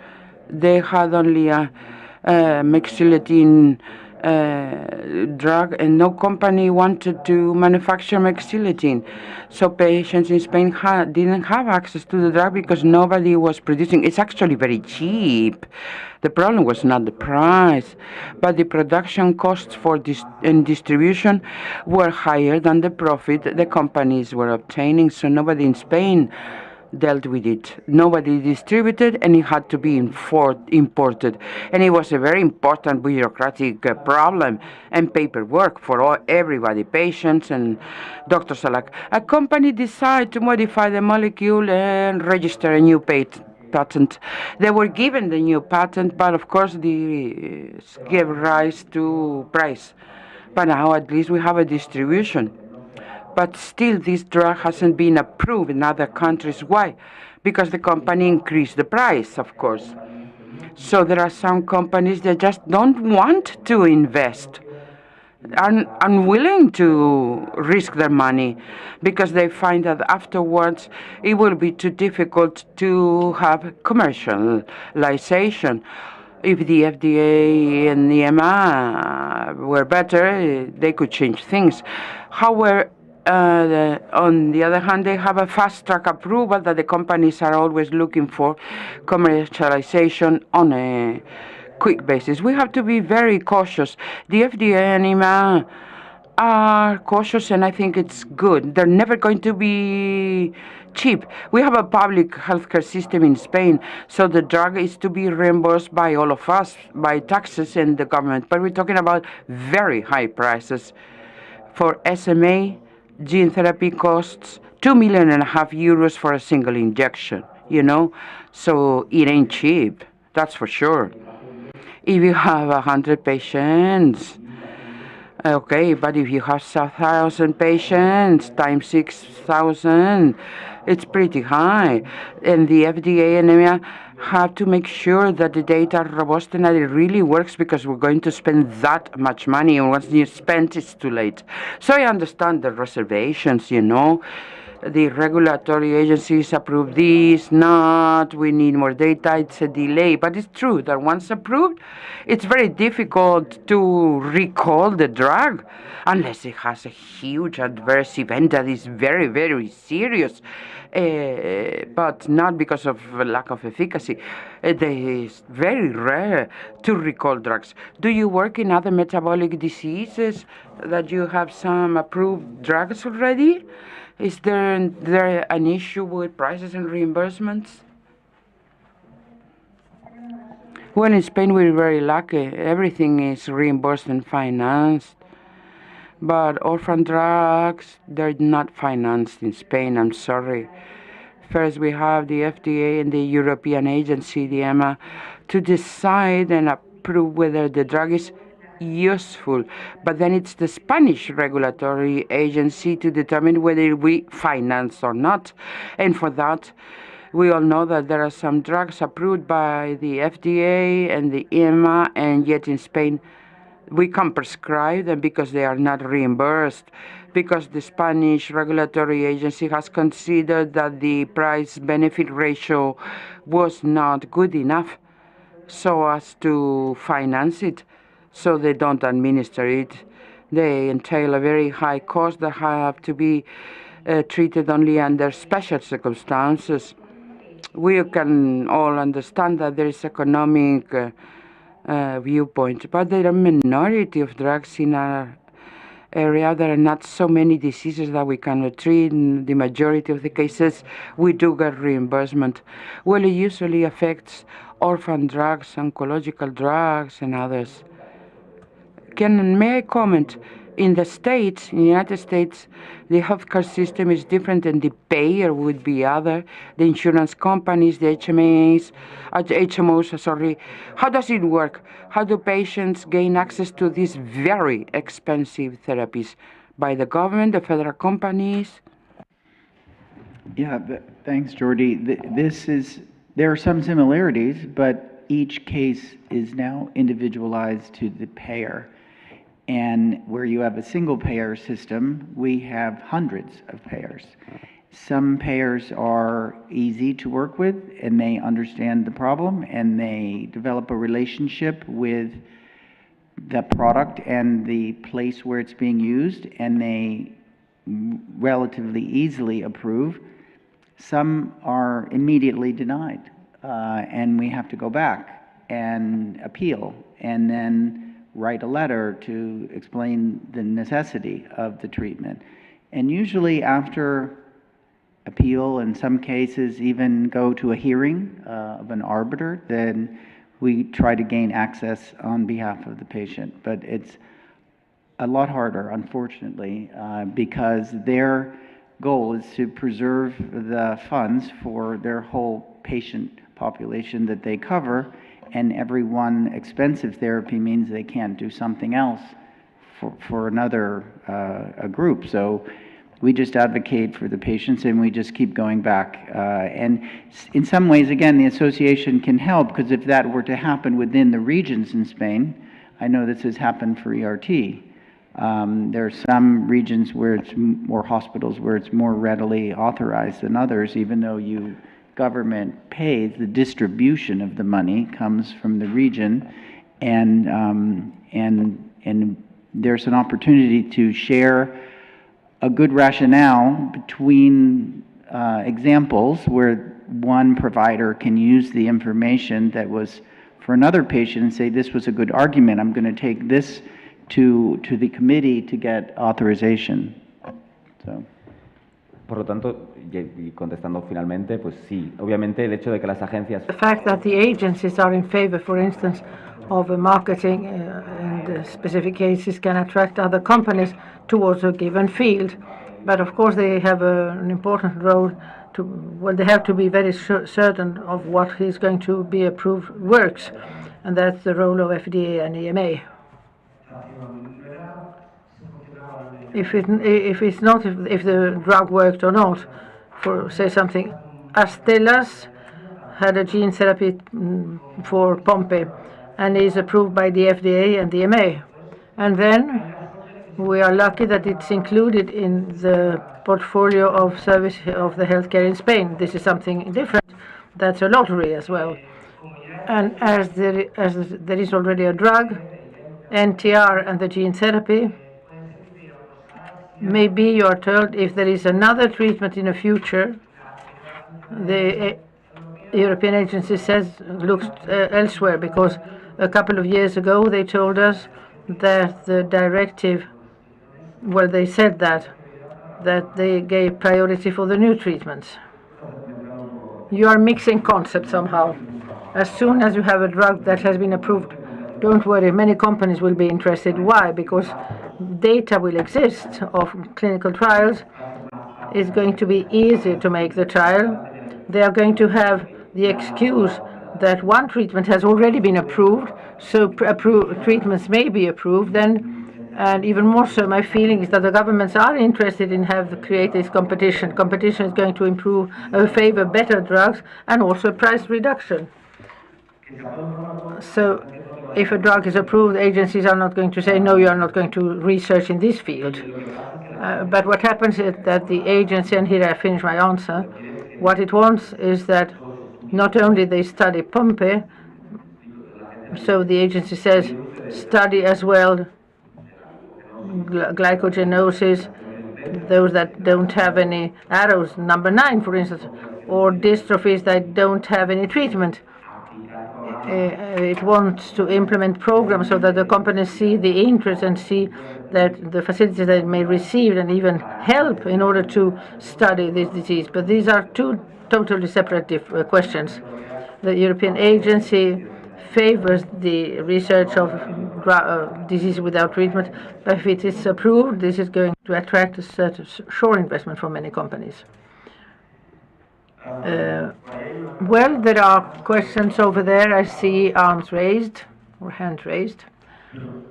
They had only a mexiletine drug, and no company wanted to manufacture mexiletine. So patients in Spain didn't have access to the drug because nobody was producing. It's actually very cheap. The problem was not the price, but the production costs for and distribution were higher than the profit the companies were obtaining. So nobody in Spain dealt with it. Nobody distributed, and it had to be imported. And it was a very important bureaucratic problem and paperwork for everybody, patients and doctors alike. A company decided to modify the molecule and register a new patent. They were given the new patent, but of course this gave rise to price. But now at least we have a distribution. But still, this drug hasn't been approved in other countries. Why? Because the company increased the price, of course. So there are some companies that just don't want to invest, are unwilling to risk their money, because they find that afterwards it will be too difficult to have commercialization. If the FDA and the EMA were better, they could change things. However, on the other hand, they have a fast-track approval that the companies are always looking for commercialization on a quick basis. We have to be very cautious. The FDA and EMA are cautious, and I think it's good. They're never going to be cheap. We have a public healthcare system in Spain, so the drug is to be reimbursed by all of us, by taxes and the government. But we're talking about very high prices. For SMA, gene therapy costs €2.5 million for a single injection, so it ain't cheap, that's for sure. If you have 100 patients, okay, but if you have 1,000 patients times 6,000, it's pretty high. And the FDA and EMA have to make sure that the data are robust and that it really works, because we're going to spend that much money, and once you spend, it's too late. So I understand the reservations, the regulatory agencies approve this, not, we need more data, it's a delay. But it's true that once approved, it's very difficult to recall the drug unless it has a huge adverse event that is very, very serious, but not because of lack of efficacy. It is very rare to recall drugs. Do you work in other metabolic diseases that you have some approved drugs already? Is there an issue with prices and reimbursements? Well, in Spain, we're very lucky. Everything is reimbursed and financed. But orphan drugs, they're not financed in Spain, I'm sorry. First, we have the FDA and the European agency, the EMA, to decide and approve whether the drug is useful. But then it's the Spanish regulatory agency to determine whether we finance or not. And for that, we all know that there are some drugs approved by the FDA and the EMA, and yet in Spain, we can't prescribe them because they are not reimbursed, because the Spanish regulatory agency has considered that the price-benefit ratio was not good enough so as to finance it, so they don't administer it. They entail a very high cost that have to be treated only under special circumstances. We can all understand that there is economic viewpoint, but there are a minority of drugs in our area. There are not so many diseases that we cannot treat. In the majority of the cases, we do get reimbursement. Well, it usually affects orphan drugs, oncological drugs, and others. May I comment? In the States, in the United States, the healthcare system is different and the payer would be other. The insurance companies, the HMOs, sorry. How does it work? How do patients gain access to these very expensive therapies? By the government, the federal companies? Yeah, thanks, Jordi. There are some similarities, but each case is now individualized to the payer. And where you have a single payer system, we have hundreds of payers. Some payers are easy to work with and they understand the problem and they develop a relationship with the product and the place where it's being used, and they relatively easily approve. Some are immediately denied, and we have to go back and appeal and then write a letter to explain the necessity of the treatment. And usually after appeal, in some cases even go to a hearing of an arbiter, then we try to gain access on behalf of the patient. But it's a lot harder, unfortunately, because their goal is to preserve the funds for their whole patient population that they cover, and every one expensive therapy means they can't do something else for another a group. So we just advocate for the patients and we just keep going back. And in some ways, again, the association can help, because if that were to happen within the regions in Spain, I know this has happened for ERT. There are some regions where it's more hospitals where it's more readily authorized than others, even though government pays, the distribution of the money comes from the region, and there's an opportunity to share a good rationale between examples where one provider can use the information that was for another patient and say, this was a good argument, I'm going to take this to the committee to get authorization. So. Por lo tanto, y contestando finalmente, pues sí, obviamente el hecho de que las agencias... The fact that the agencies are in favor, for instance, of marketing in specific cases can attract other companies towards a given field. But of course they have an important role to, well, they have to be very certain of what is going to be approved works. And that's the role of FDA and EMA. If the drug worked or not, for say something, Astellas had a gene therapy for Pompe and is approved by the FDA and the EMA. And then We are lucky that it's included in the portfolio of service of the healthcare in Spain. This is something different. That's a lottery as well. And as there is already a drug, NTR and the gene therapy, maybe you are told if there is another treatment in the future, the European agency looks elsewhere, because a couple of years ago they told us that the directive, well, they said that they gave priority for the new treatments. You are mixing concepts somehow. As soon as you have a drug that has been approved, don't worry, many companies will be interested. Why? Because data will exist of clinical trials. It's going to be easier to make the trial. They are going to have the excuse that one treatment has already been approved, so treatments may be approved then. And even more so, my feeling is that the governments are interested in create this competition. Competition is going to favor better drugs and also price reduction. So if a drug is approved, agencies are not going to say, no, you are not going to research in this field. But what happens is that the agency, and here I finish my answer, what it wants is that not only they study Pompe, so the agency says, study as well glycogenosis, those that don't have any arrows, number 9, for instance, or dystrophies that don't have any treatment. It wants to implement programs so that the companies see the interest and see that the facilities that may receive and even help in order to study this disease. But these are two totally separate questions. The European agency favors the research of disease without treatment, but if it is approved, this is going to attract a certain sure investment from many companies. Well, there are questions over there. I see arms raised or hand raised.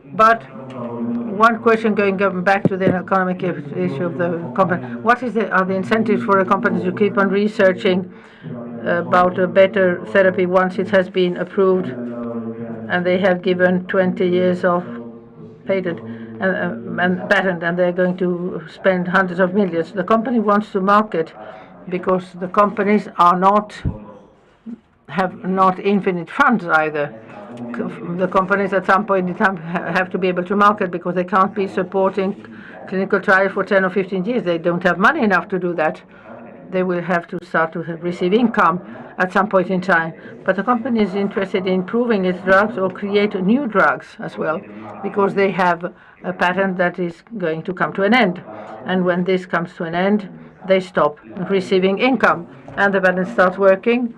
But one question going back to the economic issue of the company. What are the incentives for a company to keep on researching about a better therapy once it has been approved and they have given 20 years of patent and patent, and they're going to spend hundreds of millions? The company wants to market because the companies have not infinite funds either. The companies at some point in time have to be able to market because they can't be supporting clinical trials for 10 or 15 years. They don't have money enough to do that. They will have to start to receive income at some point in time. But the company is interested in improving its drugs or create new drugs as well, because they have a patent that is going to come to an end. And when this comes to an end, they stop receiving income and the patent starts working.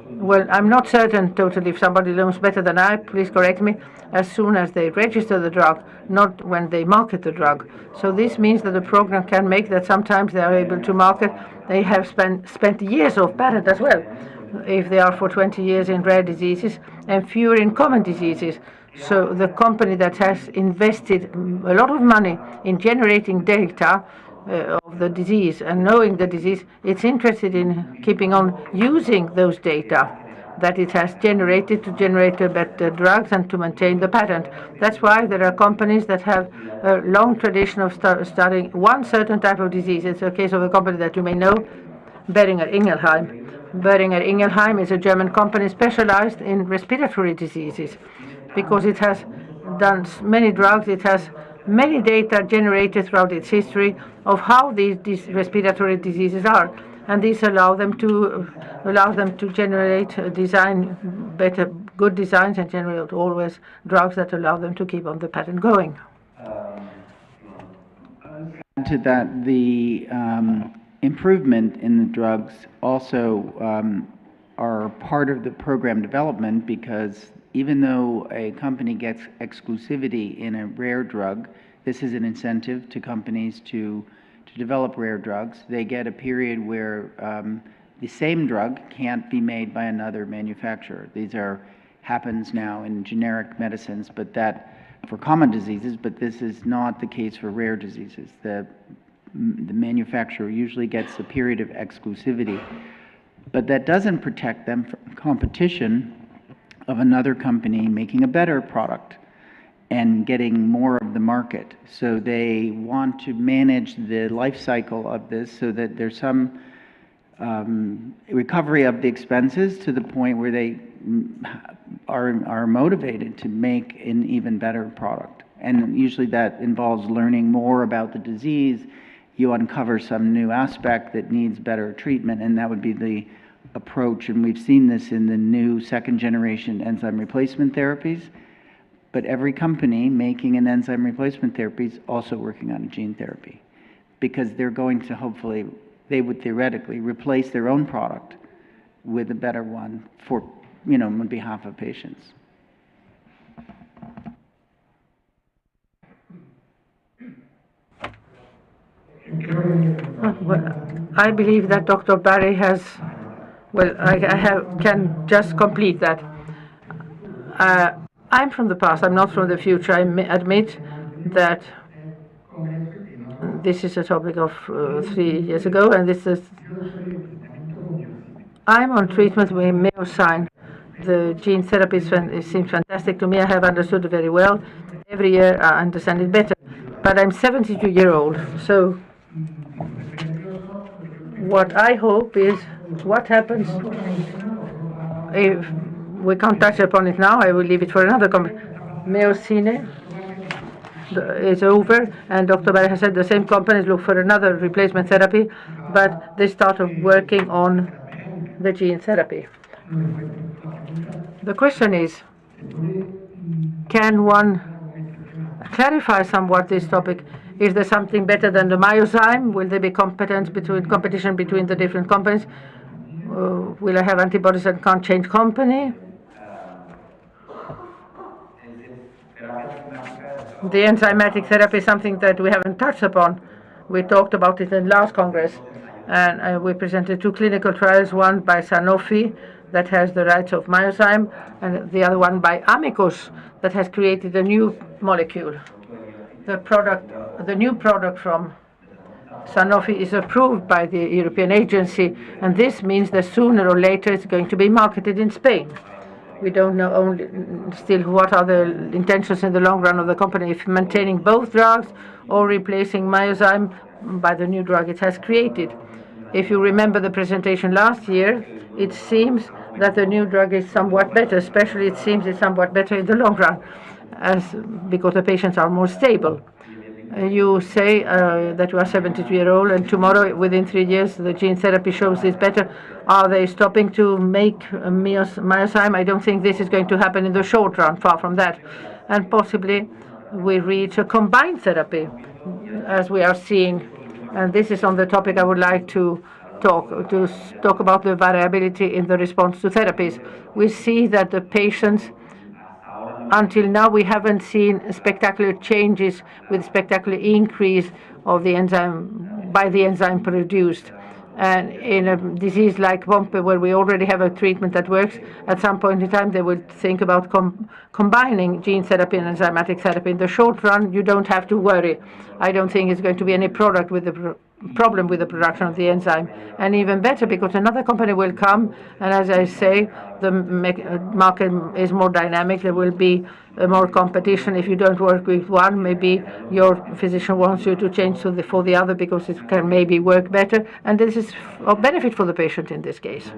Well, I'm not certain totally. If somebody knows better than I, please correct me. As soon as they register the drug, not when they market the drug. So this means that the program can make that sometimes they are able to market. They have spent years of patent as well, if they are for 20 years in rare diseases and fewer in common diseases. So the company that has invested a lot of money in generating data of the disease and knowing the disease, it's interested in keeping on using those data that it has generated to generate better drugs and to maintain the patent. That's why there are companies that have a long tradition of studying one certain type of disease. It's a case of a company that you may know, Boehringer Ingelheim. Boehringer Ingelheim is a German company specialized in respiratory diseases because it has done many drugs. It has many data generated throughout its history of how these respiratory diseases are, and these allow them to generate good designs and generate always drugs that allow them to keep on the patent going. To that, the improvement in the drugs also are part of the program development, because even though a company gets exclusivity in a rare drug, this is an incentive to companies to develop rare drugs. They get a period where the same drug can't be made by another manufacturer. These happens now in generic medicines, but that for common diseases, but this is not the case for rare diseases. The manufacturer usually gets a period of exclusivity, but that doesn't protect them from competition of another company making a better product. and getting more of the market. So they want to manage the life cycle of this so that there's some recovery of the expenses to the point where they are motivated to make an even better product. And usually that involves learning more about the disease. You uncover some new aspect that needs better treatment, and that would be the approach. And we've seen this in the new second-generation enzyme replacement therapies. But every company making an enzyme replacement therapy is also working on a gene therapy, because they're going to hopefully, they would theoretically replace their own product with a better one for, on behalf of patients. Well, I believe that Dr. Barry has, well, I can just complete that. I'm from the past, I'm not from the future. I admit that this is a topic of 3 years ago, and this is, I'm on treatment with Myosign. The gene therapy seems fantastic to me. I have understood it very well. Every year I understand it better. But I'm 72-year-old, so what I hope is what happens if we can't touch upon it now. I will leave it for another conference. Myosign is over, and Dr. Barry has said the same companies look for another replacement therapy, but they started working on the gene therapy. The question is, can one clarify somewhat this topic? Is there something better than the Myosign? Will there be competition between the different companies? Will I have antibodies that can't change company? The enzymatic therapy is something that we haven't touched upon. We talked about it in last Congress, and we presented 2 clinical trials, one by Sanofi that has the rights of Myosign, and the other one by Amicus that has created a new molecule. The new product from Sanofi is approved by the European agency, and this means that sooner or later it's going to be marketed in Spain. We don't know still what are the intentions in the long run of the company, if maintaining both drugs or replacing Myosign by the new drug it has created. If you remember the presentation last year, it seems that the new drug is somewhat better, especially it seems it's somewhat better in the long run, because the patients are more stable. You say that you are 72-year-old, and tomorrow, within 3 years, the gene therapy shows it's better. Are they stopping to make Myosign? I don't think this is going to happen in the short run, far from that. And possibly we reach a combined therapy, as we are seeing. And this is on the topic I would like to talk about the variability in the response to therapies. We see that the patients, until now, we haven't seen spectacular changes with spectacular increase of the enzyme by the enzyme produced. And in a disease like Pompe, where we already have a treatment that works, at some point in time they will think about combining gene therapy and enzymatic therapy. In the short run, you don't have to worry. I don't think it's going to be any problem with the production of the enzyme. And even better, because another company will come, and as I say, the market is more dynamic. There will be more competition. If you don't work with one, maybe your physician wants you to change for the other because it can maybe work better. And this is of benefit for the patient in this case.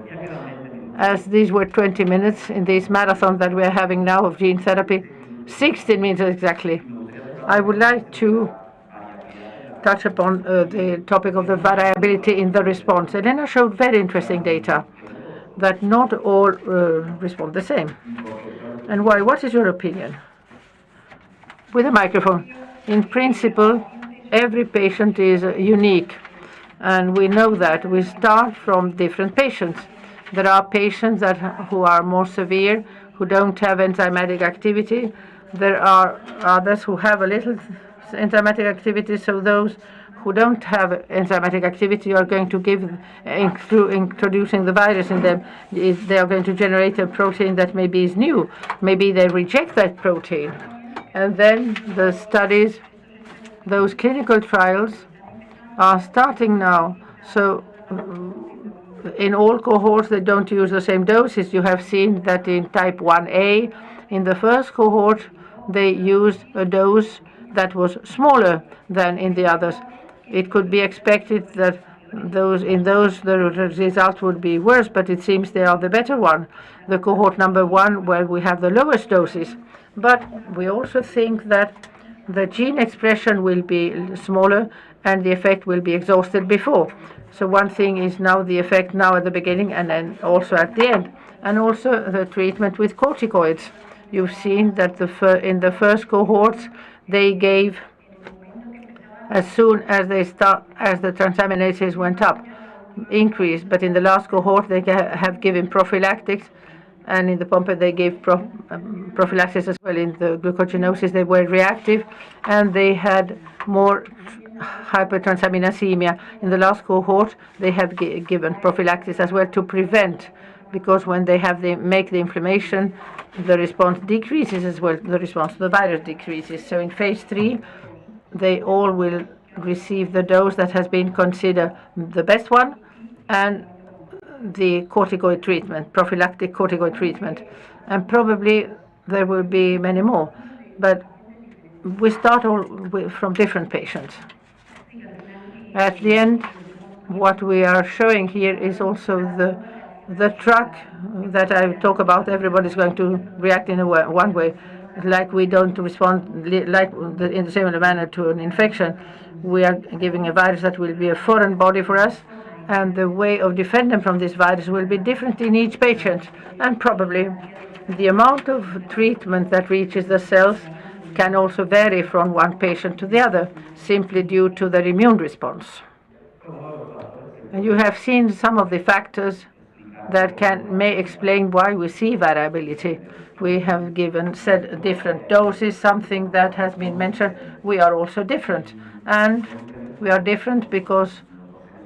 As these were 20 minutes in this marathon that we are having now of gene therapy, 16 minutes exactly, I would like to touch upon the topic of the variability in the response. Elena showed very interesting data that not all respond the same. And why? What is your opinion? With a microphone. In principle, every patient is unique, and we know that. We start from different patients. There are patients who are more severe, who don't have enzymatic activity. There are others who have a little enzymatic activity, so those who don't have enzymatic activity are going to give, through introducing the virus in them, they are going to generate a protein that maybe is new. Maybe they reject that protein. And then the studies, those clinical trials, are starting now. So in all cohorts, they don't use the same doses. You have seen that in type 1A, in the first cohort, they used a dose that was smaller than in the others. It could be expected that the results would be worse, but it seems they are the better one. The cohort number 1, where we have the lowest doses. But we also think that the gene expression will be smaller and the effect will be exhausted before. So one thing is now the effect now at the beginning and then also at the end. And also the treatment with corticoids. You've seen that in the first cohorts, they gave as soon as the transaminases went up, increased. But in the last cohort, they have given prophylactics, and in the Pompe they gave prophylaxis as well. In the glucogenosis, they were reactive, and they had more hypertransaminasemia. In the last cohort, they have given prophylaxis as well to prevent, because when they make the inflammation, the response decreases as well. The response to the virus decreases. So in phase 3, they all will receive the dose that has been considered the best one, and the corticoid treatment, prophylactic corticoid treatment. And probably there will be many more. But we start all from different patients. At the end, what we are showing here is also the track that I talk about. Everybody's going to react in one way. Like we don't respond in the same manner to an infection. We are giving a virus that will be a foreign body for us, and the way of defending from this virus will be different in each patient. And probably the amount of treatment that reaches the cells can also vary from one patient to the other, simply due to their immune response. And you have seen some of the factors that may explain why we see variability. We have said different doses, something that has been mentioned. We are also different. And we are different because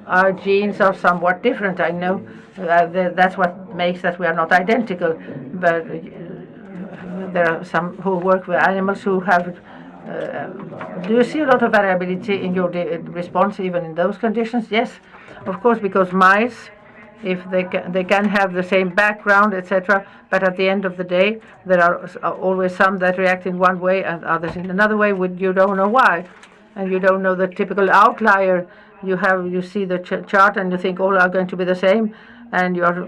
our genes are somewhat different. I know that's what makes that we are not identical. But there are some who work with animals who have. Do you see a lot of variability in your response, even in those conditions? Yes, of course, because mice, if they can have the same background, etc., but at the end of the day, there are always some that react in one way and others in another way. You don't know why, and you don't know the typical outlier. You see the chart and you think all are going to be the same, and you are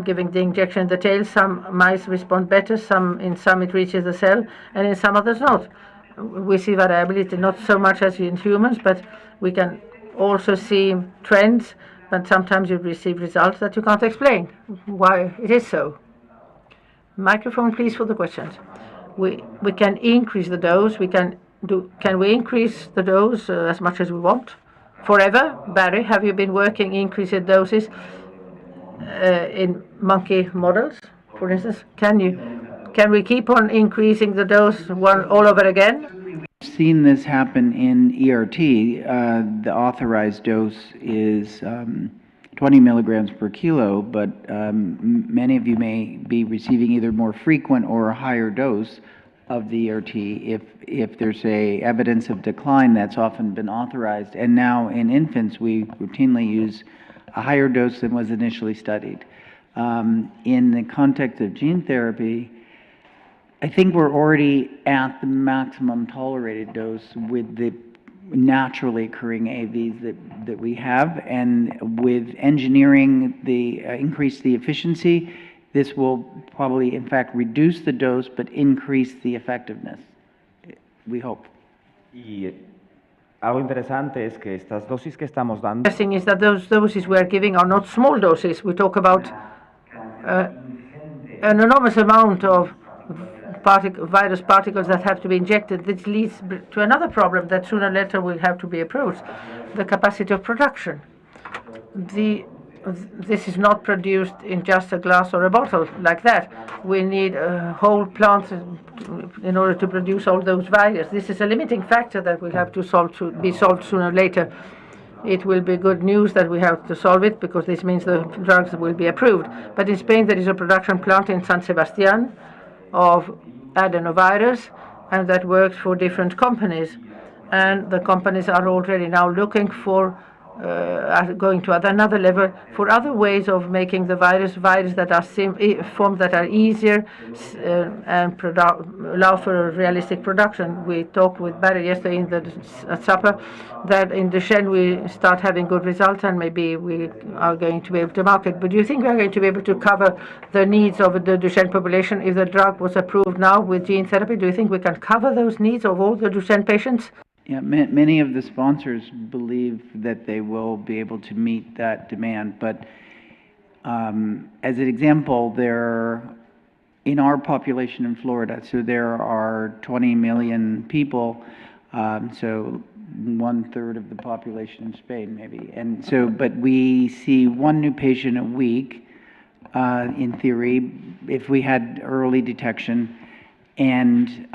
giving the injection in the tail. Some mice respond better, in some it reaches the cell, and in some others not. We see variability not so much as in humans, but we can also see trends. But sometimes you receive results that you can't explain why it is so. Microphone, please, for the questions. We can increase the dose. Can we increase the dose as much as we want forever? Barry, have you been working increasing doses in monkey models, for instance? Can we keep on increasing the dose all over again? We've seen this happen in ERT. The authorized dose is 20 milligrams per kilo, but many of you may be receiving either more frequent or a higher dose of the ERT. If there's evidence of decline, that's often been authorized. And now in infants, we routinely use a higher dose than was initially studied. In the context of gene therapy, I think we're already at the maximum tolerated dose with the naturally occurring AVs that we have, and with engineering increase the efficiency, this will probably in fact reduce the dose but increase the effectiveness, we hope. Y algo interesante es que estas dosis que estamos dando. The thing is that those doses we are giving are not small doses. We talk about an enormous amount of virus particles that have to be injected. This leads to another problem that sooner or later will have to be approached: the capacity of production. This is not produced in just a glass or a bottle like that. We need a whole plant in order to produce all those virus. This is a limiting factor that will have to be solved sooner or later. It will be good news that we have to solve it, because this means the drugs will be approved. But in Spain, there is a production plant in San Sebastián of adenovirus, and that works for different companies. And the companies are already now looking for are going to another level for other ways of making the virus that are forms that are easier and allow for a realistic production. We talked with Barry yesterday at supper that in Duchenne we start having good results and maybe we are going to be able to market. But do you think we are going to be able to cover the needs of the Duchenne population if the drug was approved now with gene therapy? Do you think we can cover those needs of all the Duchenne patients? Yeah, many of the sponsors believe that they will be able to meet that demand, but as an example, in our population in Florida, so there are 20 million people, so 1/3 of the population in Spain maybe, and so, but we see one new patient a week, in theory, if we had early detection. And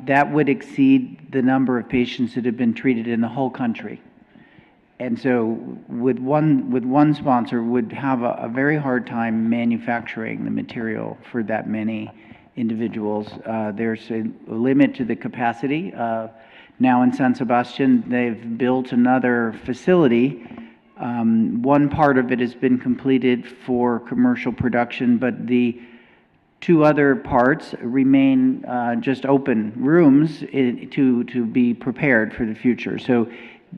that would exceed the number of patients that have been treated in the whole country. And so with one sponsor would have a very hard time manufacturing the material for that many individuals. There's a limit to the capacity. Now in San Sebastian, they've built another facility. One part of it has been completed for commercial production, but the two other parts remain just open rooms to be prepared for the future. So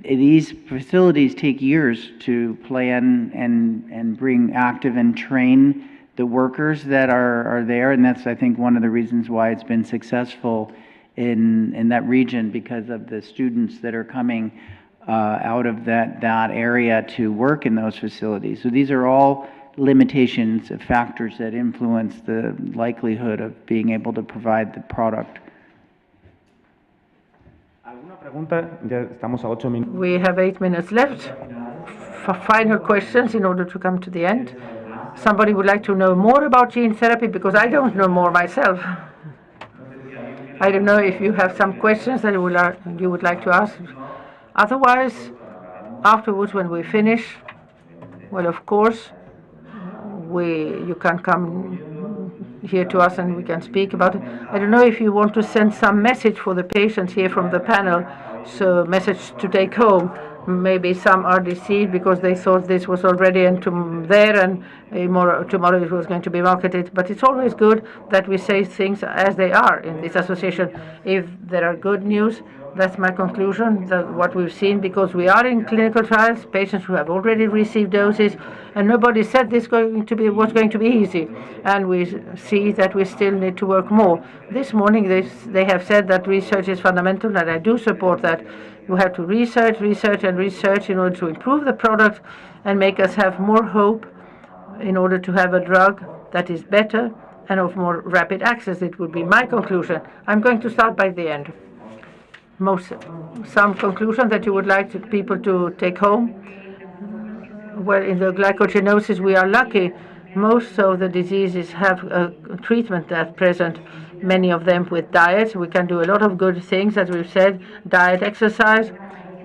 these facilities take years to plan and bring active and train the workers that are there, and that's, I think, one of the reasons why it's been successful in that region, because of the students that are coming out of that area to work in those facilities. So these are all limitations, factors that influence the likelihood of being able to provide the product. We have 8 minutes left for final questions in order to come to the end. Somebody would like to know more about gene therapy, because I don't know more myself. I don't know if you have some questions that you would like to ask. Otherwise, afterwards when we finish, well, of course, you can come here to us and we can speak about it. I don't know if you want to send some message for the patients here from the panel, so message to take home. Maybe some are deceived because they thought this was already there and tomorrow it was going to be marketed. But it's always good that we say things as they are in this association. If there are good news, that's my conclusion, that what we've seen, because we are in clinical trials, patients who have already received doses, and nobody said this was going to be easy. And we see that we still need to work more. This morning they have said that research is fundamental, and I do support that. You have to research in order to improve the product and make us have more hope in order to have a drug that is better and of more rapid access. It would be my conclusion. I'm going to start by the end. Some conclusion that you would like people to take home? Well, in the glycogenosis, we are lucky. Most of the diseases have a treatment at present, many of them with diets. We can do a lot of good things, as we've said, diet, exercise.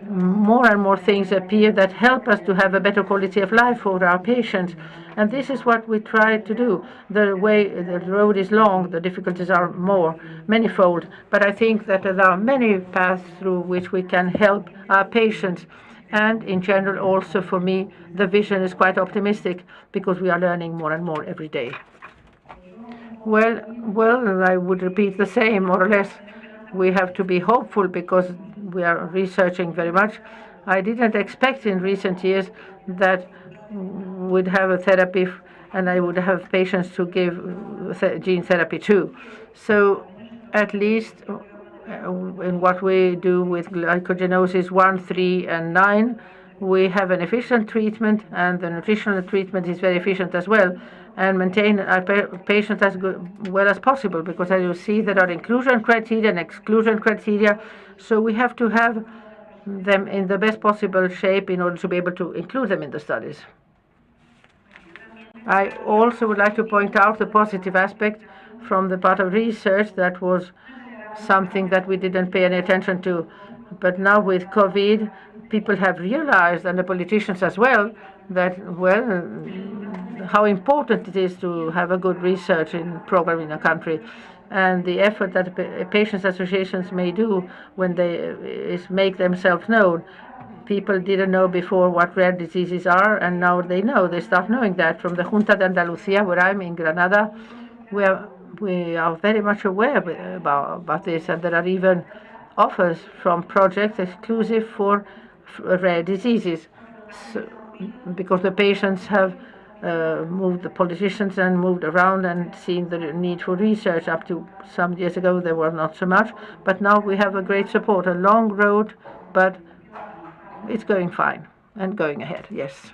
More and more things appear that help us to have a better quality of life for our patients. And this is what we try to do. The road is long, the difficulties are manifold. But I think that there are many paths through which we can help our patients. And in general, also for me, the vision is quite optimistic, because we are learning more and more every day. Well, I would repeat the same, more or less. We have to be hopeful because we are researching very much. I didn't expect in recent years that we'd have a therapy and I would have patients to give gene therapy to. So at least in what we do with glycogenosis 1, 3, and 9, we have an efficient treatment, and the nutritional treatment is very efficient as well, and maintain our patients as well as possible, because as you see, there are inclusion criteria and exclusion criteria, so we have to have them in the best possible shape in order to be able to include them in the studies. I also would like to point out the positive aspect from the part of research that was something that we didn't pay any attention to. But now with COVID, people have realized, and the politicians as well, that, well, how important it is to have a good research program in a country. And the effort that patients' associations may do when they make themselves known People didn't know before what rare diseases are, and now they know. They start knowing that. From the Junta de Andalucía, where I'm in Granada, we are very much aware about this, and there are even offers from projects exclusive for rare diseases, so, because the patients have moved, the politicians and moved around and seen the need for research. Up to some years ago, there was not so much, but now we have a great support. A long road, but it's going fine and going ahead. Yes.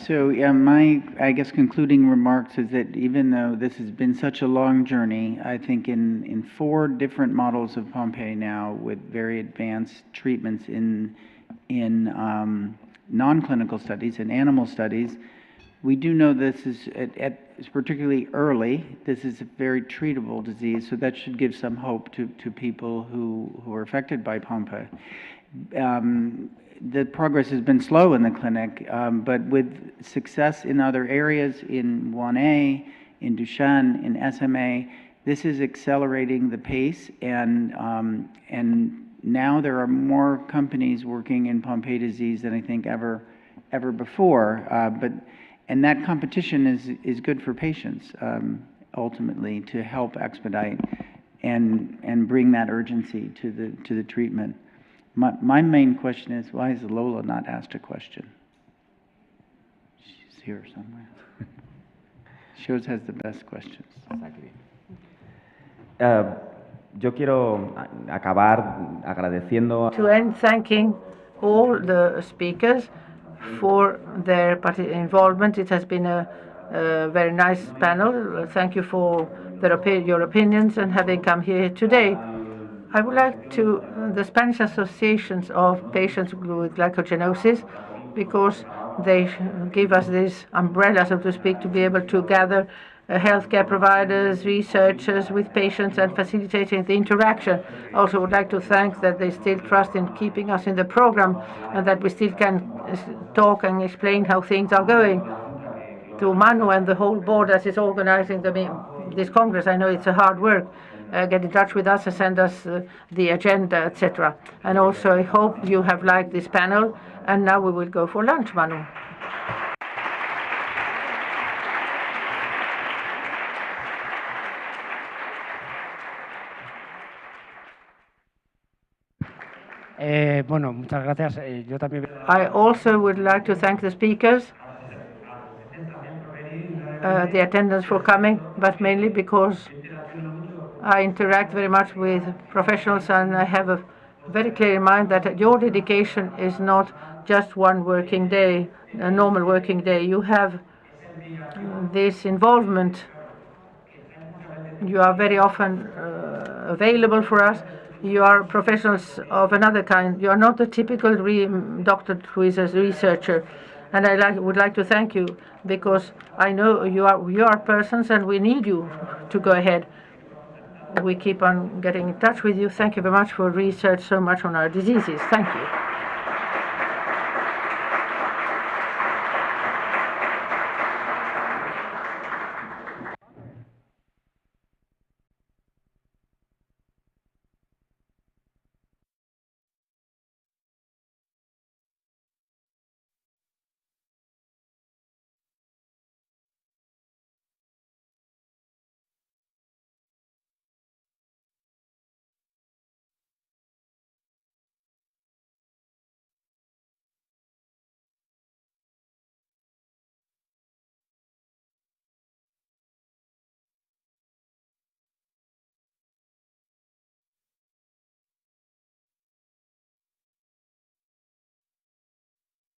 So yeah, my, I guess, concluding remarks is that even though this has been such a long journey, I think in 4 different models of Pompe now with very advanced treatments in non-clinical studies and animal studies, we do know this is it's particularly early. This is a very treatable disease, so that should give some hope to people who are affected by Pompe. The progress has been slow in the clinic, but with success in other areas, in 1A, in Duchenne, in SMA, this is accelerating the pace, and now there are more companies working in Pompe disease than I think ever before. And that competition is good for patients, ultimately, to help expedite and bring that urgency to the treatment. My main question is, why has Lola not asked a question? She's here somewhere. She always has the best questions. Yo quiero acabar agradeciendo. To end, thanking all the speakers for their involvement. It has been a very nice panel. Thank you for your opinions and having come here today. I would like to, the Spanish associations of patients with glucogenosis, because they give us this umbrella, so to speak, to be able to gather healthcare providers, researchers with patients and facilitating the interaction. Also would like to thank that they still trust in keeping us in the program and that we still can talk and explain how things are going. To Manu and the whole board that is organizing this Congress, I know it's a hard work. Get in touch with us and send us the agenda, etc. And also, I hope you have liked this panel. And now we will go for lunch, Manu. Bueno, muchas gracias. Yo también. I also would like to thank the speakers, the attendants for coming, but mainly because I interact very much with professionals, and I have a very clear in mind that your dedication is not just one working day, a normal working day. You have this involvement. You are very often available for us. You are professionals of another kind. You are not the typical doctor who is a researcher. And I would like to thank you, because I know you are persons and we need you to go ahead. We keep on getting in touch with you. Thank you very much for research so much on our diseases. Thank you.